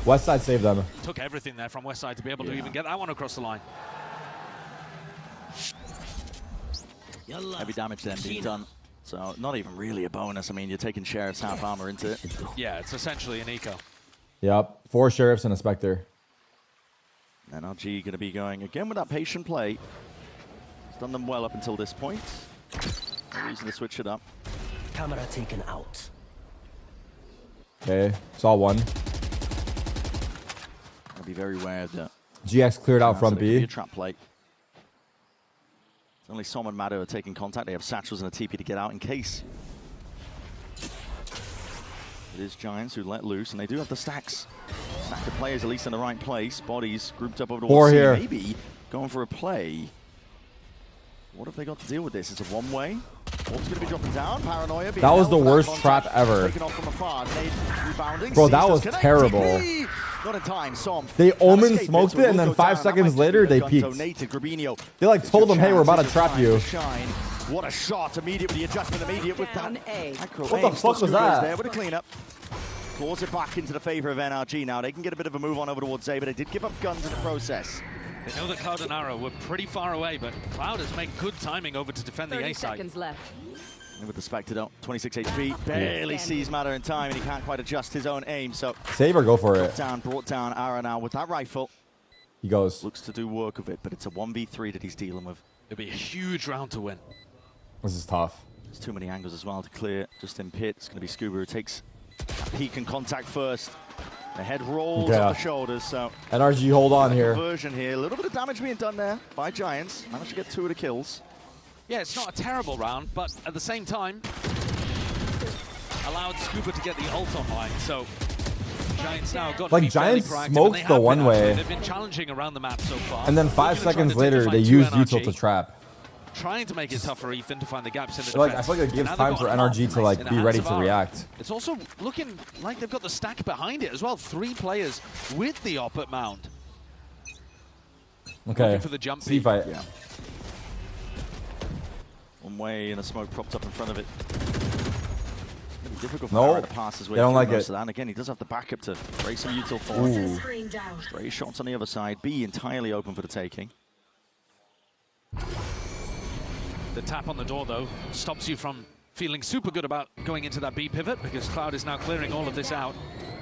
Westside saved them. Took everything there from Westside to be able to even get that one across the line. Heavy damage then being done. So not even really a bonus. I mean, you're taking Sheriff's half armor into it. Yeah, it's essentially an eco. Yep, 4 Sheriffs and a Spectre. NRG going to be going again with that patient play. He's done them well up until this point. No reason to switch it up. Camera taken out. Okay, saw one. I'll be very aware of that. GX cleared out from B. A trap play. It's only Som and Maddo are taking contact. They have satchels and a TP to get out in case. It is Giants who let loose, and they do have the stacks. Stack of players at least in the right place. Bodies grouped up over the wall. Here. Maybe going for a play. What have they got to deal with this? It's a one-way. Orb's going to be dropping down. Paranoia. That was the worst trap ever. Bro, that was terrible. Not in time. Som. They Omen smoked it, and then 5 seconds later, they peeked. They like told them, hey, we're about to trap you. What a shot. Immediate with the adjustment. Immediate with that. What the fuck was that? There with a cleanup. Claws it back into the favor of NRG now. They can get a bit of a move on over towards A, but they did give up guns in the process. They know that Cloud and Arrow were pretty far away, but Cloud has made good timing over to defend the A side. 30 seconds left. And with the Spectre, 26 HP, barely sees Matter in time, and he can't quite adjust his own aim. So save or go for it. Brought down Arrow now with that rifle. He goes. Looks to do work of it, but it's a 1v3 that he's dealing with. It'll be a huge round to win. This is tough. There's too many angles as well to clear. Just in pit, it's going to be Scuba who takes a peek and contact first. The head rolls off the shoulders, so NRG, hold on here. Conversion here. A little bit of damage being done there by Giants. Managed to get 2 of the kills. Yeah, it's not a terrible round, but at the same time, allowed Scuba to get the ult online. So Giants now got like Giants smoked the one way. They've been challenging around the map so far. And then 5 seconds later, they used util to trap. Trying to make it tough for Ethan to find the gaps in the defense. I feel like it gives time for NRG to like be ready to react. It's also looking like they've got the stack behind it as well. 3 players with the op at Mound. Okay, looking for the jump C fight. Yeah. One way and a smoke propped up in front of it. It's really difficult for Arrow to pass his way through most of that. And again, he does have the backup to break some util for him. Stray shots on the other side. B entirely open for the taking. The tap on the door, though, stops you from feeling super good about going into that B pivot because Cloud is now clearing all of this out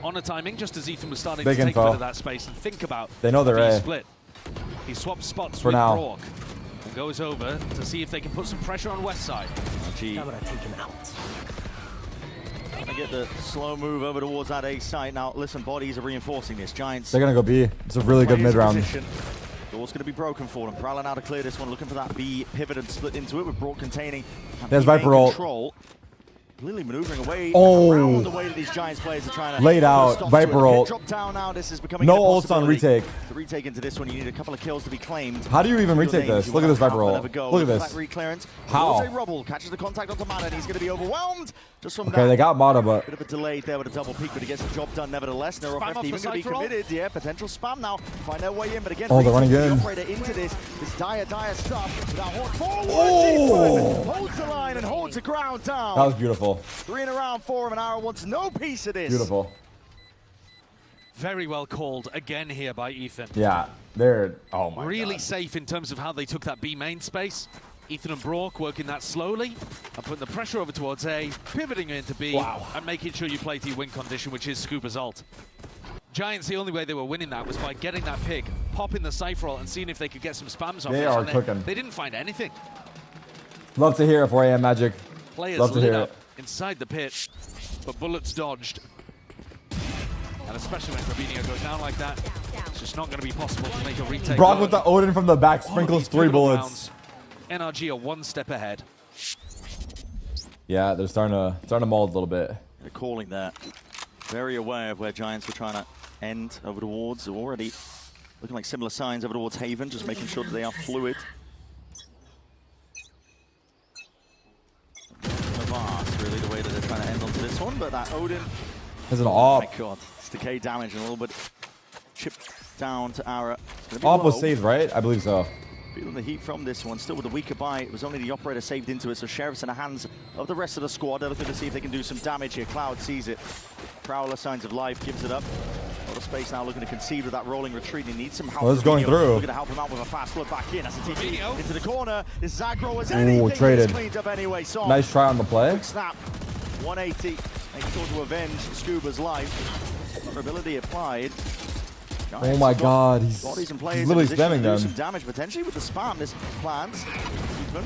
on a timing, just as Ethan was starting to take a bit of that space and think about the B split. He swaps spots with Brock and goes over to see if they can put some pressure on West side. Camera taken out. I get the slow move over towards that A side. Now, listen, bodies are reinforcing this. Giants. They're going to go B. It's a really good mid-round. Door's going to be broken for them. Prowler now to clear this one, looking for that B pivot and split into it with Brock containing. There's Viper ult. Control. completely maneuvering away. Oh. Around the way that these Giants players are trying to Laid out. stop Viper to it. ult. Drop down now. This is becoming No an ults on impossibility. retake. To retake into this one, you need a couple of kills to be claimed. How do you even retake Names, this? you Look at want this to Viper ult. have a go. Look at That this. reclearance. How? Jose Rubble catches the contact onto Mana, and he's going to be overwhelmed just from Okay, that. they got Mata, but Bit of a delay there with a double peak, but he gets the job done nevertheless. No Spam off even the going to be Cypher ult. committed. Yeah, potential spam now. Find their way in, but again, Oh, they're running the in. operator into this dire stuff. Without Horde forward. Oh. Holds the line and holds the ground down. that was beautiful. 3 in a round for him, and Ara wants no piece of this. Beautiful. Very well called again here by Ethan. Yeah, they're, oh my Really God. safe in terms of how they took that B main space. Ethan and Brock working that slowly and putting the pressure over towards A, pivoting into B, and making sure you play to your win condition, which is Scuba's ult. Giants, the only way they were winning that was by getting that pick, popping the Cypher ult, and seeing if they could get some spams off They it. are And cooking. They didn't find anything. Love to hear it, 4 AM Magic. Players Love to lit hear up it. inside the pit, but bullets dodged. And especially when Robinho goes down like that, it's just not going to be possible to make a retake. Brock with the Odin from the back sprinkles 3 bullets. NRG are one step ahead. Yeah, they're starting to mold a little bit. They're calling that. Very aware of where Giants were trying to end over towards. They're already looking like similar signs over towards Haven, just making sure that they are fluid. Vast, really, the way that they're trying to end onto this one, but that Odin. There's an Oh AWP. my God, it's decay damage and a little bit chipped down to Ara. AWP was saved, right? I believe so. Feeling the heat from this one, still with a weaker buy. It was only the operator saved into it, so Sheriff's in the hands of the rest of the squad. They're looking to see if they can do some damage here. Cloud sees it. Prowler, signs of life, gives it up. A lot of space now, looking to concede with that rolling retreat. He needs some help. Well, it's going through. Looking to help him out with a fast flood back in. That's the TP into the corner. This is aggro as Ooh, anything. traded. Cleaned up anyway. So Nice try on the play. quick snap. 180. Making sure to avenge Scuba's life. Vulnerability applied. Oh my God, he's literally spamming them. Some damage potentially with the spam. This plans.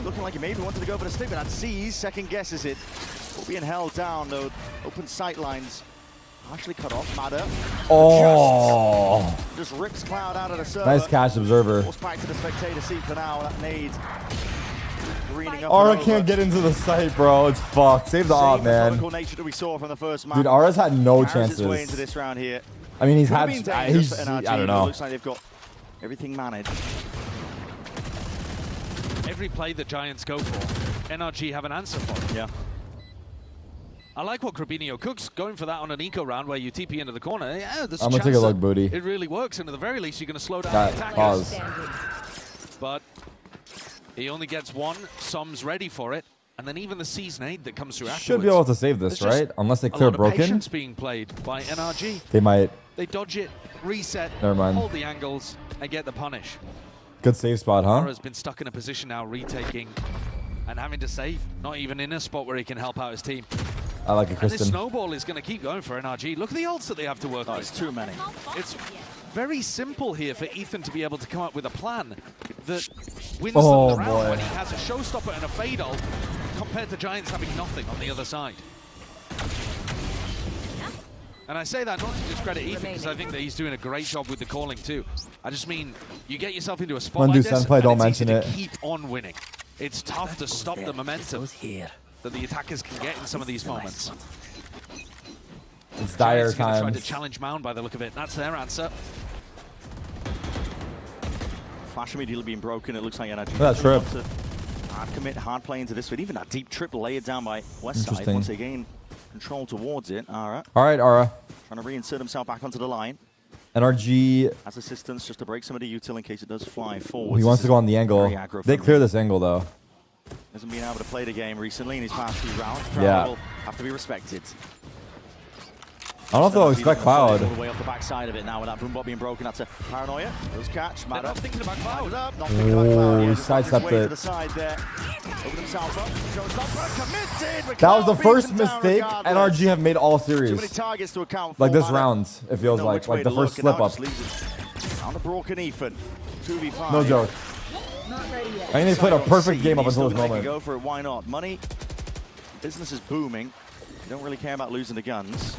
Looking like he maybe wanted to go for the stick, but that sees, second guesses it. Being held down though. Open sight lines. Actually cut off. Matter. Oh. Just rips Cloud out of the server. Nice catch, Observer. Force back to the spectator seat for now. That nade. Aura can't get into the site, bro. It's fucked. Save the AWP, man. Nature that we saw from the first match. Dude, Aura's had no Carries his way into chances. this round here. I mean, he's Could have had. been dangerous He's, for NRG, I don't but know. It looks like they've got everything managed. Every play the Giants go for, NRG have an answer for. Yeah. I like what Grabinho cooks, going for that on an eco round where you TP into the corner. Yeah, there's I'm a gonna take a chance look, that Booty. It really works, and at the very least, you're going to slow down That the attackers. pause. But he only gets one. Som's ready for it, and then even the season 8 that comes through afterwards. Should be able to save this, There's just right? Unless they a clear lot of broken. patience being played by NRG. They might. They dodge it, reset, Never mind. hold the angles, and get the punish. Good save spot, huh? Aura's been stuck in a position now, retaking and having to save. Not even in a spot where he can help out his team. I like it, And this Kristen. snowball is going to keep going for NRG. Look at the ults that they have to work with. It's too many. It's very simple here for Ethan to be able to come up with a plan that wins Oh, them the round boy. when he has a showstopper and a fade ult compared to Giants having nothing on the other side. And I say that not to discredit Ethan, because I think that he's doing a great job with the calling too. I just mean, you get yourself into a spot Undo like this, Senpai, and don't it's easy mention to it. keep on winning. It's tough to stop the momentum that the attackers can get in some of these moments. It's dire Giants are gonna try times. to challenge Mound by the look of it. That's their answer. Flash immediately being broken. It looks like NRG. Look at that trip. Hard commit, hard play into this one. Even that deep trip layered down by Westside. Interesting. Once they gain control towards it. Alright. All right, Aura. Trying to reinsert himself back onto the line. NRG. As assistance, just to break some of the util in case it does fly forward. He wants to go on the angle. Very aggro They from clear him. this angle, though. Hasn't been able to play the game recently in his past few rounds. Yeah. Will have to be respected. I don't know if they'll expect Cloud. All the way off the backside of it now with that boombot being broken. That's a paranoia. Those catch. They're not thinking about Cloud. Not thinking about Cloud. Oh, Yeah, he just worked his sidestepped way to it. the side there. Open himself up. Showstopper committed. But That was the Cloud first beats him down mistake regardless. NRG have made all Too many series. targets to account for. Like this Mana. round, it feels Know like. which way Like the to first look, and slip now up. just leaves it on the broken Ethan. 2v5. No joke. Not ready yet. I think they played a perfect game up He's until still this gonna moment. Go for it. Why not? Money. Business is booming. You don't really care about losing the guns.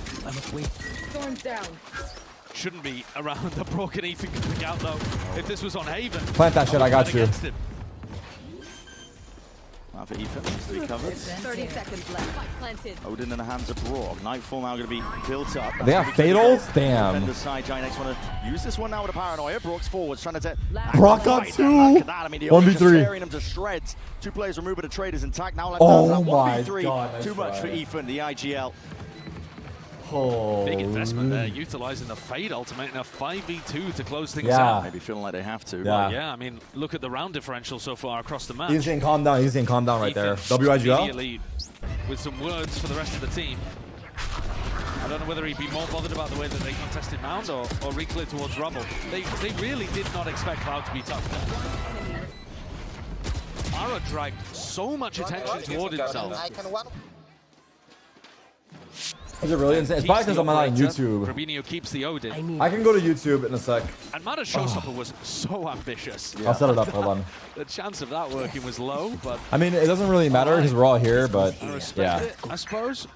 Storm's down. Shouldn't be around the broken Ethan coming out though. If this was on Haven, Plant that shit, I got you. against him. Now for Ethan, needs to be covered. 30 seconds left. Planted. Odin in the hands of Brock. Nightfall now going to be built up. They have fatals? Damn. Defender side, Giants want to use this one now with a paranoia. Brock's forwards trying to take. Brock got 2. Look at that. I mean, the 1v3. tearing him to shreds. 2 players removed, but the trade is intact. Now, oh my 1v3. God. Nice Too much try. for Ethan, the IGL. Oh. Big investment there, utilizing the Fade ultimate in a 5v2 to close things Yeah. out. Maybe feeling like they have to. Yeah. Yeah, I mean, look at the round differential so far across the match. He's saying calm down. He's saying calm down right there. Ethan WIGL? immediately with some words for the rest of the team. I don't know whether he'd be more bothered about the way that they contested Mound or re-cleared towards Rubble. They really did not expect Cloud to be tough. Ara dragged so much attention toward himself. Is it really insane? It's probably because I'm not on YouTube. Rubinho keeps the Odin. I can go to YouTube in a sec. And Mada's showstopper was so ambitious. I'll set it up. Hold on. The chance of that working was low, but I mean, it doesn't really matter because we're all here, but I respect yeah. it, I suppose.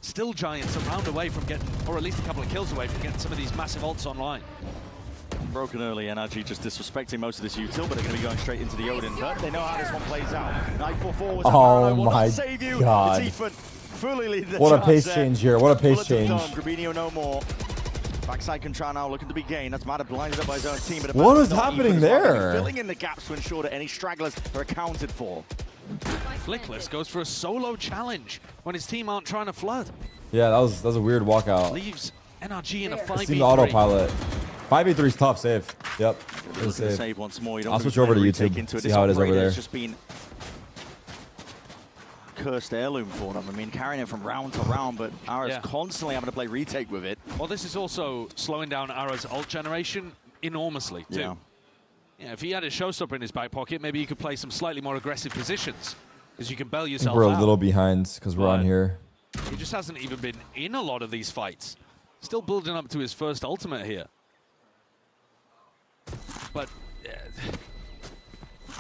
Still Giants a round away from getting, or at least a couple of kills away from getting some of these massive ults online. Broken early, NRG just disrespecting most of this util, but they're going to be going straight into the Odin. But they know how this one plays out. Nightfall forwards. Oh my God. It's Ethan. Fully lead the What a chance pace there. change here. What a pace change. Rubinho no more. Backside control now looking to be gained. That's Mada blinded up by his own team. But What is happening there? Filling in the gaps to ensure that any stragglers are accounted for. Flickless goes for a solo challenge when his team aren't trying to flood. Yeah, that was a weird walkout. Leaves NRG in a I 5v3. seen the autopilot. 5v3 is tough. Save. Yep. Looking to save once more. You don't I'll lose switch over to retake YouTube. into it. See This how it is over operator there. has just been cursed heirloom for them. I mean, carrying it from round to round, but Ara's constantly having to play retake with it. Well, this is also slowing down Ara's ult generation enormously, too. Yeah. Yeah, if he had a showstopper in his back pocket, maybe you could play some slightly more aggressive positions, as you can bail I think yourself we're a out. little behind because we're on here. He just hasn't even been in a lot of these fights. Still building up to his first ultimate here. But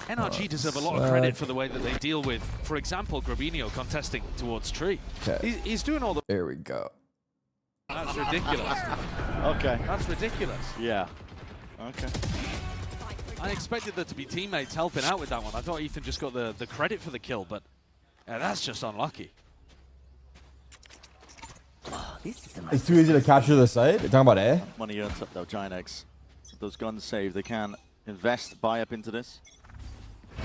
NRG deserve a lot of credit for the way that they deal with, for example, Grabinho contesting towards Tree. He's doing all the... There we go. That's ridiculous. Okay. That's ridiculous. Yeah. Okay. I expected there to be teammates helping out with that one. I thought Ethan just got the credit for the kill, but that's just unlucky. It's too easy to capture the site. You're talking about A? Money earned up though, Giant X. Those guns saved. They can invest, buy up into this. To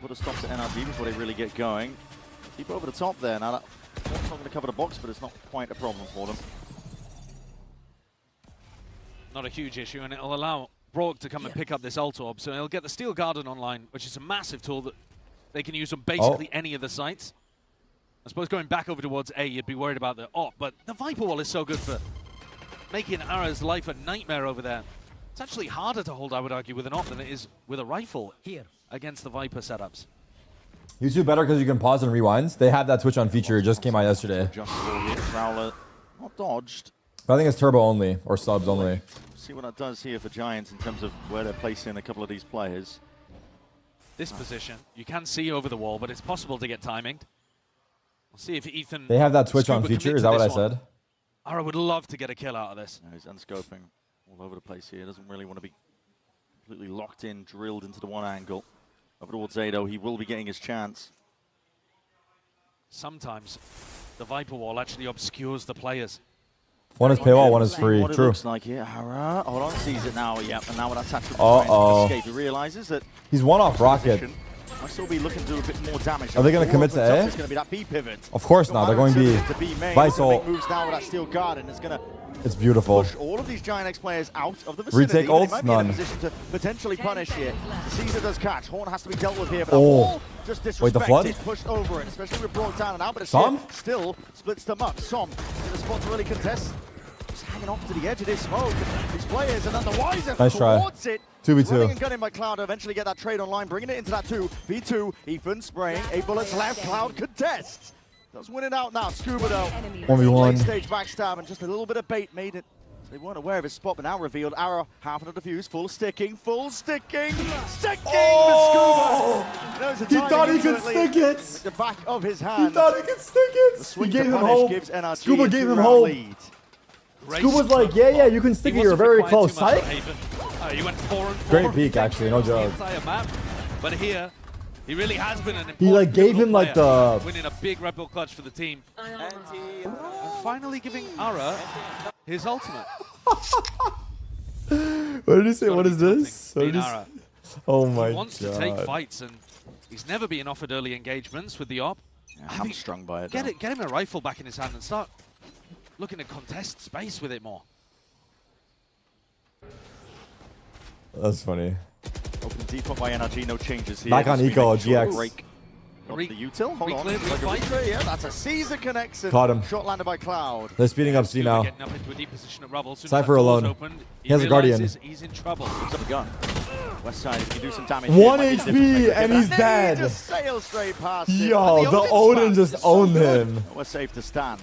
put a stop to NRG before they really get going. Keep over the top there. Now that's not going to cover the box, but it's not quite a problem for them. Not a huge issue, and it'll allow Brock to come and pick up this ult orb. So he'll get the Steel Garden online, which is a massive tool that they can use on basically any of the sites. I suppose going back over towards A, you'd be worried about the op, but the Viper Wall is so good for making Ara's life a nightmare over there. It's actually harder to hold, I would argue, with an op than it is with a rifle against the Viper setups. YouTube better because you can pause and rewind. They have that switch on feature. It just came out yesterday. Prowler not dodged. But I think it's turbo only or subs only. See what that does here for Giants in terms of where they're placing a couple of these players. This position, you can see over the wall, but it's possible to get timing. We'll see if Ethan... They have that switch on Scuba feature. commit Is to that what I this one. said? Ara would love to get a kill out of this. He's unscoping all over the place here. Doesn't really want to be completely locked in, drilled into the one angle. Over towards Zado, he will be getting his chance. Sometimes the Viper Wall actually obscures the players. One is paywall, one is free. What it True. looks like here. Hara, hold on, sees it now. Yep, and now when that's actually escape, he realizes that He's one off rocket. might still be looking to do a bit more damage. Are they going to commit to A? It's going to be that B pivot. Of course not. They're going B. Vice ult. Moves now with that Steel Garden. It's going to It's beautiful. push all of these Giant X players out of the vicinity. Retake They ults? might be in a None. position to potentially punish here. Caesar does catch. Horn has to be dealt with here, but Oh. wall just disrespected. Wait, the flood? Pushed over it, especially with brought down and out, but Som? still splits them up. Som in the spot to really contest. Just hanging off to the edge of this smoke. These players and otherwise Nice try. towards it. 2v2. Running and gunning by Cloud to eventually get that trade online, bringing it into that 2v2. Ethan spraying 8 bullets left. Cloud contests. Does win it out now. Scuba though. 1v1. Late stage backstab and just a little bit of bait made it. They weren't aware of his spot, but now revealed. Arrow, half of the defuse, full sticking. Sticking Oh! for Scuba. He thought he could stick it. The back of his hand. He thought he could stick it. The swing He gave to him punish hope. gives NRG Scuba a gave him 2-round hope. lead. Scuba's like, yeah, you can stick it. You're very close. Psych. You went 4 and 4. Great peak, actually. No joke. Entire map. But here, he really has been an important He like gave him like player, the winning a big Red Bull clutch for the team. And finally giving Ara his ultimate. What did he say? What is this? What did he Ara. Oh my god. He wants to take fights, and he's never been offered early engagements with the op. Yeah, hamstrung by it. Get him a rifle back in his hand and start looking to contest space with it more. That's funny. Open default by NRG, no changes here. Back on Eco, GX. Break. The util, hold on. Yeah, that's a Caesar connection. Caught him. Shot landed by Cloud. They're speeding up C now. Getting up into a deep position at Rubble. Cypher alone. Opened, he has a Guardian. He's in trouble. He's up a gun. West side, if you can do some damage. 1 HP and he's dead. He just sails straight past Yo, the Odin just owned him. We're safe to stand.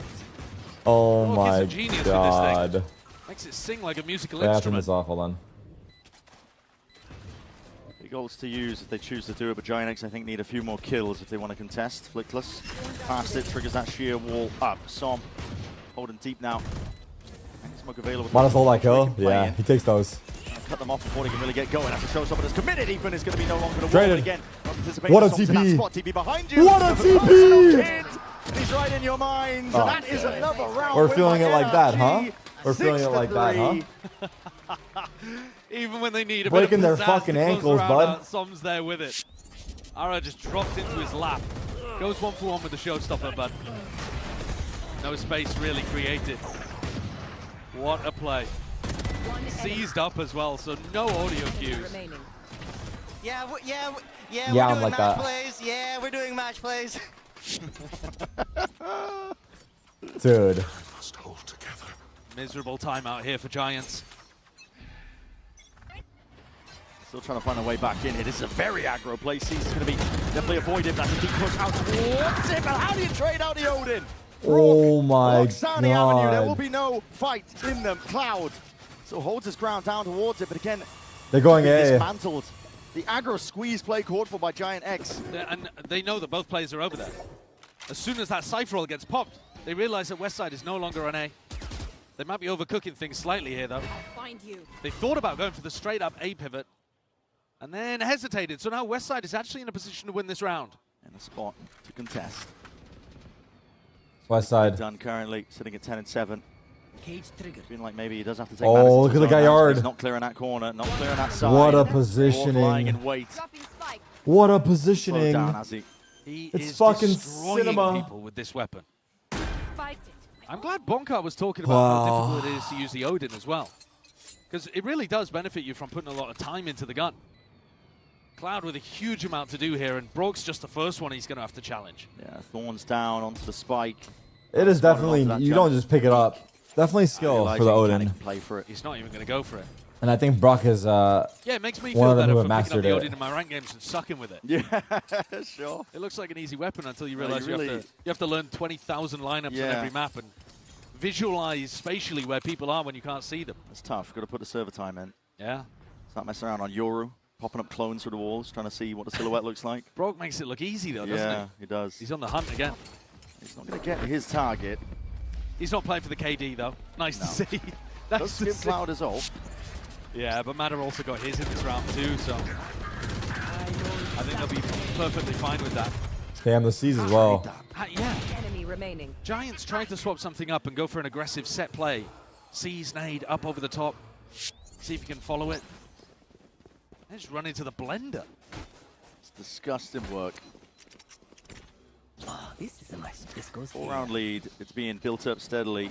Oh my genius god. With this thing. Makes it sing like a musical Yeah, turn instrument. this off. Hold on. Big goals to use if they choose to do it, but Giant X I think need a few more kills if they want to contest. Flickless past it, triggers that sheer wall up. Som holding deep now. Smoke available. Might as well like kill. Yeah, he takes those. Cut them off before they can really get going. After Showstopper is committed, Ethan is going to be no longer the Traded. again. What a TP. Spot, TP behind you. What a TP. He's right in your minds. And that is another round. We're feeling it like that, huh? We're feeling it like that, huh? Even when they need a breaking bit of their pizzazz fucking to close ankles, the round bud. out, Som's there with it. Ara just drops into his lap. Goes 1-for-1 with the Showstopper, but no space really created. What a play. Seized up as well, so no audio cues. Yeah, Yeah, we're I'm doing like match that. plays. Yeah, we're doing match plays. Dude. Miserable time out here for Giants. Still trying to find a way back in here. This is a very aggro play. Caesar's going to be definitely avoided. That's a deep push out towards it. But how do you trade out the Odin? Oh my Roxani Avenue, there will god. be no fight in them. Cloud still holds his ground down towards it, but again, They're going A. dismantled. The aggro squeeze play called for by Giant X. And they know that both players are over there. As soon as that Cypher roll gets popped, they realize that Westside is no longer on A. They might be overcooking things slightly here, though. Find you. They thought about going for the straight-up A pivot, and then hesitated. So now Westside is actually in a position to win this round. In a spot to contest. West side. Done currently, sitting at 10 and 7. Cage triggered. Feeling like maybe he does have to take Oh, matters look into at the his own guy hands, yard. He's not clearing that corner, not clearing that side. What a Lying positioning. in wait. What a Slow positioning. down as he It's fucking destroying cinema. people with this weapon. Fight it. I'm glad Bonkar was talking about Wow. how difficult it is to use the Odin as well. Because it really does benefit you from putting a lot of time into the gun. Cloud with a huge amount to do here, and Brock's just the first one he's going to have to challenge. Yeah, Thorns down onto the spike. It is definitely, you don't just pick it up. Definitely skill for the Odin. Play for it. He's not even going to go for it. And I think Brock is Yeah, it makes me one feel of them better who for have picking up mastered the Odin it. in my rank games and sucking with it. Yeah, sure. It looks like an easy weapon until you No, realize you you, really- you have to learn 20,000 lineups on Yeah. every map and visualize spatially where people are when you can't see them. It's tough. Got to put the server time in. Yeah. Start messing around on Yoru, popping up clones through the walls, trying to see what the silhouette looks like. Brock makes it look easy though, doesn't Yeah, he does. he? He's on the hunt again. He's not going to get his target. He's not playing for the KD though. Nice No. to see. Does to give see. Cloud his ult. Yeah, but Matter also got his in this round too, so I think they'll be perfectly fine with that. Damn, the C's as well. Yeah. Enemy remaining. Giants trying to swap something up and go for an aggressive set play. Sees nade up over the top. See if you can follow it. And just run into the blender. It's disgusting work. Oh, this is a nice. This goes 4-round lead. It's being built up steadily.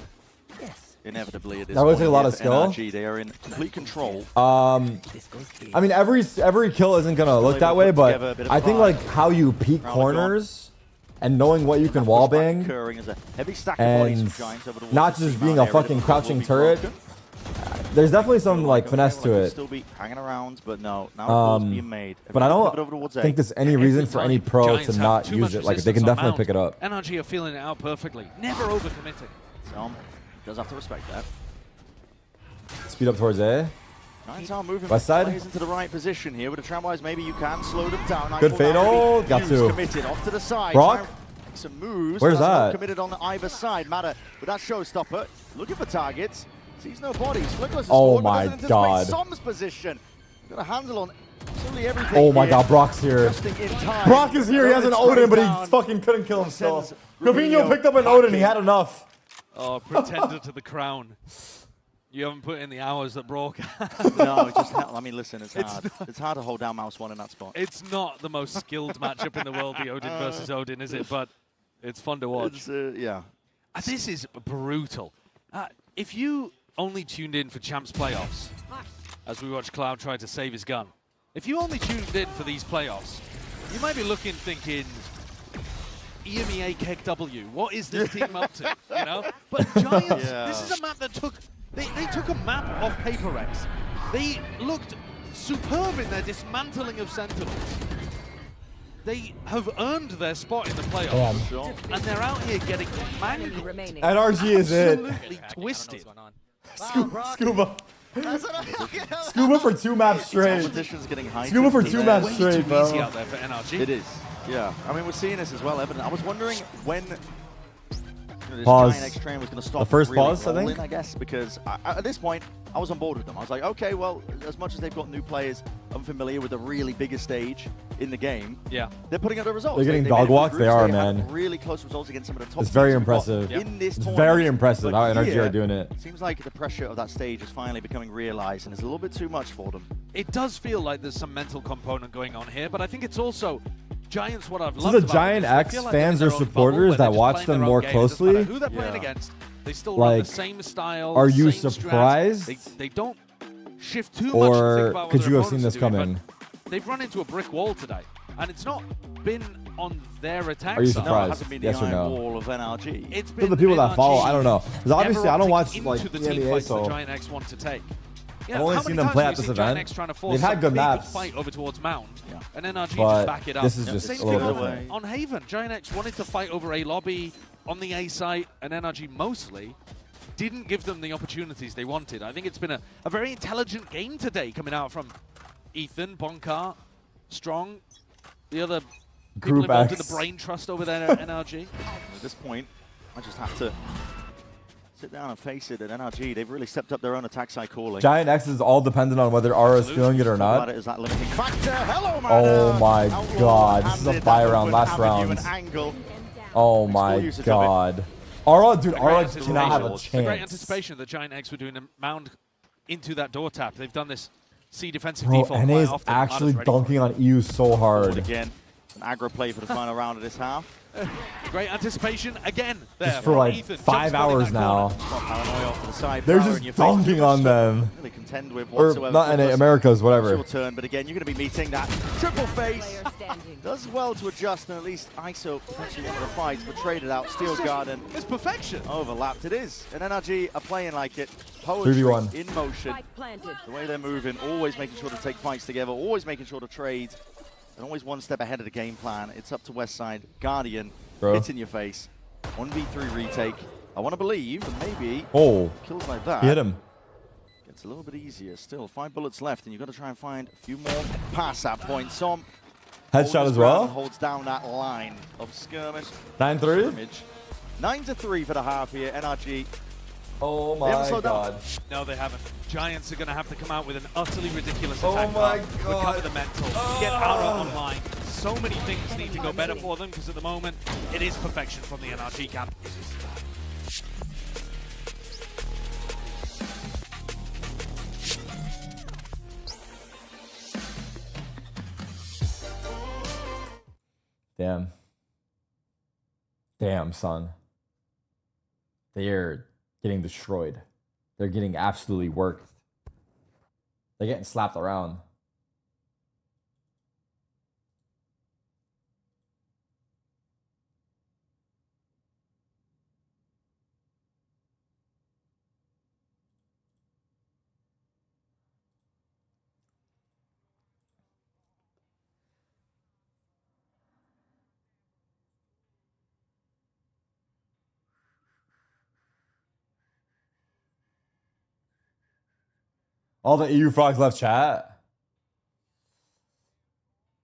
Yes. Inevitably, it is. That would take a lot of for skill. NRG. They are in complete control. This goes here. I mean, every kill isn't gonna look that way, but I think like how you peek corners and knowing what you can wallbang Occurring as a heavy stack of bodies and from Giants over the not wall. just being a fucking crouching turret. There's definitely some like finesse to Will it. Still be hanging around, but no. Now calls being made. But I Pivot over don't towards A. think there's any reason for any pro Giants to have not too use much it. Like they resistance can on definitely mount. pick it up. NRG are feeling it out perfectly. Never overcommitting. Som does have to respect that. Speed up towards A. Giants are moving West side. players into the right position here. With the tramwise, maybe you can slow them down. Good fatal. Got Hughes to. committed off to the side. Brock? Trying to make some moves. Where's but that's not that? committed on either side. Matter with that showstopper. Looking for targets. Sees no bodies. Flickless is Oh forward, but my doesn't anticipate God. Som's position. Got a handle on absolutely everything. Oh my god, Brock's here. Brock is here. He has an Odin, but he fucking couldn't kill himself. Gabinho picked up an Odin. He had enough. Oh, pretender to the crown. You haven't put in the hours that Brock No, just I mean, listen, it's hard. It's hard to hold down mouse 1 in that spot. It's not the most skilled matchup in the world, the Odin versus Odin, is it? But it's fun to watch. Yeah. This is brutal. If you only tuned in for Champs playoffs, as we watch Cloud try to save his gun, if you only tuned in for these playoffs, you might be looking, thinking, EMEA KEGW, what is this team up to? You know? But Giants, this is a map that took... They took a map off Paper X. They looked superb in their dismantling of Sentinels. They have earned their spot in the playoffs. And they're out here getting mangled. NRG is it. Absolutely twisted. Scuba. Scuba for 2 maps straight. Scuba for 2 maps straight, bro. Easy out there for NRG. It is. Yeah. I mean, we're seeing this as well, evident. I was wondering when this Pause. Giant X train was going to stop. The first really pause, I rolling, think? I guess, because at this point, I was on board with them. I was like, okay, well, as much as they've got new players unfamiliar with the really biggest stage in the game, they're putting up the results. They're getting they dog walked. They are, had man. really close results against some of the top It's very teams we've got impressive. in this It's tournament. very impressive how But NRG here, are doing it. Seems like the pressure of that stage is finally becoming realized, and it's a little bit too much for them. It does feel like there's some mental component going on here, but I think it's also Giants. What I've So loved the about Giant them is X they feel like fans they're or in their own supporters bubble that where they're watch just them playing their more own game. It doesn't matter closely. who they're playing against, they still run Like, the same style. are you same surprised? strats. They don't shift too much. Or to think about what could their you have seen opponents this are doing, coming? but they've run into a brick wall today, and it's not been on their attack Are you side. No, it surprised? hasn't been the Yes or iron no? wall of NRG. It's For been the people that NRG follow, I don't know. Because obviously, I don't watch into like the the team NBA, fights the so Giant X want to take. Yeah, I've only how seen many them play times at have this you seen Giant event. X trying to force They've had some good big maps. fight over towards Mound, and NRG But just back it up. this is just Same a little thing different. on Haven. Giant X wanted to fight over A lobby on the A site, and NRG mostly didn't give them the opportunities they wanted. I think it's been a very intelligent game today coming out from Ethan, Bonkar, Strong, the other people Group involved in X. the brain trust over there at NRG. At this point, I just have to sit down and face it. At NRG, they've really stepped up their own attack side calling. Giant X is all dependent on whether Aura is feeling it or not. Is that limiting factor? Hello, Oh my Outlaw god, this is a handed fire that round, open last avenue round. and angle. Oh my usage of it. god. Aura, dude, Aura Great cannot have a anticipation. Great chance. anticipation that Giant X were doing a Mound into that door tap. They've done this C defensive Bro, default NA quite is often. actually Ada's ready for dunking on EU so hard. Again, an aggro play for the final round of this half. Great anticipation again there. Just for from like Ethan. 5 Jumps in hours that now. corner. Paranoia off to the side. They're power just in your face. dunking on them. Really contend with Or whatsoever. not NA, Americas, whatever. Your turn, but again, you're going to be meeting that triple face. Does well to adjust, and at least ISO potentially one of the fights, but traded out. Steals Garden. It's perfection. Overlapped. It is. And NRG are playing like it. Poetry 3v1. in motion. The way they're moving, always making sure to take fights together, always making sure to trade, and always one step ahead of the game plan. It's up to Westside. Guardian, Bro. hits in your face. 1v3 retake. I want to believe, and maybe Oh, kills like that. he hit him. It's a little bit easier. Still, 5 bullets left, and you've got to try and find a few more past that point. Som Headshot as well. holds down that line of skirmish. 9-3. 9-3 for the half here. NRG. Oh They haven't my slowed down. god. No, they haven't. Giants are going to have to come out with an utterly ridiculous Oh attack. my path, God. Recover the mental. Get Aura online. So many things need to go better for them because at the moment it is perfection from the NRG camp. Damn. Damn, son. They're getting destroyed. They're getting absolutely worked. They're getting slapped around. All the EU frogs left chat.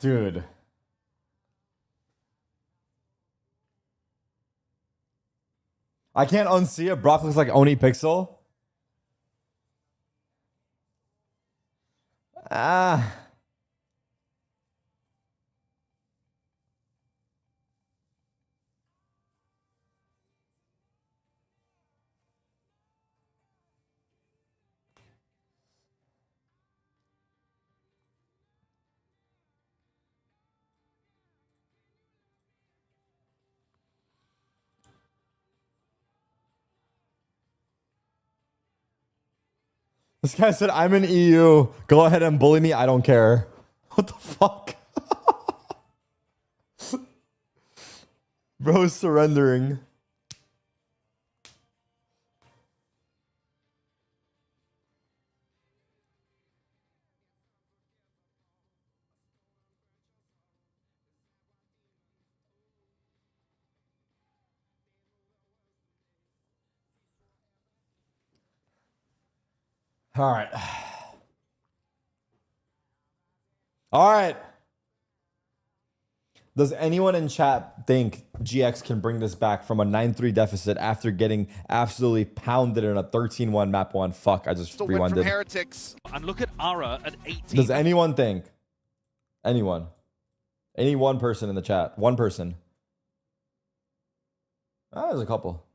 Dude. I can't unsee it. Brock looks like Oni Pixel. Ah. This guy said, I'm in EU. Go ahead and bully me. I don't care. What the fuck? Bro's surrendering. All right. All right. Does anyone in chat think GX can bring this back from a 9-3 deficit after getting absolutely pounded in a 13-1 map 1? Fuck, I just rewinded. Heretics. And look at Ara at 18. Does anyone think? Anyone? Any one person in the chat? One person. Ah, there's a couple.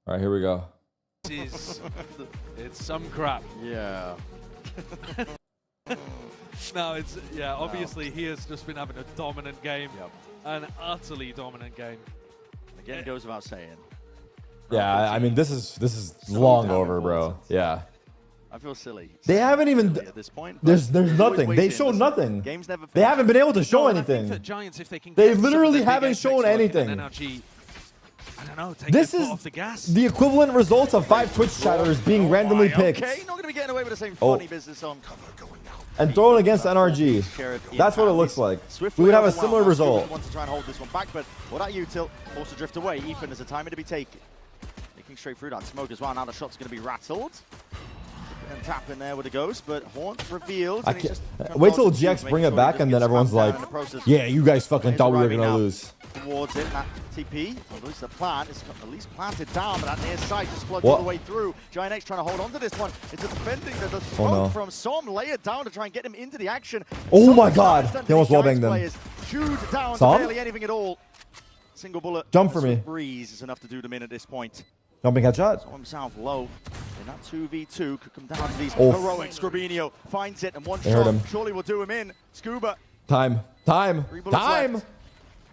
All right, here we go. It's some crap. Yeah. No, it's, yeah, obviously he has just been having a dominant game. Yep. An utterly dominant game. Again, goes without saying. Yeah, I mean, this is long over, bro. Yeah. I feel silly. They haven't even at this point. There's nothing. They showed nothing. Game's never they haven't been able to show anything. They literally haven't shown anything. NRG, I don't know, take this their is foot off the gas. The equivalent results of 5 Twitch chatters being randomly picked. Okay, not going to be getting away with the same funny business on. And thrown against NRG. That's what it looks like. We would have a similar result. Want to try and hold this one back, but what that util forced to drift away. Ethan, there's a timer to be taken. Taking straight through that smoke as well. Now the shot's going to be rattled. And tap in there with a ghost, but Haunt revealed. Wait till GX bring it back, and then everyone's like, yeah, you guys fucking thought we were going to lose. Towards it, that TP, or at least the plan is at least planted down, but that near side just floods all the way through. Giant X trying to hold on to this one. It's defending the smoke from Som, lay it down to try and get him into the action. Oh my god, he almost wallbanged them. Chewed down to barely anything at all. Single bullet. Jump for me. Breeze is enough to do them in at this point. Jumping headshot. Saw himself low. In that 2v2 could come down to these heroic. Scribinio finds it, and one shot surely will do him in. Scuba. Time.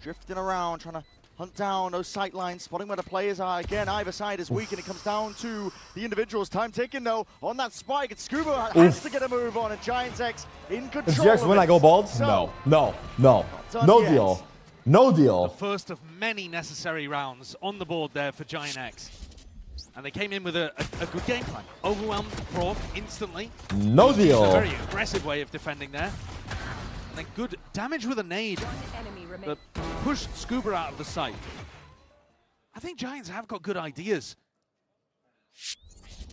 Drifting around, trying to hunt down those sight lines, spotting where the players are. Again, either side is weak, and it comes down to the individuals. Time ticking, though, on that spike. And Scuba has to get a move on, and Giants X in control. Does GX win, I go bald? So, no deal. No deal. The first of many necessary rounds on the board there for Giant X. And they came in with a good game plan. Overwhelmed Proc instantly. No deal. A very aggressive way of defending there. And then good damage with a nade. But push Scuba out of the sight. I think Giants have got good ideas.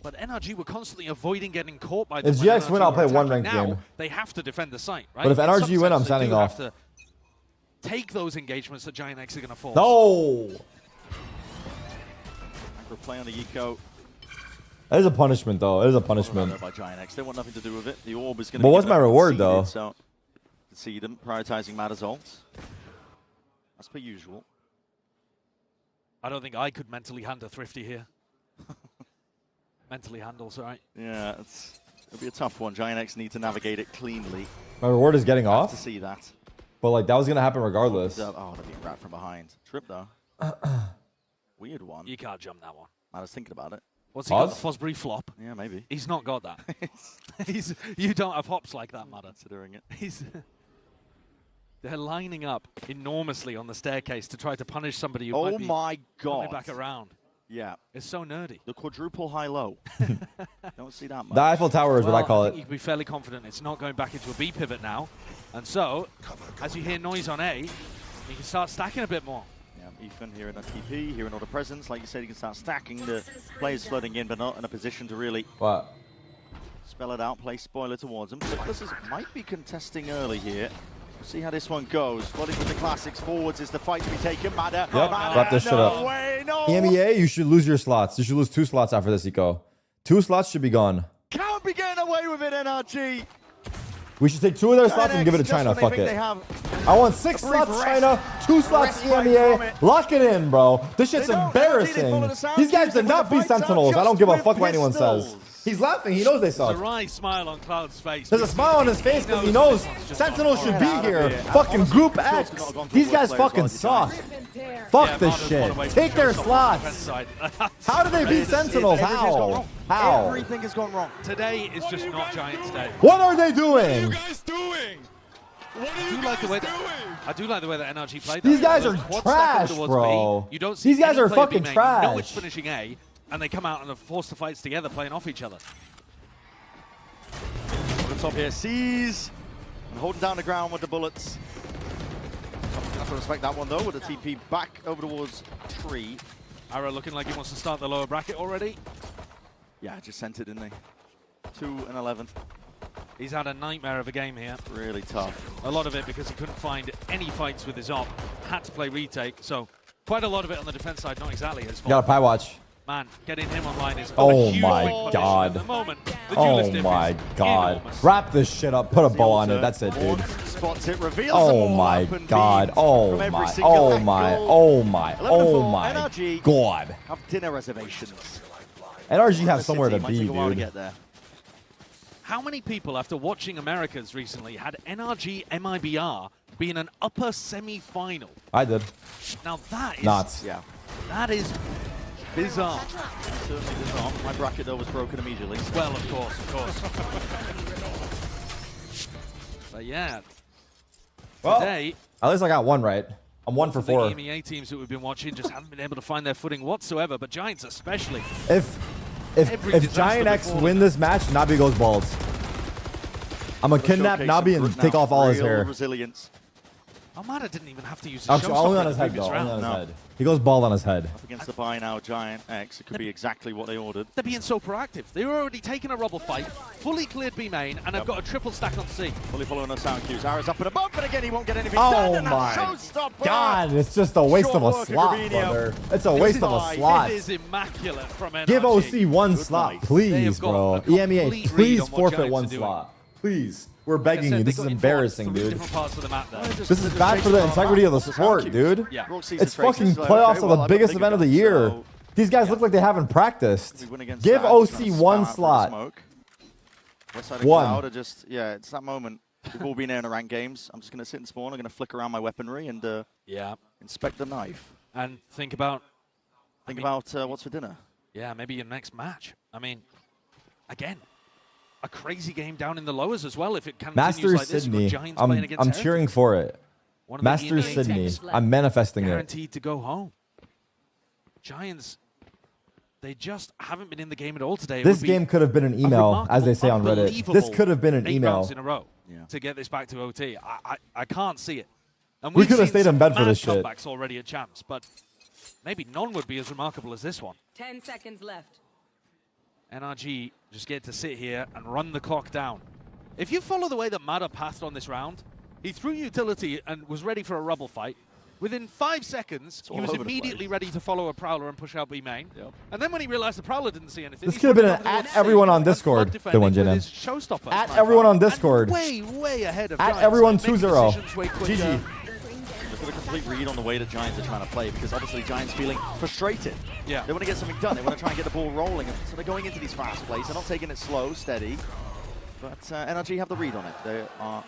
But NRG were constantly avoiding getting caught by them. If GX win, I'll play one ranked game. They have to defend the site, right? But if NRG win, I'm signing off. Take those engagements that Giant X are going to force. No! Play on the eco. That is a punishment, though. It is a punishment. By Giant X. They want nothing to do with it. The orb is going to. But what's my reward, though? So, see them prioritizing Matters ults. As per usual. I don't think I could mentally handle Thrifty here. Mentally handle, sorry. Yeah, it'll be a tough one. Giant X need to navigate it cleanly. My reward is getting off. To see that. But like that was gonna happen regardless. Oh, they're being wrapped from behind. Trip though. Weird one. You can't jump that one. I was thinking about it. What's he got? The Fosbury flop? Yeah, maybe. He's not got that. You don't have hops like that, Madder. Considering it. They're lining up enormously on the staircase to try to punish somebody who might be my god. coming back around. Yeah. It's so nerdy. The quadruple high-low. Don't see that much. The Eiffel Tower is what I call it. You can be fairly confident it's not going back into a B pivot now. And so, as you hear noise on A, you can start stacking a bit more. Yeah, Ethan here in a TP, here in order presence. Like you said, you can start stacking. The players flooding in, but not in a position to really spell it out, play spoiler towards them. This might be contesting early here. We'll see how this one goes. Flooding with the classics. Forwards is the fight to be taken. Madder. Yep, wrap this shit up. EMEA, you should lose your slots. You should lose 2 slots after this, Eco. 2 slots should be gone. Can't be getting away with it, NRG. We should take 2 of their slots and give it to China. Fuck it. I want 6 slots China, 2 slots EMEA. Lock it in, bro. This shit's embarrassing. These guys did not beat Sentinels. I don't give a fuck what anyone says. He's laughing. He knows they suck. There's a wry smile on Cloud's face. There's a smile on his face because he knows Sentinel should be here. Fucking Group X. These guys fucking suck. Fuck this shit. Take their slots. How do they beat Sentinels? How? How? Everything has gone wrong. Today is just not Giants' day. What are they doing? I do like the way that NRG played. These guys are trash, bro. You don't see These guys are player fucking B main. trash. You know it's finishing A, and they come out and are forced to fight together, playing off each other. Over the top here, sees and holding down the ground with the bullets. Have to respect that one though, with the TP back over towards Tree. Ara looking like he wants to start the lower bracket already. Yeah, just sent it, didn't they? 2 and 11. He's had a nightmare of a game here. Really tough. A lot of it because he couldn't find any fights with his op. Had to play retake, so quite a lot of it on the defense side, not exactly his fault. Got a pie watch. Man, getting him online is Oh a huge my win god. condition. At the moment, the Oh duelist diff my is god. enormous. Wrap this shit up. Put a bow on it. That's it, dude. Spots it, reveals Oh my god. Oh my. Oh my. Oh my. Oh my god. Have dinner reservations. NRG have somewhere to Might be, take a while to dude. get there. How many people, after watching Americas recently, had NRG MIBR be in an upper semi-final? I did. Now that is... Nuts. Yeah. That is bizarre. Certainly bizarre. My bracket though was broken immediately. Well, of course, of course. But yeah. Well, Today... at least I got one right. I'm 1 for 4. The EMEA teams that we've been watching just haven't been able to find their footing whatsoever, but Giants especially. If disaster Giant X before win this match, Nabi goes bald. I'm gonna kidnap Nabi and take off all his hair. Resilience. Almada didn't even have to use his Actually, only on showstopper his in the head, previous though. round. Only on his head. He goes bald on his head. Up against the buy now, Giant X. It could be exactly what they ordered. They're being so proactive. They were already taking a rubble fight, fully cleared B main, and have got a triple stack on C. Fully following the sound cues. Ara's up and above, but again, he won't get anything Oh done. And my that's showstopper. god, it's just a waste of a slot, brother. It's a waste of a slot. It is immaculate from NRG. Give OC one slot, please, bro. EMEA, please forfeit one slot. Please. We're begging you. This is embarrassing, dude. This is bad for the integrity of the sport, dude. Yeah. It's fucking playoffs of the biggest event of the year. These guys look like they haven't practiced. Give OC one slot. One. It's that moment. We've all been there in the ranked games. I'm just going to sit and spawn. I'm going to flick around my weaponry and inspect the knife. And think about... what's for dinner. Yeah, maybe your next match. I mean, again... a crazy game down in the lowers as well if it continues Masters like this. Sydney. Giants playing against I'm Heretics. cheering for it. Masters Sydney. I'm manifesting it. Guaranteed to go home. Giants, they just haven't been in the game at all today. This game could have been an email, as they say on Reddit. This could have been an 8 email. rounds in a row to get this back to OT. I can't see it. And We we've could have seen stayed in some bed for mad this shit. comebacks already at champs, but maybe none would be as remarkable as this one. 10 seconds left. NRG just get to sit here and run the clock down. If you follow the way that Mada passed on this round, he threw utility and was ready for a rubble fight. Within 5 seconds, he was immediately ready to follow a Prowler and push out B main. And then when he realized the Prowler didn't see anything, This could have been an at everyone on Discord. Good one, Jin. At everyone on Discord. Way ahead of At Giants. everyone Like, making 2-0. decisions way quicker. GG. Look at a complete read on the way the Giants are trying to play, because obviously Giants feeling frustrated. Yeah. They want to get something done. They want to try and get the ball rolling. So they're going into these fast plays. They're not taking it slow, steady. But NRG have the read on it. They are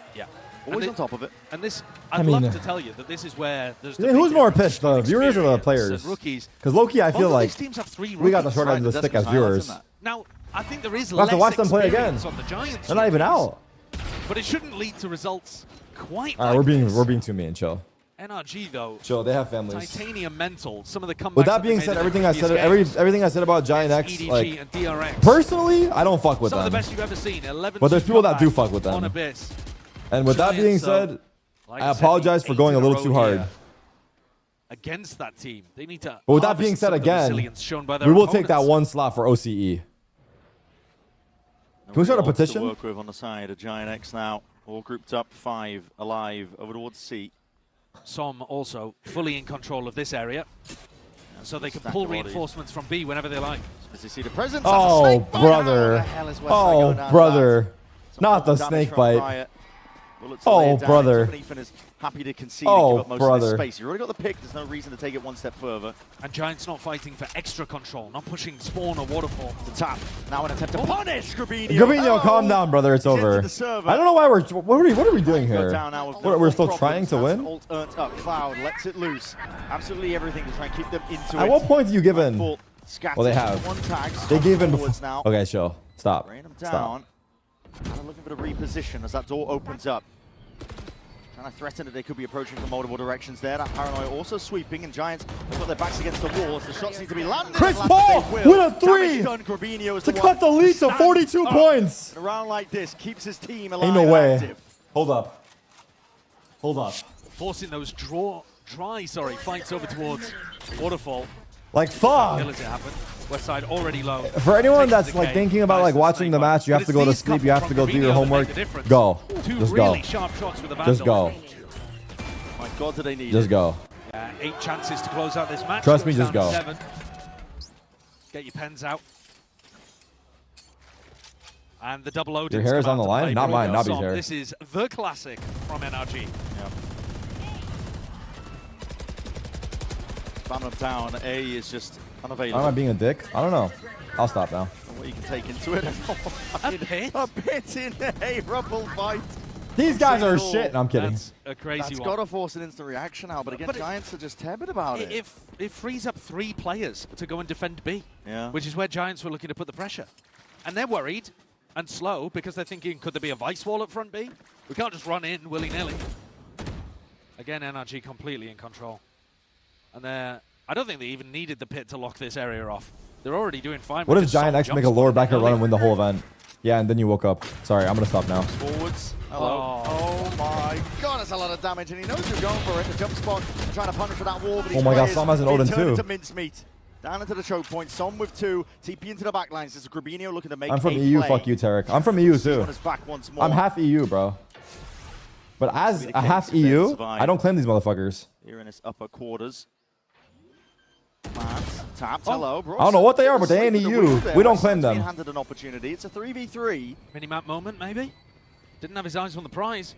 always on top of it. And this, I I'd mean, love to tell you that this is where there's Yeah, who's more pissed, the viewers or the players? Rookies. Because low-key, I feel Both of like these teams have 3 we got the rookies. short end of the stick as viewers. Now, I think there is We'll have to watch them play again. experience on the Giants. They're not even rookies, out. But it shouldn't lead to results quite All right, like we're being too mean. Chill. NRG though. Chill. They have families. Titanium mental. Some of the comebacks. With that being they said, made in everything the I said, previous games, everything I said about Giant X, EDG like and DRX. personally, I don't fuck with Some of them. the best you've ever seen. 11 But there's people that do fuck with on them. Abyss. And with that being Giants, though, said, like I said, apologize for 8 going a in little row too hard. here against that team. They need to. But with that harvest being said, some of the again, resilience shown by their we will take that opponents. one slot for OCE. Can we start a Lots petition? to work with on the side of Giant X now. All grouped up, 5 alive over towards C. Som also fully in control of this area, so they can Stack pull of bodies. reinforcements from B whenever they like. As you see the presence. Oh, brother. Oh, brother. Not the snake bite. Oh, brother. Ethan is happy to concede and give up most of this space. You've already got the pick. There's no reason to take it one step further. And Giants not fighting for extra control, not pushing spawn or waterfall. The tap. Now an attempt to punish Grabinho. Grabinho, calm down, brother. It's over. I don't know why we're... What are we doing here? We're still trying to win? Ult earns up. Cloud lets it loose. Absolutely everything to try and keep them into it. At what point do you give in? Well, they have. They gave in before. Okay, chill. Stop. Stop. Kind looking for the reposition as that door opens up. Trying to threaten that they could be approaching from multiple directions there. That paranoia also sweeping, and Giants have got their backs against the walls. The shots need to be landed. Chris Paul with a 3 to cut the lead to 42 points. A round like this keeps his team alive. Ain't no way. Active. Hold up. Hold up. Forcing those fights over towards waterfall. Like fuck. As it happened. West side already low. For anyone that's like thinking about like watching the match, you have to go to sleep, you have to go do your homework. Go. Just go. Just go. My God, do they need Just go. 8 chances to close out this match. Trust me, just go. 7. Get your pens out. And the double Odin's Your hair is on the line? Not mine, Nobby's hair. This is the classic from NRG. Yep. Spamming them down. A is just unavailable. Am I being a dick? I don't know. I'll stop now. What you can take into it. A bit? A bit in a rumble fight. These guys are shit. No, I'm kidding. That's a crazy one. That's got to force an instant reaction out, but again, Giants are just tepid about it. It frees up 3 players to go and defend B, which is where Giants were looking to put the pressure. And they're worried and slow because they're thinking, could there be a vice wall up front B? We can't just run in willy-nilly. Again, NRG completely in control. And I don't think they even needed the pit to lock this area off. They're already doing fine. What if Giant X make a lower backer run and win the whole event? Yeah, and then you woke up. Sorry, I'm going to stop now. Forwards. Hello. Oh my God, that's a lot of damage, and he knows you're going for it. The jump spot, trying to punish for that wall. But oh my God, Som has an Odin too. Into mincemeat. Down into the choke point. Som with 2. TP into the back lines. This is Grabinho looking to make I'm from EU. play. Fuck you, Tarik. I'm from EU too. I'm half EU, bro. But as a half EU, I don't claim these motherfuckers. Here in his upper quarters. Tapped. Hello, bro. I don't know what they are, but they ain't EU. We don't claim them. Handed an opportunity. It's a 3v3. Minimap moment, maybe? Didn't have his eyes on the prize.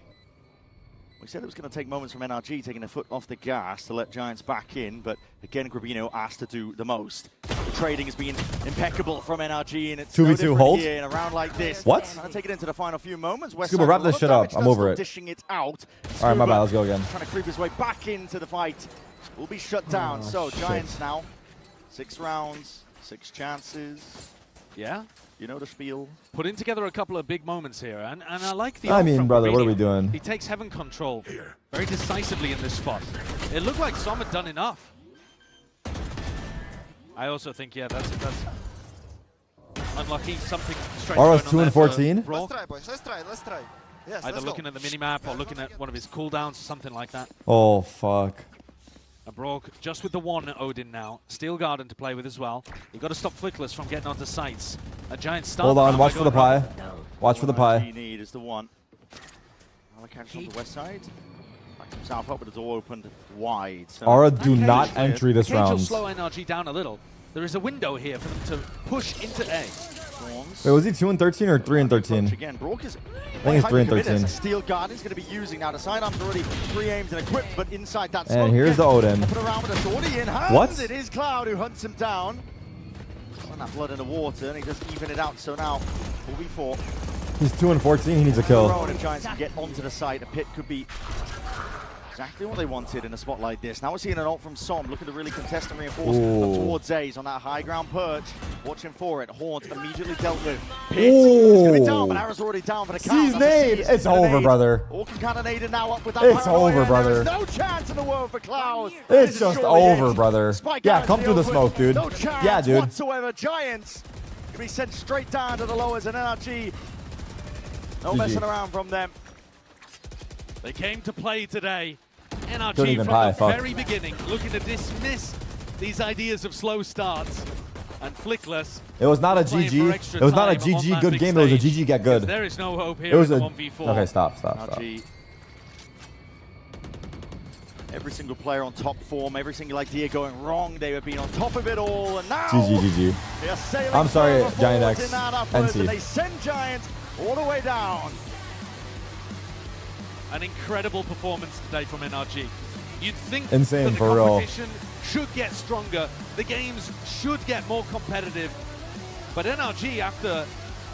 We said it was going to take moments from NRG taking a foot off the gas to let Giants back in, but again, Grabinho asked to do the most. The trading has been impeccable from NRG, and it's 2v2 hold here in a round like this. What? Trying to take it into the final few moments. Scuba, wrap this shit up. I'm over it. Dishing it out. All right, my bad. Let's go again. Trying to creep his way back into the fight. Will be shut down. So Giants now, 6 rounds, 6 chances. Yeah. You know the spiel. Putting together a couple of big moments here, and I like the. I mean, brother, what are we doing? He takes heaven control very decisively in this spot. It looked like Som had done enough. I also think, yeah, that's unlucky. Something strange. Aura's 2 and 14. Let's try, boys. Let's try. Yes, either looking at the minimap or looking at one of his cooldowns or something like that. Oh fuck. A Brock just with the 1 Odin now. Steel Garden to play with as well. You've got to stop Flickless from getting onto sites. A giant start. Hold on, watch for the pie. Watch for the pie. You need is the 1. Alakant's on the west side. Back himself up with the door opened wide. So Aura, do not entry this round. Will slow NRG down a little. There is a window here for them to push into A. Wait, was he 2 and 13 or 3 and 13? Again, Brock is I think it's 3 and 13. Steel Guard is going to be using now. The sidearm's already 3 aims and equipped, but inside that and here's the Odin. What? It is Cloud who hunts him down. And that blood in the water, and he just even it out. So now 4v4. He's 2 and 14. He needs a kill. If Giants can get onto the site, the pit could be exactly what they wanted in a spot like this. Now we're seeing an ult from Som, looking to really contest and reinforce towards A's on that high ground perch. Watching for it. Haunt immediately dealt with. Pit is going to be down, but Arrow's already down for the count. Seize nade. It's over, brother. Orcan cannonaded now up with that. It's over, brother. No chance in the world for Cloud. It's just over, brother. Yeah, come through the smoke, dude. No chance yeah, dude. whatsoever. Giants going to be sent straight down to the lowers, and NRG. No messing around from them. They came to play today. NRG from the very beginning, looking to dismiss these ideas of slow starts. And Flickless. It was not a GG. It was not a GG good game. It was a GG get good. There is no hope here. It was in a 1v4. Okay, stop. Every single player on top form, every single idea going wrong. They have been on top of it all, and now GG. I'm sorry, Giant X. NC. And they send Giants all the way down. an incredible performance today from NRG. You'd think Insane, that the for real. competition should get stronger, the games should get more competitive, but NRG, after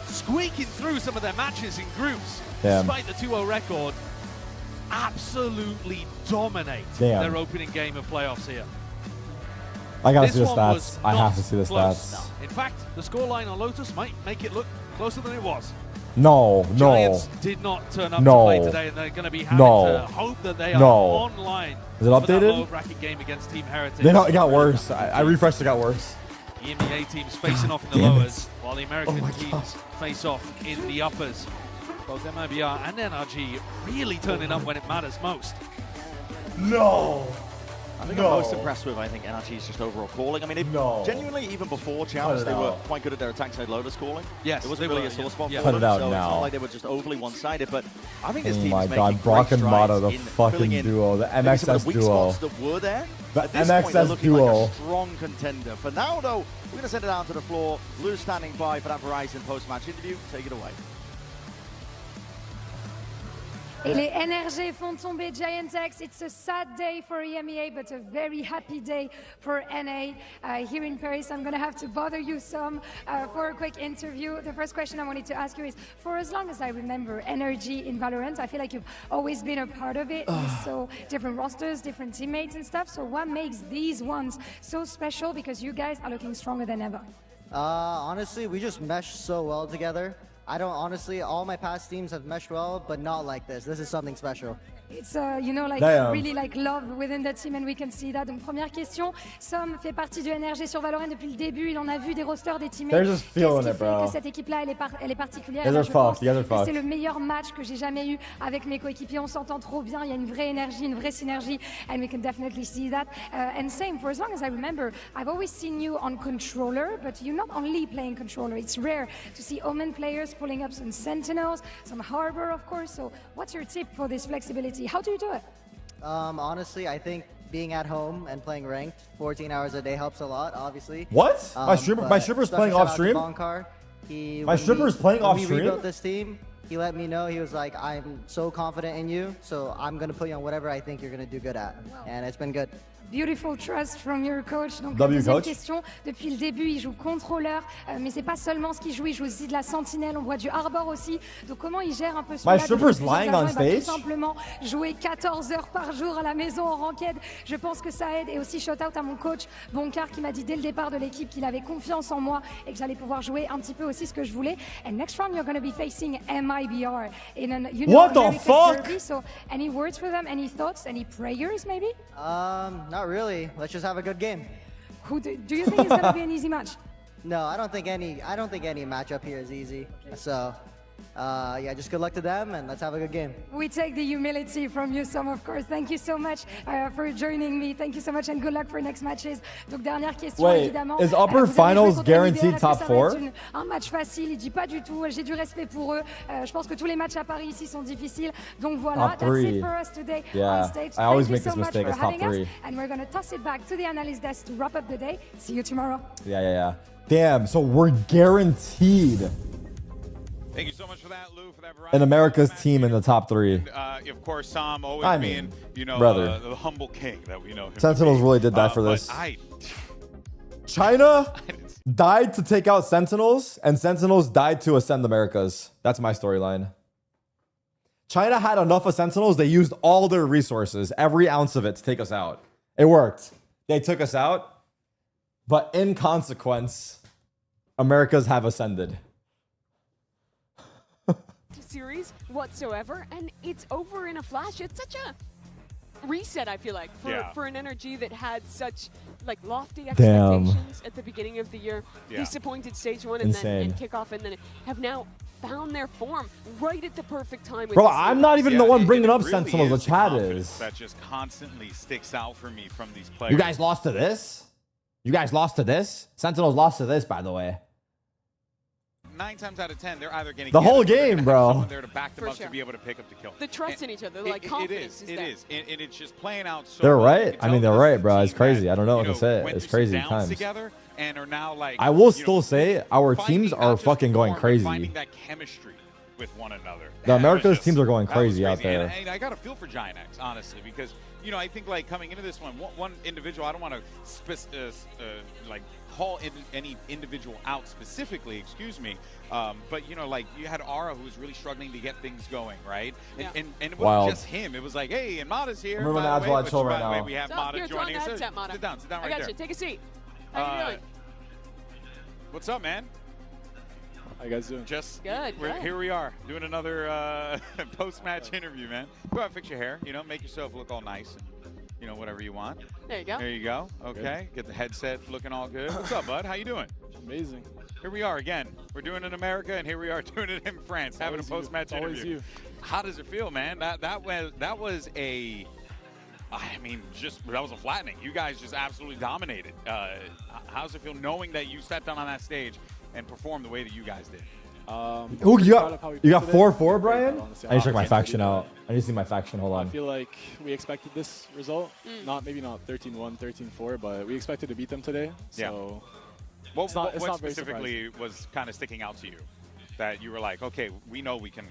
squeaking through some of their matches in groups, despite the 2-0 record, absolutely dominate their opening game of playoffs here. I gotta see the stats. I have to see the stats. In fact, the scoreline on Lotus might make it look closer than it was. No, Giants did not turn up to play today, and they're going to be having to hope that they are online. Is it updated? For that low bracket game against Team Heritage. It got worse. I refreshed, it got worse. The EMEA teams facing off in the lowers, while the American teams face off in the uppers. Both MIBR and NRG really turning up when it matters most. No. I think I'm most impressed with, I think, NRG's just overall calling. I mean, genuinely, even before Challenge, they were quite good at their attack side Lotus calling. Yes, it wasn't really a sore spot for Put them, it out so now. it's not like they were just overly one-sided, but I think this team Oh my is god, making Brock great and Mata, strides the in fucking filling in duo, the maybe some of MXS the weak duo. spots that were there. The At this point, they're MXS looking like duo. a strong contender. For now, though, we're going to send it down to the floor. Lou's standing by for that Verizon post-match interview. Take it away. Et les NRG font tomber Giantex. It's a sad day for EMEA, but a very happy day for NA here in Paris. I'm going to have to bother you some for a quick interview. The first question I wanted to ask you is, for as long as I remember NRG in Valorant, I feel like you've always been a part of it. So different rosters, different teammates and stuff. So what makes these ones so special? Because you guys are looking stronger than ever. Honestly, we just mesh so well together. I don't honestly, all my past teams have meshed well, but not like this. This is something special. It's, you know, like really like love within the team, and we can see that. Donc première question, Som fait partie du NRG sur Valorant depuis le début. Il en a vu des rosters, des teammates. They're just feeling Qu'est-ce it, qui fait bro. que cette équipe-là, elle est particulière. You guys are fucked. You guys are que fucked. c'est le meilleur match que j'ai jamais eu avec mes coéquipiers. On s'entend trop bien. Il y a une vraie énergie, une vraie synergie, and we can definitely see that. And same, for as long as I remember, I've always seen you on controller, but you're not only playing controller. It's rare to see Omen players pulling up some Sentinels, some Harbor, of course. So what's your tip for this flexibility? How do you do it? Honestly, I think being at home and playing ranked 14 hours a day helps a lot, obviously. What? My stripper's playing off stream? My stripper's playing off stream? When we rebuilt this team, he let me know, he was like, I'm so confident in you, so I'm going to put you on whatever I think you're going to do good at. And it's been good. Beautiful trust from your coach. Donc, deuxième question. Depuis le début, il joue contrôleur, mais c'est pas seulement ce qu'il joue, il joue aussi de la sentinelle, on voit du harbor aussi. Donc, comment il gère un peu ce My stripper's lying on stage? Tout simplement jouer 14 heures par jour à la maison en ranked. Je pense que ça aide. Et aussi, shout out à mon coach, Banter, qui m'a dit dès le départ de l'équipe qu'il avait confiance en moi et que j'allais pouvoir jouer un petit peu aussi ce que je voulais. And next round, you're going to be facing MIBR in an, you know, what the fuck? Derby. So, any words for them? Any thoughts? Any prayers, maybe? Not really. Let's just have a good game. Do you think it's going to be an easy match? No, I don't think any matchup here is easy. So, yeah, just good luck to them, and let's have a good game. We take the humility from you, Som, of course. Thank you so much for joining me. Thank you so much, and good luck for next matches. Donc, dernière question, évidemment. Is upper finals guaranteed top 4? Un match facile, il dit pas du tout. J'ai du respect pour eux. Je pense que tous les matchs à Paris ici sont difficiles. Donc voilà, that's it for us today on stage. I always Thank make you this so much mistake. for It's top having 3. us, and we're going to toss it back to the analyst desk to wrap up the day. See you tomorrow. Yeah. Damn, so we're guaranteed. Thank you so much for that, Lou, for that An America's team in the top 3. Of course, Sam always being, you know, the humble king that we know him. Sentinels really did that for this. China died to take out Sentinels, and Sentinels died to ascend Americas. That's my storyline. China had enough of Sentinels, they used all their resources, every ounce of it, to take us out. It worked. They took us out, but in consequence, Americas have ascended. Series whatsoever, and it's over in a flash. It's such a reset, I feel like, for an NRG that had such like lofty expectations at the beginning of the year. Disappointed stage 1 and then kickoff, and then have now found their form right at the perfect time. Bro, I'm not even the one bringing up Sentinels. The chat is. That just constantly sticks out for me from these players. You guys lost to this? You guys lost to this? Sentinels lost to this, by the way. 9 times out of 10, they're either going to the whole game, bro. Someone there to back them up to be able to pick up the kill. The trust in each other, like confidence it is, and it's just playing out so. They're right. I mean, they're right, bro. It's crazy. I don't know what to say. It's crazy times. Together and are now like. I will still say our teams are fucking going crazy. Finding that chemistry with one another. The And Americas teams are going crazy out crazy. there. And I got a feel for Giant X, honestly, because, you know, I think, like, coming into this one individual, I don't want to, like, call any individual out specifically, excuse me, but, you know, like, you had Aura, who was really struggling to get things going, right? And it wasn't just him. It was like, hey, and Mata's here. I'm running ads while I chill right now. We have Mata joining us. Sit down right there. I got you. Take a seat. How you doing? What's up, man? How you guys doing? Just good. Here we are doing another post-match interview, man. Go out, fix your hair. You know, make yourself look all nice, and you know, whatever you want. There you go. There you go. Okay, get the headset looking all good. What's up, bud? How you doing? Amazing. Here we are again. We're doing it in America, and here we are doing it in France, having a post-match interview. How does it feel, man? That was a. I mean, that was a flattening. You guys just absolutely dominated. How does it feel knowing that you stepped down on that stage and performed the way that you guys did? Who you got 4-4, Brian? I need to check my faction out. I need to see my faction. Hold on. I feel like we expected this result. Maybe not 13-1, 13-4, but we expected to beat them today. So what not specifically was kind of sticking out to you that you were like, okay, we know we can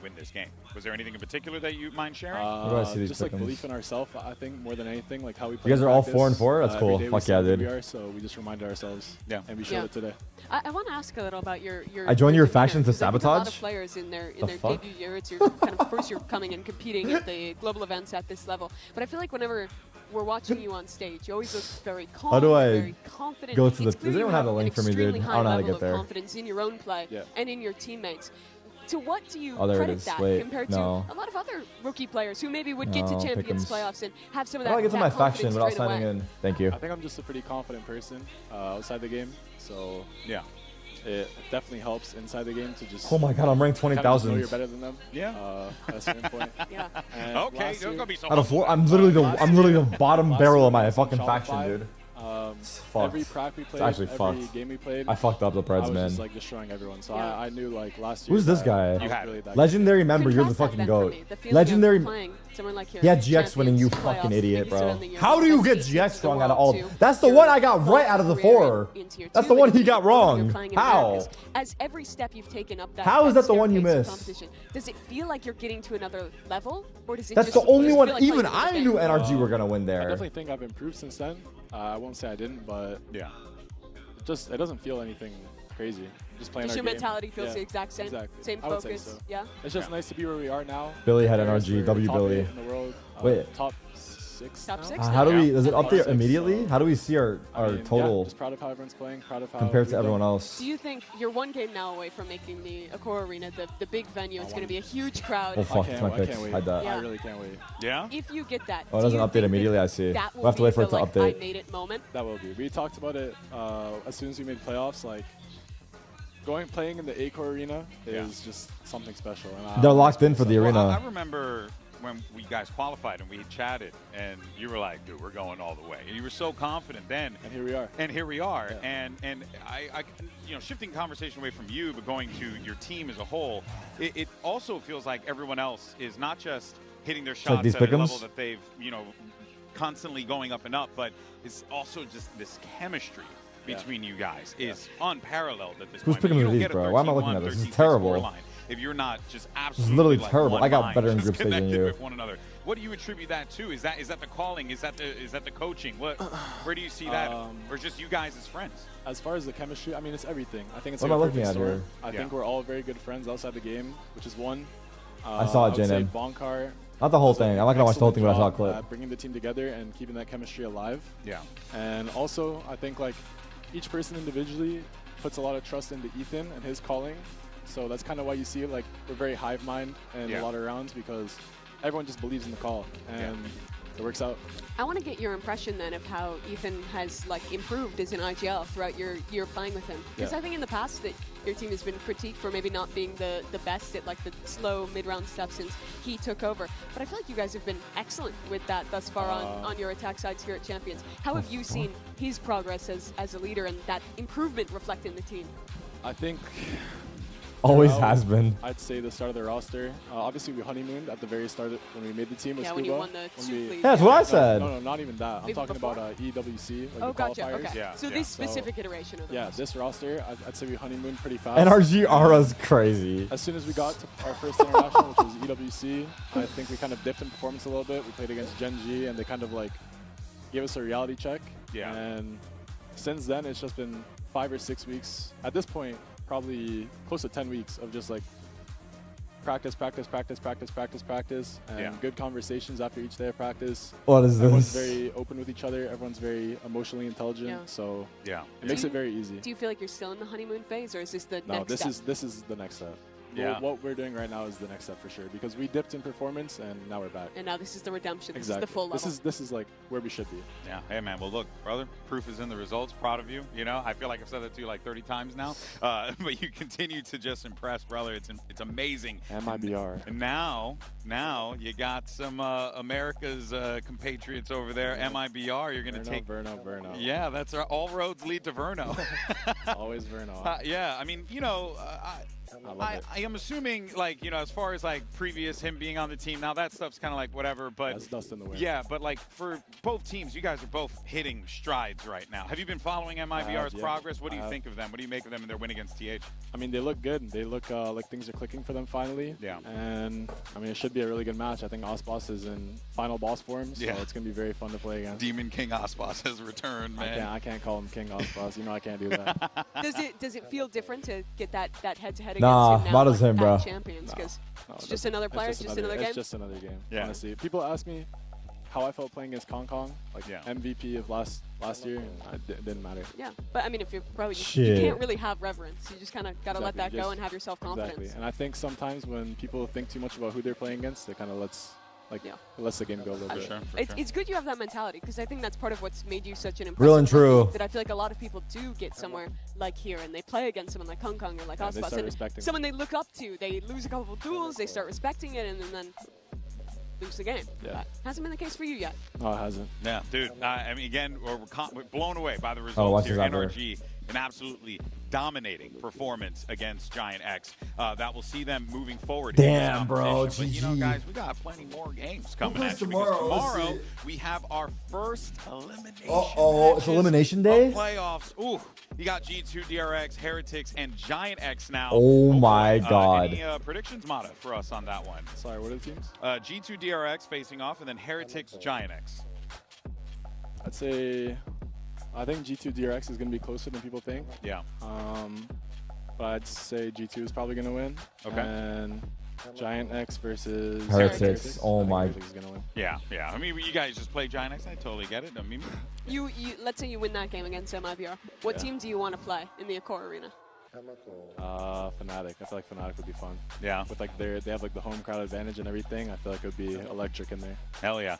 win this game? Was there anything in particular that you mind sharing? Where do I see these just like belief in ourselves, I think, more than anything, like how we play. You guys are all 4-4. That's cool. Fuck yeah, dude. We are, so we just reminded ourselves. Yeah, and we showed it today. I want to ask a little about your I joined your faction to a lot sabotage. of players in their debut year. It's your kind of first year coming and competing at the global events at this level. But I feel like whenever we're watching you on stage, you always look very calm. How do I very confident. go to the? Does anyone have the link for me, dude? I don't know how to get there. Confidence in your own play and in your teammates. To what do you there it credit is. that Wait, compared no. to a lot of other rookie players who maybe would get to Champions playoffs and have some of that? How do I get to my faction confidence without straight signing away? in? Thank you. I think I'm just a pretty confident person outside the game. So yeah, it definitely helps inside the game to just. Oh my God, I'm ranked 20,000. Know you're better than them. Yeah. At a certain point. Yeah. And okay, don't go be so. Out of 4, I'm literally the bottom barrel of my fucking faction, 5, dude. It's fucked. Every prac we played, It's actually every fucked. game we played, I fucked up the Preds, I was man. just like destroying everyone. So I knew like last year. Who's this guy? I was really that Legendary member, you're the fucking goat. Legendary. Yeah, GX winning, you fucking idiot, bro. How do you get GX wrong out of all? That's the one I got right out of the 4. That's the one he got wrong. How? As every step you've taken up that. How is that the one you missed? Does it feel like you're getting to another level, or does it? That's just the only one. like Even I knew NRG were gonna win I there. definitely think I've improved since then. I won't say I didn't, but yeah, it doesn't feel anything crazy. Just playing just our your game. mentality feels the exact same. Exactly. Same I would focus. say so. Yeah. It's just nice to be where we are now. Billy had Paris, NRG. we're W top Billy. 8 in the world. Wait. Top 6. Top 6. How do we? Does it Top update 6, immediately? so- How do we see our I mean, total Yeah, just proud of how everyone's playing. Proud of how compared to we've everyone done. else? Do you think you're one game now away from making the Accor Arena the big venue? It's going to be a huge crowd. Oh fuck, it's my I picks. can't wait. Hide that. Yeah. I really can't wait. Yeah. If you get that, Oh, it doesn't update immediately. I see. that We'll will have to wait for it be to the, like, update. I made it moment. That will be. We talked about it as soon as we made playoffs. Like playing in the Accor Arena is just something special. And They're locked in for the Well, arena. I remember when we guys qualified and we had chatted, and you were like, "Dude, we're going all the way." And you were so confident then. And here we are. And here we are. Yeah. And I, you know, shifting conversation away from you, but going to your team as a whole, it also feels like everyone else is not just hitting their shots these at a level pick'ems? that they've, you know, constantly going up and up, but it's also just this chemistry between you guys is unparalleled at this Who's point. picking You don't these, get a bro? Why am I looking 13-1, at this? This is 13-6 terrible. scoreline if you're not just This absolutely is literally like terrible. one I got mind, better in just group stage than connected you. with one another. What do you attribute that to? Is that the calling? Is that the coaching? Where do you see that? Or just you guys as friends? As far as the chemistry, I mean, it's everything. I think it's What like am I a looking perfect at storm. here? I think we're all very good friends outside the game, which is one. I saw it, I would say JNM. Bonkar Not the whole does an thing. I'm not gonna watch the whole thing, but I saw a excellent clip. job at bringing the team together and keeping that chemistry alive. Yeah. And also, I think like each person individually puts a lot of trust into Ethan and his calling. So that's kind of why you see like we're very hive mind in a lot of rounds because everyone just believes in the call and it works out. I want to get your impression then of how Ethan has like improved as an IGL throughout your year playing with him. Because I think in the past that your team has been critiqued for maybe not being the best at like the slow mid-round stuff since he took over. But I feel like you guys have been excellent with that thus far on your attack sides here at Champions. How have you seen his progress as a leader and that improvement reflect in the team? I think Always has been. I'd say the start of the roster. Obviously, we honeymooned at the very start when we made the team with Yeah, Scuba. when you won the soup league. Yeah, that's what I said. No, not even that. I'm talking about EWC, like Oh, the gotcha. qualifiers. Okay. Yeah, So this specific iteration of the roster. This roster, I'd say we honeymooned pretty fast. NRG aura's crazy. As soon as we got to our first international, which was EWC, I think we kind of dipped in performance a little bit. We played against Gen G, and they kind of like gave us a reality check. Yeah. And since then, it's just been 5 or 6 weeks. At this point, probably close to 10 weeks of just like practice, and good conversations after each day of practice. What is Everyone's this? very open with each other. Everyone's very emotionally intelligent. So yeah, it makes it very easy. Do you feel like you're still in the honeymoon phase, or is this the No, next step? this is the next step. Yeah. What we're doing right now is the next step for sure, because we dipped in performance and now we're back. And now this is the redemption. Exactly. This is the full level. This is like where we should be. Yeah. Hey, man. Well, look, brother, proof is in the results. Proud of you. You know, I feel like I've said that to you like 30 times now. But you continue to just impress, brother. It's amazing. MIBR. And now you got some America's compatriots over there. MIBR. You're going to take Verno. Yeah, that's all roads lead to Verno. Always Verno. Yeah. I mean, you know, I am assuming, like, you know, as far as like previous him being on the team, now that stuff's kind of like whatever, but that's dust in the wind. Yeah, but like for both teams, you guys are both hitting strides right now. Have you been following MIBR's progress? What do you think of them? What do you make of them in their win against TH? I mean, they look good. They look like things are clicking for them finally. Yeah. And I mean, it should be a really good match. I think Osboss is in final boss form, so it's gonna be very fun to play against. Demon King Osboss has returned, man. I can't call him King Osboss. You know I can't do that. Does it feel different to get that head-to-head Nah, against him now, Mata's him, bro. at Champions? Because it's just another player, it's just another game? It's just another game, yeah. honestly. People ask me how I felt playing against Kong, like MVP of last year, and it didn't matter. Yeah, but I mean, if you're probably, you can't really have reverence. You just kind of got to let that go and have your self-confidence. Exactly, and I think sometimes when people think too much about who they're playing against, it kind of lets the game go a little bit. It's good you have that mentality, because I think that's part of what's made you such an Real impressive and true. rookie, that I feel like a lot of people do get somewhere like here and they play against someone like Kong or like Osboss, and someone they look up to, they lose a couple of duels, they start respecting it, and then lose the game. Yeah. Hasn't been the case for you yet. No, it hasn't. Yeah, dude. I mean, again, we're blown away by the results here. NRG, an absolutely dominating performance against Giant X. That will see them moving forward. Damn, bro. But you know, guys, we got plenty more games coming at you. Tomorrow we have our first elimination. It's elimination day? Playoffs. Ooh, you got G2, DRX, Heretics, and Giant X now. Oh my God. Any predictions, Mata, for us on that one? Sorry, what are the teams? G2, DRX facing off, and then Heretics, Giant X. I'd say, I think G2 DRX is going to be closer than people think. Yeah. But I'd say G2 is probably going to win. Okay. And Giant X versus Heretics. Oh my. Heretics is going to win. Yeah. I mean, you guys just play Giant X. I totally get it. I mean, You let's say you win that game against MIBR. What team do you want to play in the Accor Arena? Fnatic. I feel like Fnatic would be fun. Yeah. With like they have like the home crowd advantage and everything. I feel like it would be electric in there. Hell yeah.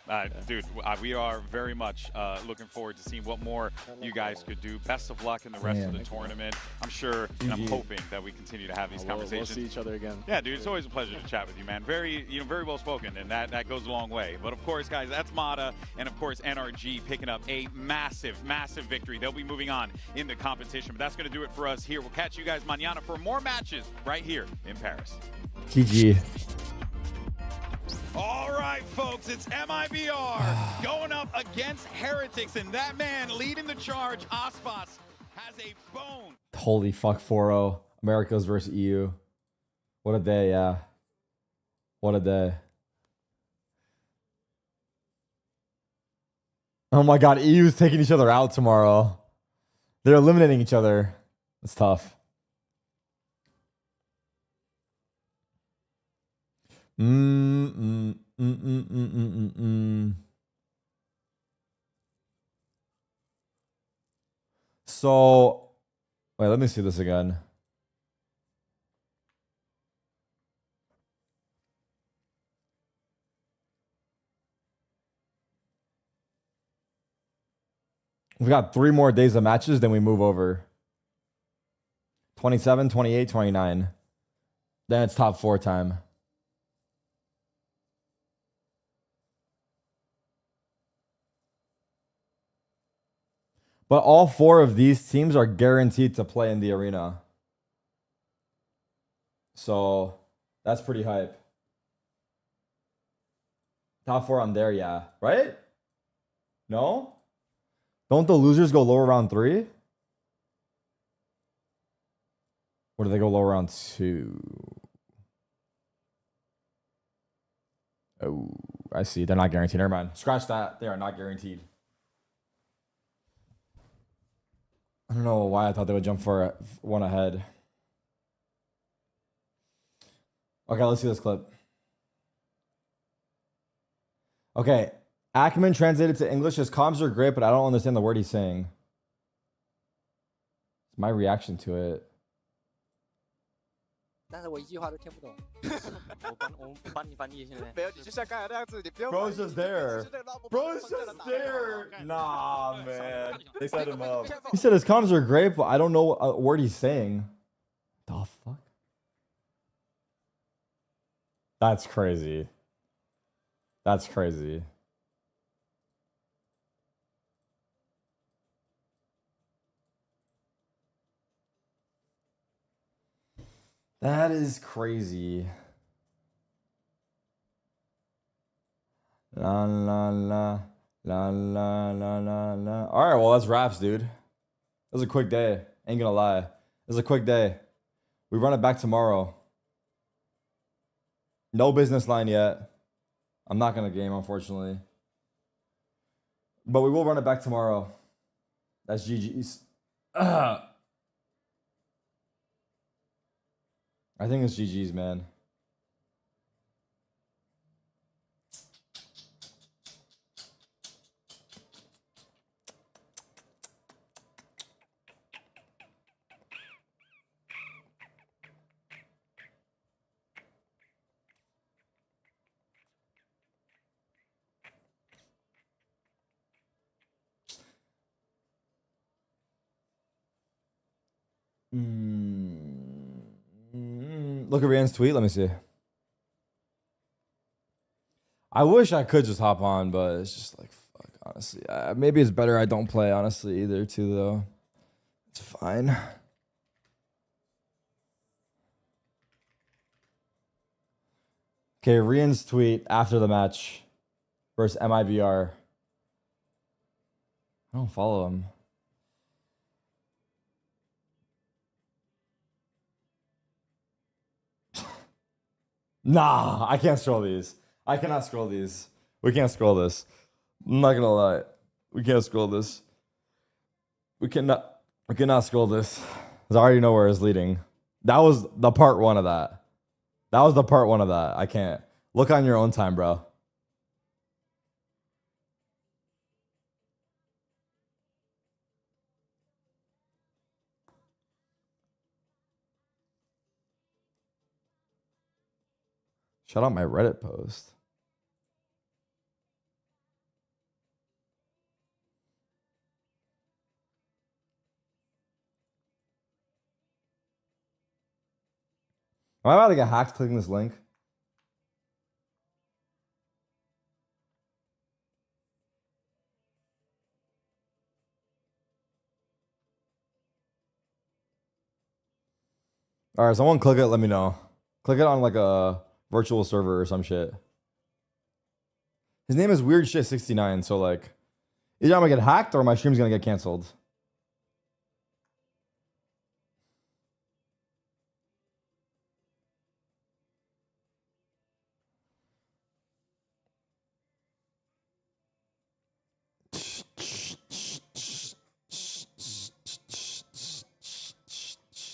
Dude, we are very much looking forward to seeing what more you guys could do. Best of luck in the rest of the tournament. I'm sure and I'm hoping that we continue to have these conversations. We'll see each other again. Yeah, dude, it's always a pleasure to chat with you, man. Very well spoken, and that goes a long way. But of course, guys, that's Mata, and of course NRG picking up a massive victory. They'll be moving on in the competition. But that's going to do it for us here. We'll catch you guys mañana for more matches right here in Paris. GG. All right, folks, it's MIBR going up against Heretics, and that man leading the charge, Osboss, has a bone. Holy fuck, 4-0. Americas versus EU. What a day, yeah. What a day. Oh my God, EU's taking each other out tomorrow. They're eliminating each other. It's tough. So, wait, let me see this again. We've got 3 more days of matches, then we move over. 27, 28, 29. Then it's top 4 time. But all 4 of these teams are guaranteed to play in the arena. so that's pretty hype. Top 4 on there, yeah. Right? No? Don't the losers go lower round 3? Or do they go lower round 2? Oh, I see. They're not guaranteed. Never mind. Scratch that. They are not guaranteed. I don't know why I thought they would jump for one ahead. Okay, let's see this clip. Okay, Ackerman translated to English. His comms are great, but I don't understand the word he's saying. It's my reaction to it. 但是我一句话都听不懂。我帮你翻译现在。没有，你就像刚才那样子，你不用。Bro's just there. Bro's just there. Nah, man. They set him up. He said his comms are great, but I don't know what word he's saying. The fuck? That's crazy. That's crazy. That is crazy. La la la la la la la la. All right, well that's wraps, dude. It was a quick day. Ain't gonna lie. It was a quick day. We run it back tomorrow. No business line yet. I'm not gonna game, unfortunately. But we will run it back tomorrow. That's GG's. I think it's GG's, man. Look at Rand's tweet. Let me see. I wish I could just hop on, but it's just like, fuck, honestly. Maybe it's better I don't play, honestly, either, too, though. It's fine. Okay, Rand's tweet after the match versus MIBR. I don't follow him. Nah, I can't scroll these. I cannot scroll these. We can't scroll this. I'm not gonna lie. We can't scroll this. We cannot scroll this. Because I already know where it's leading. That was the part 1 of that. That was the part 1 of that. I can't. Look on your own time, bro. Shout out my Reddit post. Am I about to get hacked clicking this link? All right, someone click it. Let me know. Click it on like a virtual server or some shit. His name is Weird Shit 69. So like, either I'm gonna get hacked or my stream's gonna get canceled.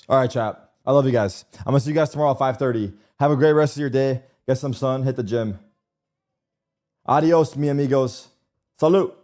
All right, chat. I love you guys. I'm gonna see you guys tomorrow at 5:30. Have a great rest of your day. Get some sun. Hit the gym. Adios, mi amigos. Salute.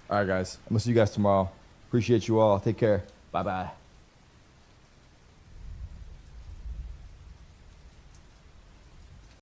All right, guys. I'm going to see you guys tomorrow. Appreciate you all. Take care. Bye-bye.